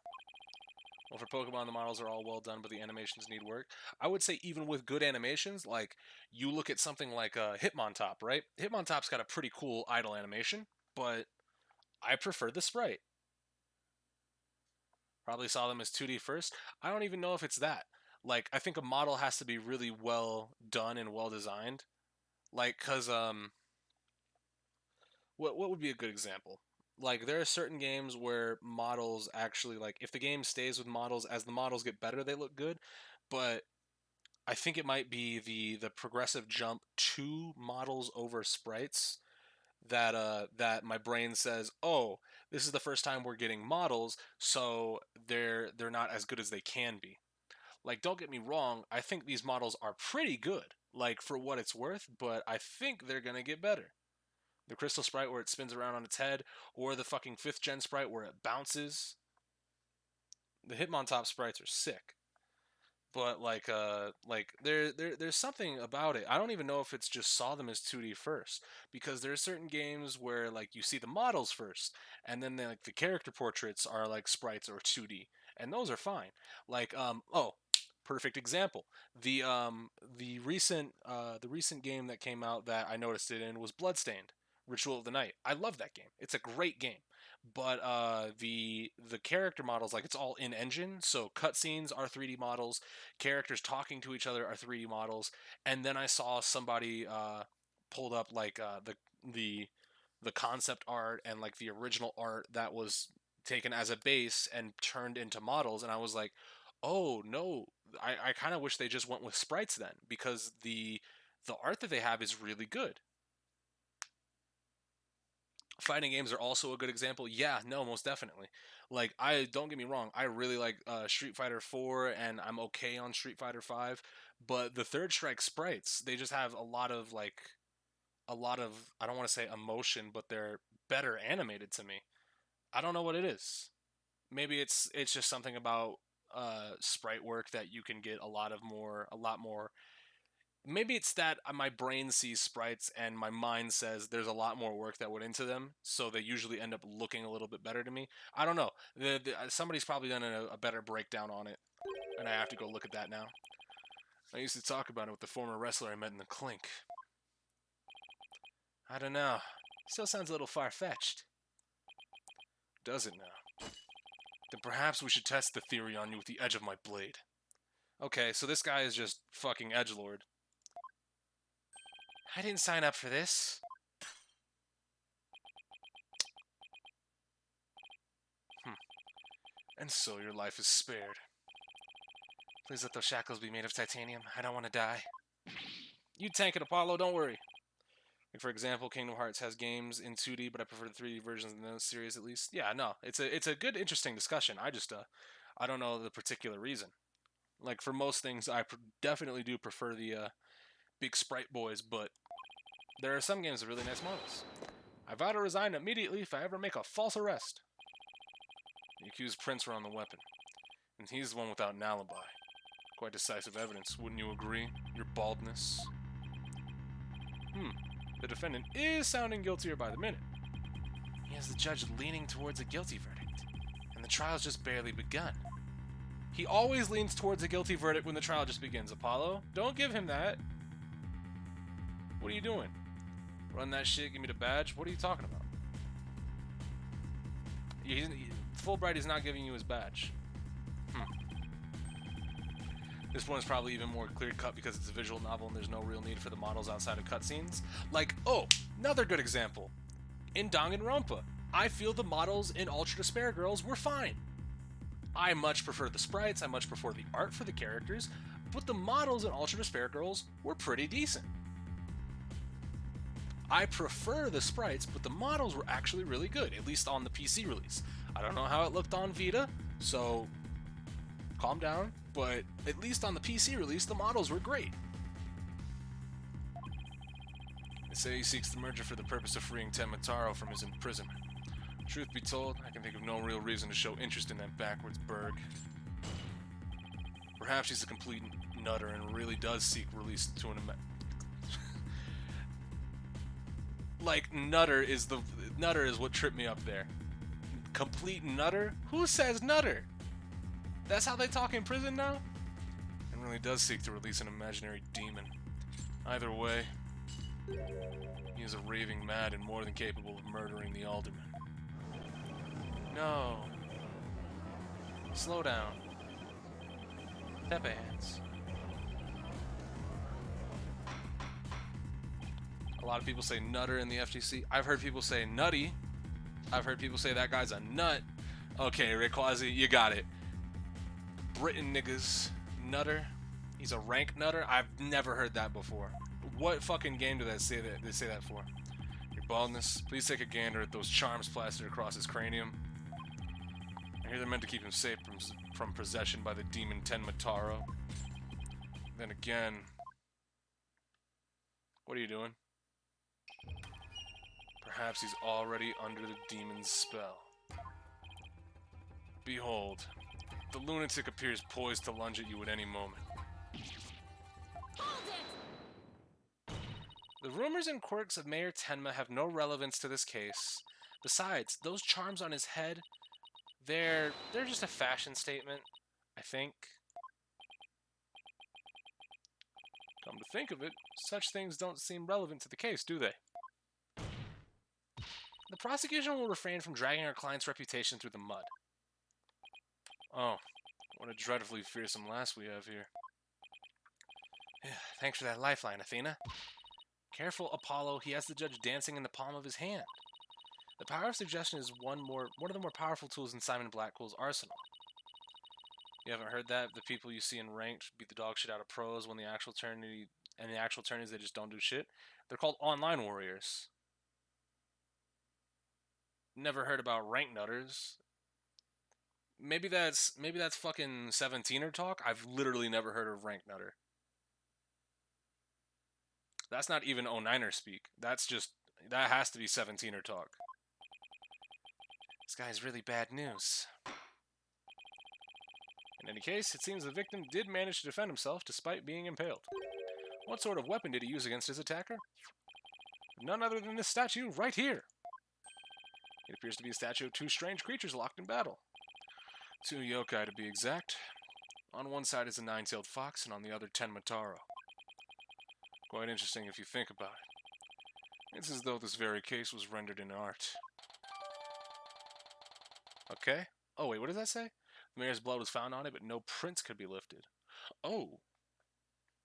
Well, for Pokemon, the models are all well done, but the animations need work. I would say even with good animations, like, you look at something like Hitmontop, right? Hitmontop's got a pretty cool idle animation, but I prefer the sprite. Probably saw them as 2D first. I don't even know if it's that. Like, I think a model has to be really well done and well designed. Like, cause what would be a good example? Like, there are certain games where models actually, like, if the game stays with models, as the models get better, they look good. But I think it might be the progressive jump to models over sprites that my brain says, oh, this is the first time we're getting models, so they're not as good as they can be. Like, don't get me wrong, I think these models are pretty good, like, for what it's worth, but I think they're gonna get better. The crystal sprite where it spins around on its head, or the fucking 5th gen sprite where it bounces. The Hitmontop sprites are sick. But there's something about it. I don't even know if it's just saw them as 2D first, because there's certain games where like you see the models first, and then like the character portraits are like sprites or 2D, and those are fine. Like perfect example. The recent game that came out that I noticed it in was Bloodstained. Ritual of the Night. I love that game. It's a great game. But the character models, like, it's all in engine, so cutscenes are 3D models, characters talking to each other are 3D models, and then I saw somebody pulled up like the concept art and like the original art that was taken as a base and turned into models, and I was like, oh no, I kind of wish they just went with sprites then, because the art that they have is really good. Fighting games are also a good example. Yeah, no, most definitely. Like, I don't get me wrong, I really like Street Fighter 4, and I'm okay on Street Fighter 5, but the Third Strike sprites, they just have a lot of I don't want to say emotion, but they're better animated to me. I don't know what it is. Maybe it's just something about sprite work that you can get a lot more maybe it's that my brain sees sprites and my mind says there's a lot more work that went into them, so they usually end up looking a little bit better to me. I don't know. Somebody's probably done a better breakdown on it, and I have to go look at that now. I used to talk about it with the former wrestler I met in the clink. I don't know. Still sounds a little far-fetched. Does it now? Then perhaps we should test the theory on you with the edge of my blade. Okay, so this guy is just fucking edgelord. I didn't sign up for this. And so your life is spared. Please let those shackles be made of titanium. I don't want to die. You tank it, Apollo, don't worry. Like, for example, Kingdom Hearts has games in 2D, but I prefer the 3D versions in those series at least. Yeah, no, it's a good, interesting discussion. I don't know the particular reason. Like, for most things, I definitely do prefer the big sprite boys, but there are some games with really nice models. I vow to resign immediately if I ever make a false arrest. The accused prints were on the weapon, and he's the one without an alibi. Quite decisive evidence, wouldn't you agree? Your baldness. The defendant is sounding guiltier by the minute. He has the judge leaning towards a guilty verdict, and the trial's just barely begun. He always leans towards a guilty verdict when the trial just begins, Apollo. Don't give him that. What are you doing? Run that shit, give me the badge? What are you talking about? Fulbright is not giving you his badge. This one's probably even more clear-cut because it's a visual novel and there's no real need for the models outside of cutscenes. Like, oh, another good example. In Danganronpa, I feel the models in Ultra Despair Girls were fine. I much prefer the sprites, I much prefer the art for the characters, but the models in Ultra Despair Girls were pretty decent. I prefer the sprites, but the models were actually really good, at least on the PC release. I don't know how it looked on Vita, so calm down, but at least on the PC release, the models were great. They say he seeks the merger for the purpose of freeing Tenmataro from his imprisonment. Truth be told, I can think of no real reason to show interest in that backwards burg. Perhaps he's a complete nutter and really does seek release to an like, nutter is what tripped me up there. Complete nutter? Who says nutter? That's how they talk in prison now? And really does seek to release an imaginary demon. Either way, he is a raving mad and more than capable of murdering the alderman. No. Slow down. Pepe hands. A lot of people say nutter in the FTC. I've heard people say nutty. I've heard people say that guy's a nut. Okay, Rayquazi, you got it. Britain niggas. Nutter. He's a rank nutter. I've never heard that before. What fucking game do they say that for? Your baldness. Please take a gander at those charms plastered across his cranium. I hear they're meant to keep him safe from possession by the demon Tenmataro. Then again, what are you doing? Perhaps he's already under the demon's spell. Behold, the lunatic appears poised to lunge at you at any moment. The rumors and quirks of Mayor Tenma have no relevance to this case. Besides, those charms on his head, they're just a fashion statement, I think. Come to think of it, such things don't seem relevant to the case, do they? The prosecution will refrain from dragging our client's reputation through the mud. Oh, what a dreadfully fearsome lass we have here. Thanks for that lifeline, Athena. Careful, Apollo, he has the judge dancing in the palm of his hand. The power of suggestion is one of the more powerful tools in Simon Blackpool's arsenal. You haven't heard that? The people you see in ranked beat the dog shit out of pros when the actual tourneys they just don't do shit. They're called online warriors. Never heard about rank nutters. Maybe that's fucking 17er talk. I've literally never heard of rank nutter. That's not even 09er speak. That has to be 17er talk. This guy's really bad news. In any case, it seems the victim did manage to defend himself despite being impaled. What sort of weapon did he use against his attacker? None other than this statue right here. It appears to be a statue of two strange creatures locked in battle. Two yokai to be exact. On one side is a nine-tailed fox, and on the other Tenmataro. Quite interesting if you think about it. It's as though this very case was rendered in art. Okay. Oh, wait, what does that say? The mayor's blood was found on it, but no prints could be lifted. Oh.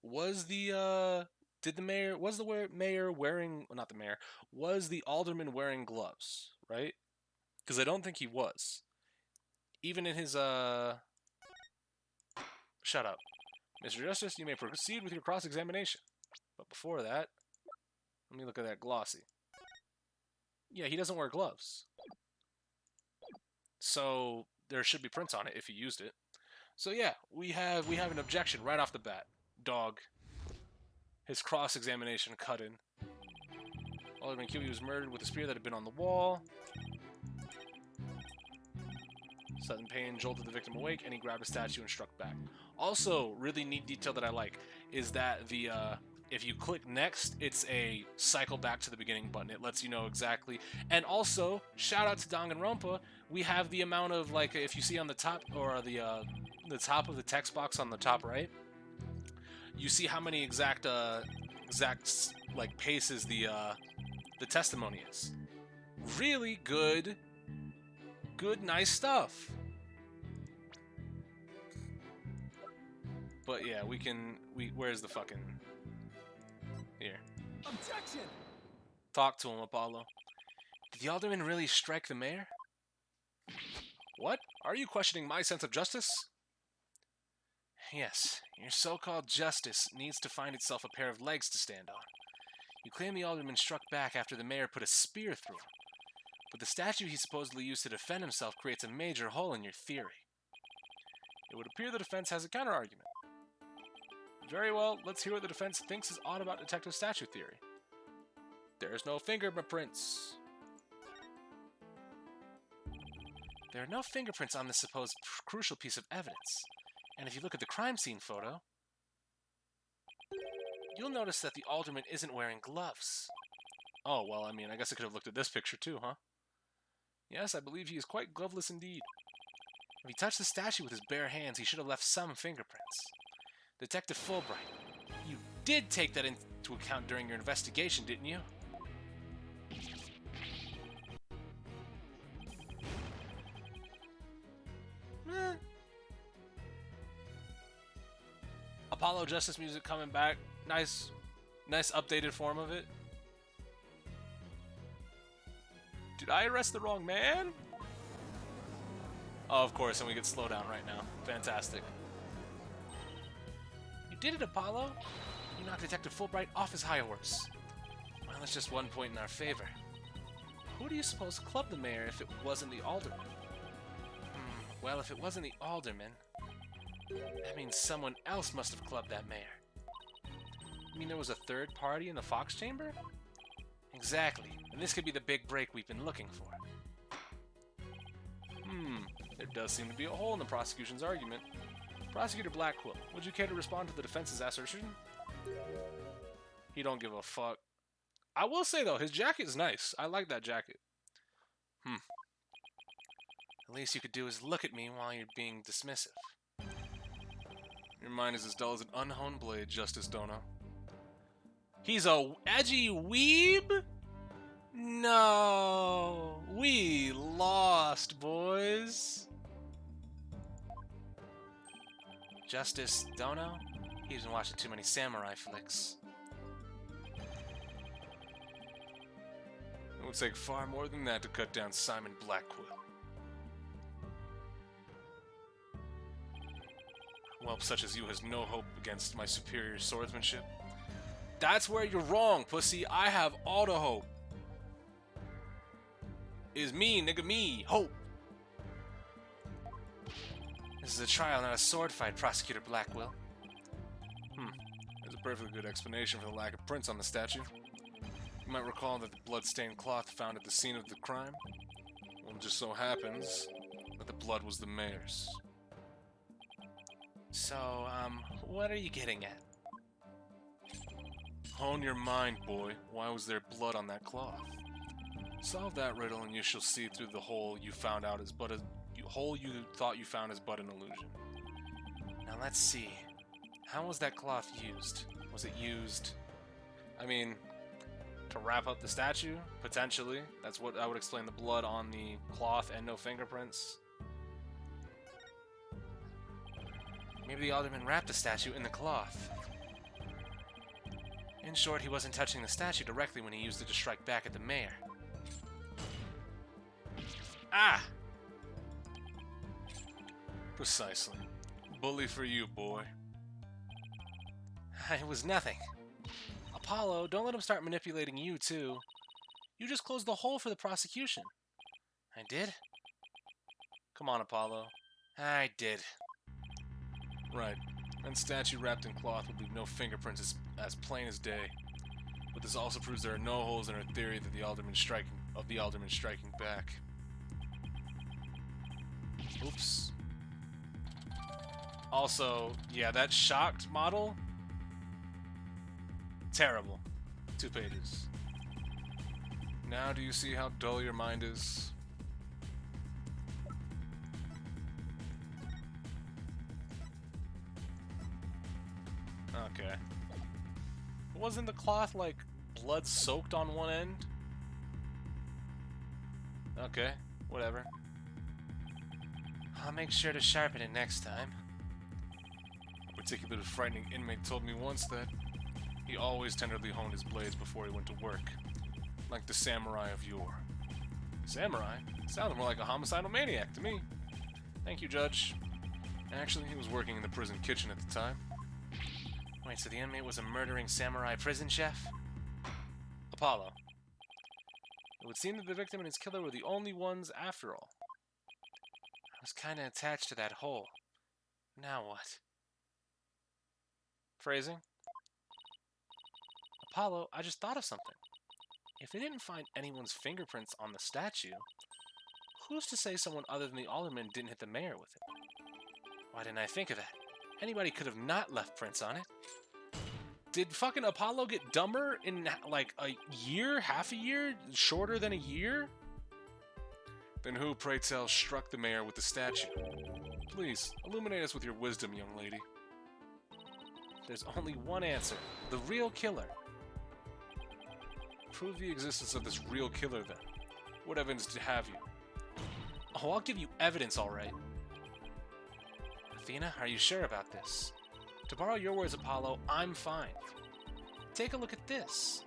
Was the, did the mayor, was the mayor wearing, well, not the mayor, was the alderman wearing gloves, right? Because I don't think he was. Even in his, shut up. Mr. Justice, you may proceed with your cross-examination. But before that, let me look at that glossy. Yeah, he doesn't wear gloves. So there should be prints on it if he used it. So yeah, we have an objection right off the bat. Dog. His cross-examination cut in. Alderman Kiwi was murdered with a spear that had been on the wall. Sudden pain jolted the victim awake, and he grabbed a statue and struck back. Also, really neat detail that I like is that the if you click next, it's a cycle back to the beginning button. It lets you know exactly. And also, shout out to Danganronpa, we have the amount of, like, if you see on the top, or the top of the text box on the top right, you see how many exact like paces the testimony is. Really good, nice stuff. But yeah, where's the fucking... Here. Objection! Talk to him, Apollo. Did the alderman really strike the mayor? What? Are you questioning my sense of justice? Yes, your so-called justice needs to find itself a pair of legs to stand on. You claim the alderman struck back after the mayor put a spear through him. But the statue he supposedly used to defend himself creates a major hole in your theory. It would appear the defense has a counter-argument. Very well, let's hear what the defense thinks is odd about Detective Statue theory. There's no fingerprints. There are no fingerprints on this supposed crucial piece of evidence. And if you look at the crime scene photo, you'll notice that the alderman isn't wearing gloves. Oh, well, I mean, I guess I could have looked at this picture too, huh? Yes, I believe he is quite gloveless indeed. If he touched the statue with his bare hands, he should have left some fingerprints. Detective Fulbright, you did take that into account during your investigation, didn't you? Apollo Justice music coming back. Nice updated form of it. Did I arrest the wrong man? Oh, of course, and we get slow down right now. Fantastic. You did it, Apollo. You knocked Detective Fulbright off his high horse. Well, that's just one point in our favor. Who do you suppose clubbed the mayor if it wasn't the alderman? Well, if it wasn't the alderman, that means someone else must have clubbed that mayor. You mean there was a third party in the Fox Chamber? Exactly, and this could be the big break we've been looking for. There does seem to be a hole in the prosecution's argument. Prosecutor Blackquill, would you care to respond to the defense's assertion? He don't give a fuck. I will say, though, his jacket is nice. I like that jacket. The least you could do is look at me while you're being dismissive. Your mind is as dull as an unhoned blade, Justice Dono. He's a edgy weeb? No, we lost, boys. Justice Dono? He's been watching too many samurai flicks. It would take far more than that to cut down Simon Blackquill. Whelp such as you has no hope against my superior swordsmanship. That's where you're wrong, pussy. I have all the hope. Is me, nigga, me. Hope. This is a trial, not a sword fight, Prosecutor Blackquill. There's a perfectly good explanation for the lack of prints on the statue. You might recall that the blood-stained cloth found at the scene of the crime, well, it just so happens that the blood was the mayor's. So, what are you getting at? Hone your mind, boy. Why was there blood on that cloth? Solve that riddle and you shall see through the hole you found out as but a hole you thought you found is but an illusion. Now let's see. How was that cloth used? Was it used, I mean, to wrap up the statue? Potentially. That's what I would explain the blood on the cloth and no fingerprints. Maybe the alderman wrapped the statue in the cloth. In short, he wasn't touching the statue directly when he used it to strike back at the mayor. Ah! Precisely. Bully for you, boy. It was nothing. Apollo, don't let him start manipulating you, too. You just closed the hole for the prosecution. I did? Come on, Apollo. I did. Right. That statue wrapped in cloth would leave no fingerprints as plain as day. But this also proves there are no holes in our theory that the alderman striking back. Oops. Also, yeah, that shocked model, terrible. 2 pages. Now do you see how dull your mind is? Okay. Wasn't the cloth, like, blood-soaked on one end? Okay, whatever. I'll make sure to sharpen it next time. A particularly frightening inmate told me once that he always tenderly honed his blades before he went to work, like the samurai of yore. Samurai? Sounds more like a homicidal maniac to me. Thank you, Judge. Actually, he was working in the prison kitchen at the time. Wait, so the inmate was a murdering samurai prison chef? Apollo. It would seem that the victim and his killer were the only ones after all. I was kinda attached to that hole. Now what? Phrasing? Apollo, I just thought of something. If they didn't find anyone's fingerprints on the statue, who's to say someone other than the alderman didn't hit the mayor with it? Why didn't I think of that? Anybody could have not left prints on it. Did fucking Apollo get dumber in, like, a year? Half a year? Shorter than a year? Then who, pray tell, struck the mayor with the statue? Please, illuminate us with your wisdom, young lady. There's only one answer. The real killer. Prove the existence of this real killer, then. What evidence have you? Oh, I'll give you evidence, alright. Athena, are you sure about this? To borrow your words, Apollo, I'm fine. Take a look at this.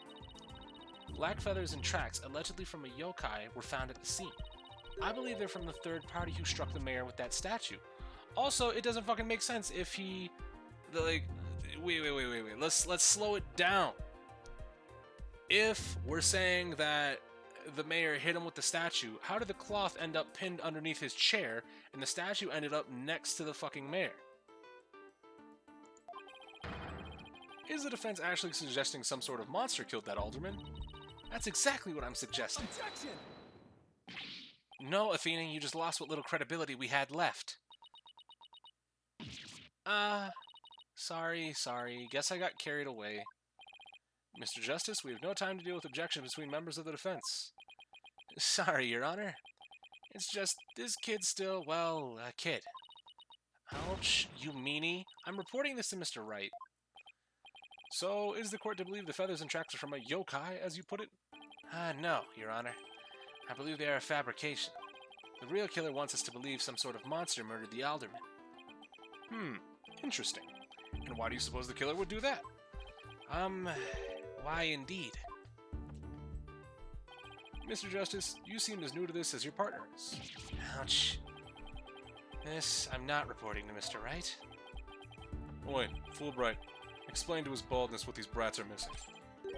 Black feathers and tracks, allegedly from a yokai, were found at the scene. I believe they're from the third party who struck the mayor with that statue. Also, it doesn't fucking make sense if he... wait. Let's slow it down. If we're saying that the mayor hit him with the statue, how did the cloth end up pinned underneath his chair and the statue ended up next to the fucking mayor? Is the defense actually suggesting some sort of monster killed that alderman? That's exactly what I'm suggesting. Objection! No, Athena, you just lost what little credibility we had left. Sorry. Guess I got carried away. Mr. Justice, we have no time to deal with objections between members of the defense. Sorry, Your Honor. It's just, this kid's still, well, a kid. Ouch, you meanie. I'm reporting this to Mr. Wright. So, is the court to believe the feathers and tracks are from a yokai, as you put it? No, Your Honor. I believe they are a fabrication. The real killer wants us to believe some sort of monster murdered the alderman. Interesting. And why do you suppose the killer would do that? Why indeed? Mr. Justice, you seem as new to this as your partner is. Ouch. This I'm not reporting to Mr. Wright. Wait, Fulbright, explain to his baldness what these brats are missing.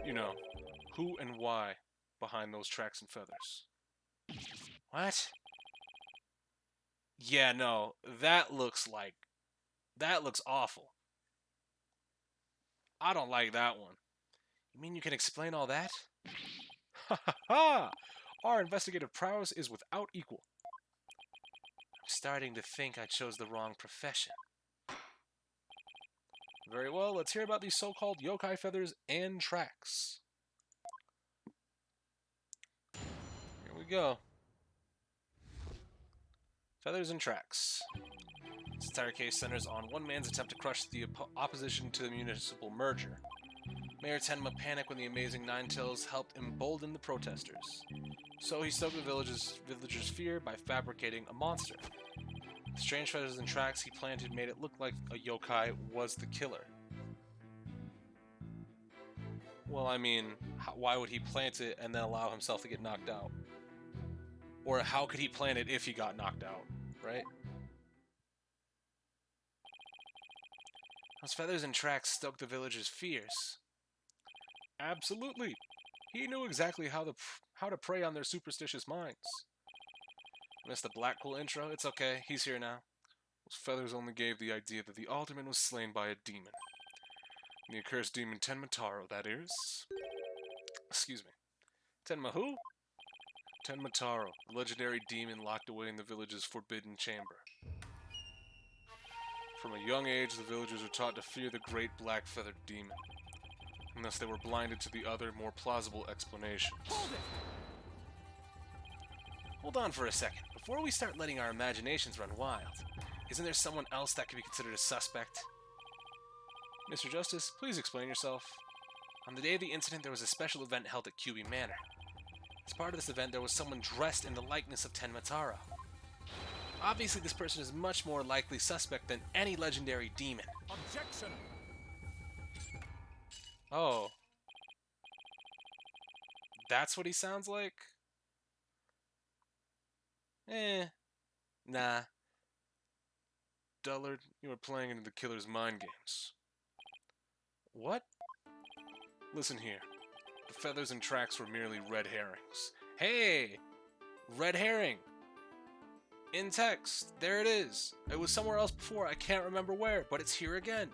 You know, who and why behind those tracks and feathers. What? Yeah, no, that looks awful. I don't like that one. You mean you can explain all that? Ha ha ha! Our investigative prowess is without equal. I'm starting to think I chose the wrong profession. Very well, let's hear about these so-called yokai feathers and tracks. Here we go. Feathers and tracks. This entire case centers on one man's attempt to crush the opposition to the municipal merger. Mayor Tenma panicked when the amazing Ninetales helped embolden the protesters. So he stoked the villagers' fear by fabricating a monster. The strange feathers and tracks he planted made it look like a yokai was the killer. Well, I mean, why would he plant it and then allow himself to get knocked out? Or how could he plant it if he got knocked out, right? Those feathers and tracks stoked the villagers' fears. Absolutely. He knew exactly how to prey on their superstitious minds. Missed the Blackpool intro? It's okay, he's here now. Those feathers only gave the idea that the alderman was slain by a demon. The accursed demon Tenmataro, that is. Excuse me. Tenma who? Tenmataro, the legendary demon locked away in the village's forbidden chamber. From a young age, the villagers were taught to fear the great black-feathered demon, unless they were blinded to the other, more plausible explanations. Hold on for a second. Before we start letting our imaginations run wild, isn't there someone else that could be considered a suspect? Mr. Justice, please explain yourself. On the day of the incident, there was a special event held at QB Manor. As part of this event, there was someone dressed in the likeness of Tenmataro. Obviously, this person is much more likely suspect than any legendary demon. Objection! Oh. That's what he sounds like? Nah. Dullard, you are playing into the killer's mind games. What? Listen here. The feathers and tracks were merely red herrings. Hey! Red herring! In text. There it is. It was somewhere else before. I can't remember where, but it's here again.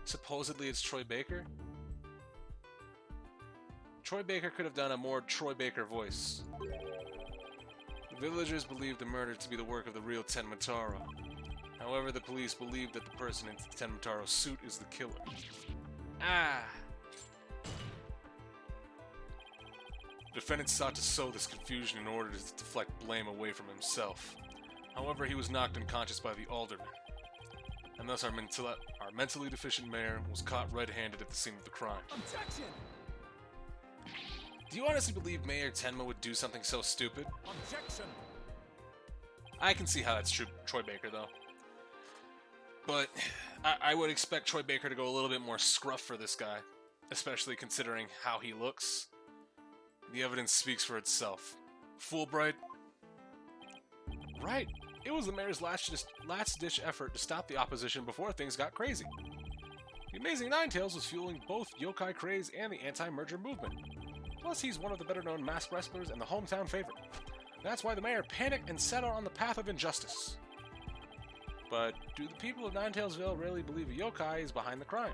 Supposedly it's Troy Baker. Troy Baker could have done a more Troy Baker voice. The villagers believed the murder to be the work of the real Tenmataro. However, the police believe that the person in Tenmataro's suit is the killer. Ah! The defendant sought to sow this confusion in order to deflect blame away from himself. However, he was knocked unconscious by the alderman, and thus our mentally deficient mayor was caught red-handed at the scene of the crime. Objection! Do you honestly believe Mayor Tenma would do something so stupid? Objection! I can see how that's true, Troy Baker, though. But I would expect Troy Baker to go a little bit more scruff for this guy, especially considering how he looks. The evidence speaks for itself. Fulbright? Right. It was the mayor's last-ditch effort to stop the opposition before things got crazy. The Amazing Ninetales was fueling both yokai craze and the anti-merger movement. Plus, he's one of the better-known masked wrestlers and the hometown favorite. That's why the mayor panicked and set out on the path of injustice. But do the people of Ninetalesville really believe a yokai is behind the crime?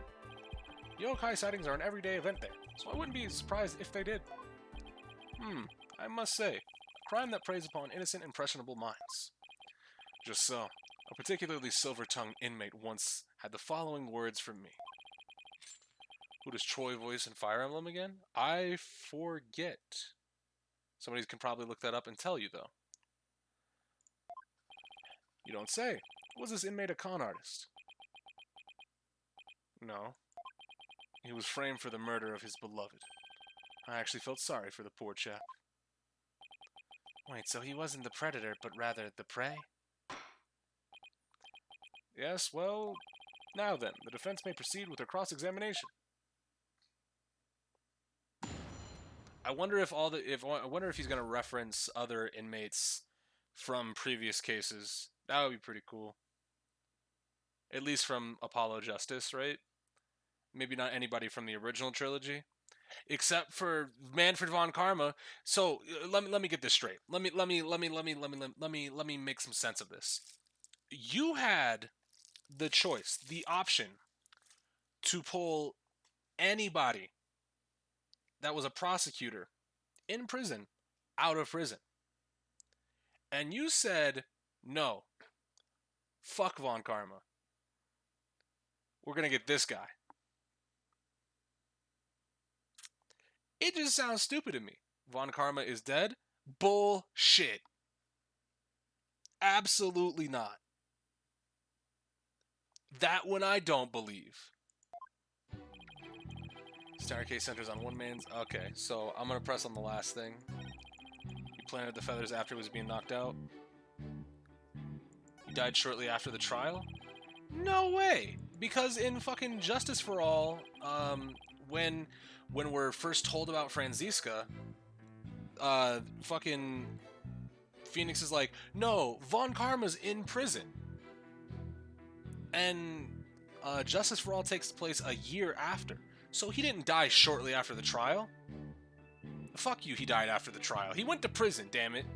Yokai sightings are an everyday event there, so I wouldn't be surprised if they did. I must say, a crime that preys upon innocent, impressionable minds. Just so, a particularly silver-tongued inmate once had the following words from me. Who does Troy voice in Fire Emblem again? I forget. Somebody can probably look that up and tell you, though. You don't say. Was this inmate a con artist? No. He was framed for the murder of his beloved. I actually felt sorry for the poor chap. Wait, so he wasn't the predator, but rather the prey? Yes, well, now then, the defense may proceed with their cross-examination. I wonder if he's going to reference other inmates from previous cases. That would be pretty cool. At least from Apollo Justice, right? Maybe not anybody from the original trilogy, except for Manfred von Karma. So let me get this straight. Let me make some sense of this. You had the choice, the option, to pull anybody that was a prosecutor in prison out of prison. And you said, no, fuck Von Karma. we're gonna get this guy. It just sounds stupid to me. Von Karma is dead? Bullshit. Absolutely not. That one I don't believe. Staircase centers on one man's... Okay, so I'm gonna press on the last thing. He planted the feathers after he was being knocked out. He died shortly after the trial? No way! Because in fucking Justice for All, when we're first told about Franziska, fucking Phoenix is like, no, Von Karma's in prison. And Justice for All takes place a year after. So he didn't die shortly after the trial. Fuck you, he died after the trial. He went to prison, damn it.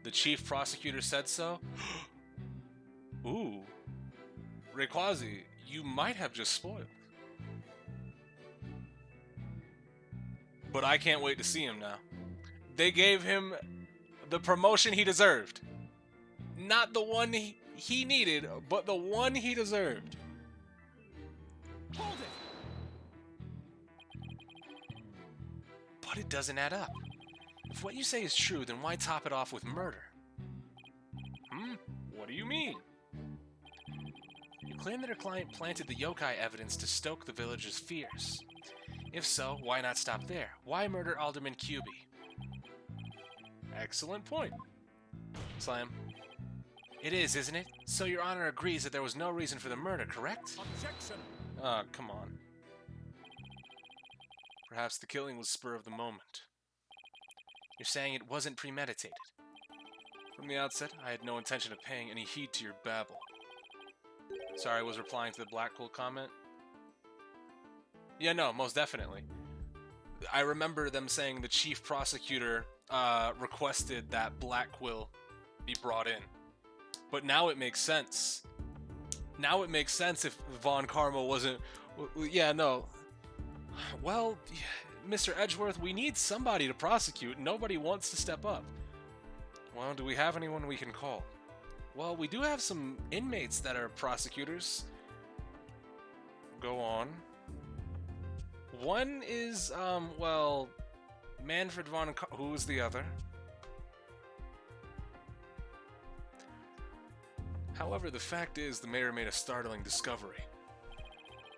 The chief prosecutor said so? Ooh. Rayquazi, you might have just spoiled. But I can't wait to see him now. They gave him the promotion he deserved. Not the one he needed, but the one he deserved. Hold it! But it doesn't add up. If what you say is true, then why top it off with murder? What do you mean? You claim that her client planted the yokai evidence to stoke the villagers' fears. If so, why not stop there? Why murder Alderman QB? Excellent point. Slam. It is, isn't it? So your honor agrees that there was no reason for the murder, correct? Objection! Come on. Perhaps the killing was spur of the moment. You're saying it wasn't premeditated. From the outset, I had no intention of paying any heed to your babble. Sorry, I was replying to the Blackpool comment. Yeah, no, most definitely. I remember them saying the chief prosecutor requested that Blackquill be brought in. But now it makes sense. Now it makes sense if Von Karma wasn't... Yeah, no. Well, Mr. Edgeworth, we need somebody to prosecute. Nobody wants to step up. Well, do we have anyone we can call? Well, we do have some inmates that are prosecutors. Go on. One is, well, Manfred von... Who is the other? However, the fact is, the mayor made a startling discovery.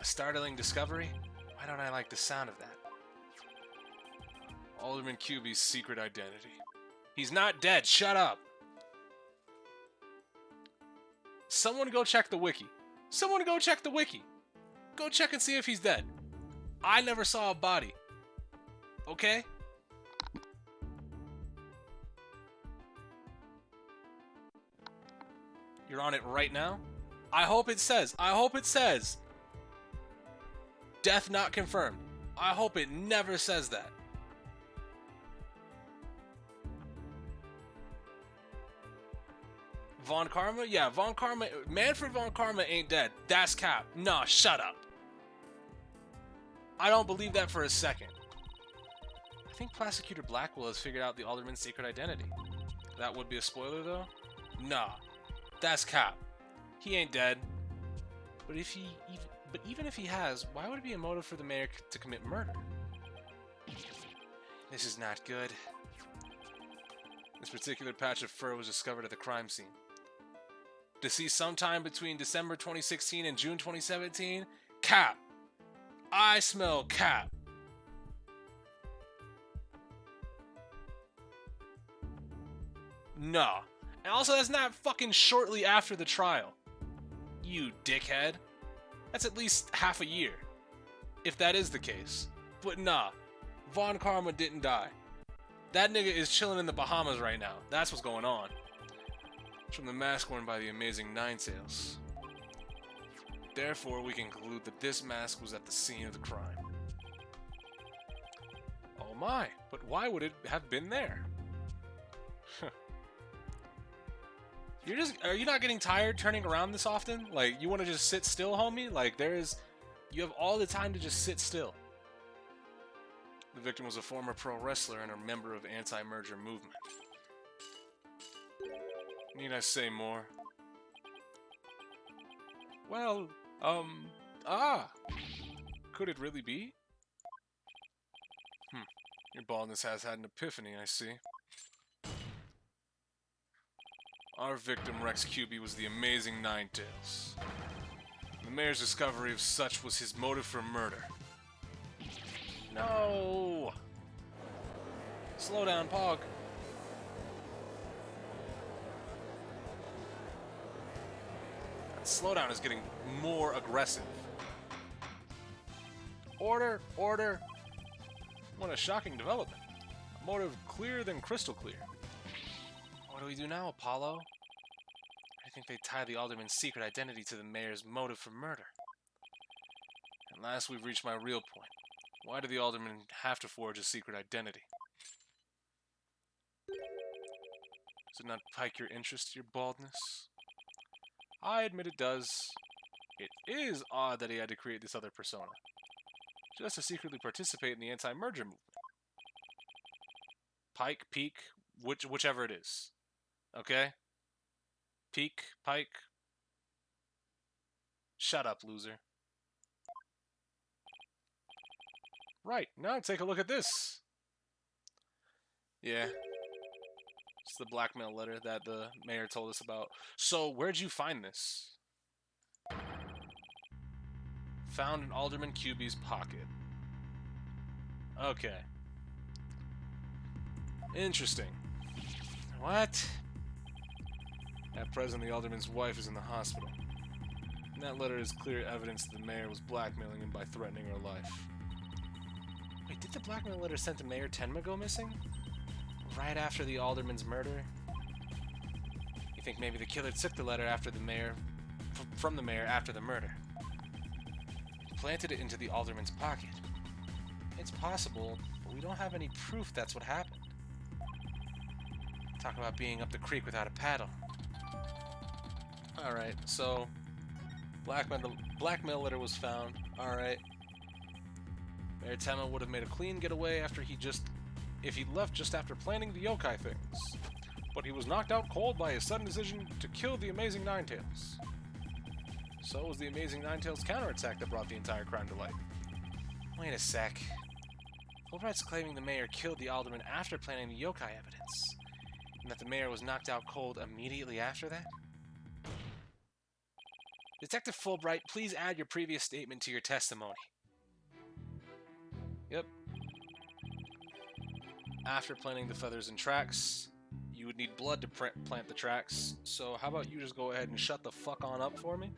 A startling discovery? Why don't I like the sound of that? Alderman QB's secret identity. He's not dead, shut up! Someone go check the wiki. Someone go check the wiki. Go check and see if he's dead. I never saw a body. Okay? You're on it right now? I hope it says. Death not confirmed. I hope it never says that. Von Karma? Yeah, Von Karma. Manfred Von Karma ain't dead. That's cap. Nah, shut up. I don't believe that for a second. I think Prosecutor Blackwell has figured out the Alderman's secret identity. That would be a spoiler, though? Nah. That's cap. He ain't dead. But even if he has, why would it be a motive for the mayor to commit murder? This is not good. This particular patch of fur was discovered at the crime scene. Deceased sometime between December 2016 and June 2017? Cap. I smell cap. Nah. And also, that's not fucking shortly after the trial. You dickhead. That's at least half a year. If that is the case. But nah. Von Karma didn't die. That nigga is chilling in the Bahamas right now. That's what's going on. It's from the mask worn by the amazing Ninetales. Therefore, we can conclude that this mask was at the scene of the crime. Oh my, but why would it have been there? Are you not getting tired turning around this often? Like, you want to just sit still, homie? Like, you have all the time to just sit still. The victim was a former pro wrestler and a member of anti-merger movement. Need I say more? Well, Could it really be? Your baldness has had an epiphany, I see. Our victim, Rex QB, was the amazing Ninetales. The mayor's discovery of such was his motive for murder. No! Slow down, Pog. That slowdown is getting more aggressive. Order! Order! What a shocking development. A motive clearer than crystal clear. What do we do now, Apollo? I think they tie the Alderman's secret identity to the mayor's motive for murder. At last we've reached my real point. Why do the Alderman have to forge a secret identity? Does it not pique your interest, your baldness? I admit it does. It is odd that he had to create this other persona, just to secretly participate in the anti-merger movement. Pike, Peak, whichever it is. Okay? Peak, Pike. Shut up, loser. Right, now take a look at this. Yeah. It's the blackmail letter that the mayor told us about. So, where'd you find this? Found in Alderman QB's pocket. Okay. Interesting. What? At present, the Alderman's wife is in the hospital. And that letter is clear evidence that the mayor was blackmailing him by threatening her life. Wait, did the blackmail letter sent to Mayor Tenma go missing? Right after the Alderman's murder? You think maybe the killer took the letter after the mayor, from the mayor after the murder? He planted it into the Alderman's pocket. It's possible, but we don't have any proof that's what happened. Talk about being up the creek without a paddle. Alright, so blackmail letter was found. Alright. Mayor Tenma would have made a clean getaway if he'd left just after planning the yokai things. But he was knocked out cold by his sudden decision to kill the Amazing Ninetales. So it was the Amazing Ninetales counterattack that brought the entire crime to light. Wait a sec. Fulbright's claiming the mayor killed the alderman after planning the yokai evidence, and that the mayor was knocked out cold immediately after that? Detective Fulbright, please add your previous statement to your testimony. Yep. After planting the feathers and tracks, you would need blood to plant the tracks, so how about you just go ahead and shut the fuck on up for me?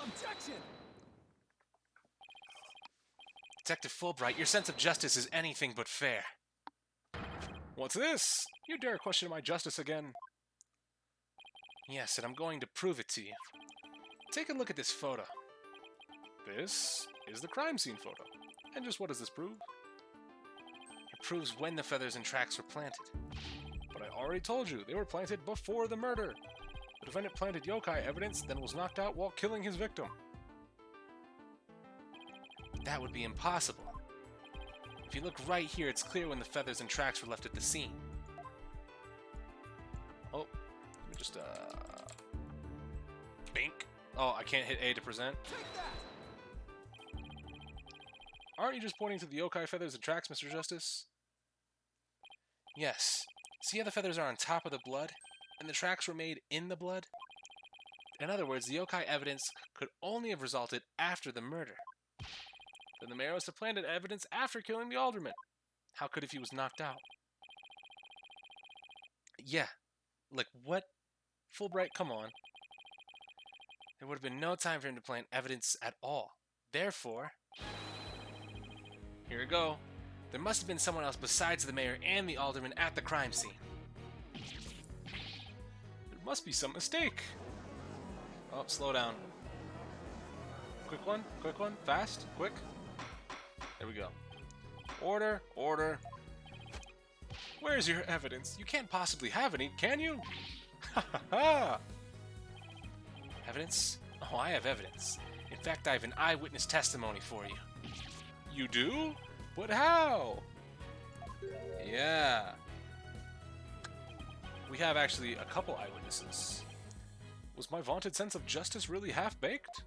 Objection! Detective Fulbright, your sense of justice is anything but fair. What's this? You dare question my justice again? Yes, and I'm going to prove it to you. Take a look at this photo. This is the crime scene photo. And just what does this prove? It proves when the feathers and tracks were planted. But I already told you, they were planted before the murder. The defendant planted yokai evidence, then was knocked out while killing his victim. That would be impossible. If you look right here, it's clear when the feathers and tracks were left at the scene. Oh, let me just, Bink. Oh, I can't hit A to present. Aren't you just pointing to the yokai feathers and tracks, Mr. Justice? Yes. See how the feathers are on top of the blood? And the tracks were made in the blood? In other words, the yokai evidence could only have resulted after the murder. Then the mayor was to plant evidence after killing the alderman. How could if he was knocked out? Yeah. Like, what? Fulbright, come on. There would have been no time for him to plant evidence at all. Therefore... Here we go. There must have been someone else besides the mayor and the alderman at the crime scene. There must be some mistake. Oh, slow down. Quick one, fast, quick. There we go. Order, order. Where's your evidence? You can't possibly have any, can you? Ha ha ha! Evidence? Oh, I have evidence. In fact, I have an eyewitness testimony for you. You do? But how? Yeah. We have actually a couple eyewitnesses. Was my vaunted sense of justice really half-baked?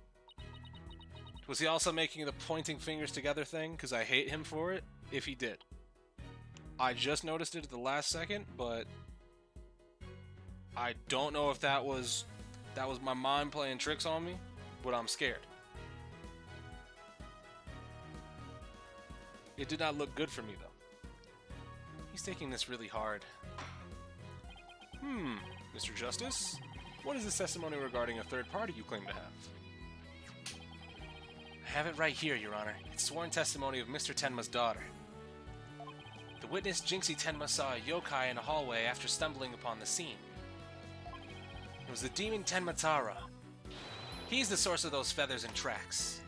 Was he also making the pointing fingers together thing? Because I hate him for it, if he did. I just noticed it at the last second, but I don't know if that was my mind playing tricks on me, but I'm scared. It did not look good for me, though. He's taking this really hard. Mr. Justice? What is this testimony regarding a third party you claim to have? I have it right here, Your Honor. It's sworn testimony of Mr. Tenma's daughter. The witness, Jinxie Tenma, saw a yokai in a hallway after stumbling upon the scene. It was the demon Tenma Tara. He's the source of those feathers and tracks.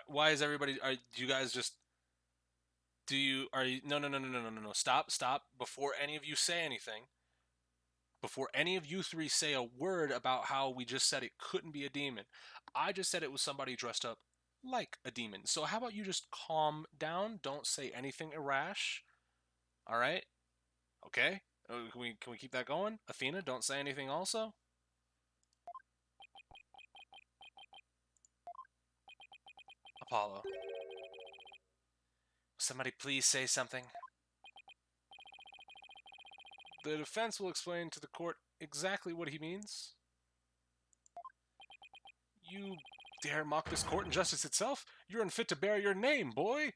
Why is everybody... you guys just... No. Stop. Before any of you say anything, before any of you three say a word about how we just said it couldn't be a demon, I just said it was somebody dressed up like a demon. So how about you just calm down? Don't say anything irrash. All right? Okay? Can we keep that going? Athena, don't say anything also? Apollo. Somebody please say something. The defense will explain to the court exactly what he means. You dare mock this court and justice itself? You're unfit to bear your name, boy!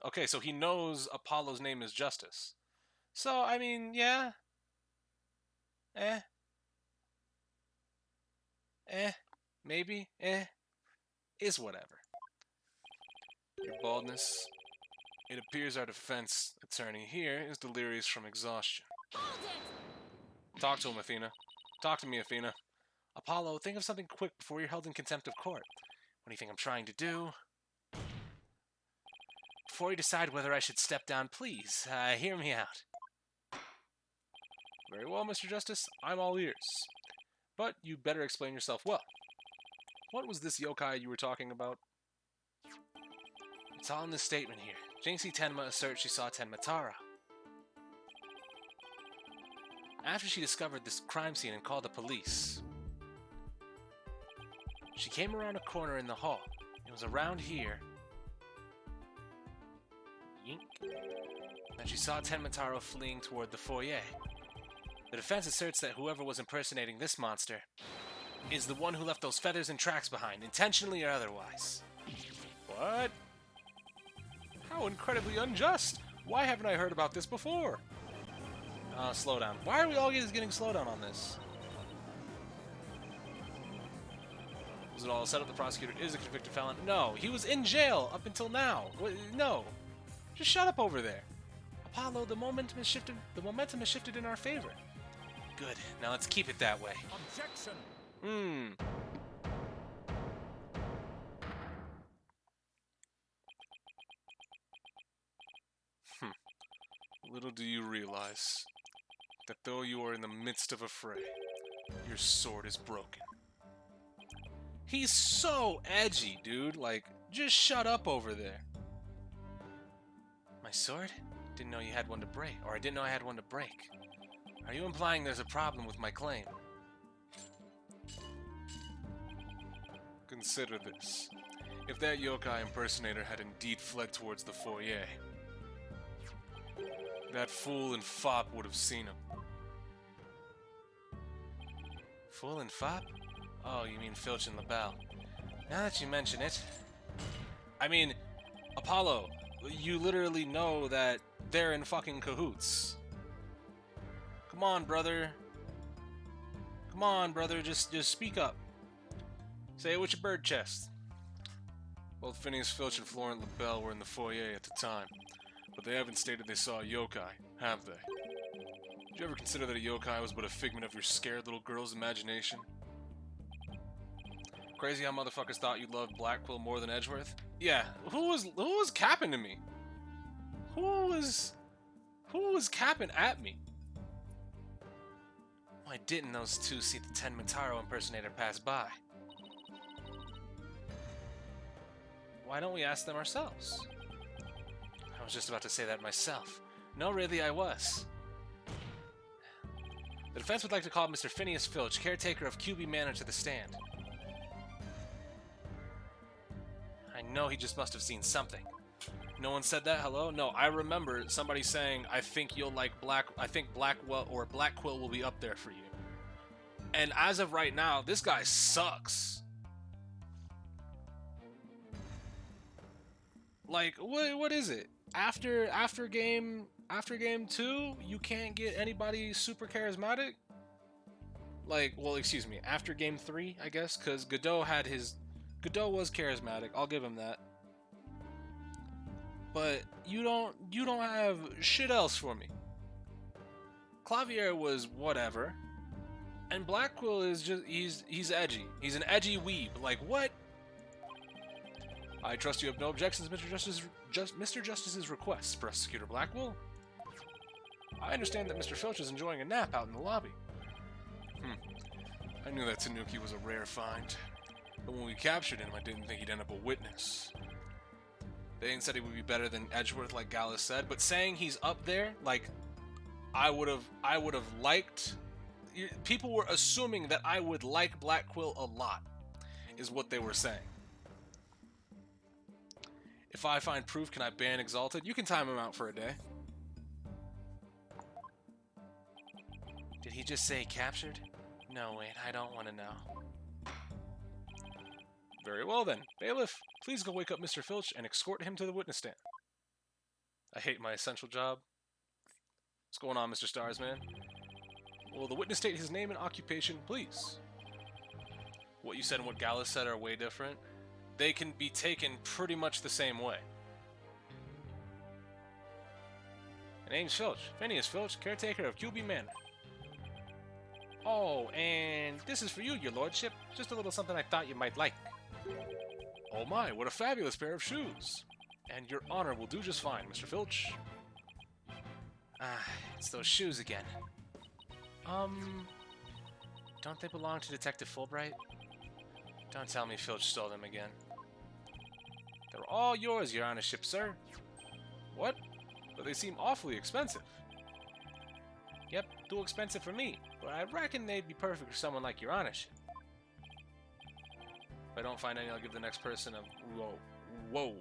Okay, so he knows Apollo's name is Justice. So, I mean, yeah. Maybe, is whatever. Your baldness. It appears our defense attorney here is delirious from exhaustion. Talk to him, Athena. Talk to me, Athena. Apollo, think of something quick before you're held in contempt of court. What do you think I'm trying to do? Before you decide whether I should step down, please, hear me out. Very well, Mr. Justice. I'm all ears. But you better explain yourself well. What was this yokai you were talking about? It's all in this statement here. Jinxie Tenma asserts she saw Tenma Tara. After she discovered this crime scene and called the police, she came around a corner in the hall. It was around here. Yink. And she saw Tenma Tara fleeing toward the foyer. The defense asserts that whoever was impersonating this monster is the one who left those feathers and tracks behind, intentionally or otherwise. What? How incredibly unjust! Why haven't I heard about this before? Slow down. Why are we all getting slow down on this? Was it all set up? The prosecutor is a convicted felon? No, he was in jail up until now. No. Just shut up over there. Apollo, the momentum has shifted. The momentum has shifted in our favor. Good. Now let's keep it that way. Objection! Little do you realize that though you are in the midst of a fray, your sword is broken. He's so edgy, dude. Like, just shut up over there. My sword? Didn't know you had one to break. Or I didn't know I had one to break. Are you implying there's a problem with my claim? Consider this. If that yokai impersonator had indeed fled towards the foyer, that fool and fop would have seen him. Fool and fop? Oh, you mean Filch and LaBelle. Now that you mention it... I mean, Apollo, you literally know that they're in fucking cahoots. Come on, brother. Come on, brother, just speak up. Say it with your bird chest. Both Phineas Filch and Florent LaBelle were in the foyer at the time, but they haven't stated they saw a yokai, have they? Did you ever consider that a yokai was but a figment of your scared little girl's imagination? Crazy how motherfuckers thought you loved Black Quill more than Edgeworth? Yeah, who was capping to me? Who was capping at me? Why didn't those two see the Tenma Tara impersonator pass by? Why don't we ask them ourselves? I I was just about to say that myself. No, really, I was. The defense would like to call Mr. Phineas Filch, caretaker of QB Manor, to the stand. I know he just must have seen something. No one said that, hello? No, I remember somebody saying, I think Blackwell or Blackquill will be up there for you. And as of right now, this guy sucks. Like, what is it? After game 2, you can't get anybody super charismatic? Like, well, excuse me, after game 3, I guess, because Godot was charismatic, I'll give him that. But you don't have shit else for me. Clavier was whatever. And Blackquill is just he's edgy. He's an edgy weeb. Like, what? I trust you have no objections, Mr. Justice's request, Prosecutor Blackwell. I understand that Mr. Filch is enjoying a nap out in the lobby. I knew that Tanuki was a rare find. But when we captured him, I didn't think he'd end up a witness. They ain't said he would be better than Edgeworth, like Gallus said, but saying he's up there, like, I would have liked... People were assuming that I would like Blackquill a lot, is what they were saying. If I find proof, can I ban Exalted? You can time him out for a day. Did he just say captured? No, wait, I don't want to know. Very well then. Bailiff, please go wake up Mr. Filch and escort him to the witness stand. I hate my essential job. What's going on, Mr. Starsman? Will the witness state his name and occupation, please? What you said and what Gallus said are way different. They can be taken pretty much the same way. My name's Filch. Phineas Filch, caretaker of QB Manor. Oh, and this is for you, your lordship. Just a little something I thought you might like. Oh my, what a fabulous pair of shoes. And your honor will do just fine, Mr. Filch. Ah, it's those shoes again. Don't they belong to Detective Fulbright? Don't tell me Filch stole them again. They're all yours, your honorship, sir. What? But they seem awfully expensive. Yep, too expensive for me, but I reckon they'd be perfect for someone like your honorship. If I don't find any, I'll give the next person a... Whoa.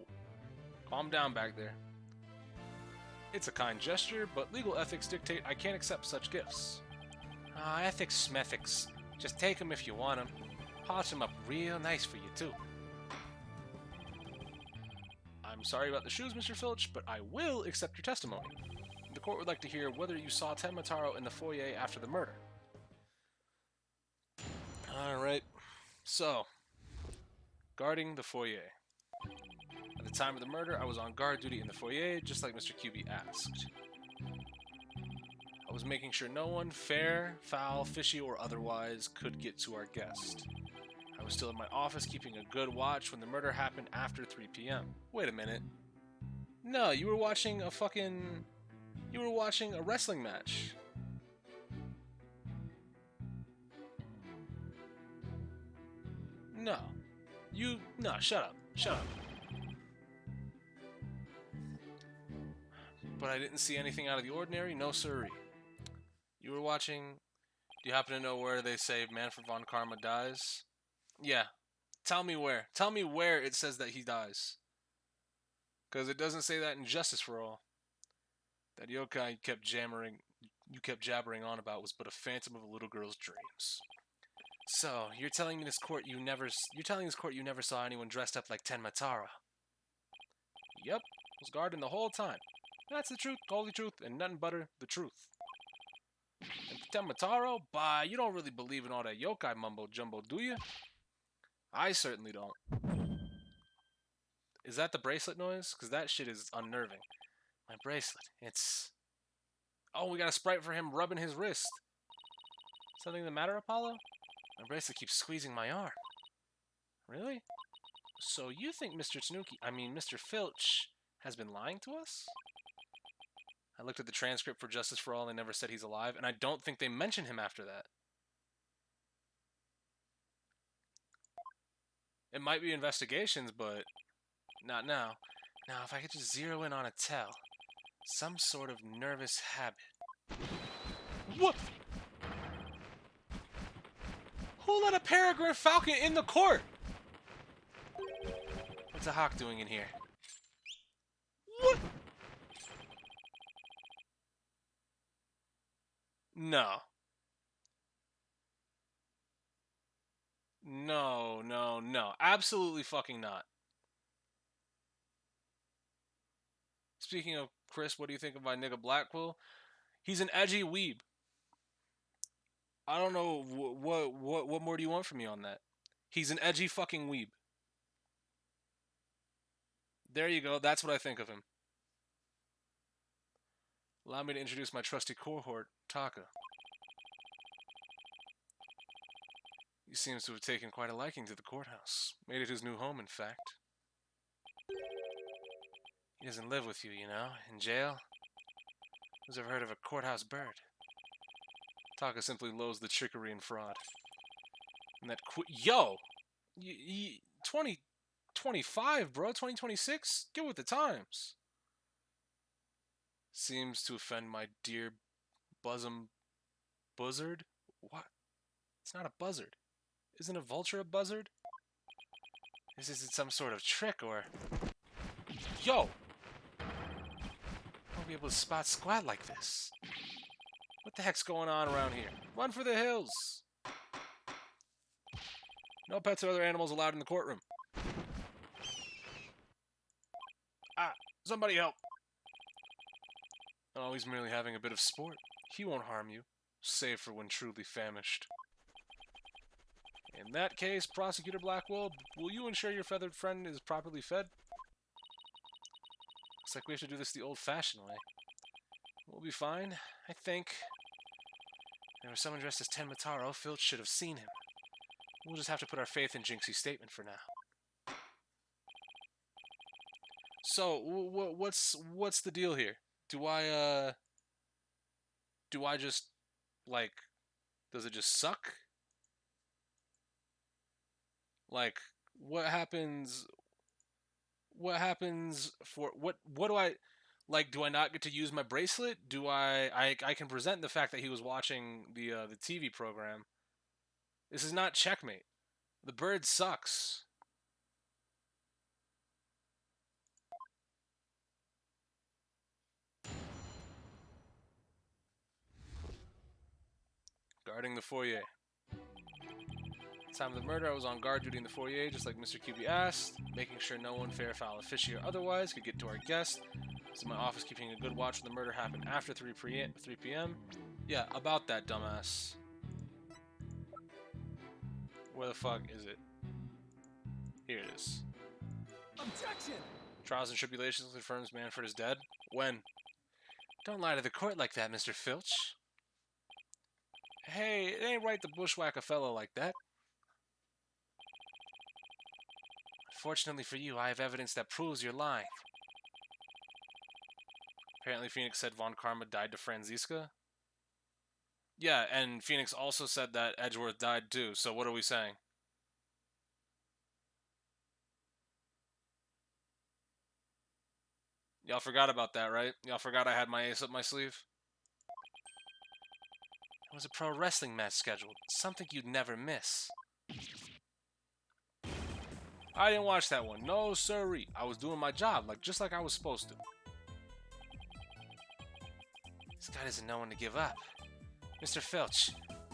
Calm down back there. It's a kind gesture, but legal ethics dictate I can't accept such gifts. Ah, ethics smethics. Just take them if you want them. Polish them up real nice for you, too. I'm sorry about the shoes, Mr. Filch, but I will accept your testimony. The court would like to hear whether you saw Tenmataro in the foyer after the murder. Alright, so, guarding the foyer. At the time of the murder, I was on guard duty in the foyer, just like Mr. QB asked. I was making sure no one, fair, foul, fishy, or otherwise, could get to our guest. I was still in my office keeping a good watch when the murder happened after 3 p.m. Wait a minute. No, you were watching a fucking... You were watching a wrestling match. No. No, shut up. Shut up. But I didn't see anything out of the ordinary, no sirree. You were watching... Do you happen to know where they say Manfred von Karma dies? Yeah. Tell me where. Tell me where it says that he dies. Because it doesn't say that in Justice for All. That yokai you kept jabbering on about was but a phantom of a little girl's dreams. So, you're telling me this court you never saw anyone dressed up like Tenmataro? Yep, was guarding the whole time. That's the truth, holy truth, and nothing but the truth. And Tenmataro? Bah, you don't really believe in all that yokai mumbo jumbo, do you? I certainly don't. Is that the bracelet noise? Because that shit is unnerving. My bracelet, it's... Oh, we got a sprite for him rubbing his wrist. Something the matter, Apollo? My bracelet keeps squeezing my arm. Really? So you think Mr. Filch has been lying to us? I looked at the transcript for Justice for All and they never said he's alive, and I don't think they mention him after that. It might be investigations, but not now. Now, if I could just zero in on a tell. Some sort of nervous habit. What? Who let a peregrine falcon in the court? What's a hawk doing in here? What? No. No, no, no. Absolutely fucking not. Speaking of Chris, what do you think of my nigga Blackquill? He's an edgy weeb. I don't know what more do you want from me on that? He's an edgy fucking weeb. There you go. That's what I think of him. Allow me to introduce my trusty cohort, Taka. He seems to have taken quite a liking to the courthouse. Made it his new home, in fact. He doesn't live with you, you know, in jail. Who's ever heard of a courthouse bird? Taka simply loathes the trickery and fraud. And that Yo! 2025, bro. 2026? Get with the times. Seems to offend my dear bosom buzzard? What? It's not a buzzard. Isn't a vulture a buzzard? Is this some sort of trick or... Yo! I won't be able to spot squat like this. What the heck's going on around here? Run for the hills! No pets or other animals allowed in the courtroom. Ah! Somebody help! Oh, he's merely having a bit of sport. He won't harm you, save for when truly famished. In that case, Prosecutor Blackwell, will you ensure your feathered friend is properly fed? Looks like we have to do this the old-fashioned way. We'll be fine, I think. There was someone dressed as Tenmataro. Filch should have seen him. We'll just have to put our faith in Jinxie's statement for now. So, what's the deal here? Do I just, like, does it just suck? Like, what happens for, what do I, like, do I not get to use my bracelet? Do I can present the fact that he was watching the TV program. This is not checkmate. The bird sucks. Guarding the foyer. At the time of the murder, I was on guard duty in the foyer, just like Mr. QB asked, making sure no one, fair, foul, fishy, or otherwise, could get to our guest. I was in my office keeping a good watch when the murder happened after 3 p.m. Yeah, about that, dumbass. Where the fuck is it? Here it is. Objection! Trials and Tribulations confirms Manfred is dead. When? Don't lie to the court like that, Mr. Filch. Hey, it ain't right to bushwhack a fellow like that. Fortunately for you, I have evidence that proves you're lying. Apparently Phoenix said Von Karma died to Franziska. Yeah, and Phoenix also said that Edgeworth died too, so what are we saying? Y'all forgot about that, right? Y'all forgot I had my ace up my sleeve? There was a pro wrestling match scheduled. Something you'd never miss. I didn't watch that one. No, sirree. I was doing my job, just like I was supposed to. This guy doesn't know when to give up. Mr. Filch,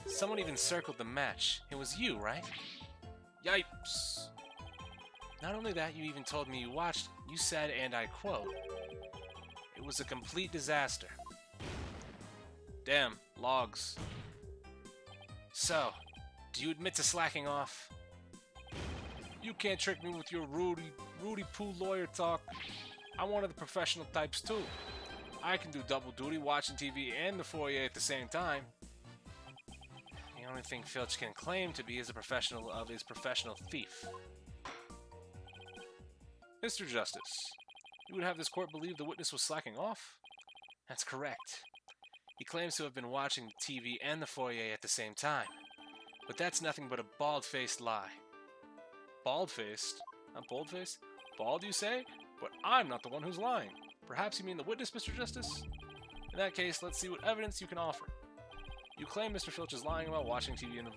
someone even circled the match. It was you, right? Yipes. Not only that, you even told me you watched. You said, and I quote, "It was a complete disaster." Damn, logs. So, do you admit to slacking off? You can't trick me with your Rudy Poo lawyer talk. I'm one of the professional types too. I can do double duty, watching TV and the foyer at the same time. The only thing Filch can claim to be is a professional thief. Mr. Justice, you would have this court believe the witness was slacking off? That's correct. He claims to have been watching TV and the foyer at the same time. But that's nothing but a bald-faced lie. Bald-faced? Not bold-faced? Bald, you say? But I'm not the one who's lying. Perhaps you mean the witness, Mr. Justice? In that case, let's see what evidence you can offer. You claim Mr. Filch is lying about watching TV in the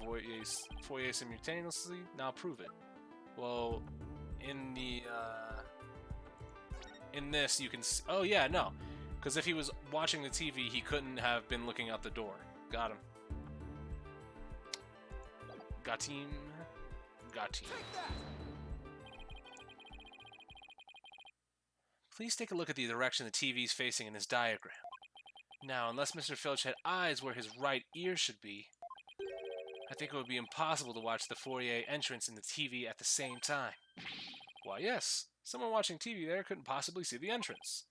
foyer simultaneously. Now prove it. Well, in this you can oh yeah, no. Because if he was watching the TV, he couldn't have been looking out the door. Got him. Got him. Got him. Please take a look at the direction the TV is facing in this diagram. Now, unless Mr. Filch had eyes where his right ear should be, I think it would be impossible to watch the foyer entrance and the TV at the same time. Why, yes, someone watching TV there couldn't possibly see the entrance.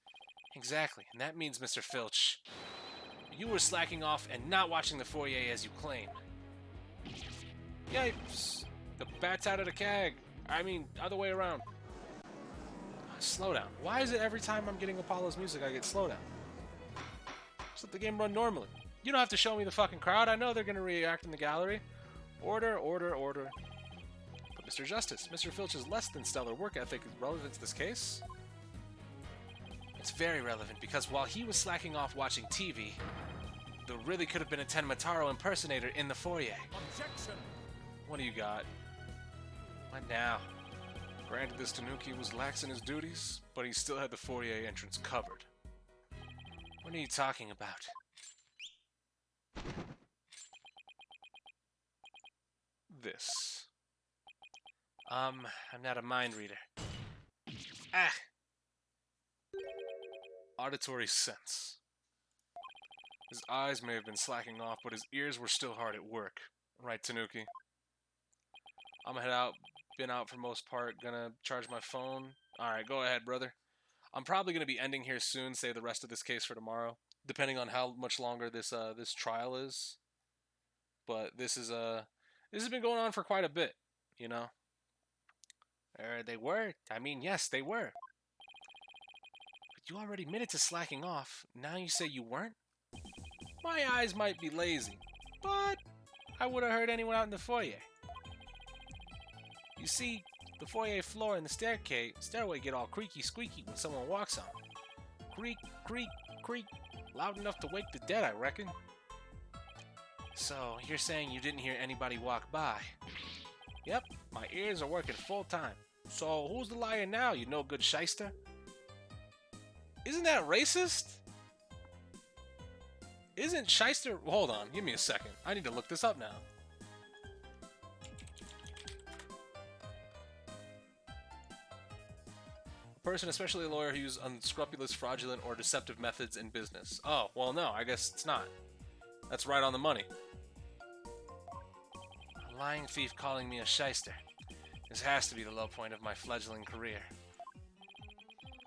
Exactly, and that means, Mr. Filch, you were slacking off and not watching the foyer as you claim. Yipes! The bat's out of the keg. I mean, other way around. Slow down. Why is it every time I'm getting Apollo's music I get slow down? Just let the game run normally. You don't have to show me the fucking crowd. I know they're gonna react in the gallery. Order, order, order. But Mr. Justice, Mr. Filch's less than stellar work ethic is relevant to this case. It's very relevant because while he was slacking off watching TV, there really could have been a Ten Mataro impersonator in the foyer. Objection! What do you got? What now? Granted, this Tanuki was lax in his duties, but he still had the foyer entrance covered. What are you talking about? This. I'm not a mind reader. Ah! Auditory sense. His eyes may have been slacking off, but his ears were still hard at work. Right, Tanuki? I'm gonna head out. Been out for most part. Gonna charge my phone. Alright, go ahead, brother. I'm probably gonna be ending here soon, save the rest of this case for tomorrow. Depending on how much longer this trial is. But this has been going on for quite a bit, you know? They were. I mean, yes, they were. But you already admitted to slacking off. Now you say you weren't? My eyes might be lazy, but I would have heard anyone out in the foyer. You see, the foyer floor and the stairway get all creaky squeaky when someone walks on it. Creak, creak, creak. Loud enough to wake the dead, I reckon. So, you're saying you didn't hear anybody walk by? Yep, my ears are working full time. So, who's the liar now, you no good shyster? Isn't that racist? Isn't shyster... Hold on, give me a second. I need to look this up now. Person, especially a lawyer who uses unscrupulous, fraudulent, or deceptive methods in business. Oh, well no, I guess it's not. That's right on the money. A lying thief calling me a shyster. This has to be the low point of my fledgling career.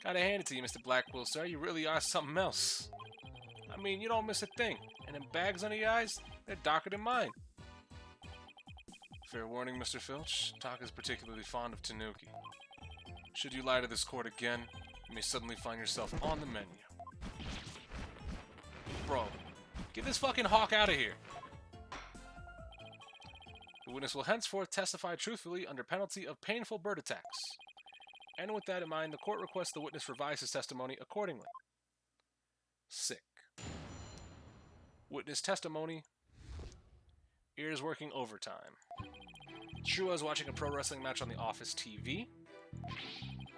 Gotta hand it to you, Mr. Blackwell, sir. You really are something else. I mean, you don't miss a thing. And them bags under your eyes, they're darker than mine. Fair warning, Mr. Filch. Talk is particularly fond of Tanuki. Should you lie to this court again, you may suddenly find yourself on the menu. Bro, get this fucking hawk out of here. The witness will henceforth testify truthfully under penalty of painful bird attacks. And with that in mind, the court requests the witness revise his testimony accordingly. Sick. Witness testimony. Ears working overtime. True, I was watching a pro wrestling match on the office TV.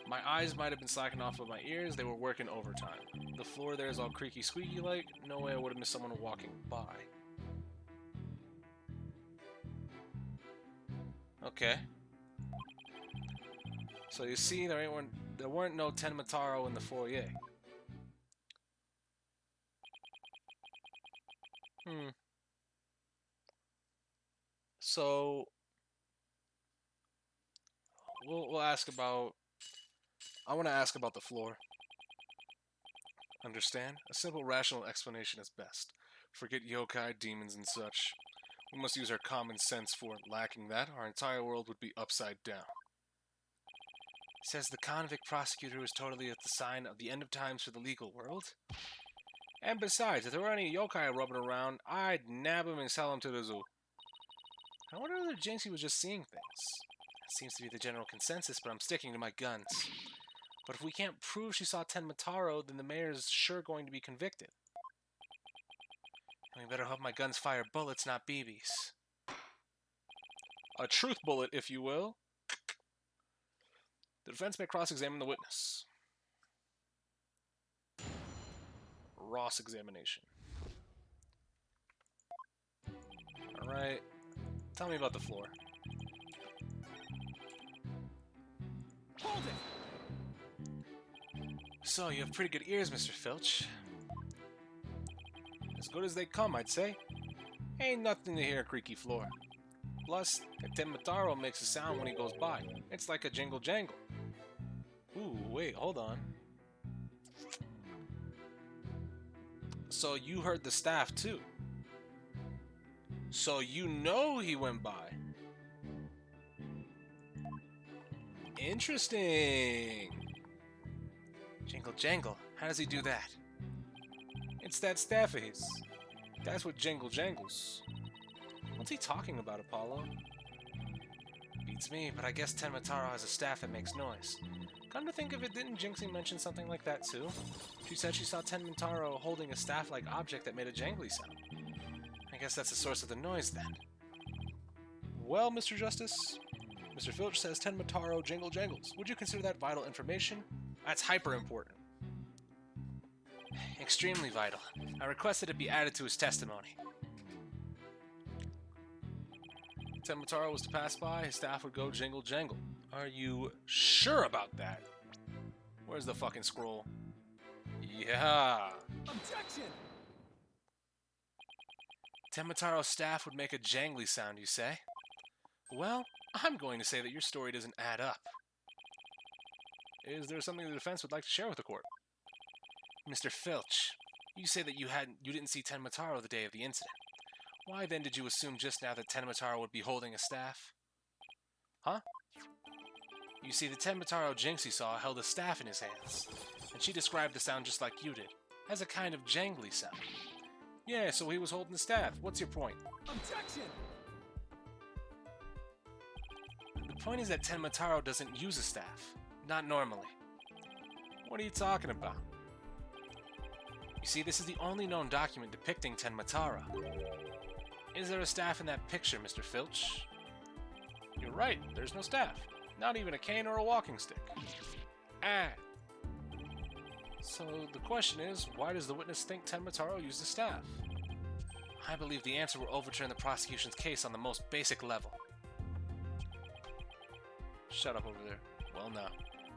My eyes might have been slacking off, but my ears, they were working overtime. The floor there is all creaky squeaky like. No way I would have missed someone walking by. Okay. So you see, there weren't no Ten Mataro in the foyer. So we'll ask about. I want to ask about the floor. Understand? A simple, rational explanation is best. Forget yokai, demons, and such. We must use our common sense for it. Lacking that, our entire world would be upside down. Says the convict prosecutor is totally at the sign of the end of times for the legal world. And besides, if there were any yokai rubbing around, I'd nab him and sell him to the zoo. I wonder whether Jinxie was just seeing things. That seems to be the general consensus, but I'm sticking to my guns. But if we can't prove she saw Tenmataro, then the mayor is sure going to be convicted. And we better hope my guns fire bullets, not BBs. A truth bullet, if you will. The defense may cross-examine the witness. Ross examination. Alright. Tell me about the floor. Hold it! So, you have pretty good ears, Mr. Filch. As good as they come, I'd say. Ain't nothing to hear a creaky floor. Plus, the Tenmataro makes a sound when he goes by. It's like a jingle jangle. Ooh, wait, hold on. So you heard the staff too. So you know he went by. Interesting. Jingle jangle. How does he do that? It's that staff of his. That's what jingle jangles. What's he talking about, Apollo? Beats me, but I guess Tenmataro has a staff that makes noise. Come to think of it, didn't Jinxie mention something like that too? She said she saw Tenmataro holding a staff-like object that made a jangly sound. I guess that's the source of the noise then. Well, Mr. Justice, Mr. Filch says Tenmataro jingle jangles. Would you consider that vital information? That's hyper important. Extremely vital. I request that it be added to his testimony. If Tenmataro was to pass by, his staff would go jingle jangle. Are you sure about that? Where's the fucking scroll? Yeah. Objection! Tenmataro's staff would make a jangly sound, you say? Well, I'm going to say that your story doesn't add up. Is there something the defense would like to share with the court? Mr. Filch, you say that you didn't see Tenmataro the day of the incident. Why then did you assume just now that Tenmataro would be holding a staff? Huh? You see, the Tenmataro Jinxie saw held a staff in his hands, and she described the sound just like you did, as a kind of jangly sound. Yeah, so he was holding the staff. What's your point? Objection! The point is that Tenmataro doesn't use a staff. Not normally. What are you talking about? You see, this is the only known document depicting Tenmataro. Is there a staff in that picture, Mr. Filch? You're right, there's no staff. Not even a cane or a walking stick. Ah. So the question is, why does the witness think Tenmataro used a staff? I believe the answer will overturn the prosecution's case on the most basic level. Shut up over there. Well now,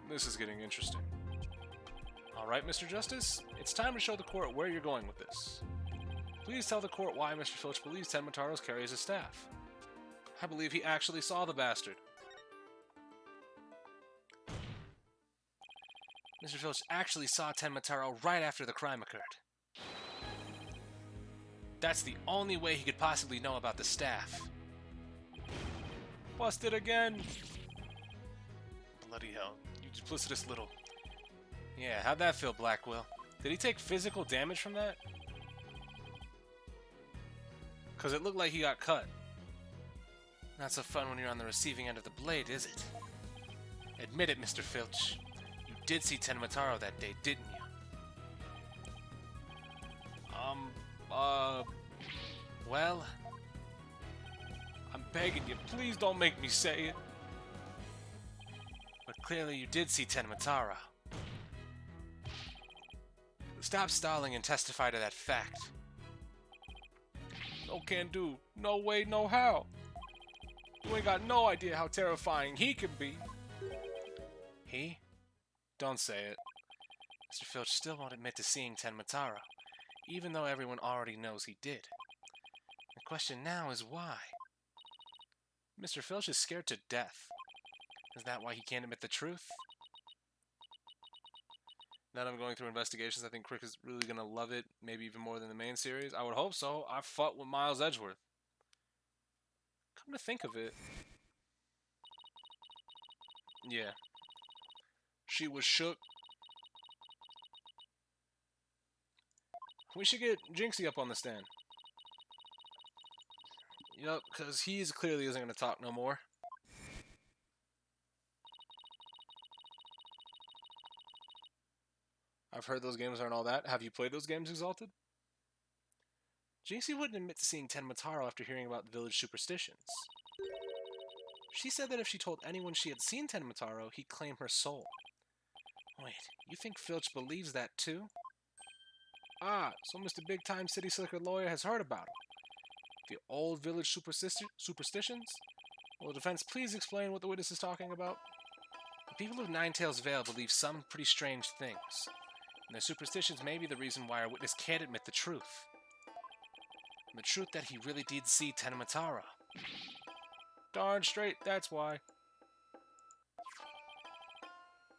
this is getting interesting. Alright, Mr. Justice, it's time to show the court where you're going with this. Please tell the court why Mr. Filch believes Tenmataro's carries a staff. I believe he actually saw the bastard. Mr. Filch actually saw Tenmataro right after the crime occurred. That's the only way he could possibly know about the staff. Busted again! Bloody hell, you duplicitous little... Yeah, how'd that feel, Blackwell? Did he take physical damage from that? Because it looked like he got cut. Not so fun when you're on the receiving end of the blade, is it? Admit it, Mr. Filch. You did see Tenmataro that day, didn't you? Well... I'm begging you, please don't make me say it. But clearly you did see Tenmataro. Stop stalling and testify to that fact. No can do. No way, no how. You ain't got no idea how terrifying he can be. He? Don't say it. Mr. Filch still won't admit to seeing Tenmataro, even though everyone already knows he did. The question now is why? Mr. Filch is scared to death. Is that why he can't admit the truth? Now that I'm going through investigations, I think Crick is really going to love it, maybe even more than the main series. I would hope so. I fought with Miles Edgeworth. Come to think of it... Yeah. She was shook. We should get Jinxie up on the stand. Yup, because he clearly isn't going to talk no more. I've heard those games aren't all that. Have you played those games, Exalted? JC wouldn't admit to seeing Tenmataro after hearing about the village superstitions. She said that if she told anyone she had seen Tenmataro, he'd claim her soul. Wait, you think Filch believes that too? Ah, so Mr. Big Time City Slicker Lawyer has heard about him. The old village superstitions? Will the defense please explain what the witness is talking about? The people of Ninetails Vale believe some pretty strange things, and their superstitions may be the reason why our witness can't admit the truth. And the truth that he really did see Tenmataro. Darn straight, that's why.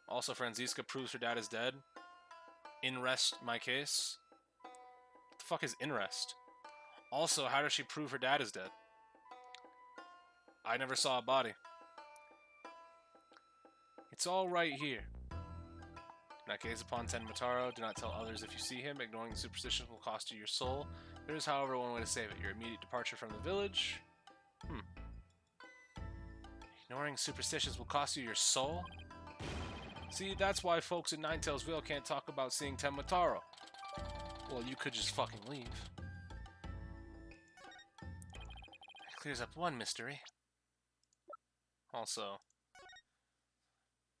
Also, Franziska proves her dad is dead. In rest my case. What the fuck is in rest? Also, how does she prove her dad is dead? I never saw a body. It's all right here. Do not gaze upon Tenmataro. Do not tell others if you see him. Ignoring the superstition will cost you your soul. There is, however, one way to save it. Your immediate departure from the village. Ignoring superstitions will cost you your soul? See, that's why folks in Ninetails Vale can't talk about seeing Tenmataro. Well, you could just fucking leave. That clears up one mystery. Also,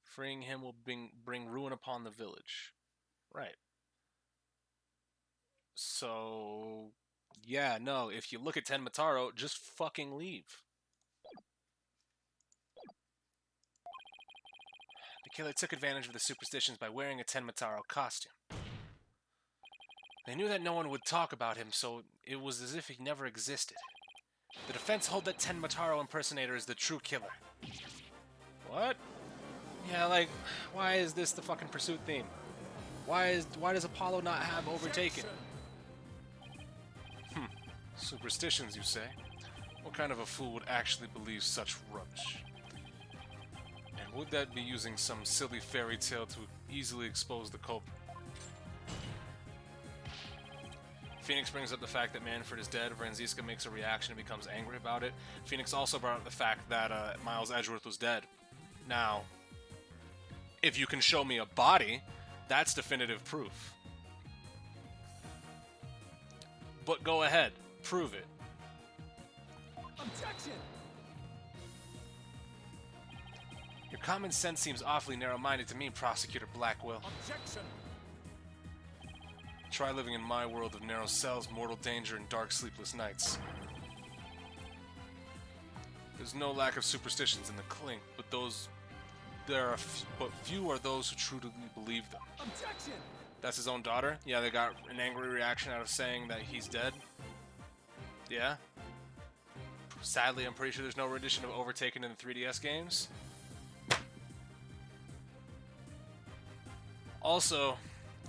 freeing him will bring ruin upon the village. Right. So, yeah, no, if you look at Tenmataro, just fucking leave. The killer took advantage of the superstitions by wearing a Tenmataro costume. They knew that no one would talk about him, so it was as if he never existed. The defense hold that Tenmataro impersonator is the true killer. What? Yeah, like, why is this the fucking pursuit theme? Why does Apollo not have overtaken? Superstitions, you say? What kind of a fool would actually believe such rubbish? And would that be using some silly fairy tale to easily expose the culprit? Phoenix brings up the fact that Manfred is dead. Franziska makes a reaction and becomes angry about it. Phoenix also brought up the fact that Miles Edgeworth was dead. Now, if you can show me a body, that's definitive proof. But go ahead, prove it. Objection! Your common sense seems awfully narrow-minded to me, Prosecutor Blackwell. Objection! Try living in my world of narrow cells, mortal danger, and dark, sleepless nights. There's no lack of superstitions in the Clink, but few are those who truly believe them. Objection! That's his own daughter? Yeah, they got an angry reaction out of saying that he's dead. Yeah? Sadly, I'm pretty sure there's no rendition of Overtaken in the 3DS games. Also,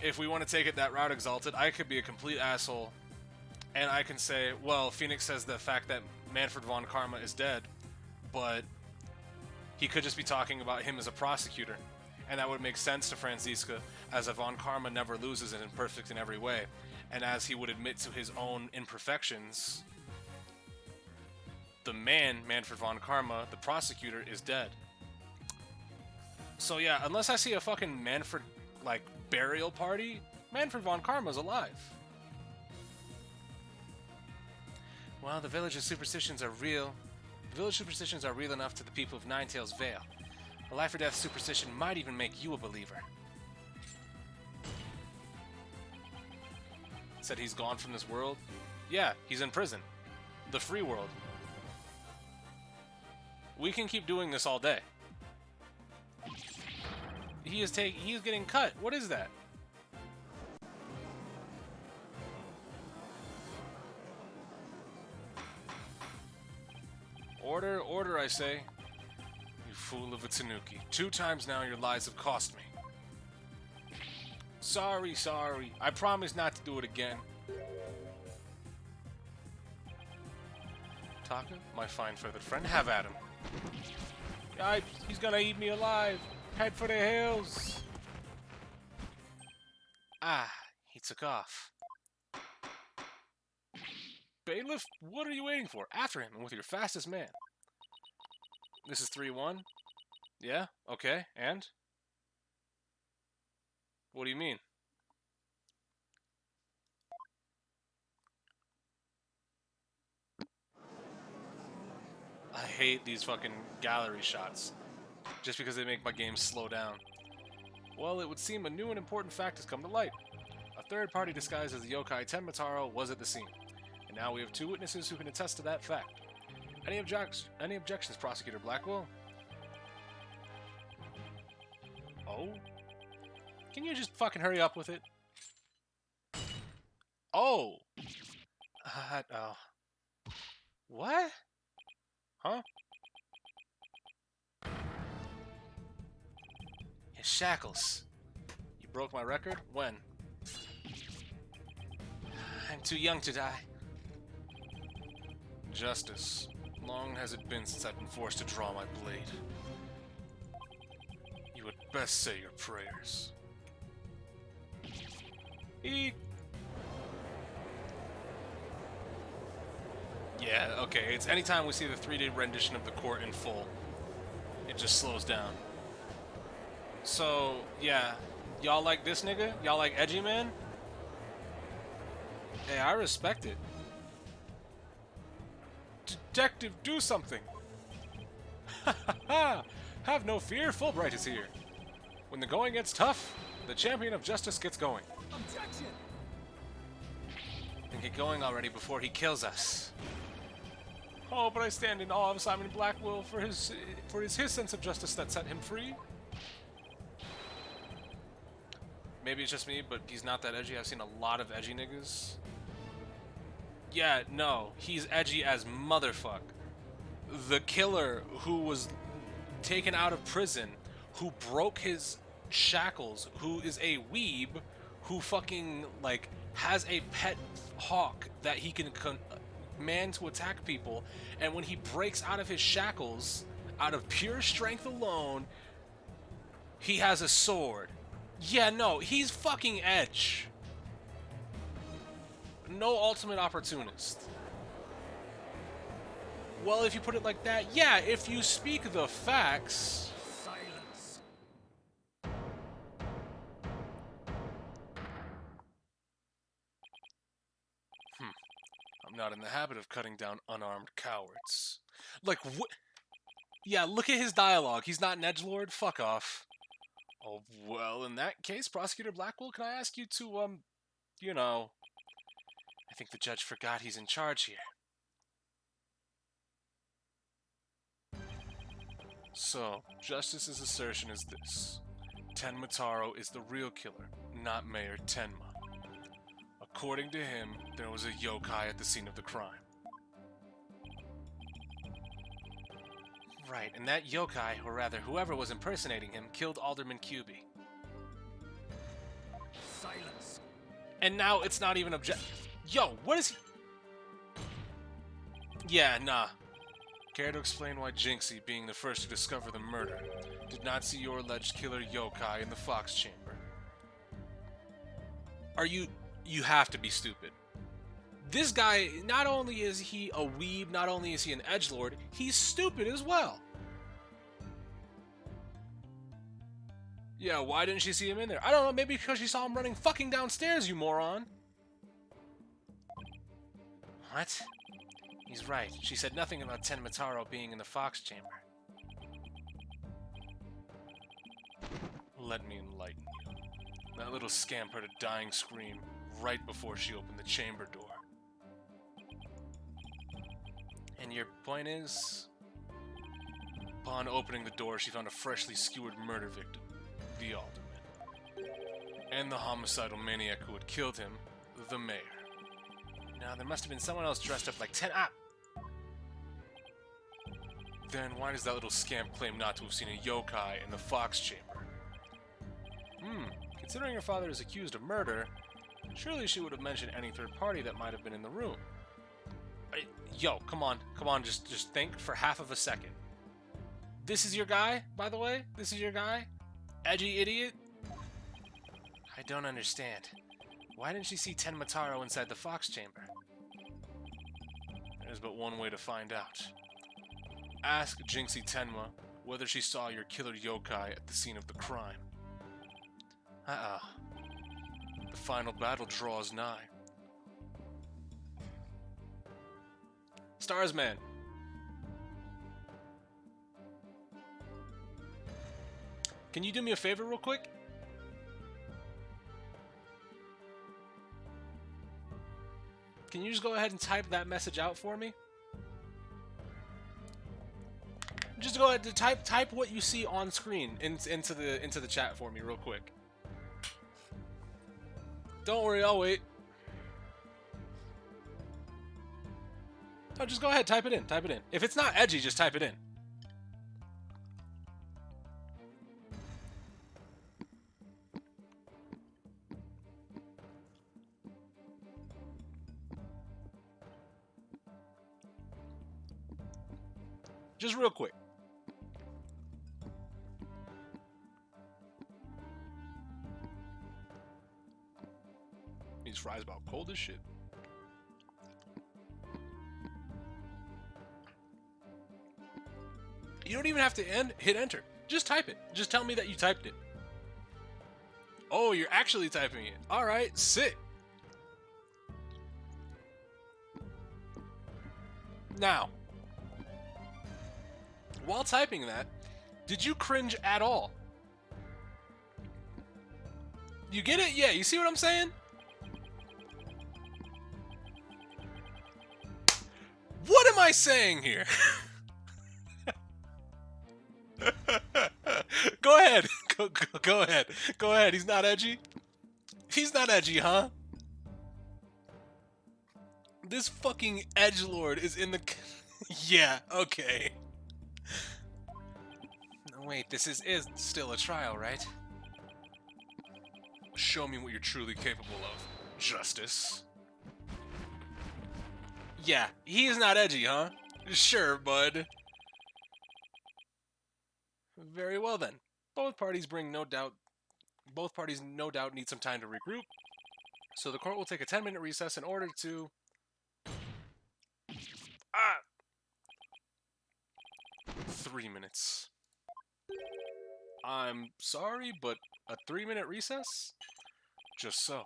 if we want to take it that route, Exalted, I could be a complete asshole, and I can say, well, Phoenix says the fact that Manfred von Karma is dead, but he could just be talking about him as a prosecutor, and that would make sense to Franziska, as a von Karma never loses and is perfect in every way, and as he would admit to his own imperfections, the man, Manfred von Karma, the prosecutor, is dead. So yeah, unless I see a fucking Manfred, like, burial party, Manfred von Karma's alive. Well, the village's superstitions are real. The village superstitions are real enough to the people of Ninetails Vale. A life or death superstition might even make you a believer. Said he's gone from this world? Yeah, he's in prison. The free world. We can keep doing this all day. He is getting cut. What is that? Order, order, I say. You fool of a Tanuki. 2 times now your lies have cost me. Sorry, sorry. I promise not to do it again. Taka, my fine feathered friend, have at him. Yipes, he's gonna eat me alive. Head for the hills. Ah, he took off. Bailiff, what are you waiting for? After him, and with your fastest man. This is 3-1? Yeah? Okay, and? What do you mean? hate these fucking gallery shots. Just because they make my game slow down. Well, it would seem a new and important fact has come to light. A third party disguised as the yokai Tenmataro was at the scene. And now we have 2 witnesses who can attest to that fact. Any objections, Prosecutor Blackwell? Oh? Can you just fucking hurry up with it? Oh! Oh. What? Huh? His shackles. You broke my record? When? I'm too young to die. Justice. Long has it been since I've been forced to draw my blade. You would best say your prayers. Eek. Yeah, okay, it's anytime we see the 3D rendition of the court in full, it just slows down. So, yeah, y'all like this nigga? Y'all like Edgy Man? Hey, I respect it. Detective, do something! Ha ha ha! Have no fear, Fulbright is here. When the going gets tough, the champion of justice gets going. Objection! And get going already before he kills us. Oh, but I stand in awe of Simon Blackwell for his sense of justice that set him free. Maybe it's just me, but he's not that edgy. I've seen a lot of edgy niggas. Yeah, no, he's edgy as motherfuck. The killer who was taken out of prison, who broke his shackles, who is a weeb, who fucking, like, has a pet hawk that he can command to attack people, and when he breaks out of his shackles, out of pure strength alone, he has a sword. Yeah, no, he's fucking edge. No ultimate opportunist. Well, if you put it like that, yeah, if you speak the facts. Silence. I'm not in the habit of cutting down unarmed cowards. Like, what? Yeah, look at his dialogue. He's not an edgelord? Fuck off. Oh, well, in that case, Prosecutor Blackwell, can I ask you to, you know... I think the judge forgot he's in charge here. So, Justice's assertion is this. Tenmataro is the real killer, not Mayor Tenma. According to him, there was a yokai at the scene of the crime. Right, and that yokai, or rather whoever was impersonating him, killed Alderman Cuby. Silence. And now it's not even Yo, what is he? Yeah, nah. Care to explain why Jinxie, being the first to discover the murder, did not see your alleged killer yokai in the Fox Chamber? You have to be stupid. This guy, not only is he a weeb, not only is he an edgelord, he's stupid as well. Yeah, why didn't she see him in there? I don't know, maybe because she saw him running fucking downstairs, you moron. What? He's right. She said nothing about Tenmataro being in the Fox Chamber. Let me enlighten you. That little scamp heard a dying scream right before she opened the chamber door. And your point is? Upon opening the door, she found a freshly skewered murder victim, the Alderman. And the homicidal maniac who had killed him, the mayor. Now, there must have been someone else dressed up like Then why does that little scamp claim not to have seen a yokai in the Fox Chamber? Considering her father is accused of murder, surely she would have mentioned any third party that might have been in the room. Yo, come on, just think for half of a second. This is your guy, by the way? This is your guy? Edgy idiot? I don't understand. Why didn't she see Tenmataro inside the Fox Chamber? There's but one way to find out. Ask Jinxie Tenma whether she saw your killer yokai at the scene of the crime. The final battle draws nigh. Starsman. Can you do me a favor real quick? Can you just go ahead and type that message out for me? Just go ahead and type what you see on screen into the chat for me real quick. Don't worry, I'll wait. No, just go ahead, type it in. Type it in. If it's not edgy, just type it in. Just real quick. These fries about cold as shit. You don't even have to hit enter. Just type it. Just tell me that you typed it. Oh, you're actually typing it. All right, sick. Now, while typing that, did you cringe at all? You get it? Yeah, you see what I'm saying? What am I saying here? Go ahead. Go ahead. Go ahead. He's not edgy? He's not edgy, huh? This fucking edgelord is in the... Yeah, okay. No, wait, this is still a trial, right? Show me what you're truly capable of, Justice. Yeah, he is not edgy, huh? Sure, bud. Very well then. Both parties no doubt need some time to regroup. So the court will take a 10-minute recess in order to 3 minutes. I'm sorry, but a 3-minute recess? Just so.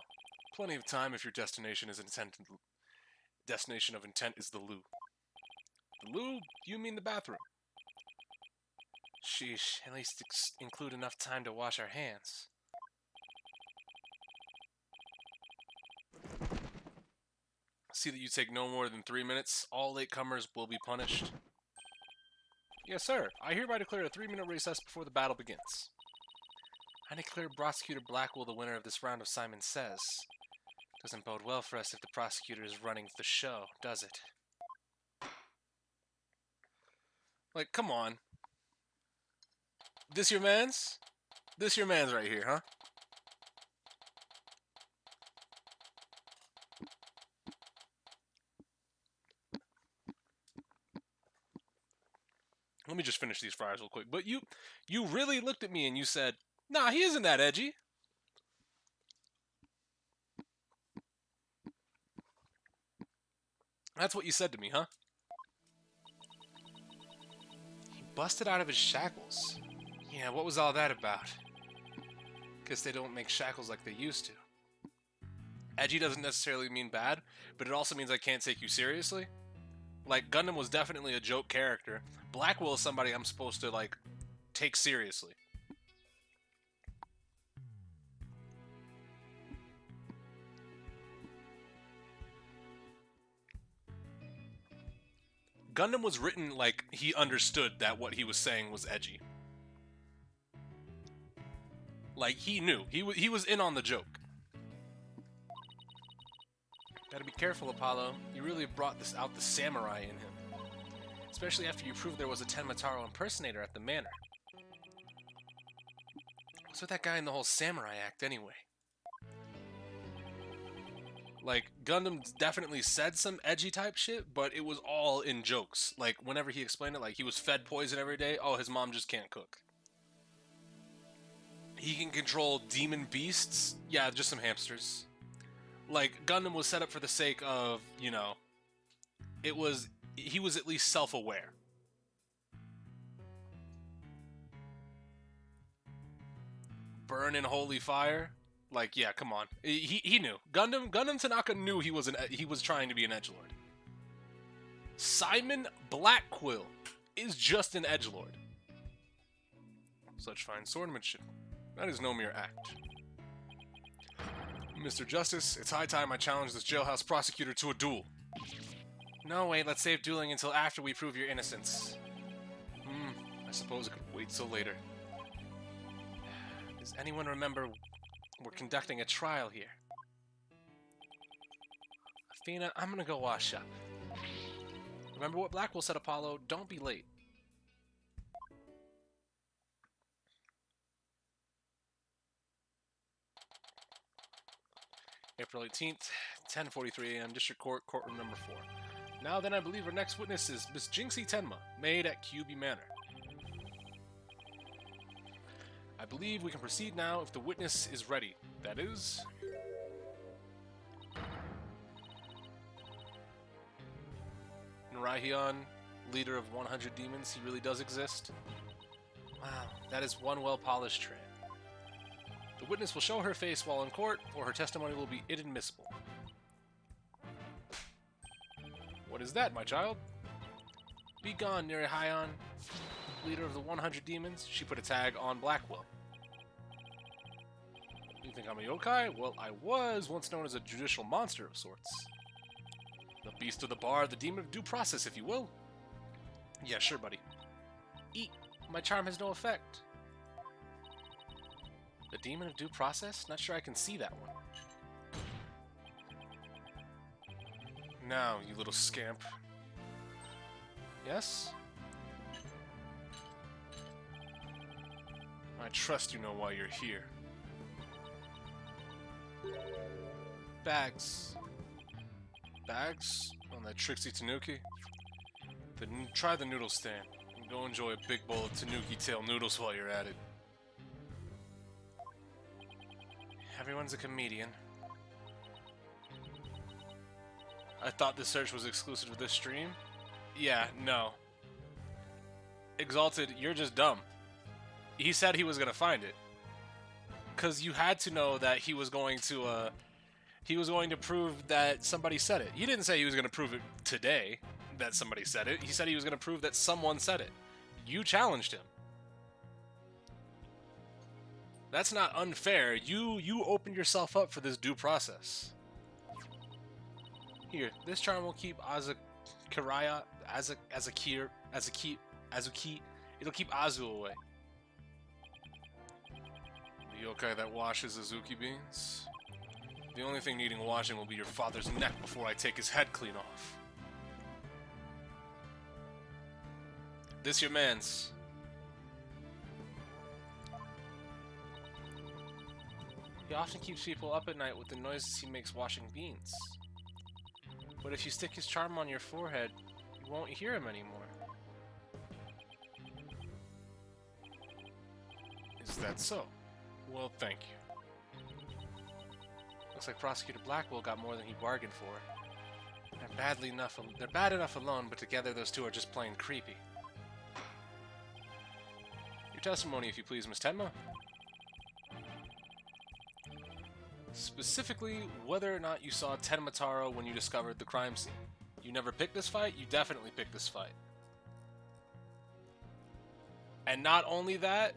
Plenty of time if your destination of intent is the loo. The loo? You mean the bathroom? Sheesh, at least include enough time to wash our hands. See that you take no more than 3 minutes. All latecomers will be punished. Yes, sir. I hereby declare a 3-minute recess before the battle begins. I declare Prosecutor Blackwell the winner of this round of Simon Says. Doesn't bode well for us if the prosecutor is running the show, does it? Like, come on. This your mans? This your mans right here, huh? Let me just finish these fries real quick. But you really looked at me and you said, nah, he isn't that edgy. That's what you said to me, huh? He busted out of his shackles. Yeah, what was all that about? Guess they don't make shackles like they used to. Edgy doesn't necessarily mean bad, but it also means I can't take you seriously. Like, Gundam was definitely a joke character. Blackwell is somebody I'm supposed to, like, take seriously. Gundam was written like he understood that what he was saying was edgy. Like, he knew. He was in on the joke. Gotta be careful, Apollo. You really brought out the samurai in him. Especially after you proved there was a Tenmataro impersonator at the manor. What's with that guy in the whole samurai act, anyway? Like, Gundam definitely said some edgy type shit, but it was all in jokes. Like, whenever he explained it, like, he was fed poison every day. Oh, his mom just can't cook. He can control demon beasts. Yeah, just some hamsters. Like, Gundam was set up for the sake of, you know, he was at least self-aware. Burn in holy fire? Like, yeah, come on. He knew. Gundam Tanaka knew he was trying to be an edgelord. Simon Blackquill is just an edgelord. Such fine swordmanship. That is no mere act. Mr. Justice, it's high time I challenge this jailhouse prosecutor to a duel. No, wait, let's save dueling until after we prove your innocence. I suppose it could wait till later. Does anyone remember we're conducting a trial here? Athena, I'm gonna go wash up. Remember what Blackwell said, Apollo, don't be late. April 18th, 10:43 a.m., District Court, courtroom number 4. Now then, I believe our next witness is Miss Jinxie Tenma, maid at QB Manor. I believe we can proceed now if the witness is ready. That is... Narahion, leader of 100 demons, he really does exist? Wow, that is one well-polished trait. The witness will show her face while in court, or her testimony will be inadmissible. What is that, my child? Be gone, Narahion, leader of the 100 demons. She put a tag on Blackwell. You think I'm a yokai? Well, I was once known as a judicial monster of sorts. The beast of the bar, the demon of due process, if you will. Yeah, sure, buddy. Eat. My charm has no effect. The demon of due process? Not sure I can see that one. Now, you little scamp. Yes? I trust you know why you're here. Bags. Bags? On that Trixie Tanuki? Then try the noodle stand. And go enjoy a big bowl of Tanuki tail noodles while you're at it. Everyone's a comedian. I thought this search was exclusive to this stream? Yeah, no. Exalted, you're just dumb. He said he was gonna find it. Cause you had to know that he was going to prove that somebody said it. He didn't say he was gonna prove it today that somebody said it. He said he was gonna prove that someone said it. You challenged him. That's not unfair. You opened yourself up for this due process. Here, this charm will keep Azuki. It'll keep Azu away. The yokai that washes Azuki beans? The only thing needing washing will be your father's neck before I take his head clean off. This your man's. He often keeps people up at night with the noises he makes washing beans. But if you stick his charm on your forehead, you won't hear him anymore. Is that so? Well, thank you. Looks like Prosecutor Blackwell got more than he bargained for. They're bad enough alone, but together those two are just plain creepy. Your testimony, if you please, Miss Tenma. Specifically, whether or not you saw Tenma Taro when you discovered the crime scene. You never picked this fight? You definitely picked this fight. And not only that,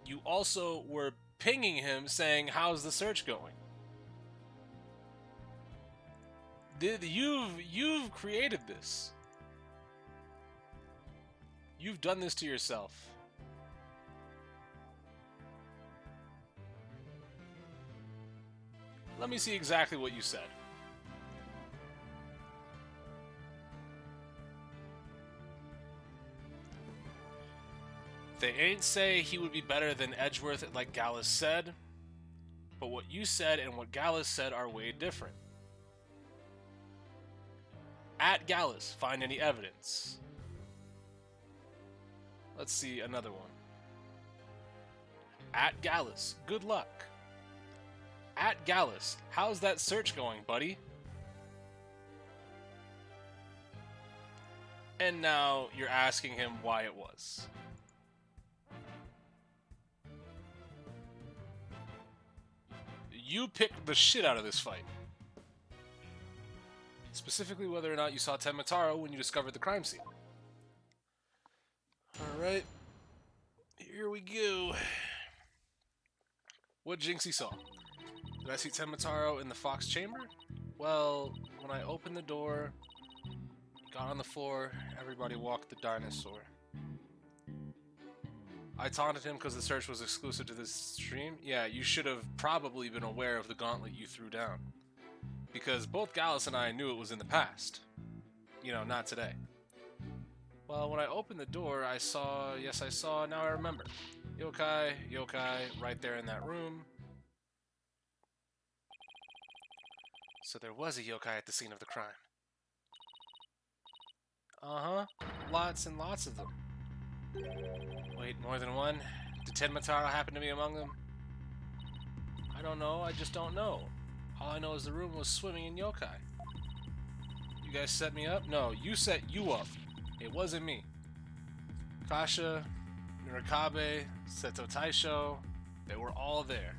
you also were pinging him saying, how's the search going? You've created this. You've done this to yourself. Let me see exactly what you said. They ain't say he would be better than Edgeworth like Gallus said, but what you said and what Gallus said are way different. At Gallus, find any evidence. Let's see another one. At Gallus, good luck. At Gallus, how's that search going, buddy? And now you're asking him why it was. You picked the shit out of this fight. Specifically, whether or not you saw Tenma Taro when you discovered the crime scene. Alright. Here Here we go. What Jinxie saw? Did I see Tenmataro in the Fox chamber? Well, when I opened the door, got on the floor, everybody walked the dinosaur. I taunted him because the search was exclusive to this stream. Yeah, you should have probably been aware of the gauntlet you threw down. Because both Gallus and I knew it was in the past. You know, not today. Well, when I opened the door, I saw, yes I saw, now I remember. Yokai, right there in that room. So there was a yokai at the scene of the crime. Uh-huh, lots and lots of them. Wait, more than one? Did Tenmataro happen to be among them? I don't know, I just don't know. All I know is the room was swimming in yokai. You guys set me up? No, you set you up. It wasn't me. Kasha, Nurikabe, Seto Taisho, they were all there.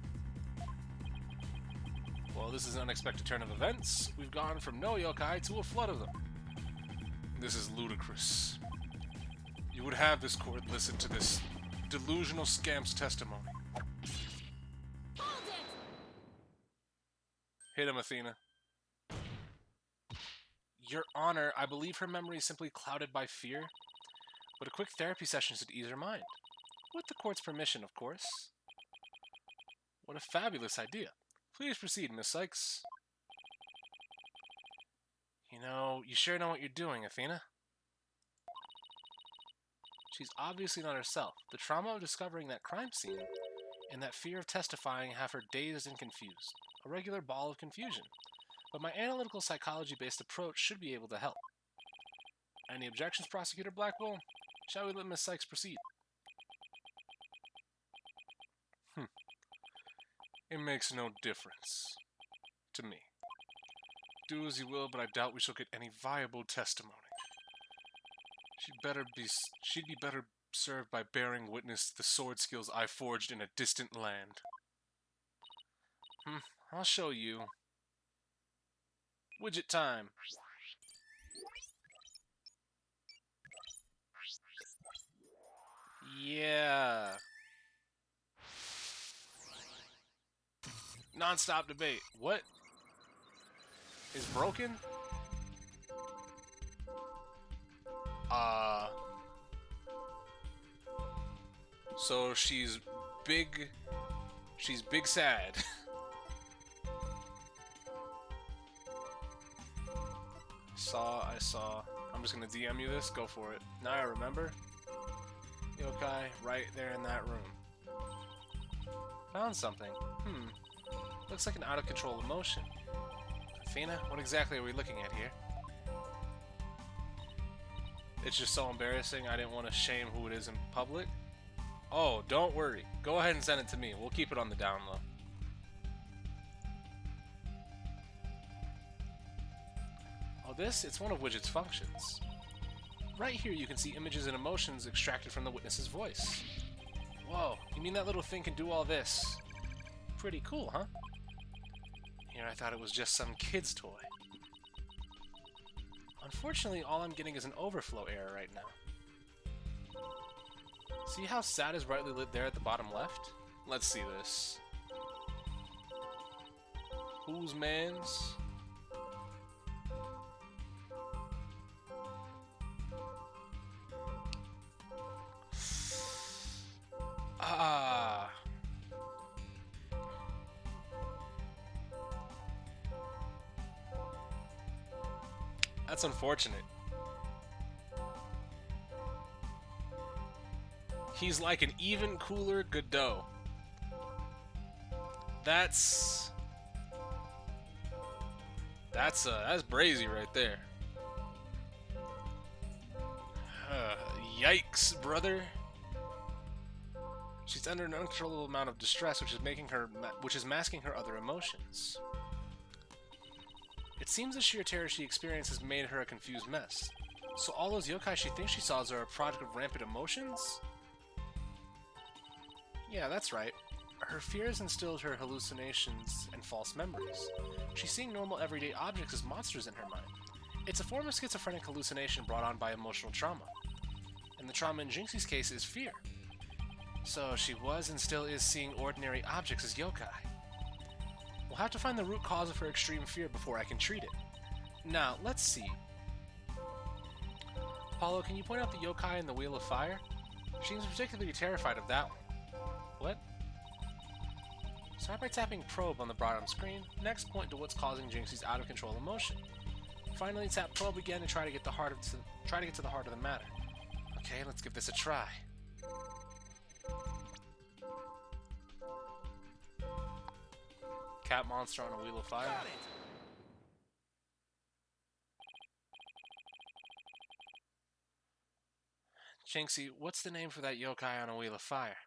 Well, this is an unexpected turn of events. We've gone from no yokai to a flood of them. This is ludicrous. You would have this court listen to this delusional scamp's testimony. Hit him, Athena. Your Honor, I believe her memory is simply clouded by fear, but a quick therapy session should ease her mind. With the court's permission, of course. What a fabulous idea. Please proceed, Miss Sykes. You know, you sure know what you're doing, Athena. She's obviously not herself. The trauma of discovering that crime scene and that fear of testifying have her dazed and confused. A regular ball of confusion. But my analytical psychology-based approach should be able to help. Any objections, Prosecutor Blackwell? Shall we let Miss Sykes proceed? It makes no difference to me. Do as you will, but I doubt we shall get any viable testimony. She'd be better served by bearing witness to the sword skills I forged in a distant land. I'll show you. Widget time. Yeah. Non-stop debate. What? Is broken? So she's big sad. I saw. I'm just gonna DM you this, go for it. Now I remember. Yokai, right there in that room. Found something. Looks like an out-of-control emotion. Athena, what exactly are we looking at here? It's just so embarrassing, I didn't want to shame who it is in public. Oh, don't worry. Go ahead and send it to me. We'll keep it on the down low. Oh, it's one of Widget's functions. Right here you can see images and emotions extracted from the witness's voice. Whoa, you mean that little thing can do all this? Pretty cool, huh? Here I thought it was just some kid's toy. Unfortunately, all I'm getting is an overflow error right now. See how sad is brightly lit there at the bottom left? Let's see this. Whose man's? That's unfortunate. He's like an even cooler Godot. That's brazy right there. Yikes, brother. She's under an uncontrollable amount of distress, which is masking her other emotions. It seems the sheer terror she experienced has made her a confused mess. So all those yokai she thinks she saw are a product of rampant emotions? Yeah, that's right. Her fears instilled her hallucinations and false memories. She's seeing normal everyday objects as monsters in her mind. It's a form of schizophrenic hallucination brought on by emotional trauma. And the trauma in Jinxie's case is fear. So she was and still is seeing ordinary objects as yokai. We'll have to find the root cause of her extreme fear before I can treat it. Now, let's see. Apollo, can you point out the yokai in the Wheel of Fire? She seems particularly terrified of that one. What? Start by tapping Probe on the bottom screen. Next, point to what's causing Jinxie's out-of-control emotion. Finally, tap Probe again and try to get to the heart of the matter. Okay, let's give this a try. Cat monster on a Wheel of Fire. Jinxie, what's the name for that yokai on a Wheel of Fire?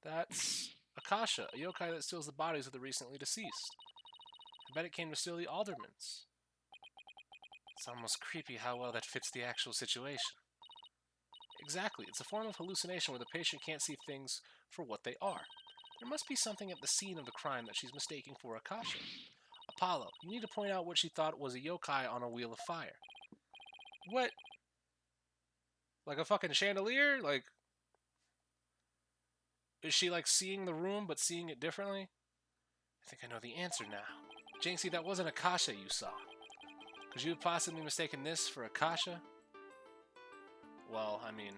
That's Akasha, a yokai that steals the bodies of the recently deceased. I bet it came to steal the aldermans. It's almost creepy how well that fits the actual situation. Exactly, it's a form of hallucination where the patient can't see things for what they are. There must be something at the scene of the crime that she's mistaking for Akasha. Apollo, you need to point out what she thought was a yokai on a Wheel of Fire. What? Like a fucking chandelier? Like, is she like seeing the room but seeing it differently? I think I know the answer now. Jinxie, that wasn't Akasha you saw. Could you have possibly mistaken this for Akasha? Well, I mean...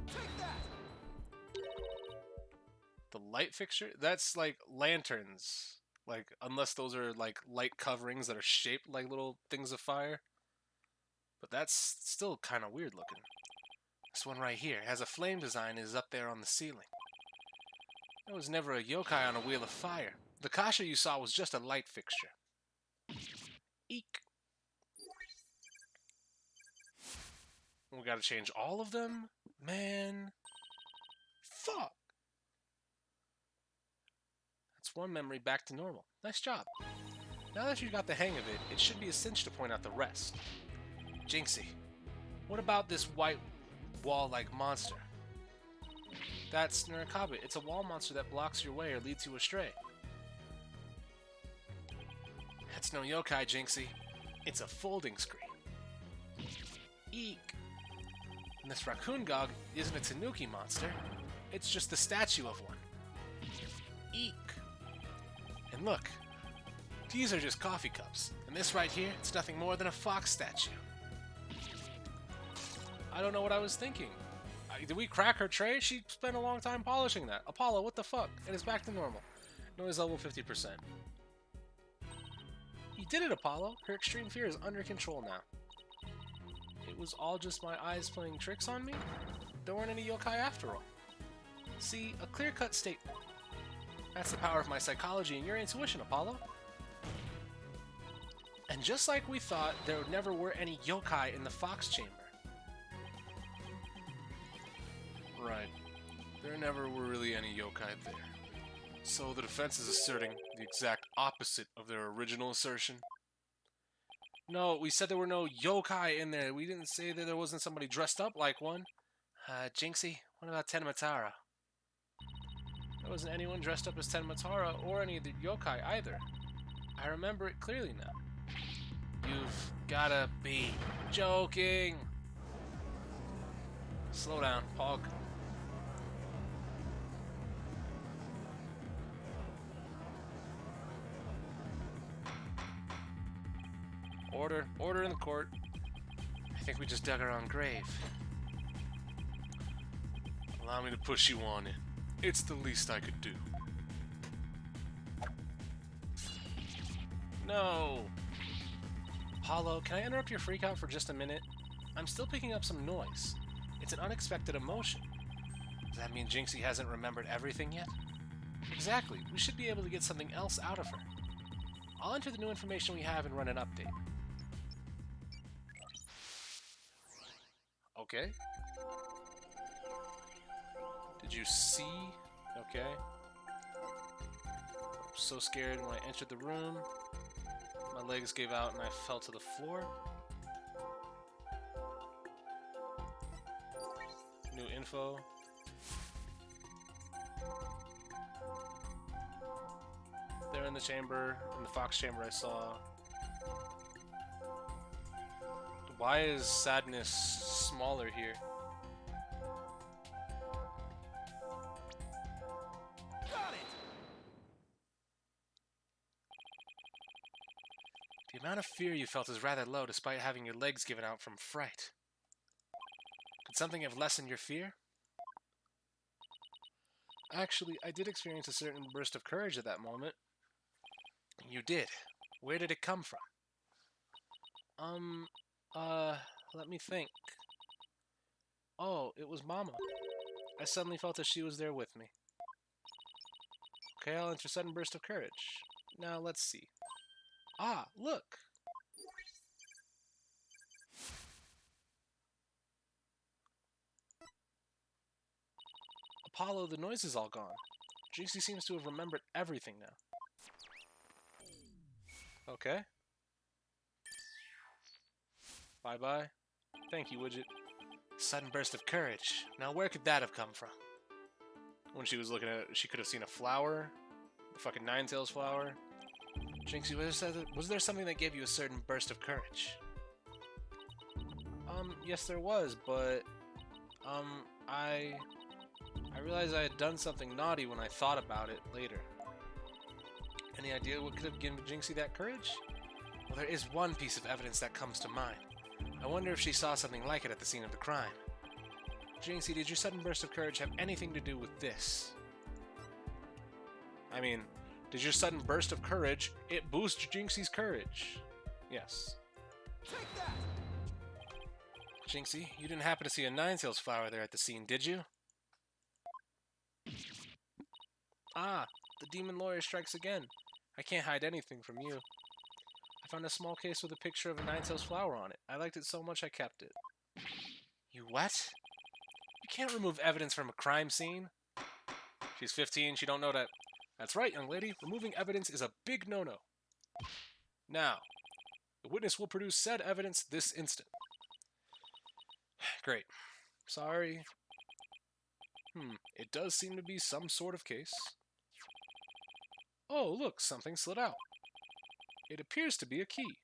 Take that! The light fixture? That's like lanterns. Like, unless those are like light coverings that are shaped like little things of fire. But that's still kind of weird looking. This one right here has a flame design and is up there on the ceiling. There was never a yokai on a Wheel of Fire. The Kasha you saw was just a light fixture. Eek. We gotta change all of them? Man. Fuck. That's one memory back to normal. Nice job. Now that you got the hang of it, it should be a cinch to point out the rest. Jinxie, what about this white wall-like monster? That's Nurikabe. It's a wall monster that blocks your way or leads you astray. That's no yokai, Jinxie. It's a folding screen. Eek. And this raccoon gog isn't a tanuki monster. It's just the statue of one. Eek. And look, these are just coffee cups. And this right here, it's nothing more than a fox statue. I don't know what I was thinking. Did we crack her tray? She spent a long time polishing that. Apollo, what the fuck? And it's back to normal. Noise level 50%. You did it, Apollo. Her extreme fear is under control now. It was all just my eyes playing tricks on me? There weren't any yokai after all. See, a clear-cut statement. That's the power of my psychology and your intuition, Apollo. And just like we thought, there never were any yokai in the Fox Chamber. Right. There never were really any yokai there. So the defense is asserting the exact opposite of their original assertion? No, we said there were no yokai in there. We didn't say that there wasn't somebody dressed up like one. Jinxie, what about Tenmatara? There wasn't anyone dressed up as Tenmatara or any of the yokai either. I remember it clearly now. You've gotta be joking. Slow down, Pog. Order in the court. I think we just dug our own grave. Allow me to push you on in. It's the least I could do. No! Apollo, can I interrupt your freakout for just a minute? I'm still picking up some noise. It's an unexpected emotion. Does that mean Jinxie hasn't remembered everything yet? Exactly. We should be able to get something else out of her. I'll enter the new information we have and run an update. Okay. Did you see? Okay. I'm so scared when I entered the room. My legs gave out and I fell to the floor. New info. They're in the chamber, in the Fox chamber I saw. Why is sadness smaller here? amount of fear you felt is rather low despite having your legs given out from fright. Could something have lessened your fear? Actually, I did experience a certain burst of courage at that moment. You did. Where did it come from? Let me think. Oh, it was Mama. I suddenly felt that she was there with me. Okay, I'll enter sudden burst of courage. Now, let's see. Ah, look! Apollo, the noise is all gone. Jinxie seems to have remembered everything now. Okay. Bye-bye. Thank you, Widget. Sudden burst of courage. Now where could that have come from? When she was looking at it, she could have seen a flower. The fucking Ninetales flower. Jinxie, was there something that gave you a certain burst of courage? Yes there was, but... I realized I had done something naughty when I thought about it later. Any idea what could have given Jinxie that courage? Well, there is one piece of evidence that comes to mind. I wonder if she saw something like it at the scene of the crime. Jinxie, did your sudden burst of courage have anything to do with this? I mean, did your sudden burst of courage, it boost Jinxie's courage? Yes. Take that! Jinxie, you didn't happen to see a Ninetales flower there at the scene, did you? Ah, the demon lawyer strikes again. I can't hide anything from you. I found a small case with a picture of a Ninetales flower on it. I liked it so much I kept it. You what? You can't remove evidence from a crime scene. She's 15, she don't know that. That's right, young lady. Removing evidence is a big no-no. Now, the witness will produce said evidence this instant. Great. Sorry. It does seem to be some sort of case. Oh, look, something slid out. It appears to be a key.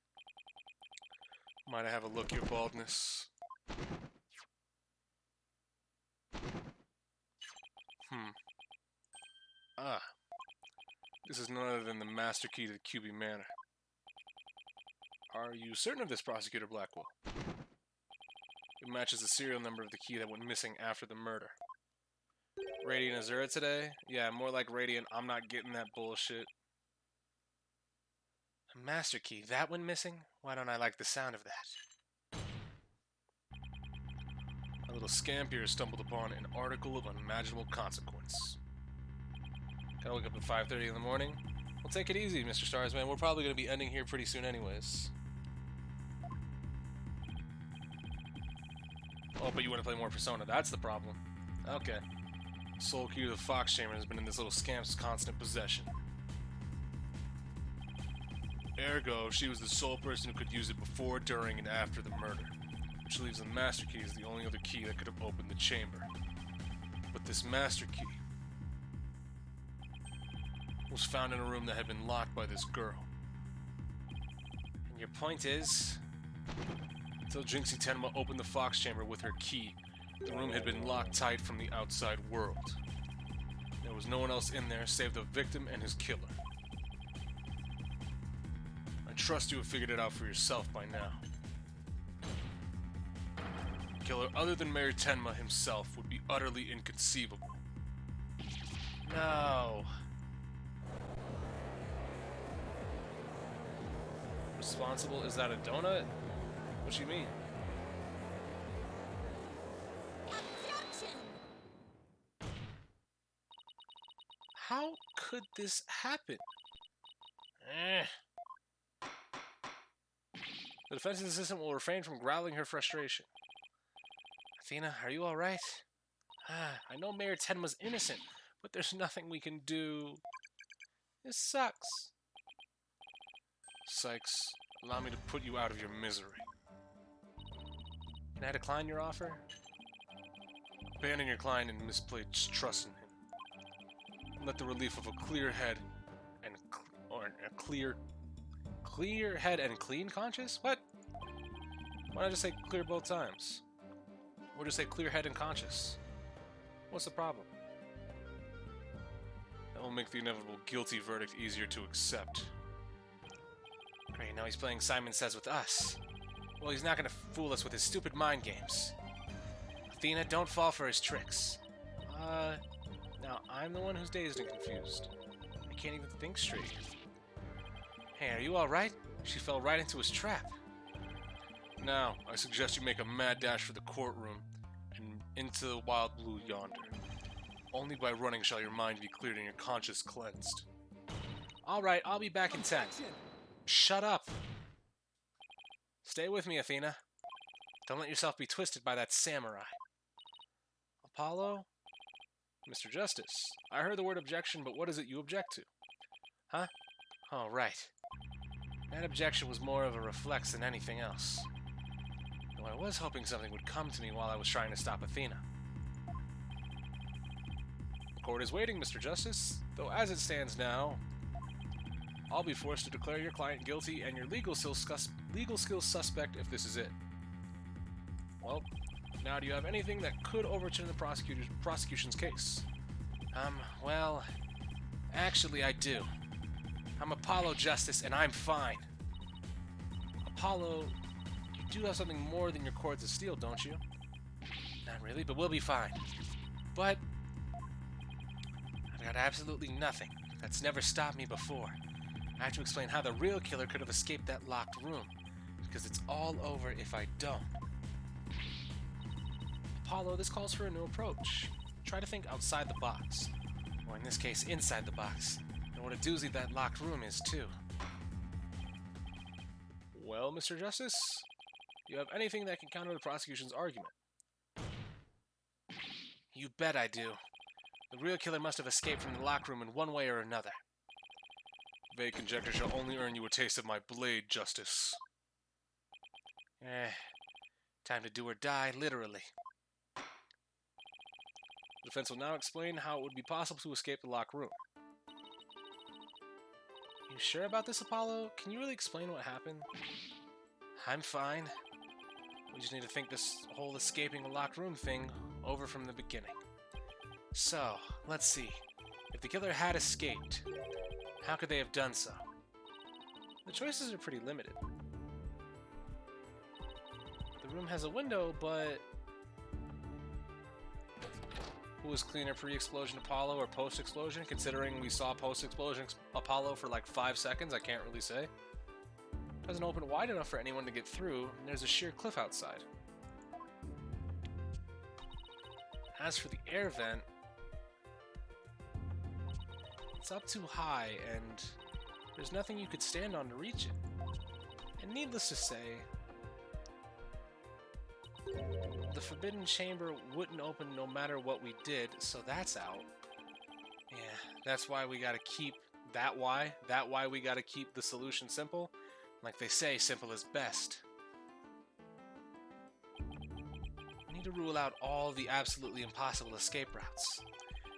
Might I have a look, your baldness? Ah. This is none other than the master key to the QB Manor. Are you certain of this, Prosecutor Blackwell? It matches the serial number of the key that went missing after the murder. Radiant Azura today? Yeah, more like Radiant, I'm not getting that bullshit. A master key, that went missing? Why don't I like the sound of that? A little scamp here stumbled upon an article of unimaginable consequence. Gotta wake up at 5:30 in the morning? Well, take it easy, Mr. Starsman. We're probably gonna be ending here pretty soon anyways. Oh, but you want to play more Persona, that's the problem. Okay. Soul key to the Fox Chamber has been in this little scamp's constant possession. Ergo, she was the sole person who could use it before, during, and after the murder. Which leaves the master key as the only other key that could have opened the chamber. But this master key was found in a room that had been locked by this girl. And your point is? Until Jinxie Tenma opened the Fox Chamber with her key, the room had been locked tight from the outside world. There was no one else in there save the victim and his killer. I trust you have figured it out for yourself by now. A killer other than Mayor Tenma himself would be utterly inconceivable. No. Responsible? Is that a donut? What you mean? How could this happen? The defense assistant will refrain from growling her frustration. Athena, are you alright? I know Mayor Tenma's innocent, but there's nothing we can do. This sucks. Sykes, allow me to put you out of your misery. Can I decline your offer? Abandon your client and misplaced trust in him. Let the relief of a clear head and clear head and clean conscience? What? Why not just say clear both times? Or just say clear head and conscious? What's the problem? That will make the inevitable guilty verdict easier to accept. Great, now he's playing Simon Says with us. Well, he's not gonna fool us with his stupid mind games. Athena, don't fall for his tricks. Now I'm the one who's dazed and confused. I can't even think straight. Hey, are you alright? She fell right into his trap. Now, I suggest you make a mad dash for the courtroom and into the wild blue yonder. Only by running shall your mind be cleared and your conscience cleansed. Alright, I'll be back in 10. Shut up! Stay with me, Athena. Don't let yourself be twisted by that samurai. Apollo? Mr. Justice, I heard the word objection, but what is it you object to? Huh? Oh, right. That objection was more of a reflex than anything else. Though I was hoping something would come to me while I was trying to stop Athena. The court is waiting, Mr. Justice, though as it stands now, I'll be forced to declare your client guilty and your legal skills suspect if this is it. Well, now do you have anything that could overturn the prosecution's case? Well, actually I do. I'm Apollo Justice and I'm fine. Apollo, you do have something more than your cords of steel, don't you? Not really, but we'll be fine. But I've got absolutely nothing. That's never stopped me before. I have to explain how the real killer could have escaped that locked room, because it's all over if I don't. Apollo, this calls for a new approach. Try to think outside the box, or in this case, inside the box, and what a doozy that locked room is, too. Well, Mr. Justice, do you have anything that can counter the prosecution's argument? You bet I do. The real killer must have escaped from the locked room in one way or another. Vague conjecture shall only earn you a taste of my blade, Justice. Time to do or die, literally. The defense will now explain how it would be possible to escape the locked room. You sure about this, Apollo? Can you really explain what happened? I'm fine. We just need to think this whole escaping a locked room thing over from the beginning. So, let's see. If the killer had escaped, how could they have done so? The choices are pretty limited. The room has a window, but who was cleaner, pre-explosion Apollo or post-explosion? Considering we saw post-explosion Apollo for like 5 seconds, I can't really say. It doesn't open wide enough for anyone to get through, and there's a sheer cliff outside. As for the air vent, it's up too high, and there's nothing you could stand on to reach it. And needless to say, the forbidden chamber wouldn't open no matter what we did, so that's out. Yeah, that's why we gotta keep that why we gotta keep the solution simple. Like they say, simple is best. We need to rule out all the absolutely impossible escape routes.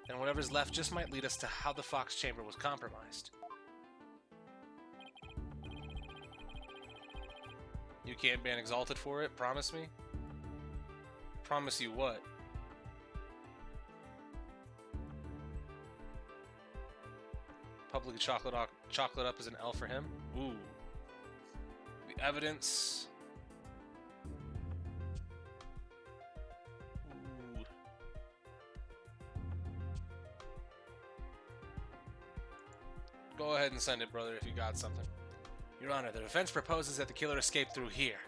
Then whatever's left just might lead us to how the Fox chamber was compromised. You can't ban Exalted for it, promise me? Promise you what? Publicly chocolate up as an L for him? Ooh. The evidence. Ooh. Go ahead and send it, brother, if you got something. Your Honor, the defense proposes that the killer escaped through here.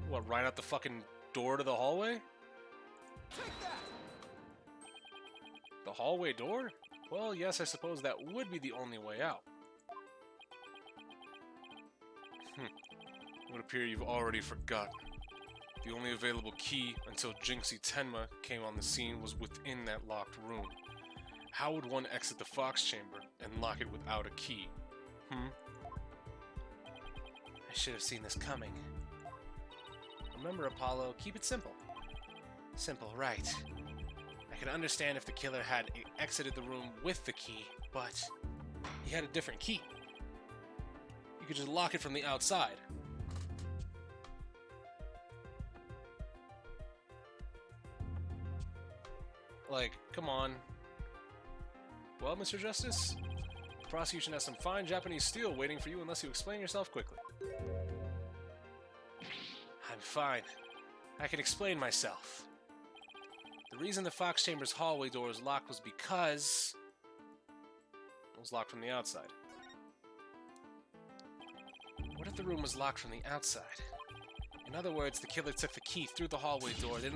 What, right out the fucking door to the hallway? Take that! The hallway door? Well, yes, I suppose that would be the only way out. It would appear you've already forgotten. The only available key until Jinxie Tenma came on the scene was within that locked room. How would one exit the Fox chamber and lock it without a key? I should have seen this coming. Remember, Apollo, keep it simple. Simple, right. I can understand if the killer had exited the room with the key, but he had a different key. You could just lock it from the outside. Like, come on. Well, Mr. Justice, The prosecution has some fine Japanese steel waiting for you unless you explain yourself quickly. I'm fine. I can explain myself. The reason the Fox Chamber's hallway door was locked was because it was locked from the outside. What if the room was locked from the outside? In other words, the killer took the key through the hallway door, then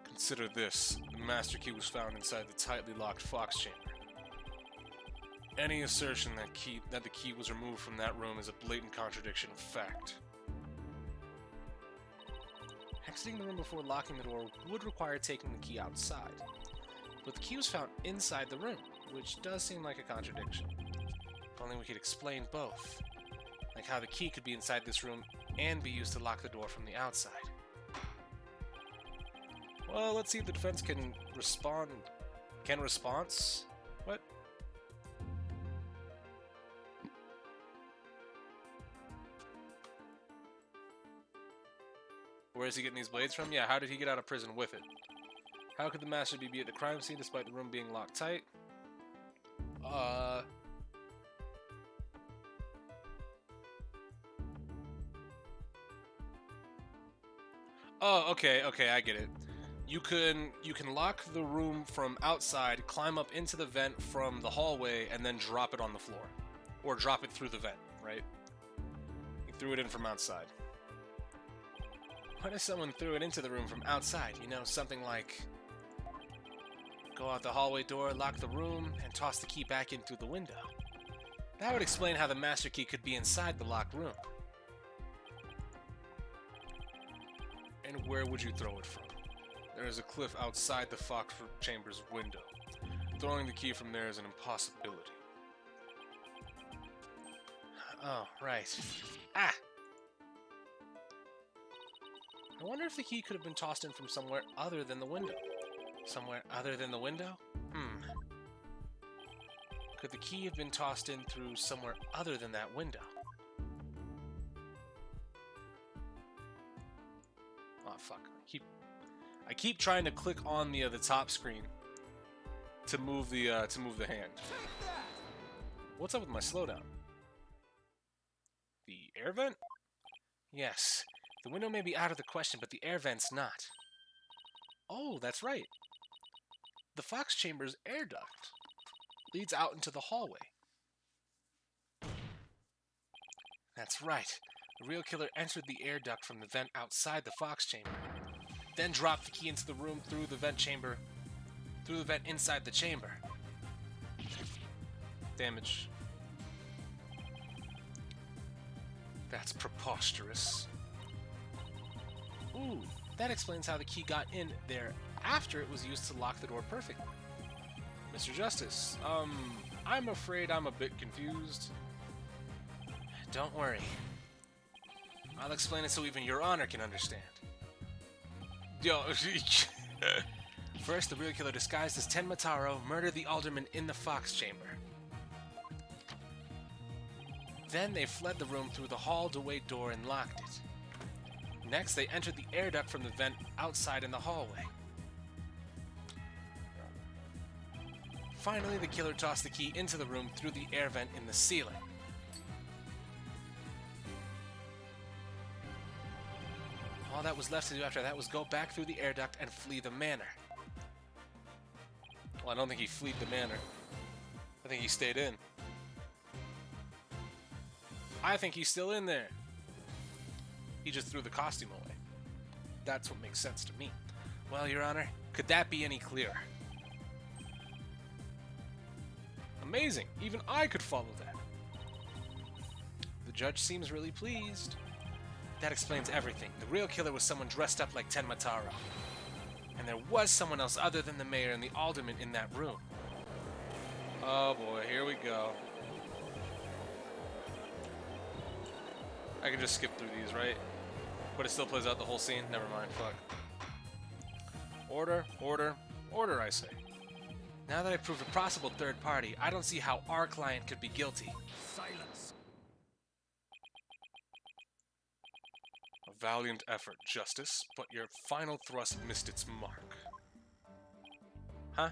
Consider this. The master key was found inside the tightly locked Fox Chamber. Any assertion that the key was removed from that room is a blatant contradiction of fact. Exiting the room before locking the door would require taking the key outside. But the key was found inside the room, which does seem like a contradiction. If only we could explain both. Like how the key could be inside this room and be used to lock the door from the outside. Well, let's see if the defense can respond. Can response? What? Where is he getting these blades from? Yeah, how did he get out of prison with it? How could the master be at the crime scene despite the room being locked tight? Oh, okay, I get it. You can lock the room from outside, climb up into the vent from the hallway, and then drop it on the floor. Or drop it through the vent, right? You threw it in from outside. What if someone threw it into the room from outside? You know, something like go out the hallway door, lock the room, and toss the key back in through the window. That would explain how the master key could be inside the locked room. And where would you throw it from? There is a cliff outside the Fox Chamber's window. Throwing the key from there is an impossibility. Oh, right. Ah! I wonder if the key could have been tossed in from somewhere other than the window. Somewhere other than the window? Could the key have been tossed in through somewhere other than that window? Oh, fuck. I keep trying to click on the top screen to move the hand. What's up with my slowdown? The air vent? Yes. The window may be out of the question, but the air vent's not. Oh, that's right. The Fox Chamber's air duct leads out into the hallway. That's right. The real killer entered the air duct from the vent outside the Fox Chamber, then dropped the key into the room through the vent inside the chamber. Damage. That's preposterous. Ooh, that explains how the key got in there after it was used to lock the door perfectly. Mr. Justice, I'm afraid I'm a bit confused. Don't worry. I'll explain it so even Your Honor can understand. Yo, first, the real killer disguised as Tenmataro murdered the alderman in the Fox Chamber. Then they fled the room through the hallway door and locked it. Next, they entered the air duct from the vent outside in the hallway. Finally, the killer tossed the key into the room through the air vent in the ceiling. All that was left to do after that was go back through the air duct and flee the manor. Well, I don't think he fled the manor. I think he stayed in. I think he's still in there. He just threw the costume away. That's what makes sense to me. Well, Your Honor, could that be any clearer? Amazing! Even I could follow that. The judge seems really pleased. That explains everything. The real killer was someone dressed up like Tenmataro. And there was someone else other than the mayor and the alderman in that room. Oh boy, here we go. I can just skip through these, right? But it still plays out the whole scene? Never mind, fuck. Order, order, order, I say. Now that I've proved a possible third party, I don't see how our client could be guilty. Silence. A valiant effort, Justice, but your final thrust missed its mark. Huh?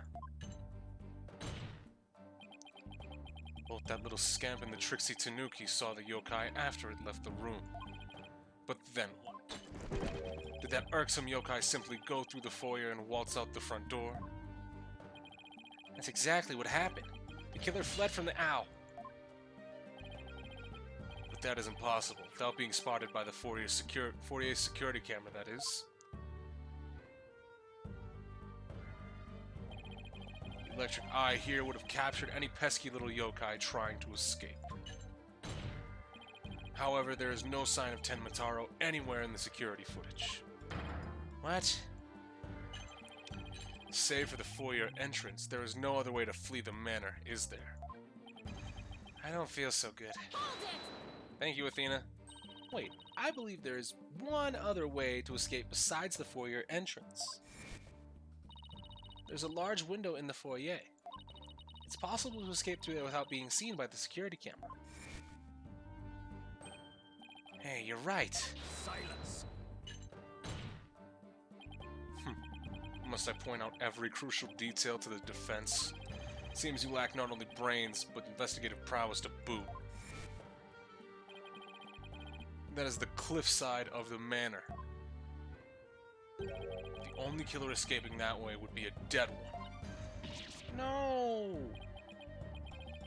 Both that little scamp and the tricksy Tanuki saw the yokai after it left the room. But then what? Did that irksome yokai simply go through the foyer and waltz out the front door? That's exactly what happened. The killer fled from the owl. But that is impossible, without being spotted by the foyer security camera, that is. The electric eye here would have captured any pesky little yokai trying to escape. However, there is no sign of Tenmataro anywhere in the security footage. What? Save for the foyer entrance, there is no other way to flee the manor, is there? I don't feel so good. Thank you, Athena. Wait, I believe there is one other way to escape besides the foyer entrance. There's a large window in the foyer. It's possible to escape through there without being seen by the security camera. Hey, you're right. Silence. Must I point out every crucial detail to the defense? Seems you lack not only brains, but investigative prowess to boot. That is the cliffside of the manor. The only killer escaping that way would be a dead one. No!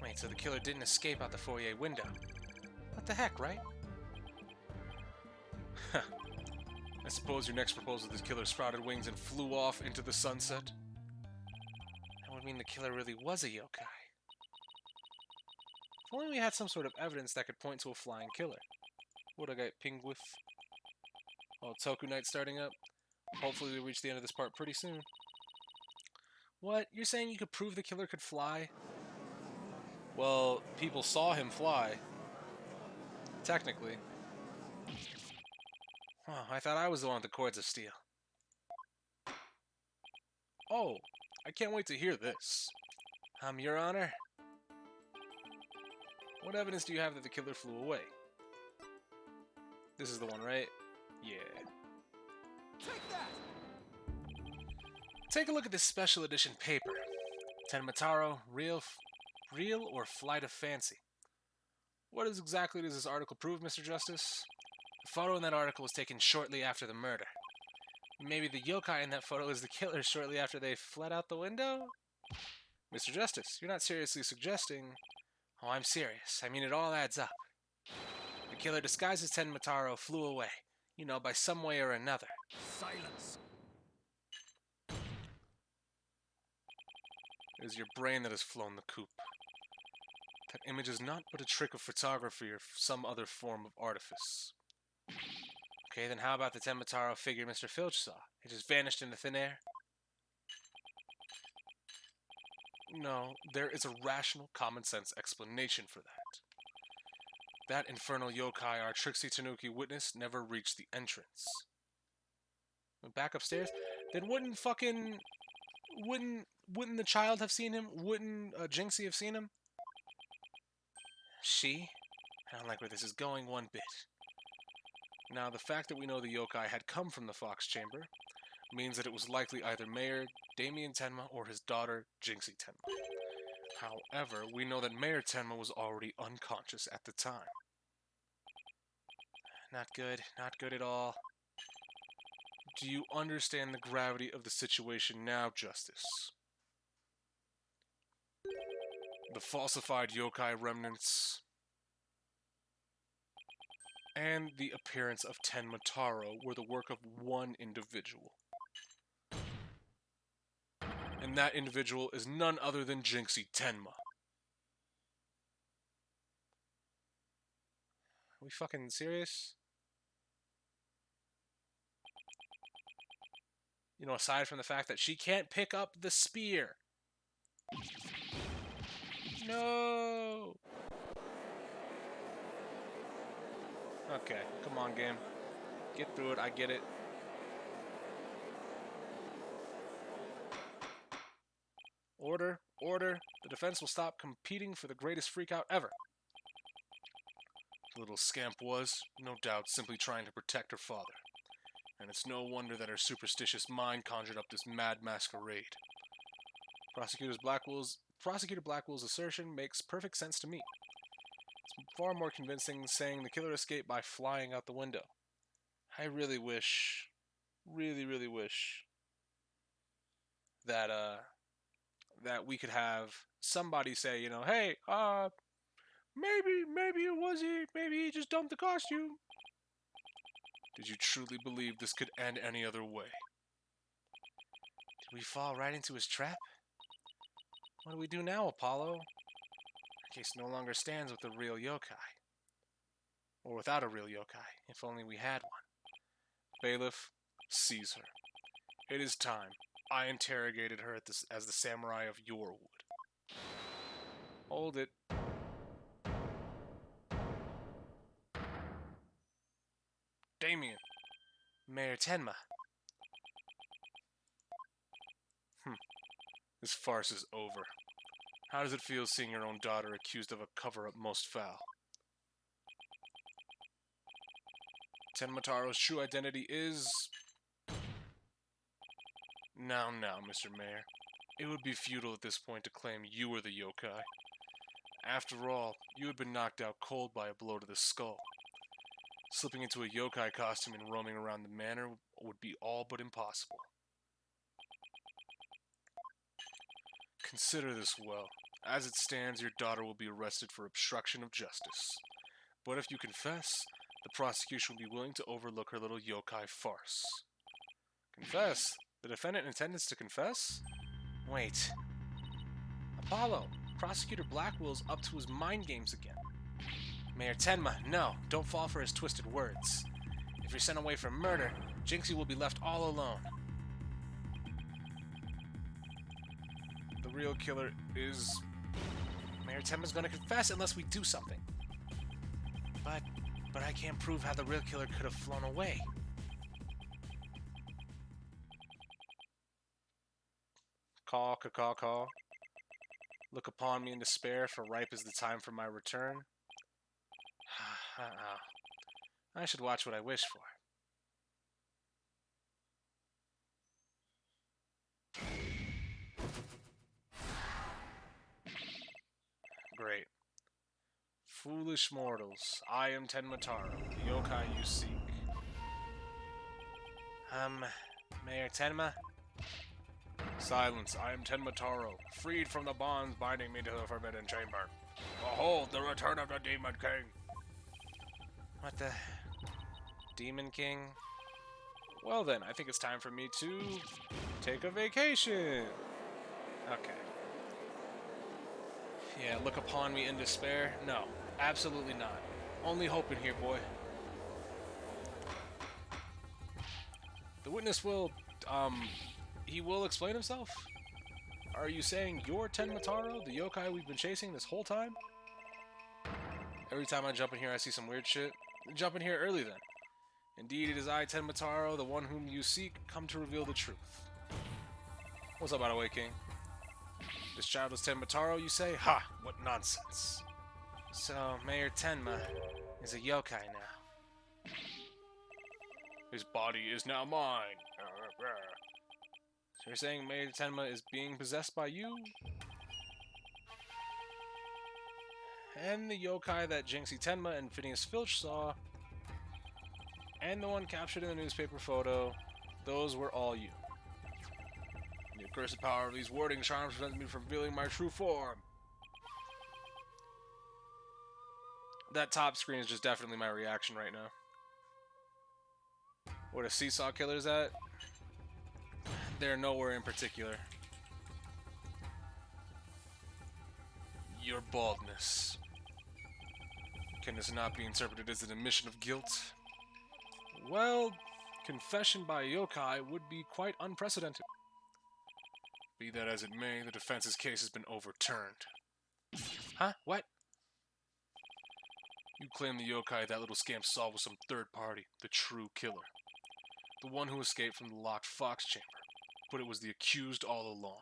Wait, so the killer didn't escape out the foyer window? What the heck, right? I suppose your next proposal is the killer sprouted wings and flew off into the sunset? That would mean the killer really was a yokai. If only we had some sort of evidence that could point to a flying killer. What I got pinged with? Oh, Toku Night starting up? Hopefully we reach the end of this part pretty soon. What? You're saying you could prove the killer could fly? Well, people saw him fly. Technically. Oh, I thought I was the one with the cords of steel. Oh, I can't wait to hear this. Your Honor. What evidence do you have that the killer flew away? This is the one, right? Yeah. Take that! Take a look at this special edition paper. Tenmataro, real or flight of fancy? What exactly does this article prove, Mr. Justice? The photo in that article was taken shortly after the murder. Maybe the yokai in that photo is the killer shortly after they fled out the window? Mr. Justice, you're not seriously suggesting... Oh, I'm serious. I mean, it all adds up. The killer disguised as Tenmataro flew away. You know, by some way or another. Silence. It is your brain that has flown the coop. That image is not but a trick of photography or some other form of artifice. Okay, then how about the Tenmataro figure Mr. Filch saw? It just vanished into thin air? No, there is a rational, common-sense explanation for that. That infernal yokai our tricksy Tanuki witnessed never reached the entrance. Went back upstairs? Then wouldn't the child have seen him? Wouldn't Jinxie have seen him? She? I don't like where this is going one bit. Now, the fact that we know the yokai had come from the Fox Chamber means that it was likely either Mayor Damien Tenma or his daughter, Jinxie Tenma. However, we know that Mayor Tenma was already unconscious at the time. Not good. Not good at all. Do you understand the gravity of the situation now, Justice? The falsified yokai remnants and the appearance of Tenmataro were the work of one individual. And that individual is none other than Jinxie Tenma. Are we fucking serious? You know, aside from the fact that she can't pick up the spear. No! Okay, come on, game. Get through it, I get it. Order, order. The defense will stop competing for the greatest freakout ever. The little scamp was, no doubt, simply trying to protect her father. And it's no wonder that her superstitious mind conjured up this mad masquerade. Prosecutor Prosecutor Blackwell's assertion makes perfect sense to me. It's far more convincing than saying the killer escaped by flying out the window. I really wish, really wish that that we could have somebody say, you know, hey, maybe it was he, maybe he just dumped the costume. Did you truly believe this could end any other way? Did we fall right into his trap? What do we do now, Apollo? Our case no longer stands with the real yokai. Or without a real yokai, if only we had one. Bailiff, seize her. It is time. I interrogated her as the samurai of Yorewood. Hold it. Damien. Mayor Tenma. This farce is over. How does it feel seeing your own daughter accused of a cover-up most foul? Tenmataro's true identity is... Now, Mr. Mayor. It would be futile at this point to claim you were the yokai. After all, you had been knocked out cold by a blow to the skull. Slipping into a yokai costume and roaming around the manor would be all but impossible. Consider this well. As it stands, your daughter will be arrested for obstruction of justice. But if you confess, the prosecution will be willing to overlook her little yokai farce. Confess? The defendant intends to confess? Wait. Apollo, Prosecutor Blackwell's up to his mind games again. Mayor Tenma, no, don't fall for his twisted words. If you're sent away for murder, Jinxie will be left all alone. The real killer is... Mayor Tenma's gonna confess unless we do something. But I can't prove how the real killer could have flown away. Call. Look upon me in despair, for ripe is the time for my return. I should watch what I wish for. Great. Foolish mortals, I am Tenmataro, the yokai you seek. Mayor Tenma? Silence, I am Tenmataro, freed from the bonds binding me to the Forbidden Chamber. Behold, the return of the Demon King! What the... Demon King? Well then, I think it's time for me to... take a vacation! Okay. Yeah, look upon me in despair? No, absolutely not. Only hope in here, boy. The witness will, he will explain himself? Are you saying you're Tenmataro, the yokai we've been chasing this whole time? Every time I jump in here, I see some weird shit. Jump in here early then. Indeed, it is I, Tenmataro, the one whom you seek, come to reveal the truth. What's up, by the way, King? This child is Tenmataro, you say? Ha! What nonsense. So, Mayor Tenma is a yokai now. His body is now mine. So you're saying Mayor Tenma is being possessed by you? And the yokai that Jinxie Tenma and Phineas Filch saw, and the one captured in the newspaper photo, those were all you. The accursed power of these warding charms prevents me from revealing my true form. That top screen is just definitely my reaction right now. Where the seesaw killer's at? They're nowhere in particular. Your baldness. Can this not be interpreted as an admission of guilt? Well, confession by a yokai would be quite unprecedented. Be that as it may, the defense's case has been overturned. Huh? What? You claim the yokai that little scamp saw was some third party, the true killer. The one who escaped from the locked fox chamber. But it was the accused all along.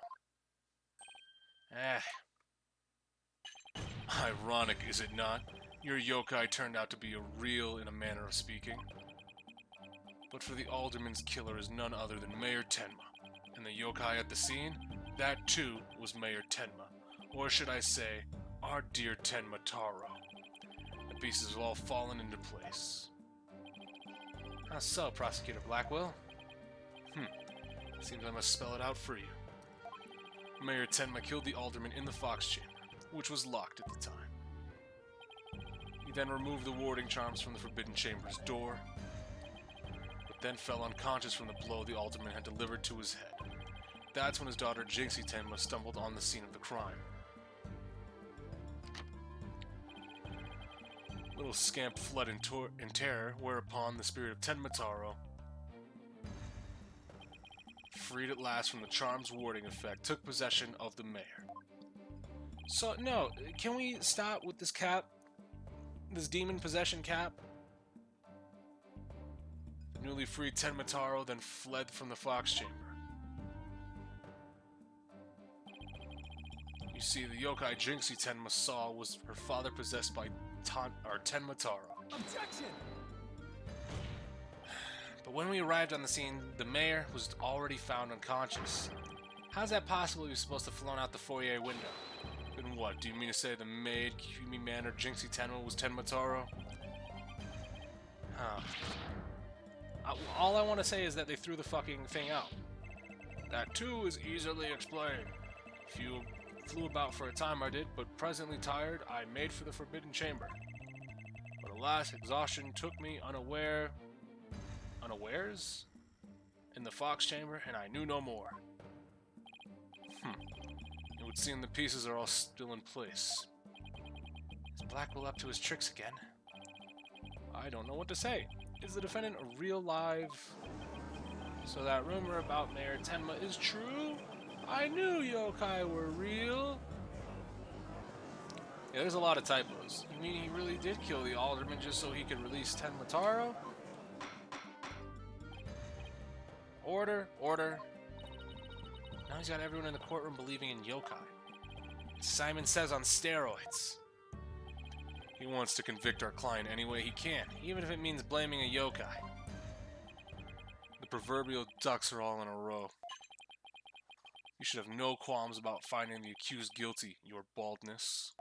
Ironic, is it not? Your yokai turned out to be real in a manner of speaking. But for the alderman's killer is none other than Mayor Tenma. And the yokai at the scene? That too was Mayor Tenma. Or should I say, our dear Tenmataro. The pieces have all fallen into place. How so, Prosecutor Blackwell? Seems I must spell it out for you. Mayor Tenma killed the alderman in the Fox Chamber, which was locked at the time. He then removed the warding charms from the Forbidden Chamber's door, but then fell unconscious from the blow the alderman had delivered to his head. That's when his daughter Jinxie Tenma stumbled on the scene of the crime. Little scamp fled in terror, whereupon the spirit of Tenmataro, freed at last from the charm's warding effect, took possession of the mayor. So, no, can we stop with this cap? This demon possession cap? The newly freed Tenmataro then fled from the Fox Chamber. You see, the yokai Jinxie Tenma saw was her father possessed by Tenmataro. Objection! But when we arrived on the scene, the mayor was already found unconscious. How's that possible he was supposed to have flown out the foyer window? Then what, do you mean to say the maid, Kimi Man, or Jinxie Tenma was Tenmataro? Huh. All I want to say is that they threw the fucking thing out. That too is easily explained. If you flew about for a time I did, but presently tired, I made for the Forbidden Chamber. But alas, exhaustion took me unawares in the Fox Chamber, and I knew no more. It would seem the pieces are all still in place. Is Blackwell up to his tricks again? I don't know what to say. Is the defendant a real live? So that rumor about Mayor Tenma is true? I knew yokai were real. Yeah, there's a lot of typos. You mean he really did kill the alderman just so he could release Tenmataro? Order, order. Now he's got everyone in the courtroom believing in yokai. Simon Says on steroids. He wants to convict our client any way he can, even if it means blaming a yokai. The proverbial ducks are all in a row. You should have no qualms about finding the accused guilty, your baldness.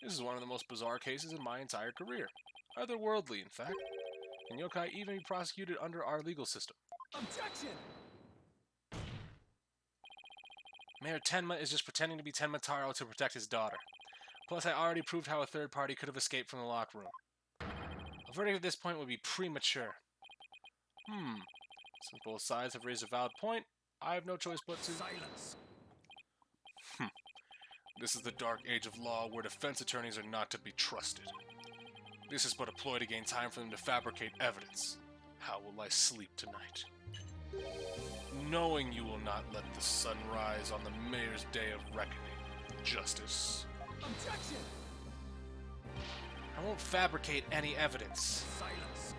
This is one of the most bizarre cases in my entire career. Otherworldly, in fact. Can yokai even be prosecuted under our legal system? Objection! Mayor Tenma is just pretending to be Tenmataro to protect his daughter. Plus, I already proved how a third party could have escaped from the locker room. A verdict at this point would be premature. Since both sides have raised a valid point, I have no choice but to... Silence! This is the dark age of law where defense attorneys are not to be trusted. This is but a ploy to gain time for them to fabricate evidence. How will I sleep tonight? Knowing you will not let the sun rise on the mayor's day of reckoning, Justice. Objection! I won't fabricate any evidence. Silence!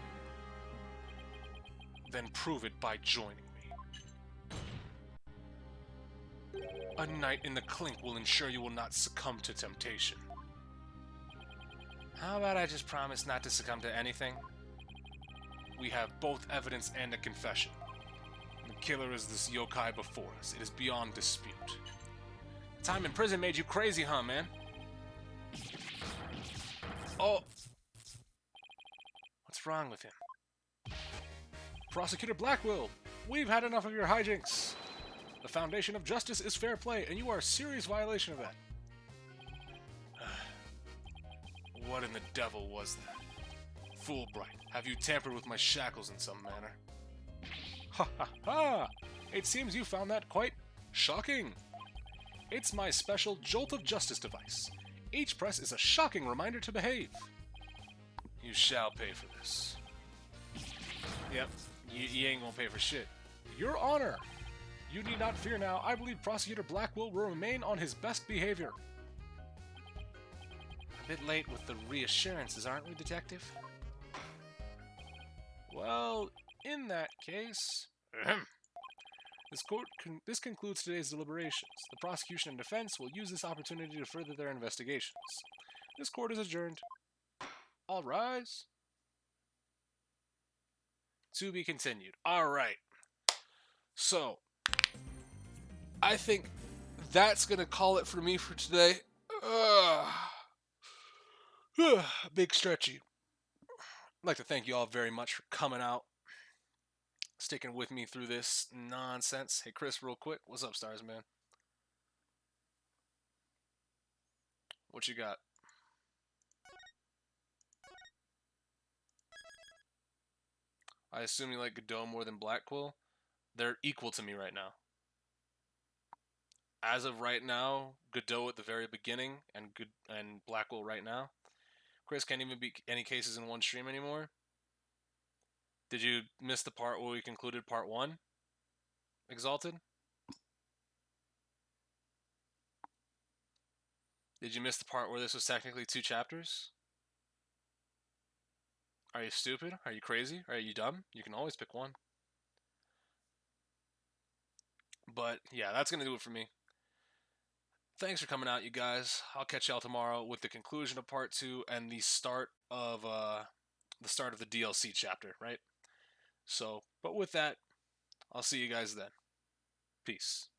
Then prove it by joining me. A night in the clink will ensure you will not succumb to temptation. How about I just promise not to succumb to anything? We have both evidence and a confession. The killer is this yokai before us. It is beyond dispute. Time in prison made you crazy, huh, man? Oh! What's wrong with him? Prosecutor Blackwell, we've had enough of your hijinks. The foundation of justice is fair play, and you are a serious violation of that. What in the devil was that? Fool Bright, have you tampered with my shackles in some manner? Ha ha ha! It seems you found that quite shocking. It's my special Jolt of Justice device. Each press is a shocking reminder to behave. You shall pay for this. Yep, you ain't gonna pay for shit. Your Honor! You need not fear now. I believe Prosecutor Blackwell will remain on his best behavior. A bit late with the reassurances, aren't we, Detective? Well, in that case... This concludes today's deliberations. The prosecution and defense will use this opportunity to further their investigations. This court is adjourned. All rise. To be continued. All right. So, I think that's gonna call it for me for today. Big stretchy. I'd like to thank you all very much for coming out, sticking with me through this nonsense. Hey, Chris, real quick, what's up, Stars, man? What you got? I assume you like Godot more than Black Quill? They're equal to me right now. As of right now, Godot at the very beginning and Black Quill right now. Chris, can't even be any cases in one stream anymore. Did you miss the part where we concluded part 1? Exalted? Did you miss the part where this was technically 2 chapters? Are you stupid? Are you crazy? Are you dumb? You can always pick one. But yeah, that's going to do it for me. Thanks for coming out, you guys. I'll catch y'all tomorrow with the conclusion of part 2 and the start of the DLC chapter, right? So, but with that, I'll see you guys then. Peace.